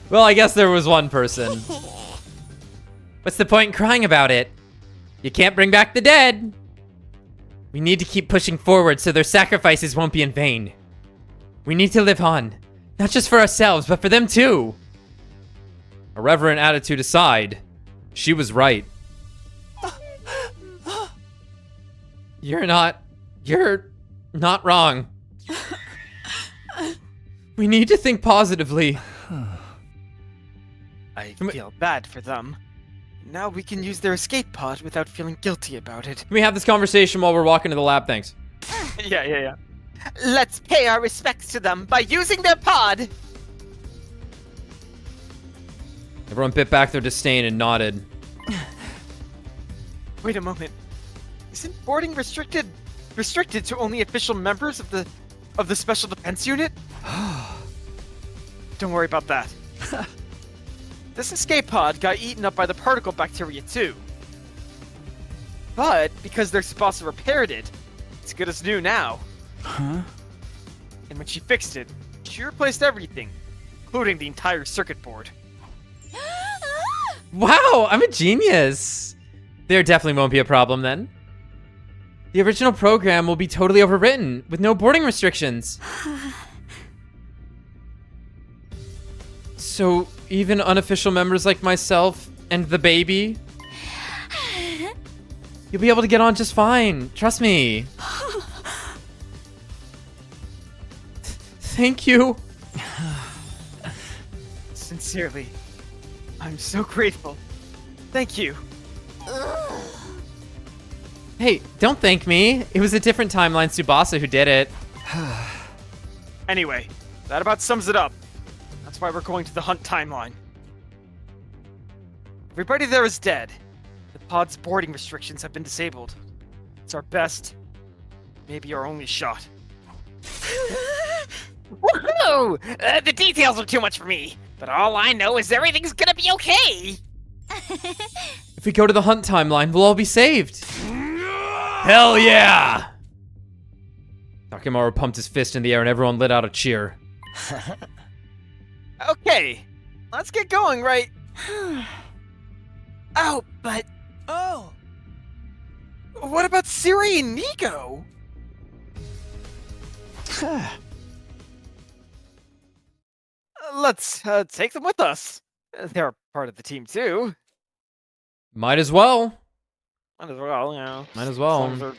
Well, I guess there was one person. What's the point in crying about it? You can't bring back the dead. We need to keep pushing forward so their sacrifices won't be in vain. We need to live on. Not just for ourselves, but for them too. A reverent attitude aside, she was right. You're not wrong. We need to think positively. I feel bad for them. Now we can use their escape pod without feeling guilty about it. Can we have this conversation while we're walking to the lab? Thanks. Yeah. Let's pay our respects to them by using their pod! Everyone bit back their disdain and nodded. Wait a moment. Isn't boarding restricted to only official members of the Special Defense Unit? Don't worry about that. This escape pod got eaten up by the particle bacteria too. But because their Tsubasa repaired it, it's good as new now. Huh? And when she fixed it, she replaced everything, including the entire circuit board. Wow, I'm a genius. There definitely won't be a problem then. The original program will be totally overwritten with no boarding restrictions. So even unofficial members like myself and the baby, you'll be able to get on just fine. Trust me. Thank you. Sincerely, I'm so grateful. Thank you. Hey, don't thank me. It was a different timeline Tsubasa who did it. Anyway, that about sums it up. That's why we're going to the Hunt timeline. Everybody there is dead. The pod's boarding restrictions have been disabled. It's our best, maybe our only shot. Woohoo! The details are too much for me, but all I know is everything's gonna be okay! If we go to the Hunt timeline, we'll all be saved. Hell yeah! Takimaru pumped his fist in the air and everyone let out a cheer. Okay, let's get going, right? Oh, but... Oh! What about Siri and Nico? Let's take them with us. They're part of the team too. Might as well. Might as well, you know. Might as well.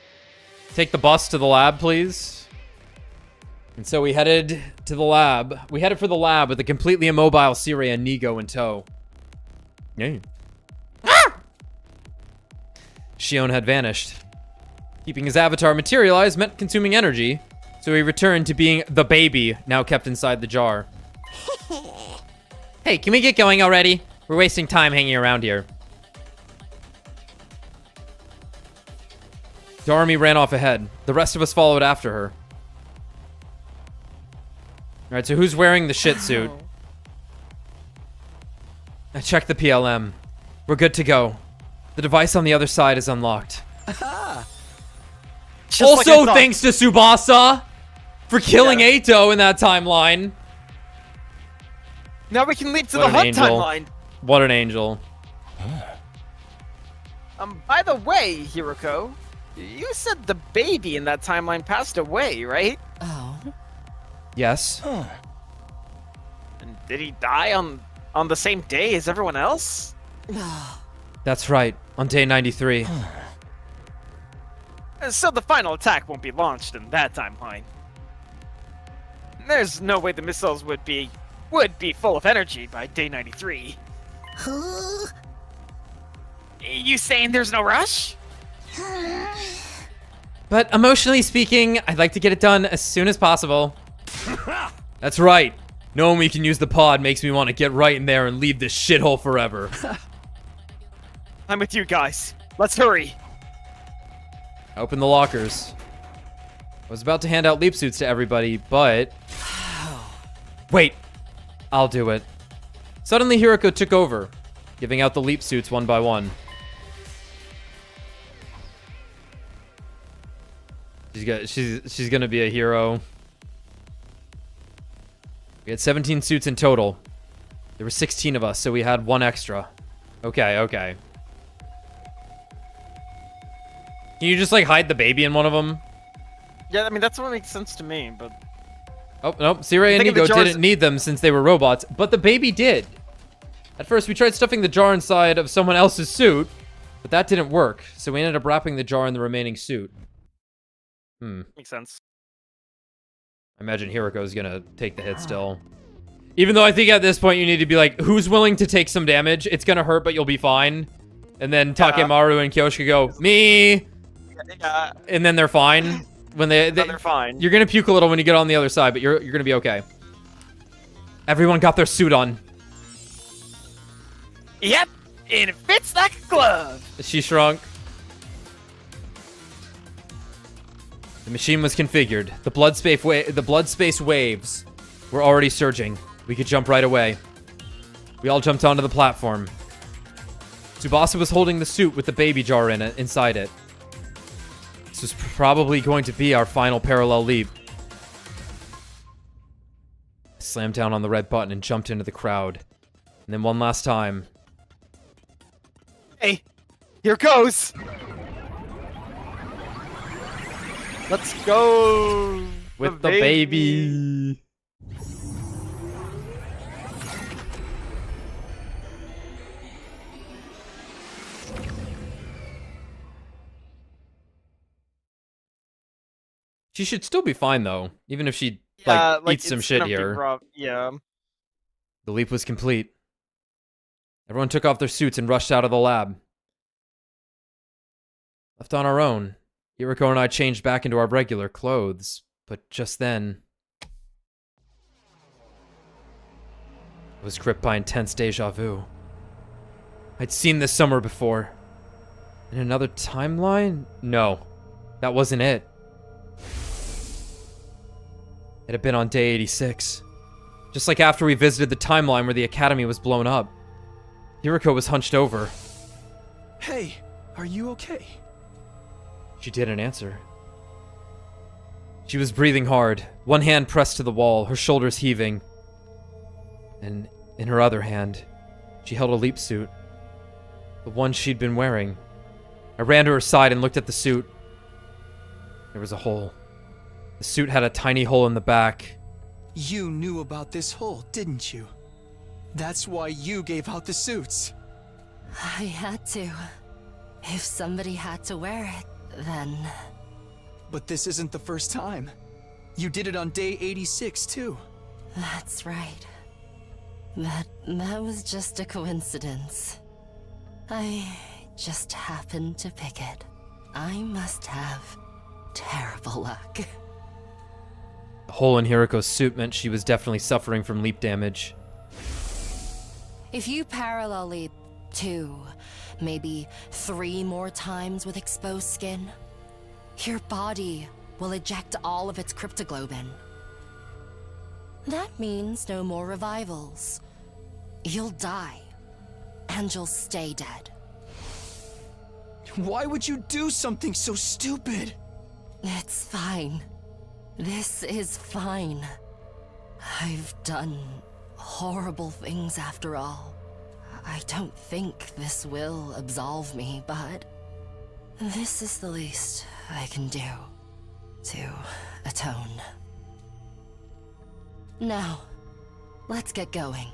Take the bus to the lab, please. And so we headed to the lab. We headed for the lab with a completely immobile Siri and Nigo in tow. Yeah. Shion had vanished. Keeping his avatar materialized meant consuming energy, so he returned to being the baby now kept inside the jar. Hey, can we get going already? We're wasting time hanging around here. Darmi ran off ahead. The rest of us followed after her. Alright, so who's wearing the shit suit? I checked the PLM. We're good to go. The device on the other side is unlocked. Also, like thanks to Tsubasa for killing Eito in that timeline. Now we can leap to the HUD timeline. What an angel. By the way, Hiroko, you said the baby in that timeline passed away, right? Oh. Yes. And did he die on the same day as everyone else? That's right, on day 93. So the final attack won't be launched in that timeline. There's no way the missiles would be full of energy by day 93. You saying there's no rush? But emotionally speaking, I'd like to get it done as soon as possible. That's right. Knowing we can use the pod makes me want to get right in there and leave this shithole forever. I'm with you guys. Let's hurry. Open the lockers. I was about to hand out leap suits to everybody, but... Wait. I'll do it. Suddenly, Hiroko took over, giving out the leap suits one by one. She's gonna be a hero. We had 17 suits in total. There were 16 of us, so we had one extra. Okay. Can you just, like, hide the baby in one of them? Yeah, I mean, that's what makes sense to me, but... Oh, nope. Sirei and Nigo didn't need them since they were robots, but the baby did. At first, we tried stuffing the jar inside of someone else's suit, but that didn't work, so we ended up wrapping the jar in the remaining suit. Makes sense. I imagine Hiroko's gonna take the hit still. Even though I think at this point you need to be like, who's willing to take some damage? It's gonna hurt, but you'll be fine. And then Takemaru and Kyoshika go, me! Yeah. And then they're fine. When they're fine. You're gonna puke a little when you get on the other side, but you're gonna be okay. Everyone got their suit on. Yep, and it fits like a glove. She shrunk. The machine was configured. The blood space waves were already surging. We could jump right away. We all jumped onto the platform. Tsubasa was holding the suit with the baby jar inside it. This was probably going to be our final parallel leap. I slammed down on the red button and jumped into the crowd. And then one last time. Hey, here goes! Let's go! With the baby! She should still be fine, though. Even if she, eats some shit here. Yeah. The leap was complete. Everyone took off their suits and rushed out of the lab. Left on our own, Hiroko and I changed back into our regular clothes, but just then... I was gripped by intense deja vu. I'd seen this somewhere before. In another timeline? No, that wasn't it. It had been on day 86. Just like after we visited the timeline where the academy was blown up. Hiroko was hunched over. Hey, are you okay? She didn't answer. She was breathing hard, one hand pressed to the wall, her shoulders heaving. And in her other hand, she held a leap suit. The one she'd been wearing. I ran to her side and looked at the suit. There was a hole. The suit had a tiny hole in the back. You knew about this hole, didn't you? That's why you gave out the suits. I had to. If somebody had to wear it, then... But this isn't the first time. You did it on day 86, too. That's right. That was just a coincidence. I just happened to pick it. I must have terrible luck. The hole in Hiriko's suit meant she was definitely suffering from leap damage. If you parallel leap 2, maybe 3 more times with exposed skin, your body will eject all of its cryptoglobin. That means no more revivals. You'll die, and you'll stay dead. Why would you do something so stupid? It's fine. This is fine. I've done horrible things after all. I don't think this will absolve me, but this is the least I can do to atone. Now, let's get going.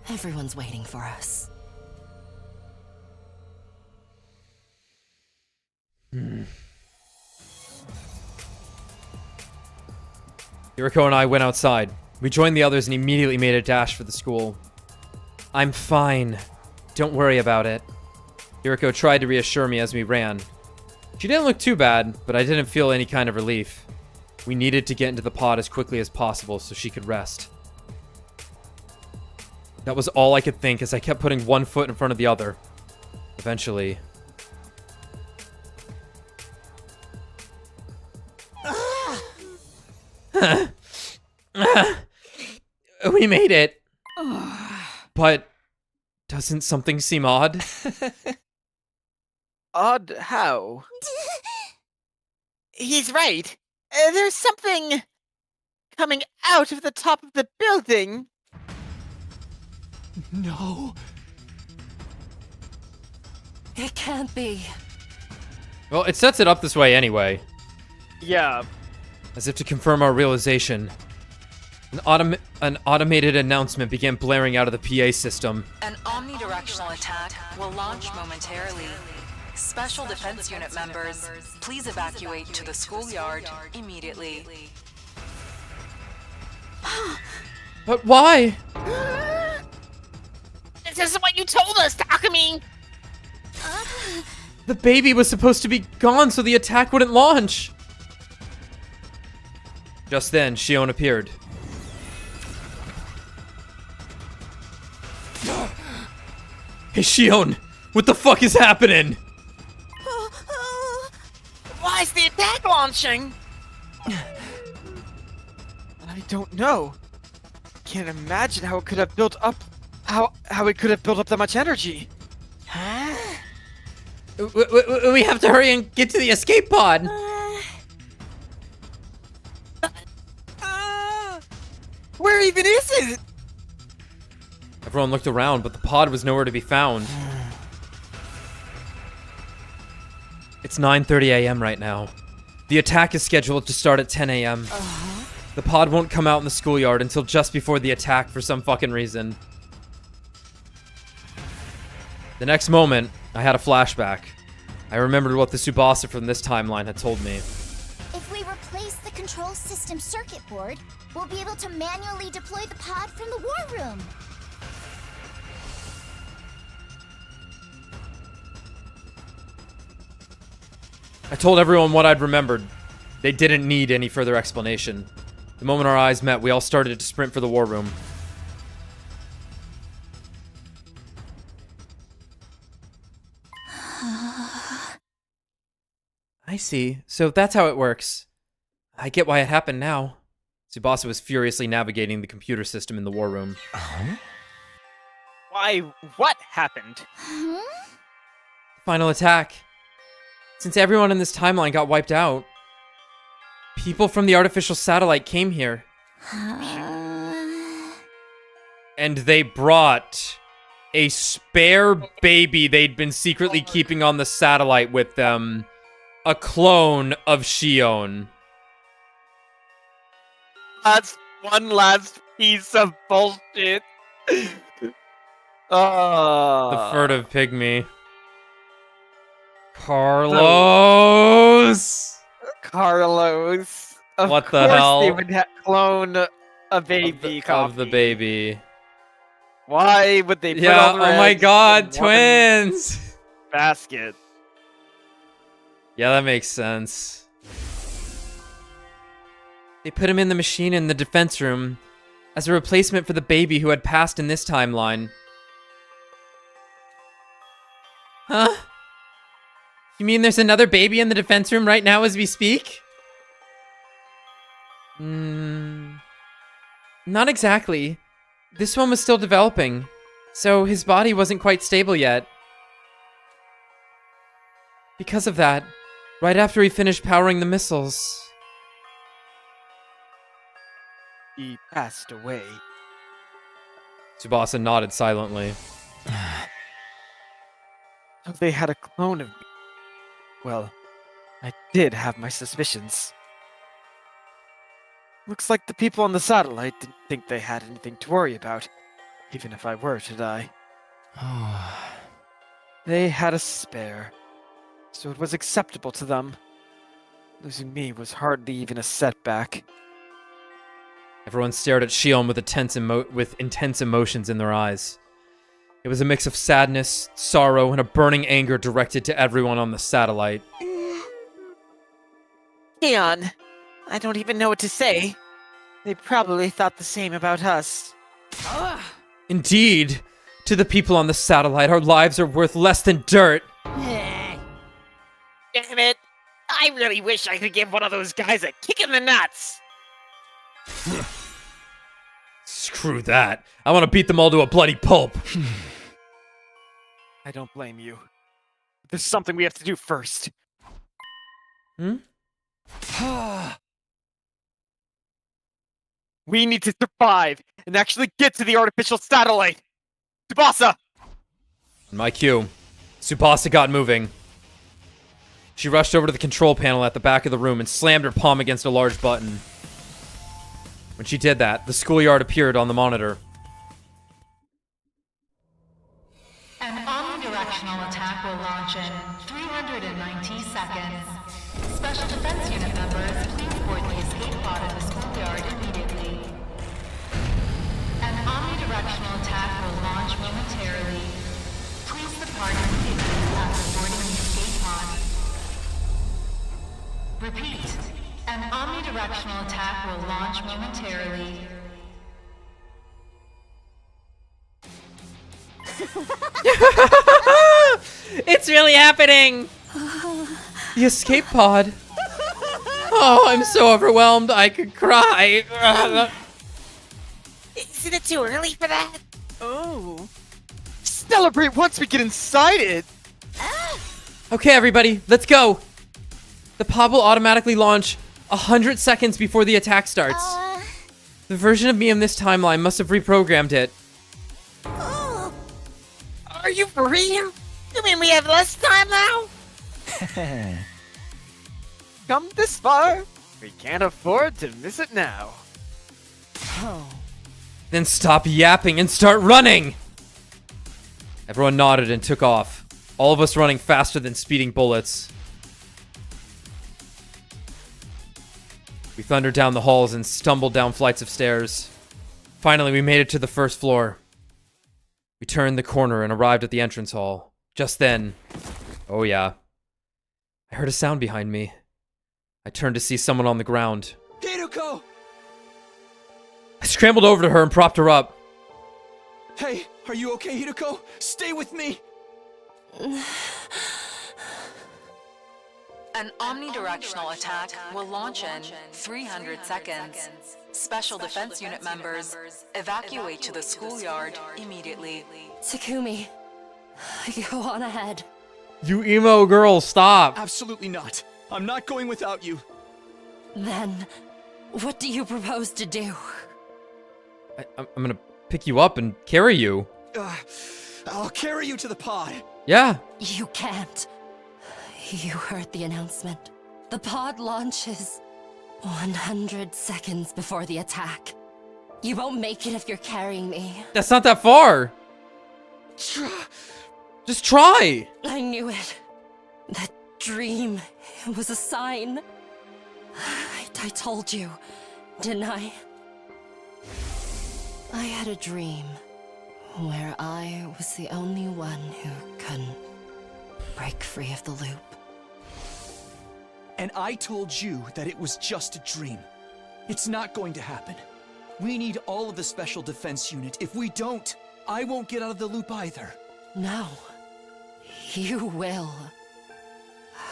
Everyone's waiting for us. Yuriko and I went outside. We joined the others and immediately made a dash for the school. I'm fine. Don't worry about it. Yuriko tried to reassure me as we ran. She didn't look too bad, but I didn't feel any kind of relief. We needed to get into the pod as quickly as possible so she could rest. That was all I could think as I kept putting one foot in front of the other. Eventually... We made it. But doesn't something seem odd? Odd how? He's right. There's something coming out of the top of the building. No. It can't be. Well, it sets it up this way anyway. Yeah. As if to confirm our realization, an automated announcement began blaring out of the PA system. An omnidirectional attack will launch momentarily. Special Defense Unit members, please evacuate to the schoolyard immediately. But why? This isn't what you told us, Takumi! The baby was supposed to be gone so the attack wouldn't launch. Just then, Shion appeared. Hey, Shion! What the fuck is happening? Why is the attack launching? I don't know. Can't imagine how it could have built up... How it could have built up that much energy. Huh? We have to hurry and get to the escape pod. Where even is it? Everyone looked around, but the pod was nowhere to be found. It's 9:30 a.m. right now. The attack is scheduled to start at 10 a.m. The pod won't come out in the schoolyard until just before the attack for some fucking reason. The next moment, I had a flashback. I remembered what the Tsubasa from this timeline had told me. If we replace the control system circuit board, we'll be able to manually deploy the pod from the war room. I told everyone what I'd remembered. They didn't need any further explanation. The moment our eyes met, we all started to sprint for the war room. I see. So that's how it works. I get why it happened now. Tsubasa was furiously navigating the computer system in the war room. Why, what happened? Final attack. Since everyone in this timeline got wiped out, people from the artificial satellite came here. And they brought a spare baby they'd been secretly keeping on the satellite with them. A clone of Shion. That's one last piece of bullshit. The furtive pygmy. Carlos! Carlos. What the hell? They would clone a baby of the baby. Why would they put all the oh my eggs god, in twins! basket. Yeah, that makes sense. They put him in the machine in the defense room as a replacement for the baby who had passed in this timeline. Huh? You mean there's another baby in the defense room right now as we speak? Not exactly. This one was still developing, so his body wasn't quite stable yet. Because of that, right after he finished powering the missiles... He passed away. Tsubasa nodded silently. So they had a clone of me. Well, I did have my suspicions. Looks like the people on the satellite didn't think they had anything to worry about, even if I were to die. They had a spare, so it was acceptable to them. Losing me was hardly even a setback. Everyone stared at Shion with intense emotions in their eyes. It was a mix of sadness, sorrow, and a burning anger directed to everyone on the satellite. Shion, I don't even know what to say. They probably thought the same about us. Indeed, to the people on the satellite, our lives are worth less than dirt. Damn it! I really wish I could give one of those guys a kick in the nuts! Screw that. I want to beat them all to a bloody pulp. I don't blame you. There's something we have to do first. We need to survive and actually get to the artificial satellite. Tsubasa! On my cue, Tsubasa got moving. She rushed over to the control panel at the back of the room and slammed her palm against a large button. When she did that, the schoolyard appeared on the monitor. An omnidirectional attack will launch in 390 seconds. Special Defense Unit members, please board the escape pod in the schoolyard immediately. An omnidirectional attack will launch momentarily. Please depart immediately after boarding the escape pod. Repeat. An omnidirectional attack will launch momentarily. It's really happening! The escape pod. Oh, I'm so overwhelmed I could cry. Isn't it too early for that? Oh. Celebrate once we get inside it! Okay, everybody, let's go. The pod will automatically launch 100 seconds before the attack starts. The version of me in this timeline must have reprogrammed it. Are you for real? You mean we have less time now? Come this far, we can't afford to miss it now. Then stop yapping and start running! Everyone nodded and took off, all of us running faster than speeding bullets. We thundered down the halls and stumbled down flights of stairs. Finally, we made it to the first floor. We turned the corner and arrived at the entrance hall. Just then, oh yeah, I heard a sound behind me. I turned to see someone on the ground. Hideko! I scrambled over to her and propped her up. Hey, are you okay, Hideko? Stay with me! An omnidirectional attack will launch in 300 seconds. Special Defense Unit members, evacuate to the schoolyard immediately. Takumi, go on ahead. You emo girl, stop! Absolutely not. I'm not going without you. Then, what do you propose to do? I'm gonna pick you up and carry you. I'll carry you to the pod. Yeah. You can't. You heard the announcement. The pod launches 100 seconds before the attack. You won't make it if you're carrying me. That's not that far. Just try. I knew it. That dream, it was a sign. I told you, didn't I? I had a dream where I was the only one who couldn't. break free of the loop. And I told you that it was just a dream. It's not going to happen. We need all of the Special Defense Unit. If we don't, I won't get out of the loop either. No. You will.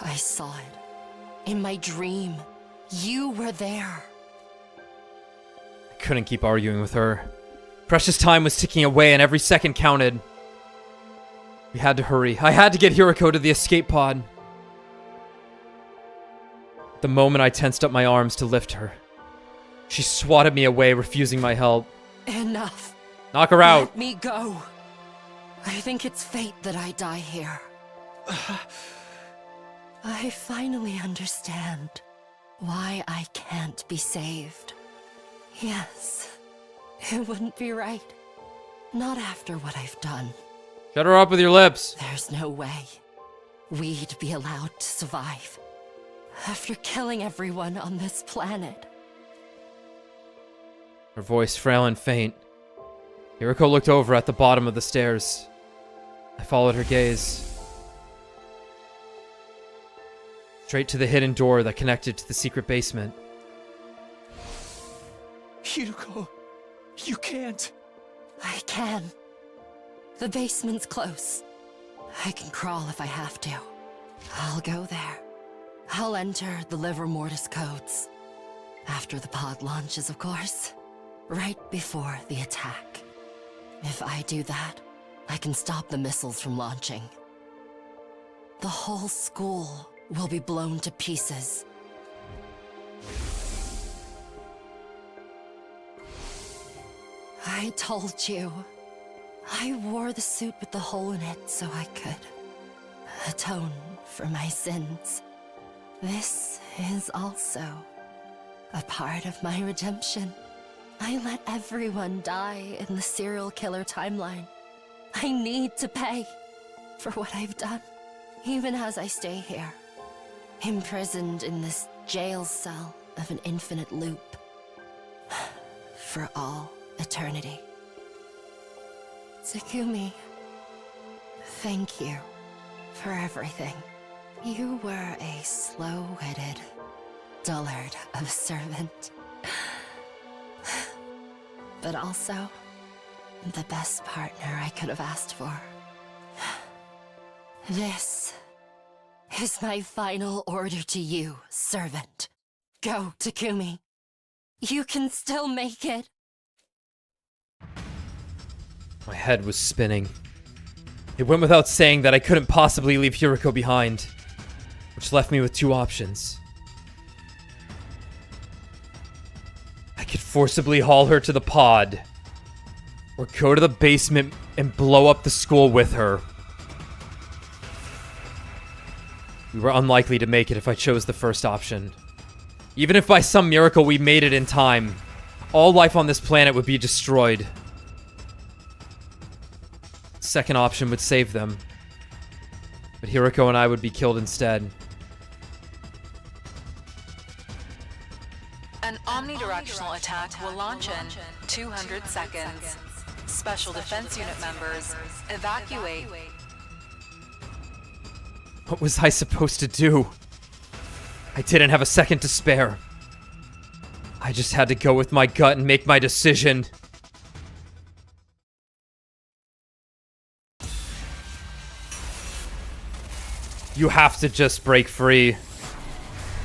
I saw it. In my dream. You were there. I couldn't keep arguing with her. Precious time was ticking away and every second counted. We had to hurry. I had to get Hiroko to the escape pod. The moment I tensed up my arms to lift her, she swatted me away, refusing my help. Enough. Knock her out. Let me go. I think it's fate that I die here. I finally understand why I can't be saved. Yes, it wouldn't be right. Not after what I've done. Shut her up with your lips. There's no way we'd be allowed to survive after killing everyone on this planet. Her voice frail and faint. Hiroko looked over at the bottom of the stairs. I followed her gaze. Straight to the hidden door that connected to the secret basement. Hiroko, you can't. I can. The basement's close. I can crawl if I have to. I'll go there. I'll enter the Liver Mortis codes. After the pod launches, of course. Right before the attack. If I do that, I can stop the missiles from launching. The whole school will be blown to pieces. I told you. I wore the suit with the hole in it so I could atone for my sins. This is also a part of my redemption. I let everyone die in the serial killer timeline. I need to pay for what I've done, even as I stay here, imprisoned in this jail cell of an infinite loop, for all eternity. Takumi, thank you for everything. You were a slow-witted dullard of a servant. But also, the best partner I could have asked for. This is my final order to you, servant. Go, Takumi. You can still make it. My head was spinning. It went without saying that I couldn't possibly leave Hiroko behind, which left me with two options. I could forcibly haul her to the pod, or go to the basement and blow up the school with her. We were unlikely to make it if I chose the first option. Even if by some miracle we made it in time, all life on this planet would be destroyed. The second option would save them, but Hiroko and I would be killed instead. An omnidirectional attack will launch in 200 seconds. Special Defense Unit members, evacuate. What was I supposed to do? I didn't have a second to spare. I just had to go with my gut and make my decision. You have to just break free.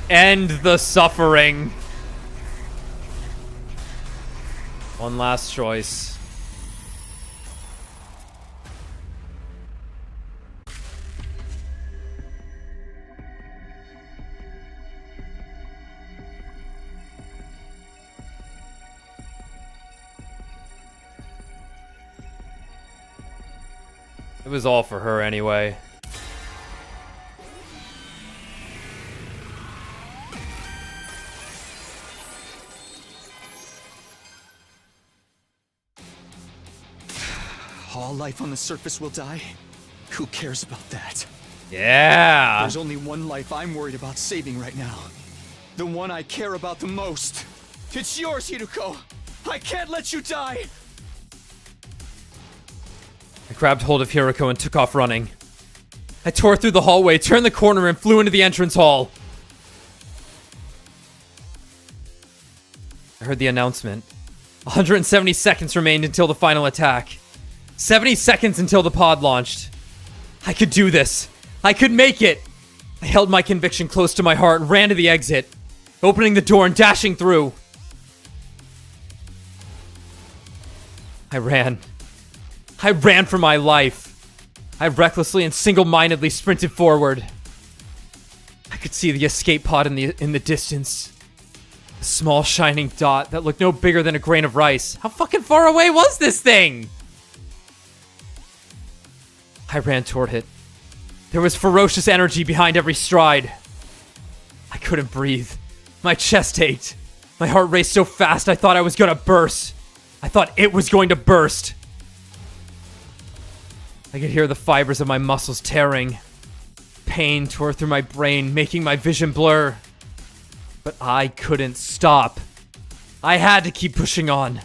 End the suffering. One last choice. It was all for her anyway. All life on the surface will die? Who cares about that? Yeah! There's only one life I'm worried about saving right now. The one I care about the most. It's yours, Hiroko! I can't let you die! I grabbed hold of Hiroko and took off running. I tore through the hallway, turned the corner, and flew into the entrance hall. I heard the announcement. 170 seconds remained until the final attack. 70 seconds until the pod launched. I could do this. I could make it. I held my conviction close to my heart and ran to the exit, opening the door and dashing through. I ran. I ran for my life. I recklessly and single-mindedly sprinted forward. I could see the escape pod in the distance. A small shining dot that looked no bigger than a grain of rice. How fucking far away was this thing? I ran toward it. There was ferocious energy behind every stride. I couldn't breathe. My chest ached. My heart raced so fast I thought I was gonna burst. I thought it was going to burst. I could hear the fibers of my muscles tearing. Pain tore through my brain, making my vision blur. But I couldn't stop. I had to keep pushing on.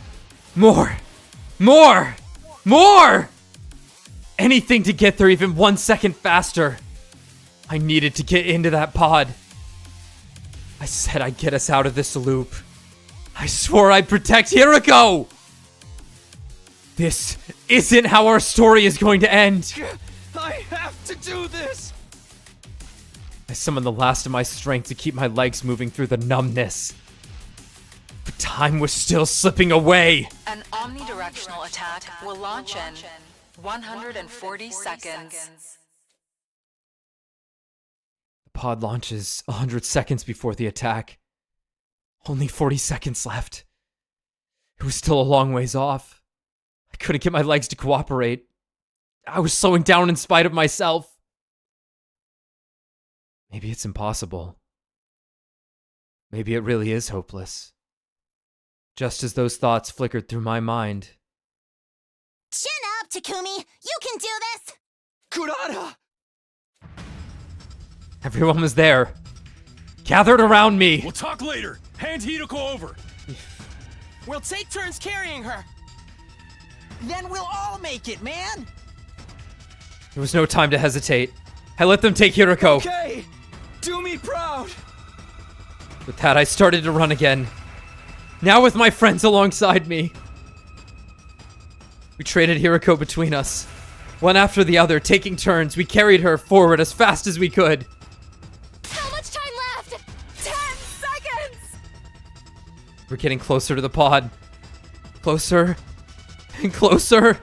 More! More! More! Anything to get there even 1 second faster. I needed to get into that pod. I said I'd get us out of this loop. I swore I'd protect Hiroko! This isn't how our story is going to end. I have to do this! I summoned the last of my strength to keep my legs moving through the numbness. But time was still slipping away. An omnidirectional attack will launch in 140 seconds. The pod launches 100 seconds before the attack. Only 40 seconds left. It was still a long ways off. I couldn't get my legs to cooperate. I was slowing down in spite of myself. Maybe it's impossible. Maybe it really is hopeless. Just as those thoughts flickered through my mind. Chin up, Takumi! You can do this! Kurata! Everyone was there. Gathered around me. We'll talk later. Hand Hiroko over. We'll take turns carrying her. Then we'll all make it, man! There was no time to hesitate. I let them take Hiroko. Okay! Do me proud! With that, I started to run again. Now with my friends alongside me. We traded Hiroko between us. One after the other, taking turns, we carried her forward as fast as we could. How much time left? 10 seconds! We're getting closer to the pod. Closer and closer.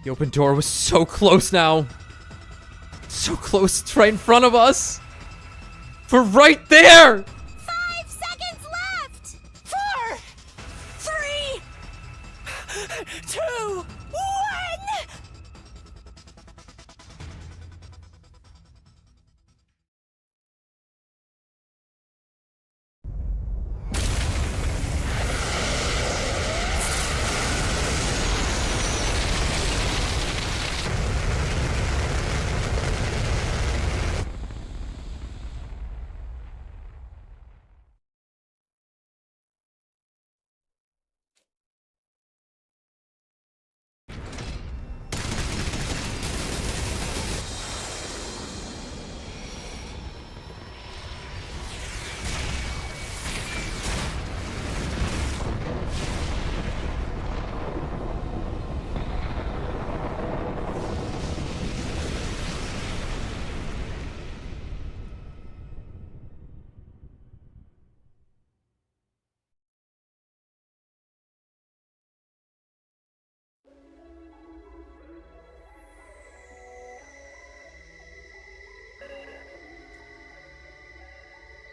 The open door was so close now. So close, it's right in front of us. We're right there! 5 seconds left! 4, 3, 2, 1!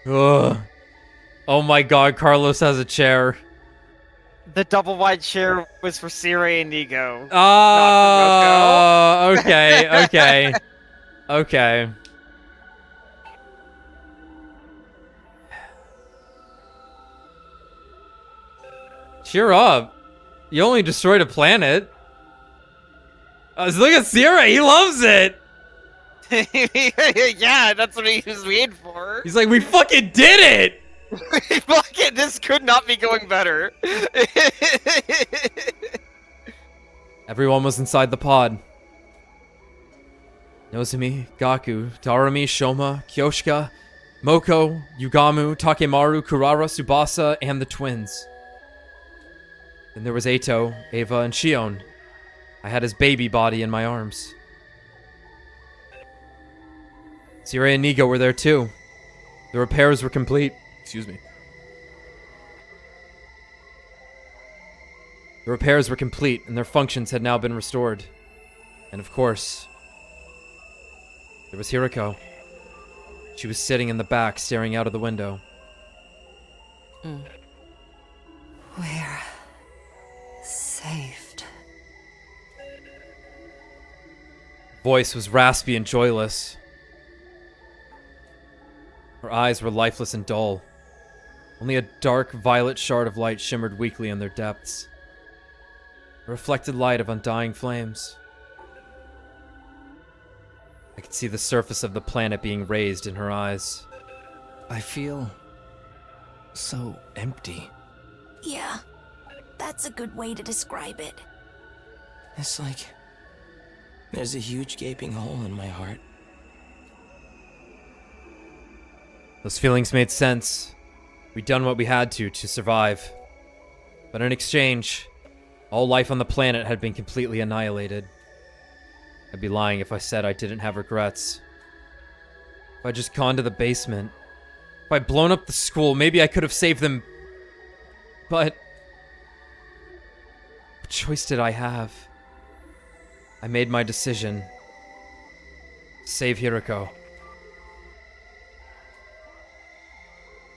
Ugh. Oh my god, Carlos has a chair. The double wide chair was for Siri and Nigo. Oh, okay, okay. Okay. Cheer up. You only destroyed a planet. Look at Sierra, he loves it! Yeah, that's what he was waiting for. He's like, we fucking did it! Fucking, this could not be going better. Everyone was inside the pod. Nozomi, Gaku, Darumi, Shoma, Kyoshika, Moko, Yugamu, Takemaru, Kurara, Tsubasa, and the twins. Then there was Eito, Eva, and Shion. I had his baby body in my arms. Sirei and Nigo were there too. The repairs were complete. Excuse me. The repairs were complete, and their functions had now been restored. And of course, there was Hirako. She was sitting in the back, staring out of the window. We're saved. Voice was raspy and joyless. Her eyes were lifeless and dull. Only a dark violet shard of light shimmered weakly in their depths. A reflected light of undying flames. I could see the surface of the planet being raised in her eyes. I feel so empty. Yeah, that's a good way to describe it. It's like there's a huge gaping hole in my heart. Those feelings made sense. We'd done what we had to survive. But in exchange, all life on the planet had been completely annihilated. I'd be lying if I said I didn't have regrets. If I'd just gone to the basement, if I'd blown up the school, maybe I could have saved them. But what choice did I have? I made my decision. Save Hirako.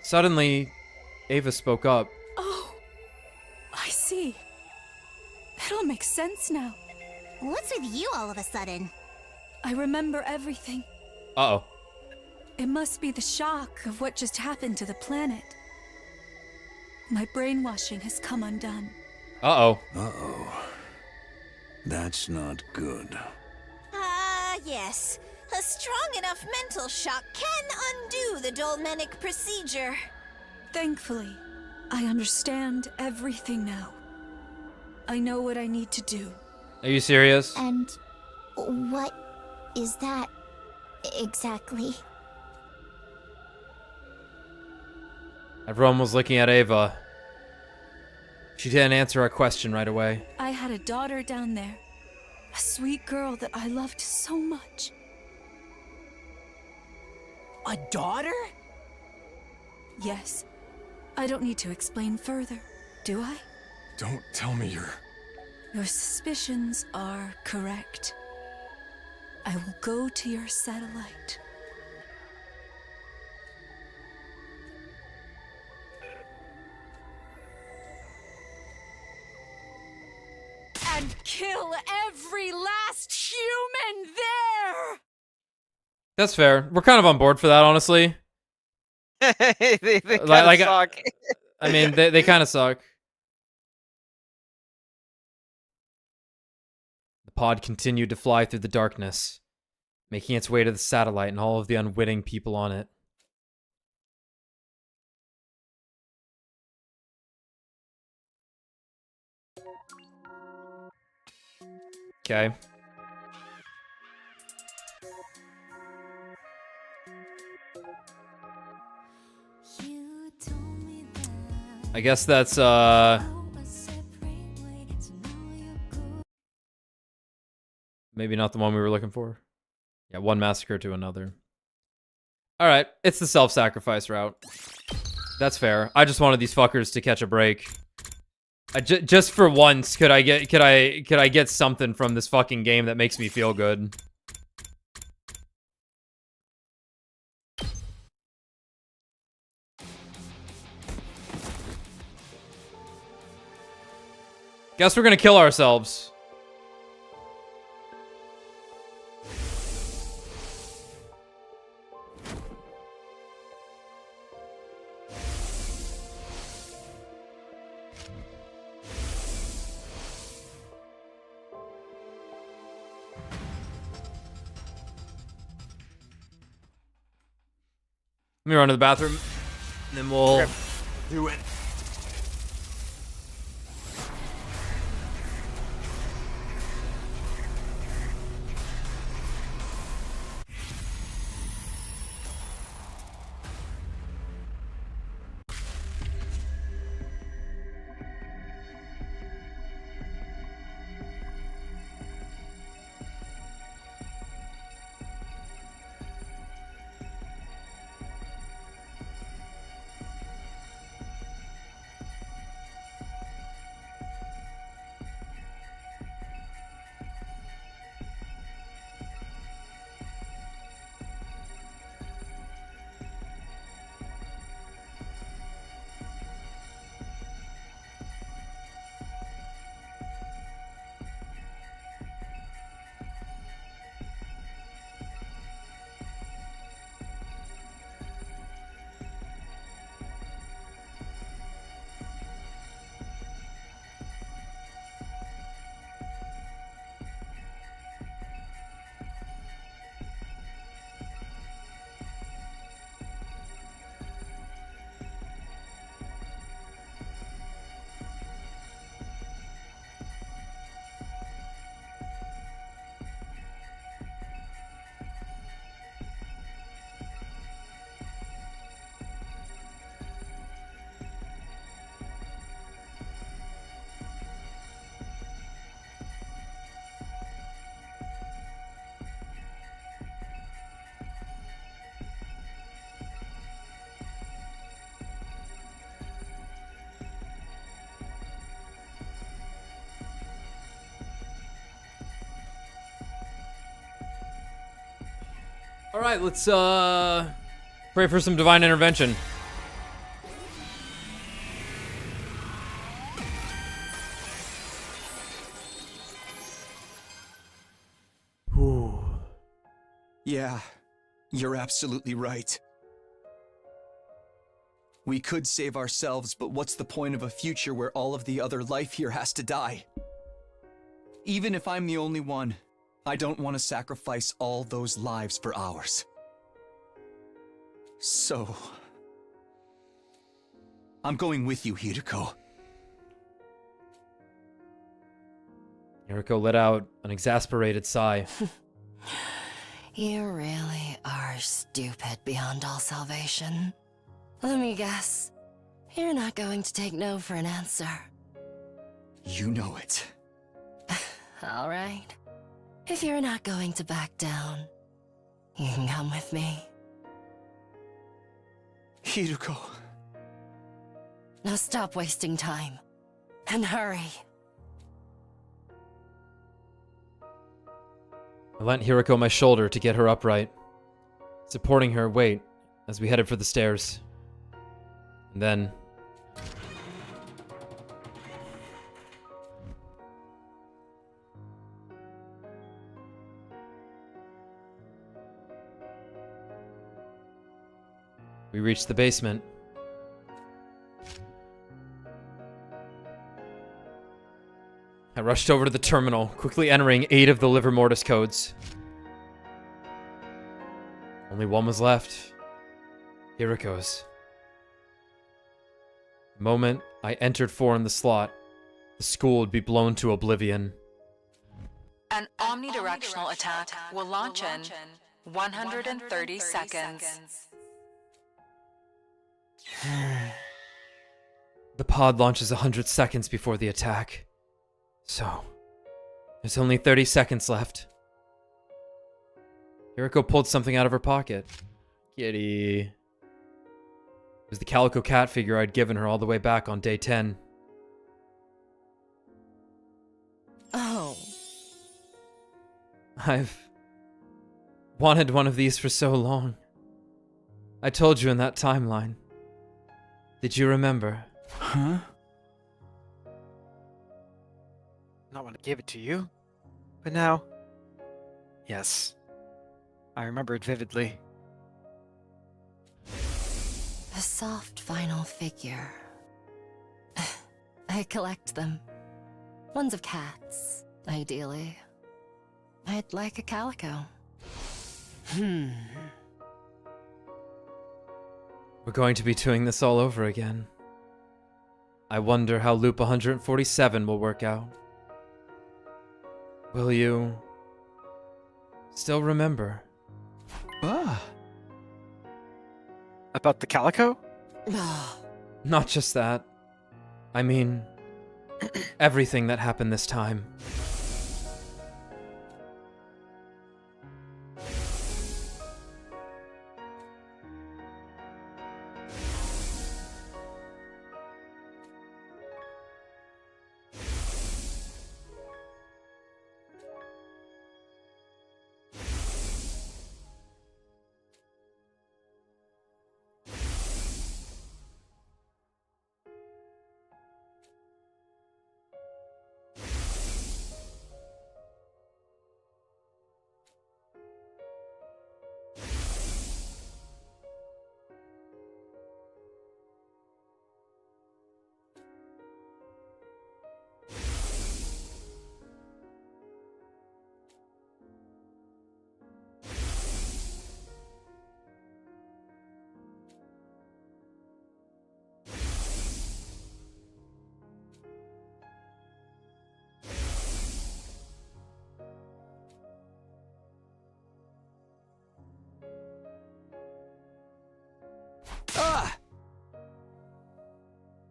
Suddenly, Ava spoke up. Oh, I see. It all makes sense now. What's with you all of a sudden? I remember everything. Uh-oh. It must be the shock of what just happened to the planet. My brainwashing has come undone. Uh-oh. Uh-oh. That's not good. Yes. A strong enough mental shock can undo the dolmenic procedure. Thankfully, I understand everything now. I know what I need to do. Are you serious? And what is that exactly? Everyone was looking at Ava. She didn't answer our question right away. I had a daughter down there. A sweet girl that I loved so much. A daughter? Yes. I don't need to explain further, do I? Don't tell me you're... Your suspicions are correct. I will go to your satellite. And kill every last human there! That's fair. We're kind of on board for that, honestly. they kind of suck. I mean, they kind of suck. The pod continued to fly through the darkness, making its way to the satellite and all of the unwitting people on it. Okay. I guess that's, maybe not the one we were looking for. Yeah, one massacre to another. Alright, it's the self-sacrifice route. That's fair. I just wanted these fuckers to catch a break. Just for once, could I get something from this fucking game that makes me feel good? Guess we're gonna kill ourselves. Let me run to the bathroom, and then we'll do it. Alright, let's pray for some divine intervention. Yeah, you're absolutely right. We could save ourselves, but what's the point of a future where all of the other life here has to die? Even if I'm the only one, I don't want to sacrifice all those lives for ours. So... I'm going with you, Hiriko. Hiriko let out an exasperated sigh. You really are stupid beyond all salvation. Let me guess. You're not going to take no for an answer. You know it. All right. If you're not going to back down, you can come with me. Hiriko. Now stop wasting time. And hurry. I lent Hiriko my shoulder to get her upright, supporting her weight as we headed for the stairs. And then... we reached the basement. I rushed over to the terminal, quickly entering 8 of the livor mortis codes. Only one was left. Hiriko's. The moment I entered 4 in the slot, the school would be blown to oblivion. An omnidirectional attack will launch in 130 seconds. The pod launches 100 seconds before the attack. So, there's only 30 seconds left. Hiriko pulled something out of her pocket. Kitty. It was the calico cat figure I'd given her all the way back on day 10. Oh. I've wanted one of these for so long. I told you in that timeline. Did you remember? Huh? Not want to give it to you, but now, yes, I remember it vividly. A soft vinyl figure. I collect them. Ones of cats, ideally. I'd like a calico. We're going to be doing this all over again. I wonder how loop 147 will work out. Will you still remember? About the calico? Not just that. I mean, everything that happened this time.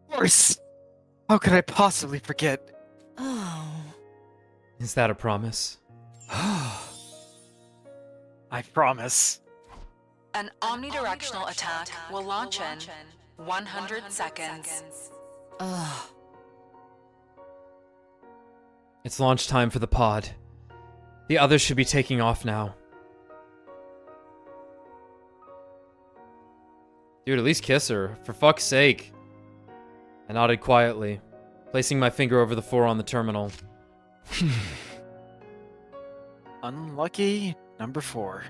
Of course! How could I possibly forget? Oh. Is that a promise? I promise. An omnidirectional attack will launch in 100 seconds. Ugh. It's launch time for the pod. The others should be taking off now. Dude, at least kiss her. For fuck's sake. I nodded quietly, placing my finger over the 4 on the terminal. Unlucky number 4.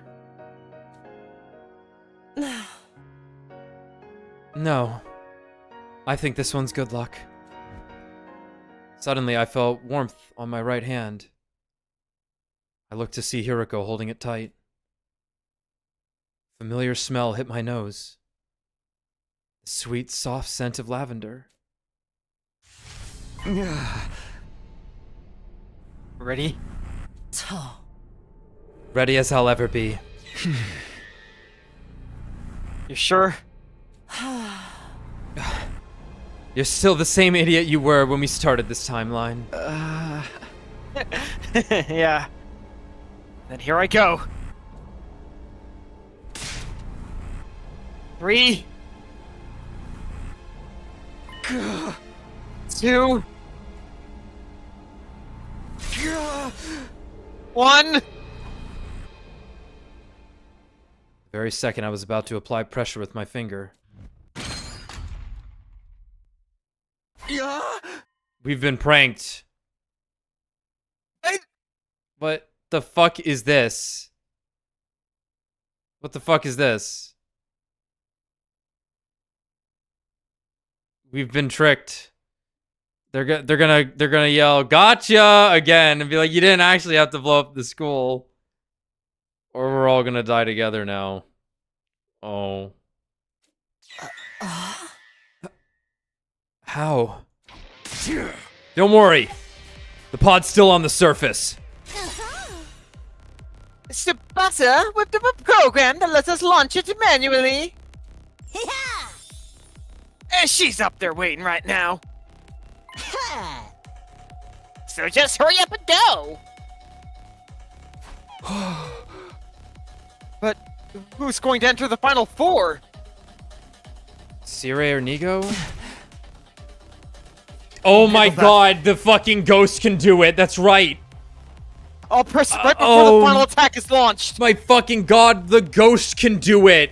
No. I think this one's good luck. Suddenly, I felt warmth on my right hand. I looked to see Hiroko holding it tight. Familiar smell hit my nose. The sweet, soft scent of lavender. Ready? Ready as I'll ever be. You sure? You're still the same idiot you were when we started this timeline. Yeah. Then here I go. 3, 2, 1. The very second I was about to apply pressure with my finger. We've been pranked. What the fuck is this? What the fuck is this? We've been tricked. They're gonna yell "Gotcha!" again and be like, "You didn't actually have to blow up the school." Or we're all gonna die together now. Oh. How? Don't worry. The pod's still on the surface. Tsubasa whipped up a program that lets us launch it manually. Yeah. And she's up there waiting right now. So just hurry up and go. But who's going to enter the final 4? Sire or Nigo? Oh my god, the fucking ghost can do it. That's right. I'll press right before the final attack is launched. My fucking god, the ghost can do it.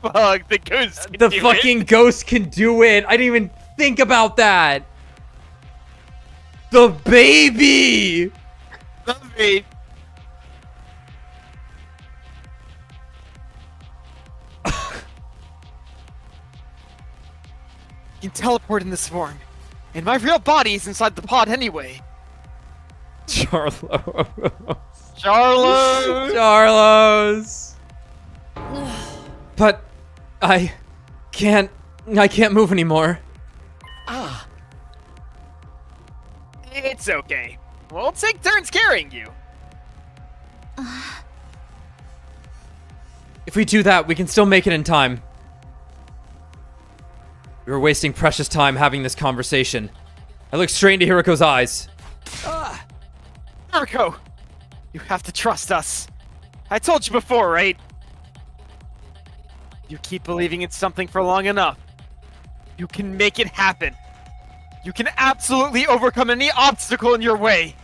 Fuck, the ghost can The do fucking it. ghost can do it. I didn't even think about that. The baby. The baby. You can teleport in this form. And my real body is inside the pod anyway. Charlo. Charlos. But I can't move anymore. It's okay. We'll take turns carrying you. If we do that, we can still make it in time. We were wasting precious time having this conversation. I looked straight into Hiroko's eyes. Hiroko, you have to trust us. I told you before, right? You keep believing in something for long enough. You can make it happen. You can absolutely overcome any obstacle in your way.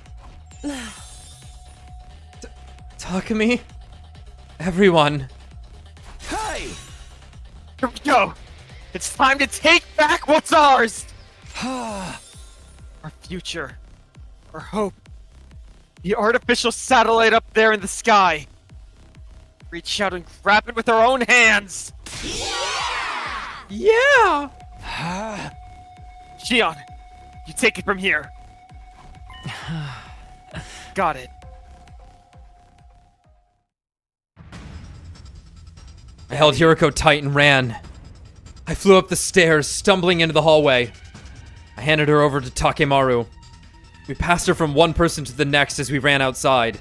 Takumi? Everyone. Hey! Here we go. It's time to take back what's ours. Our future. Our hope. The artificial satellite up there in the sky. Reach out and grab it with our own hands. Yeah! Shion, you take it from here. Got it. I held Hiroko tight and ran. I flew up the stairs, stumbling into the hallway. I handed her over to Takemaru. We passed her from one person to the next as we ran outside.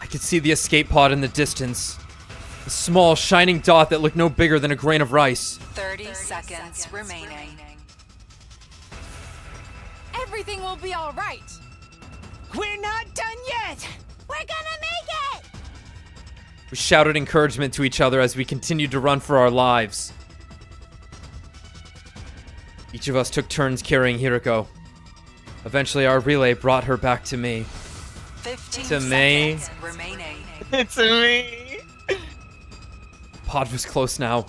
I could see the escape pod in the distance. A small, shining dot that looked no bigger than a grain of rice. 30 seconds remaining. Everything will be all right. We're not done yet. We're gonna make it! We shouted encouragement to each other as we continued to run for our lives. Each of us took turns carrying Hiroko. Eventually, our relay brought her back to me. 15 to me. seconds remaining. It's me. Pod was close now.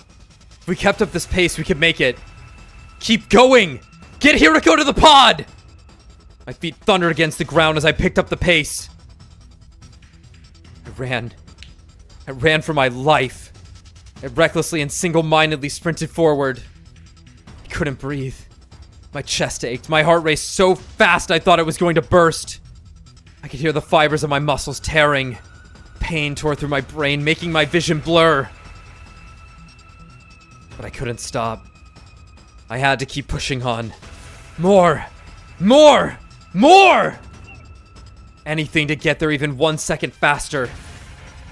If we kept up this pace, we could make it. Keep going! Get Hiroko to the pod! My feet thundered against the ground as I picked up the pace. I ran for my life. I recklessly and single-mindedly sprinted forward. I couldn't breathe. My chest ached. My heart raced so fast I thought it was going to burst. I could hear the fibers of my muscles tearing. Pain tore through my brain, making my vision blur. But I couldn't stop. I had to keep pushing on. More! More! More! Anything to get there even 1 second faster.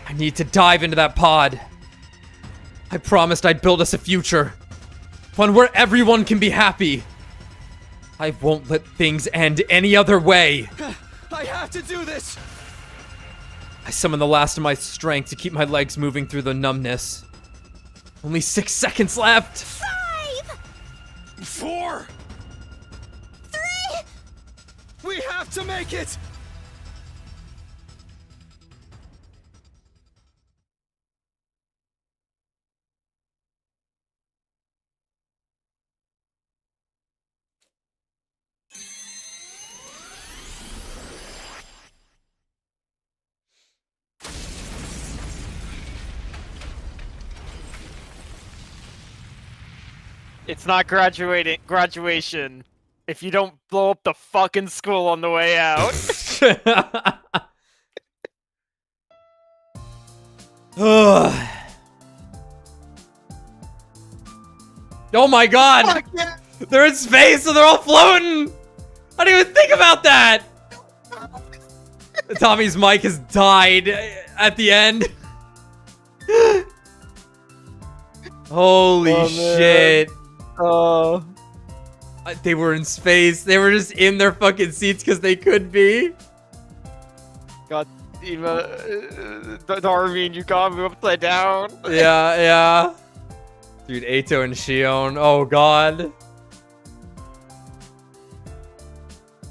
I need to dive into that pod. I promised I'd build us a future. One where everyone can be happy. I won't let things end any other way. I have to do this! I summoned the last of my strength to keep my legs moving through the numbness. Only 6 seconds left! 5! 4! 3! We have to make it! It's not graduation if you don't blow up the fucking school on the way out. Oh my god! Yeah. They're in space, so they're all floating! I didn't even think about that! Tommy's mic has died at the end. Holy shit. Oh. They were in space. They were just in their fucking seats because they could be. God, Eva, Darwin, you got me upside down. Yeah. Dude, Eito and Shion. Oh, God.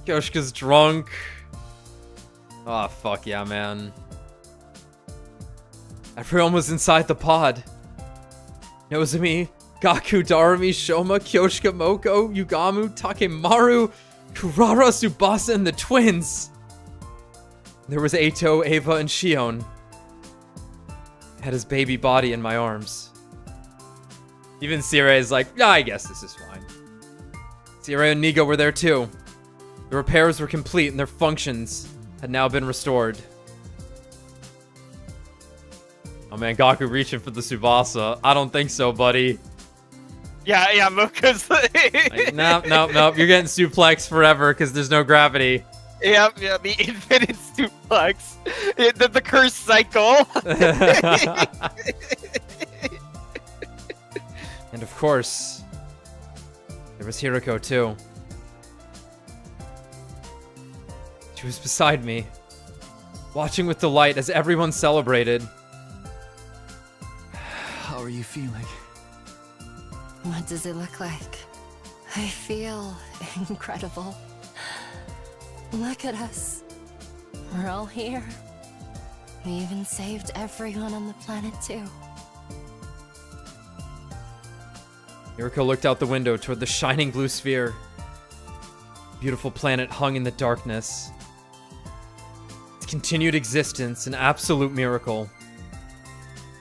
Kyoshika's drunk. Oh, fuck yeah, man. Everyone was inside the pod. Nozomi, Gaku, Darumi, Shoma, Kyoshika, Moko, Yugamu, Takemaru, Kurara, Tsubasa, and the twins. There was Eito, Eva, and Shion. I had his baby body in my arms. Even Sire is like, yeah, I guess this is fine. Sire and Nigo were there too. The repairs were complete and their functions had now been restored. Oh man, Gaku reaching for the Tsubasa. I don't think so, buddy. Yeah, Moko's like, nope. You're getting suplex forever because there's no gravity. Yeah, the infinite suplex. The cursed cycle. And of course, there was Hiroko too. She was beside me, watching with delight as everyone celebrated. How are you feeling? What does it look like? I feel incredible. Look at us. We're all here. We even saved everyone on the planet too. Hiroko looked out the window toward the shining blue sphere. Beautiful planet hung in the darkness. Its continued existence, an absolute miracle.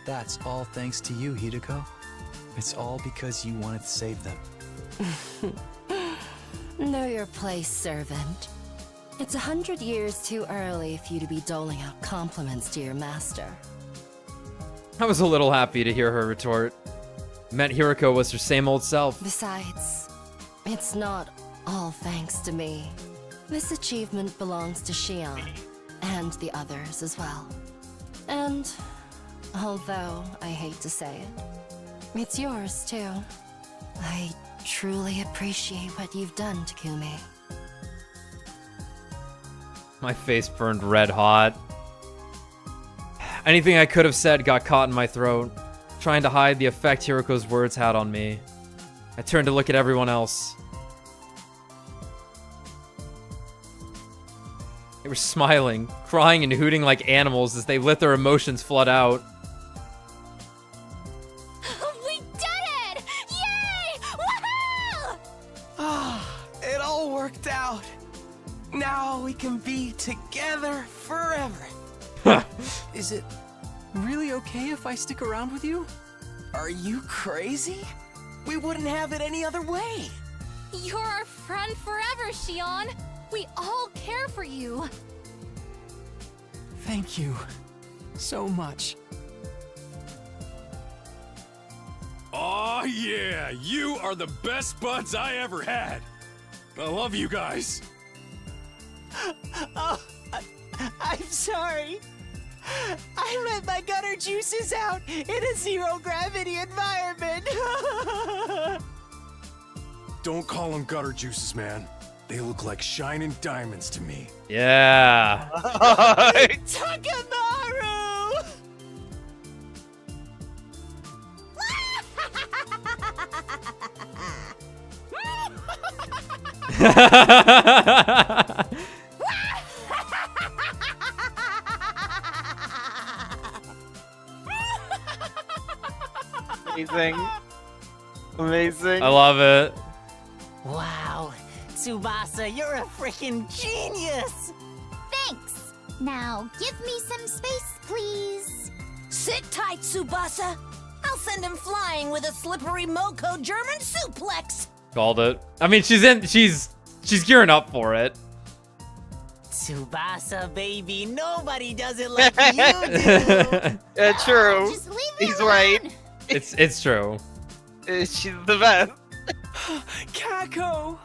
That's all thanks to you, Hideko. It's all because you wanted to save them. Know your place, servant. It's 100 years too early for you to be doling out compliments to your master. I was a little happy to hear her retort. It meant Hiroko was her same old self. Besides, it's not all thanks to me. This achievement belongs to Shion, and the others as well. And, although I hate to say it, it's yours too. I truly appreciate what you've done, Takumi. My face burned red hot. Anything I could have said got caught in my throat, trying to hide the effect Hiroko's words had on me. I turned to look at everyone else. They were smiling, crying, and hooting like animals as they let their emotions flood out. We did it! Yay! Woohoo! Ah, it all worked out. Now we can be together forever. Is it really okay if I stick around with you? Are you crazy? We wouldn't have it any other way. You're our friend forever, Shion. We all care for you. Thank you so much. Aw, yeah, you are the best buds I ever had. I love you guys. Oh, I'm sorry. I let my gutter juices out in a zero-gravity environment. Don't call them gutter juices, man. They look like shining diamonds to me. Yeah. Takamaru! Amazing. Amazing. I love it. Wow. Tsubasa, you're a freaking genius! Thanks. Now, give me some space, please. Sit tight, Tsubasa. I'll send him flying with a slippery Moko German suplex. Called it. I mean, she's gearing up for it. Tsubasa, baby, nobody does it like you do. Yeah, true. Just leave me He's alone. right. It's true. She's the best. Kako!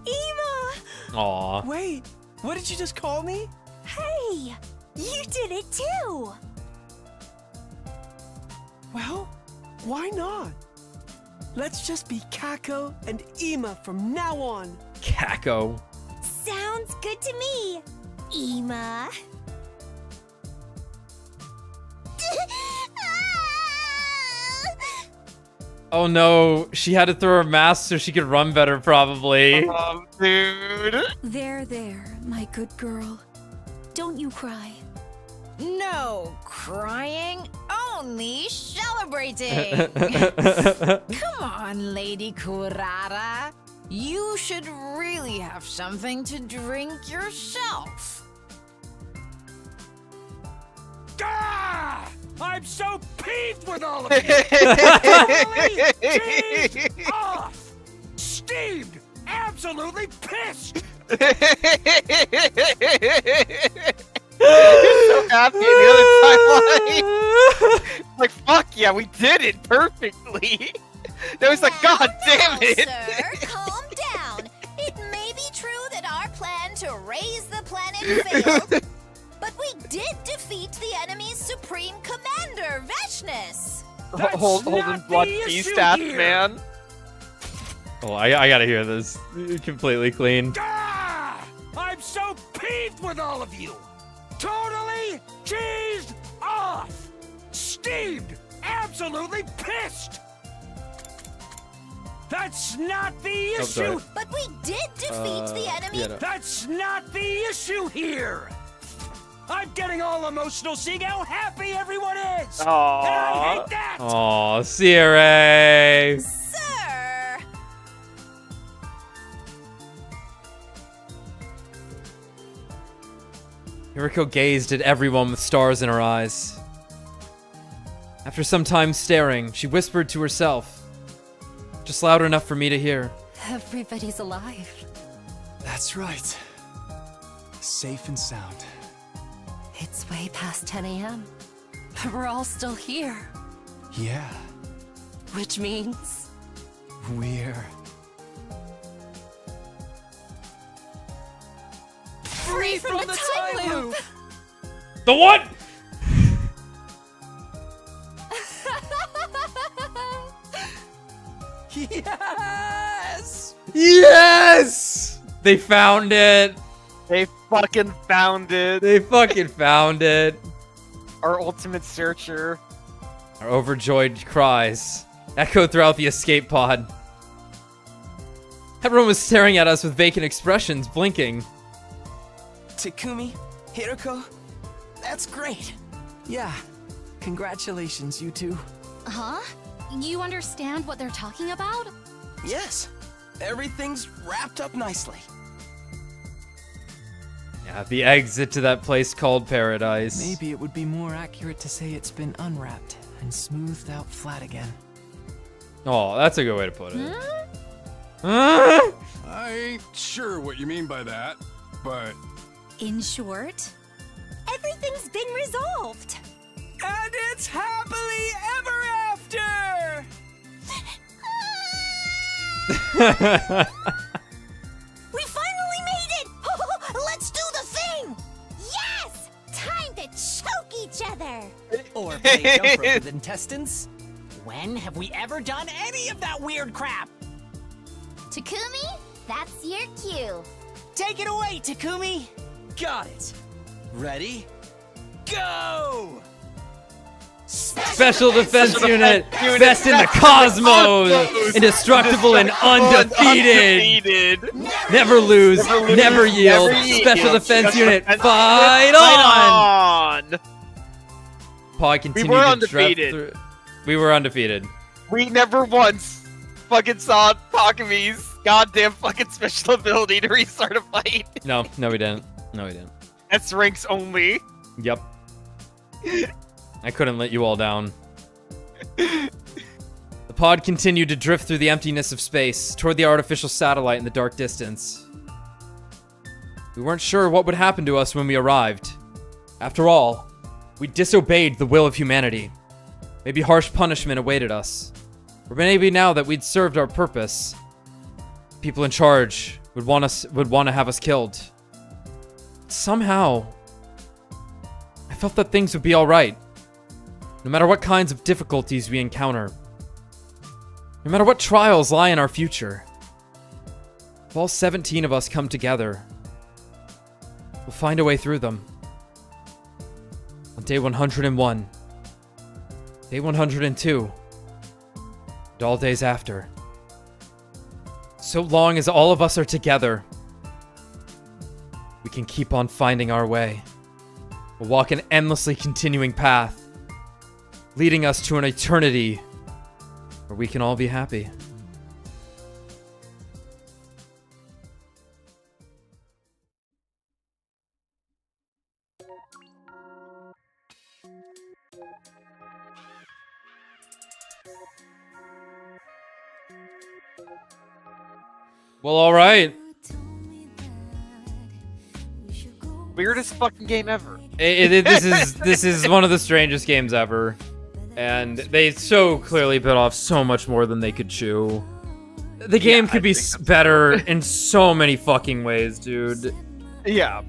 Ema! Aw. Wait, what did you just call me? Hey! You did it too! Well, why not? Let's just be Kako and Ema from now on. Kako. Sounds good to me! Ema. Oh no, she had to throw her mask so she could run better, probably. Dude. There, my good girl. Don't you cry. No crying, only celebrating. Come on, Lady Kurara. You should really have something to drink yourself. Ah! I'm so peeved with all of you! Totally cheesed off! Steamed! Absolutely pissed! You're so happy in the other timeline. Like, fuck yeah, we did it perfectly. Now he's like, God damn it. Sir, calm down. It may be true that our plan to raise the planet failed, but we did defeat the enemy's supreme commander, Veshnus. Holding blood beast stats, man. Oh, I gotta hear this. Completely clean. Ah! I'm so peeved with all of you! Totally cheesed off! Steamed! Absolutely pissed! That's not the issue! sorry. But we did defeat the enemy. yeah, no. That's not the issue here! I'm getting all emotional seeing how happy everyone is! Aww. And I hate that! Aw, Sierra. Sir. Yuriko gazed at everyone with stars in her eyes. After some time staring, she whispered to herself, just loud enough for me to hear. Everybody's alive. That's right. Safe and sound. It's way past 10 a.m. But we're all still here. Yeah, Which means... we're... Free from the time loop! The what? Yes! Yes! They found it. They fucking found it. They fucking found it. Our ultimate searcher. Our overjoyed cries echoed throughout the escape pod. Everyone was staring at us with vacant expressions, blinking. Takumi, Hiroko, that's great. Yeah, congratulations, you two. Huh? You understand what they're talking about? Yes, everything's wrapped up nicely. Yeah, the exit to that place called Paradise. Maybe it would be more accurate to say it's been unwrapped and smoothed out flat again. Oh, that's a good way to put it. I ain't sure what you mean by that, but... In short, everything's been resolved. And it's happily ever after! We finally made it! Let's do the thing! Yes! Time to choke each other! Or play jump rope with intestines? When have we ever done any of that weird crap? Takumi, that's your cue. Take it away, Takumi! Got it. Ready? Go! Special Defense Unit, best in the cosmos, indestructible and undefeated. Never lose, never yield. Special Defense Unit, fight on! Pod continued were to undefeated. drive through. We were undefeated. We never once fucking saw Takumi's goddamn fucking special ability to restart a fight. No, we didn't. No, we didn't. That's ranks only. Yep. I couldn't let you all down. The pod continued to drift through the emptiness of space, toward the artificial satellite in the dark distance. We weren't sure what would happen to us when we arrived. After all, we disobeyed the will of humanity. Maybe harsh punishment awaited us. Or maybe now that we'd served our purpose, people in charge would want to have us killed. Somehow, I felt that things would be alright. No matter what kinds of difficulties we encounter. No matter what trials lie in our future. If all 17 of us come together, we'll find a way through them. On day 101, day 102, and all days after. So long as all of us are together, we can keep on finding our way. We'll walk an endlessly continuing path, leading us to an eternity where we can all be happy. Well, alright. Weirdest fucking game ever. This is one of the strangest games ever. And they so clearly bit off so much more than they could chew. The game could be better in so many fucking ways, dude. Yeah.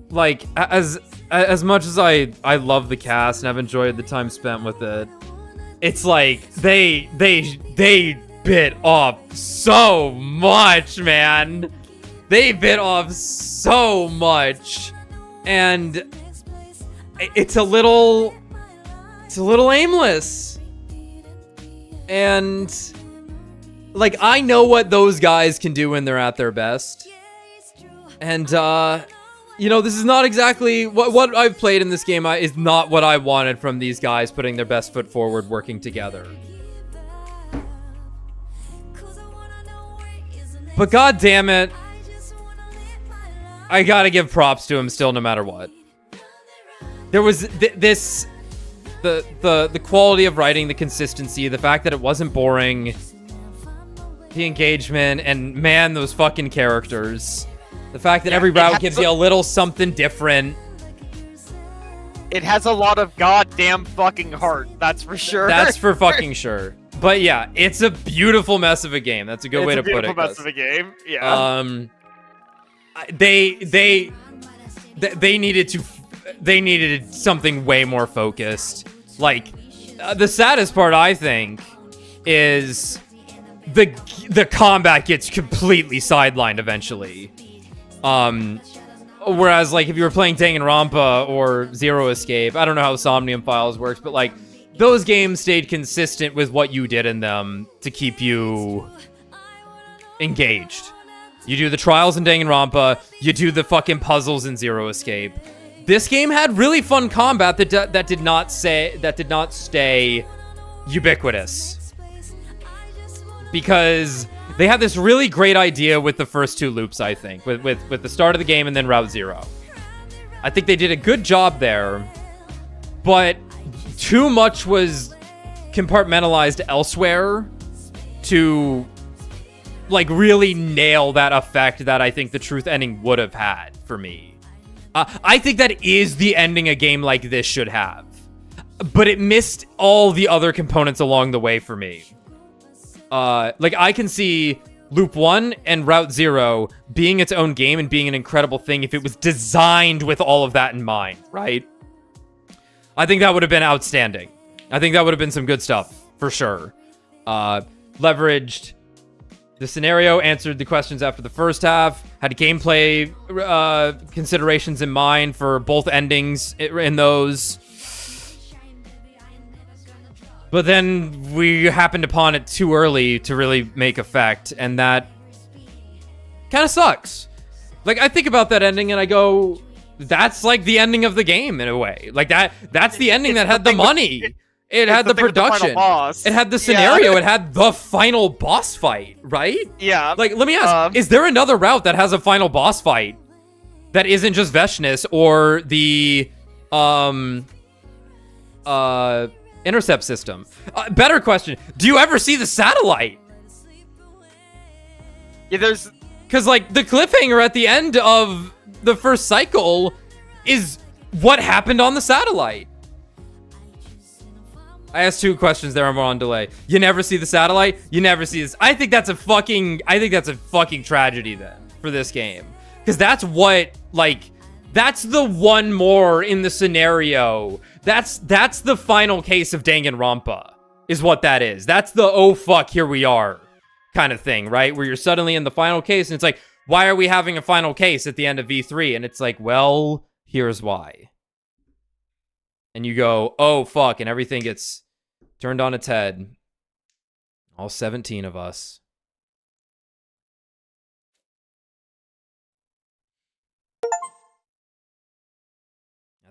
Like, as much as I love the cast and I've enjoyed the time spent with it, it's like they bit off so much, man. They bit off so much, and it's a little aimless. And like, I know what those guys can do when they're at their best. And you know, this is not exactly what I've played in this game is not what I wanted from these guys putting their best foot forward, working together. But god damn it, I gotta give props to him still, no matter what. There was the quality of writing, the consistency, the fact that it wasn't boring, the engagement, and man, those fucking characters. The fact that every route gives you a little something different. It has a lot of goddamn fucking heart, that's for sure. That's for fucking sure. But yeah, it's a beautiful mess of a game. That's a good way to put it. It's a beautiful mess of a game. Yeah. They needed something way more focused. Like, the saddest part, I think, is the combat gets completely sidelined eventually. Whereas, like, if you were playing Danganronpa or Zero Escape, I don't know how Somnium Files works, but like, those games stayed consistent with what you did in them to keep you engaged. You do the trials in Danganronpa. You do the fucking puzzles in Zero Escape. This game had really fun combat that did not stay ubiquitous. Because they had this really great idea with the first 2 loops, I think. With the start of the game and then Route Zero. I think they did a good job there. But too much was compartmentalized elsewhere to like really nail that effect that I think the truth ending would have had for me. I think that is the ending a game like this should have, but it missed all the other components along the way for me. Like I can see Loop 1 and Route Zero being its own game and being an incredible thing if it was designed with all of that in mind, right? I think that would have been outstanding. I think that would have been some good stuff for sure. Leveraged the scenario, answered the questions after the first half, had gameplay considerations in mind for both endings in those. But then we happened upon it too early to really make effect, and that kind of sucks. Like, I think about that ending and I go, that's like the ending of the game in a way. Like that's the ending that had the money. It had the production. It had the scenario. Yeah. It had the final boss fight, right? Yeah. Like, let me ask, is there another route that has a final boss fight that isn't just Veshness or the intercept system? Better question. Do you ever see the satellite? Yeah, there's... Because, like, the cliffhanger at the end of the first cycle is what happened on the satellite. I asked 2 questions there. I'm on delay. You never see the satellite? You never see this. I think that's a fucking tragedy then for this game. Because that's what, like, that's the one more in the scenario. That's the final case of Danganronpa is what that is. That's the, oh fuck, here we are kind of thing, right? Where you're suddenly in the final case and it's like, why are we having a final case at the end of V3? And it's like, well, here's why. And you go, oh fuck, and everything gets turned on its head. All 17 of us.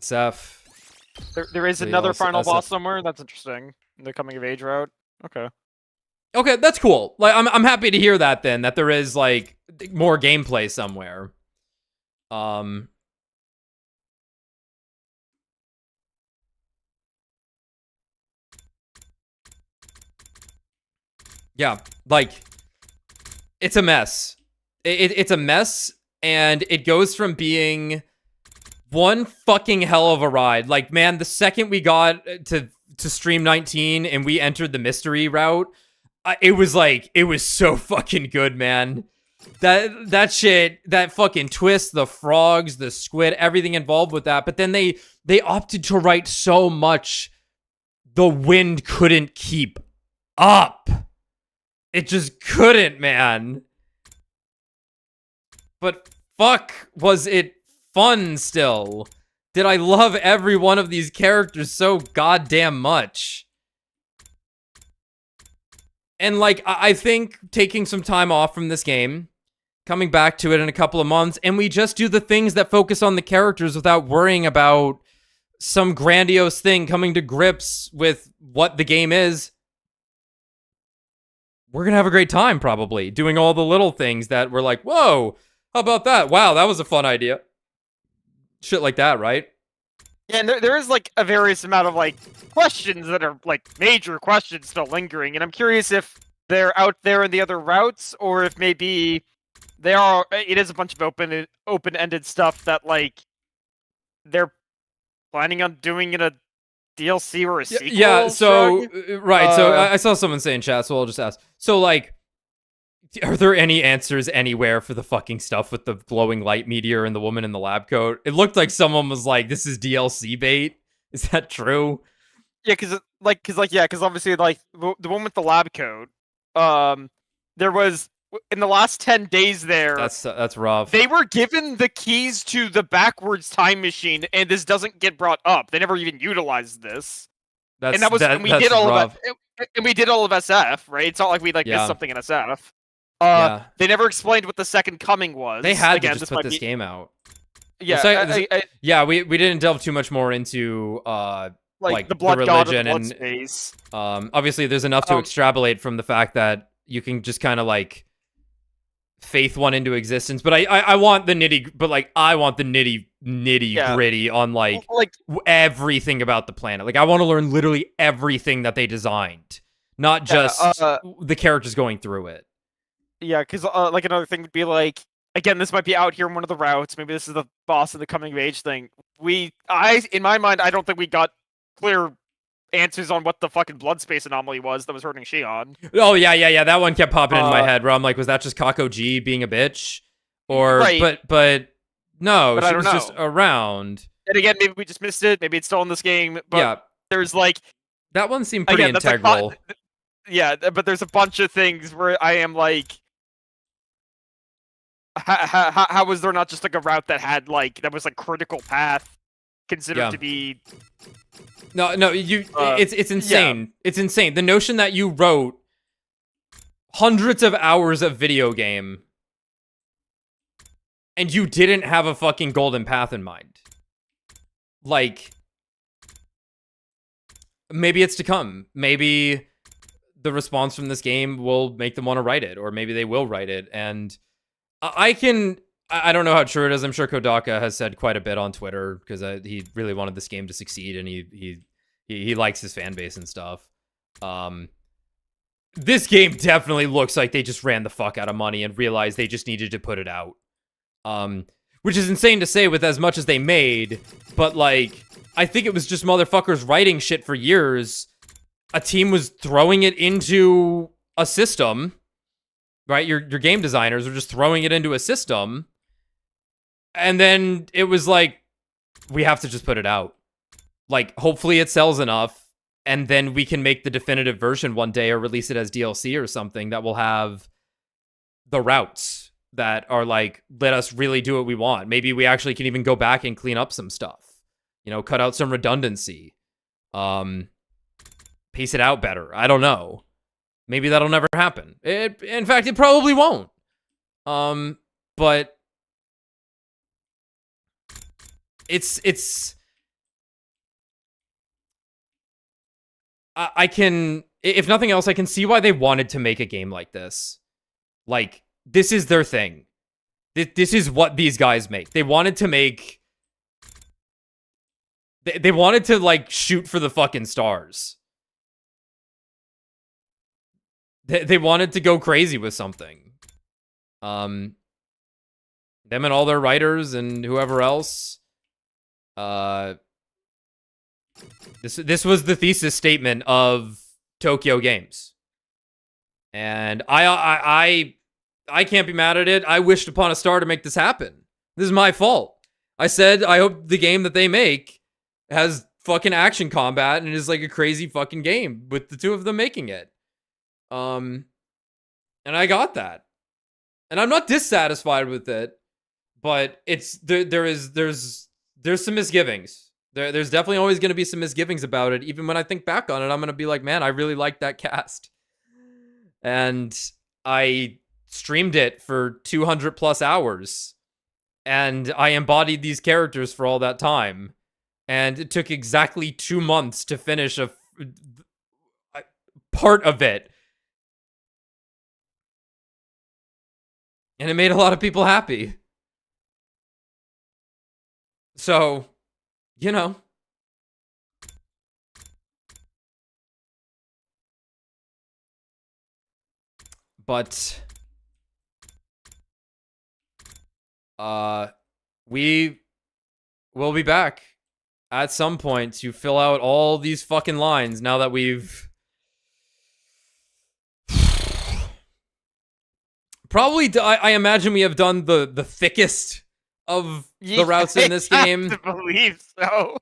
SF. There is another final boss somewhere? That's interesting. The coming of age route? Okay. Okay, that's cool. Like, I'm happy to hear that then, that there is, like, more gameplay somewhere. Yeah, like, it's a mess. It's a mess, and it goes from being one fucking hell of a ride. Like, man, the second we got to Stream 19 and we entered the mystery route, it was like, it was so fucking good, man. That shit, that fucking twist, the frogs, the squid, everything involved with that. But then they opted to write so much the wind couldn't keep up. It just couldn't, man. But fuck, was it fun still? Did I love every one of these characters so goddamn much? And, like, I think taking some time off from this game, coming back to it in a couple of months, and we just do the things that focus on the characters without worrying about some grandiose thing, coming to grips with what the game is, we're gonna have a great time, probably, doing all the little things that we're like, whoa, how about that? Wow, that was a fun idea. Shit like that, right? Yeah, and there is, like, a various amount of, like, questions that are, like, major questions still lingering, and I'm curious if they're out there in the other routes, or if maybe they are, it is a bunch of open-ended stuff that, like, they're planning on doing in a DLC or a sequel. Yeah, so, right, so I saw someone say in chat, so I'll just ask. So, like, are there any answers anywhere for the fucking stuff with the glowing light meteor and the woman in the lab coat? It looked like someone was like, this is DLC bait. Is that true? Yeah, because obviously, like, the one with the lab coat, there was, in the last 10 days there... That's rough. They were given the keys to the backwards time machine, and this doesn't get brought up. They never even utilized this. And we did all of SF, right? It's not like we, like, missed something in SF. They never explained what the second coming was. They had to just put this game out. Yeah, yeah. We didn't delve too much more into like the blood religion god of the blood and space. obviously there's enough to extrapolate from the fact that you can just kind of like faith one into existence. But I want the I want the nitty gritty on like everything about the planet. Like I want to learn literally everything that they designed, not just the characters going through it. Yeah, because like another thing would be like, again, this might be out here in one of the routes. Maybe this is the boss of the coming of age thing. In my mind, I don't think we got clear answers on what the fucking blood space anomaly was that was hurting Shion. Oh yeah. That one kept popping into my head where I'm like, was that just Kako-G being a bitch? Or but no, she was just around. And again, maybe we just missed it. Maybe it's still in this game. But there's like that one seemed pretty integral. Yeah, but there's a bunch of things where I am like, how was there not just like a route that had like that was like critical path considered to be? No, it's insane. Yeah. It's insane. The notion that you wrote hundreds of hours of video game and you didn't have a fucking golden path in mind. Like, maybe it's to come. Maybe the response from this game will make them want to write it, or maybe they will write it. And I don't know how true it is. I'm sure Kodaka has said quite a bit on Twitter because he really wanted this game to succeed, and he likes his fan base and stuff. This game definitely looks like they just ran the fuck out of money and realized they just needed to put it out. Which is insane to say with as much as they made, but like, I think it was just motherfuckers writing shit for years. A team was throwing it into a system, right? Your game designers are just throwing it into a system. And then it was like, we have to just put it out. Like, hopefully it sells enough, and then we can make the definitive version one day or release it as DLC or something that will have the routes that are like, let us really do what we want. Maybe we actually can even go back and clean up some stuff. You know, cut out some redundancy. Pace it out better. I don't know. Maybe that'll never happen. In fact, it probably won't. But it's I can, if nothing else, I can see why they wanted to make a game like this. Like, this is their thing. This is what these guys make. They wanted to make, they wanted to like shoot for the fucking stars. They wanted to go crazy with something. Them and all their writers and whoever else. This was the thesis statement of Tokyo Games. And I can't be mad at it. I wished upon a star to make this happen. This is my fault. I said I hope the game that they make has fucking action combat and is like a crazy fucking game with the two of them making it. And I got that. And I'm not dissatisfied with it, but it's there's some misgivings. There's definitely always going to be some misgivings about it. Even when I think back on it, I'm going to be like, man, I really like that cast. And I streamed it for 200 plus hours. And I embodied these characters for all that time. And it took exactly 2 months to finish a part of it. And it made a lot of people happy. So, you know. But we will be back at some point to fill out all these fucking lines now that we've probably, I imagine we have done the thickest of the routes in this game. I have to believe so.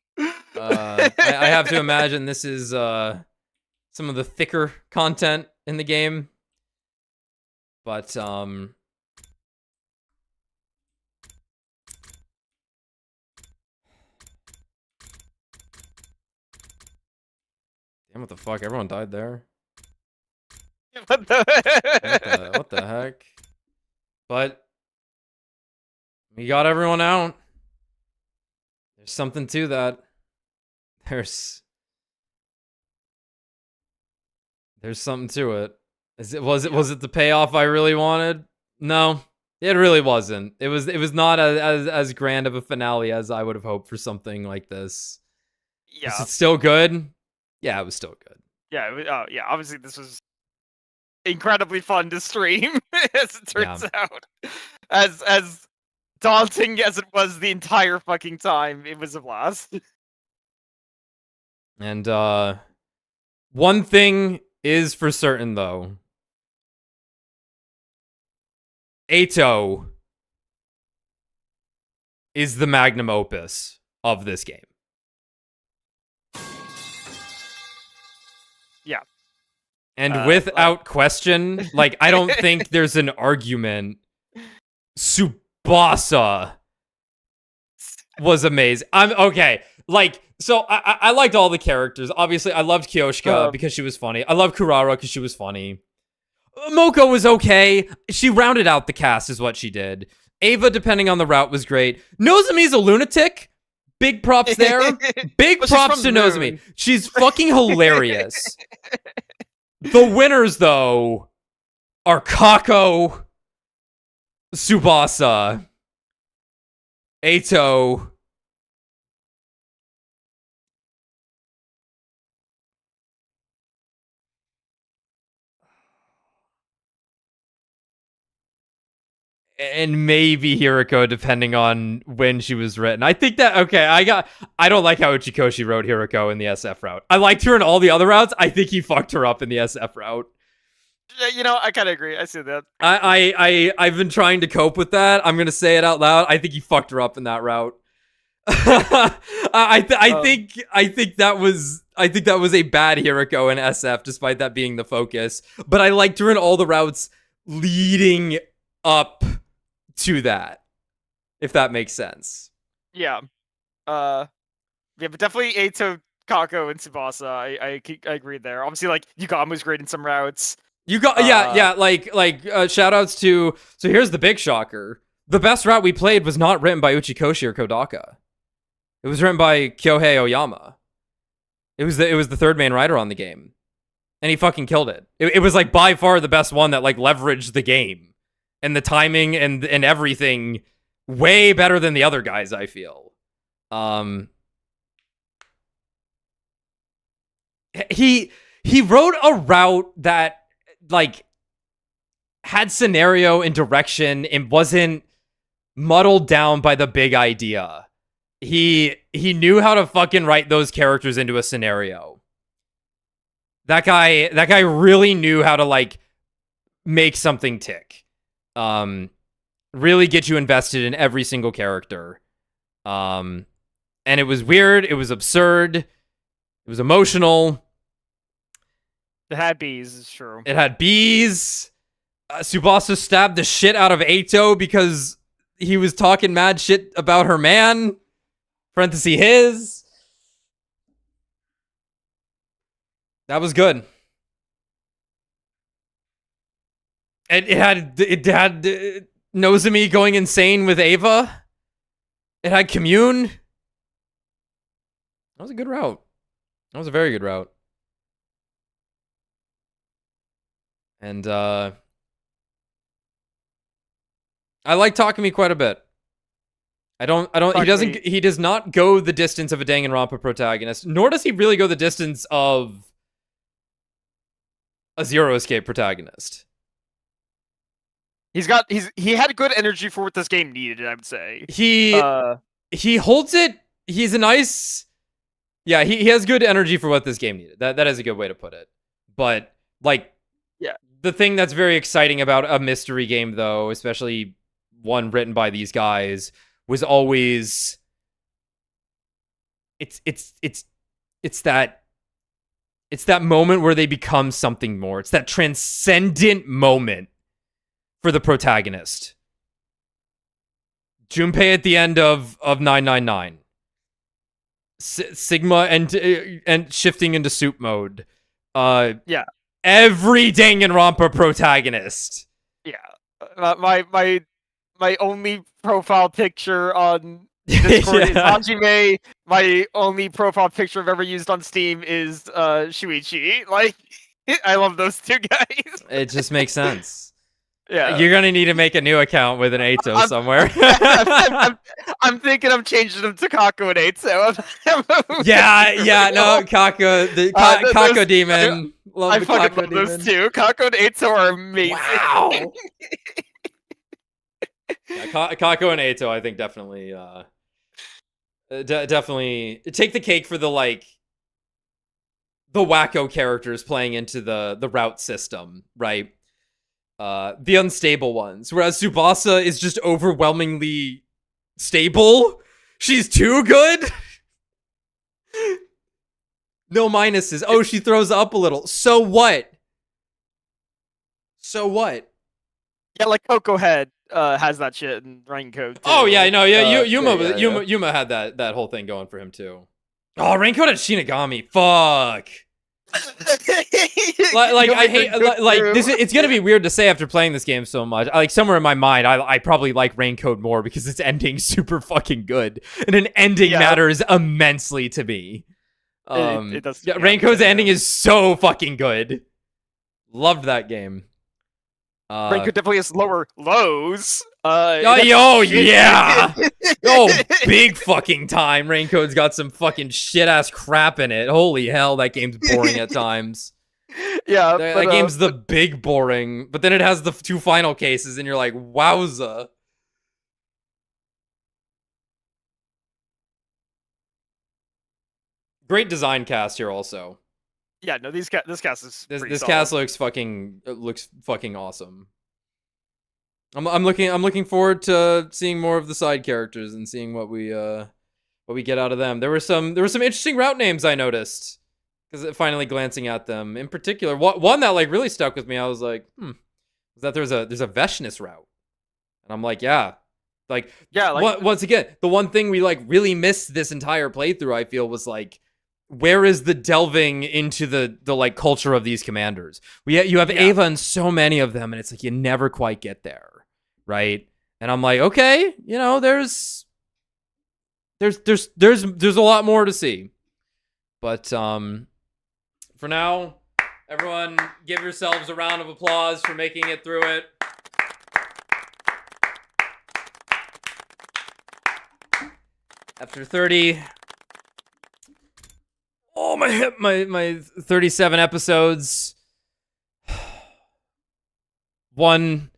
I have to imagine this is some of the thicker content in the game. But damn, what the fuck? Everyone died there. What the heck? But we got everyone out. There's something to that. There's something to it. Was it the payoff I really wanted? No, it really wasn't. It was not as grand of a finale as I would have hoped for something like this. Yeah. Is it still good? Yeah, it was still good. Yeah, yeah. Obviously, this was incredibly fun to stream, as it turns out. As daunting as it was the entire fucking time, it was a blast. And one thing is for certain, though. Eito is the magnum opus of this game. Yeah. And without question, like, I don't think there's an argument. Tsubasa was amazing. Okay. Like, so I liked all the characters. Obviously, I loved Kyoshika because she was funny. I loved Kurara because she was funny. Moko was okay. She rounded out the cast is what she did. Ava, depending on the route, was great. Nozomi's a lunatic. Big props there. Big props to Nozomi. She's fucking hilarious. The winners, though, are Kako, Tsubasa, Eito, and maybe Hiroko, depending on when she was written. I think that, okay, I don't like how Uchikoshi wrote Hiroko in the SF route. I liked her in all the other routes. I think he fucked her up in the SF route. You know, I kind of agree. I see that. I've been trying to cope with that. I'm gonna say it out loud. I think he fucked her up in that route. I think that was a bad Hiroko in SF, despite that being the focus. But I liked her in all the routes leading up to that, if that makes sense. Yeah. Yeah, but definitely Eito, Kako, and Tsubasa. I agree there. Obviously, like, Yugama's great in some routes. Shout outs to, so here's the big shocker. The best route we played was not written by Uchikoshi or Kodaka. It was written by Kyohei Oyama. It was the third main writer on the game. And he fucking killed it. It was like by far the best one that like leveraged the game. And the timing and everything way better than the other guys, I feel. He wrote a route that like had scenario and direction and wasn't muddled down by the big idea. He knew how to fucking write those characters into a scenario. That guy really knew how to like make something tick. Really get you invested in every single character. And it was weird, it was absurd, it was emotional. It had bees, it's true. It had bees. Tsubasa stabbed the shit out of Eito because he was talking mad shit about her man. Parenthesis his. That was good. And it had Nozomi going insane with Ava. It had Commune. That was a good route. That was a very good route. And I like Takumi quite a bit. He does not go the distance of a Danganronpa protagonist, nor does he really go the distance of a Zero Escape protagonist. He had good energy for what this game needed, I would say. He holds it. He's a nice. Yeah, he has good energy for what this game needed. That is a good way to put it. But like, yeah, the thing that's very exciting about a mystery game, though, especially one written by these guys, was always it's that moment where they become something more. It's that transcendent moment for the protagonist. Junpei at the end of 999. Sigma and shifting into soup mode. Yeah. Every Danganronpa protagonist. Yeah. My only profile picture on Discord is Hajime. My only profile picture I've ever used on Steam is Shuichi. Like, I love those two guys. It just makes sense. Yeah. You're gonna need to make a new account with an Eito somewhere. I'm thinking I'm changing them to Kako and Eito. No, Kako, the Kako demon. Love I the fucking Kako love demon. those two. Kako and Eito are amazing. Wow. Kako and Eito, I think definitely, definitely take the cake for the the wacko characters playing into the route system, right? The unstable ones, whereas Tsubasa is just overwhelmingly stable. She's too good. No minuses. Oh, she throws up a little. So what? So what? Yeah, like Coco Head has that shit in Raincoat. Too. Oh yeah, no, yeah. Yuma had that whole thing going for him too. Oh, Raincoat at Shinigami. Fuck. I hate this. It's gonna be weird to say after playing this game so much. Somewhere in my mind, I probably like Raincoat more because its ending's super fucking good, and an ending matters immensely to me. It does. Yeah, Raincoat's ending is so fucking good. Loved that game. Raincoat definitely has lower lows. Yeah. Big fucking time. Raincoat's got some fucking shit ass crap in it. Holy hell, that game's boring at times. Yeah, that game's the big boring. But then it has the 2 final cases, and you're like, wowza. Great design cast here, also. Yeah, no, this cast is this cast looks fucking awesome. I'm looking forward to seeing more of the side characters and seeing what we get out of them. There were some interesting route names I noticed because finally glancing at them. In particular, one that really stuck with me. I was like, was that there's a Veshness route, and I'm like, once again, the one thing we really missed this entire playthrough, I feel, was where is the delving into the culture of these commanders? You have Ava and so many of them, and it's you never quite get there, right? And I'm like, okay, there's a lot more to see, but for now, everyone, give yourselves a round of applause for making it through it. After 30. Oh, my 37 episodes. 1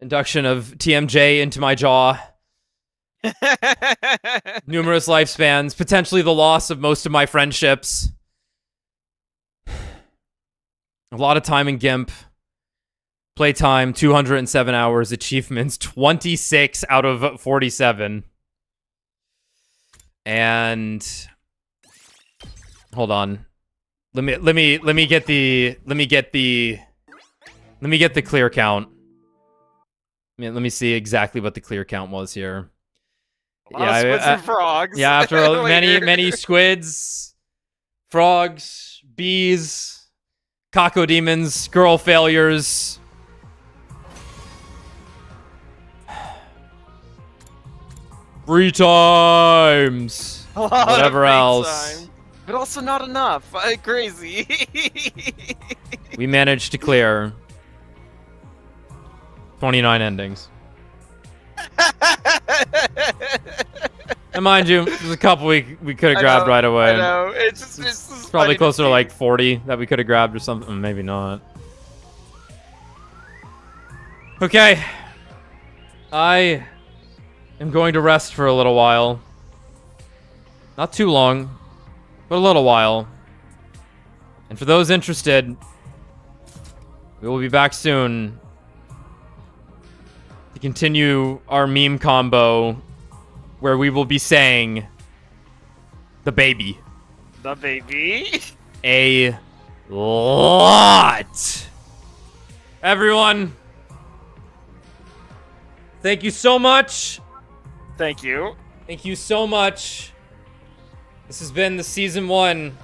induction of TMJ into my jaw. Numerous lifespans. Potentially the loss of most of my friendships. A lot of time in GIMP. Playtime, 207 hours. Achievements, 26 out of 47. And hold on. Let me get the clear count. Let me see exactly what the clear count was here. Squids and frogs. Yeah, after many squids, frogs, bees, Kako demons, girl failures. Free times. Whatever else. Time, but also not enough. Crazy. We managed to clear 29 endings. And mind you, there's a couple we could have grabbed right away. I know. It's probably closer to 40 that we could have grabbed or something. Maybe not. Okay. I am going to rest for a little while. Not too long, but a little while. And for those interested, we will be back soon to continue our meme combo where we will be saying the baby. The baby? A lot. Everyone, thank you so much. Thank you. Thank you so much. This has been the Season 1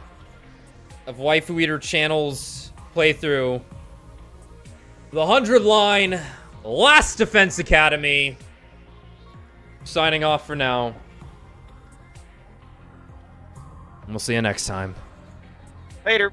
of WaifuEater Channel's playthrough The 100 line, last Defense Academy. Signing off for now. And we'll see you next time. Later.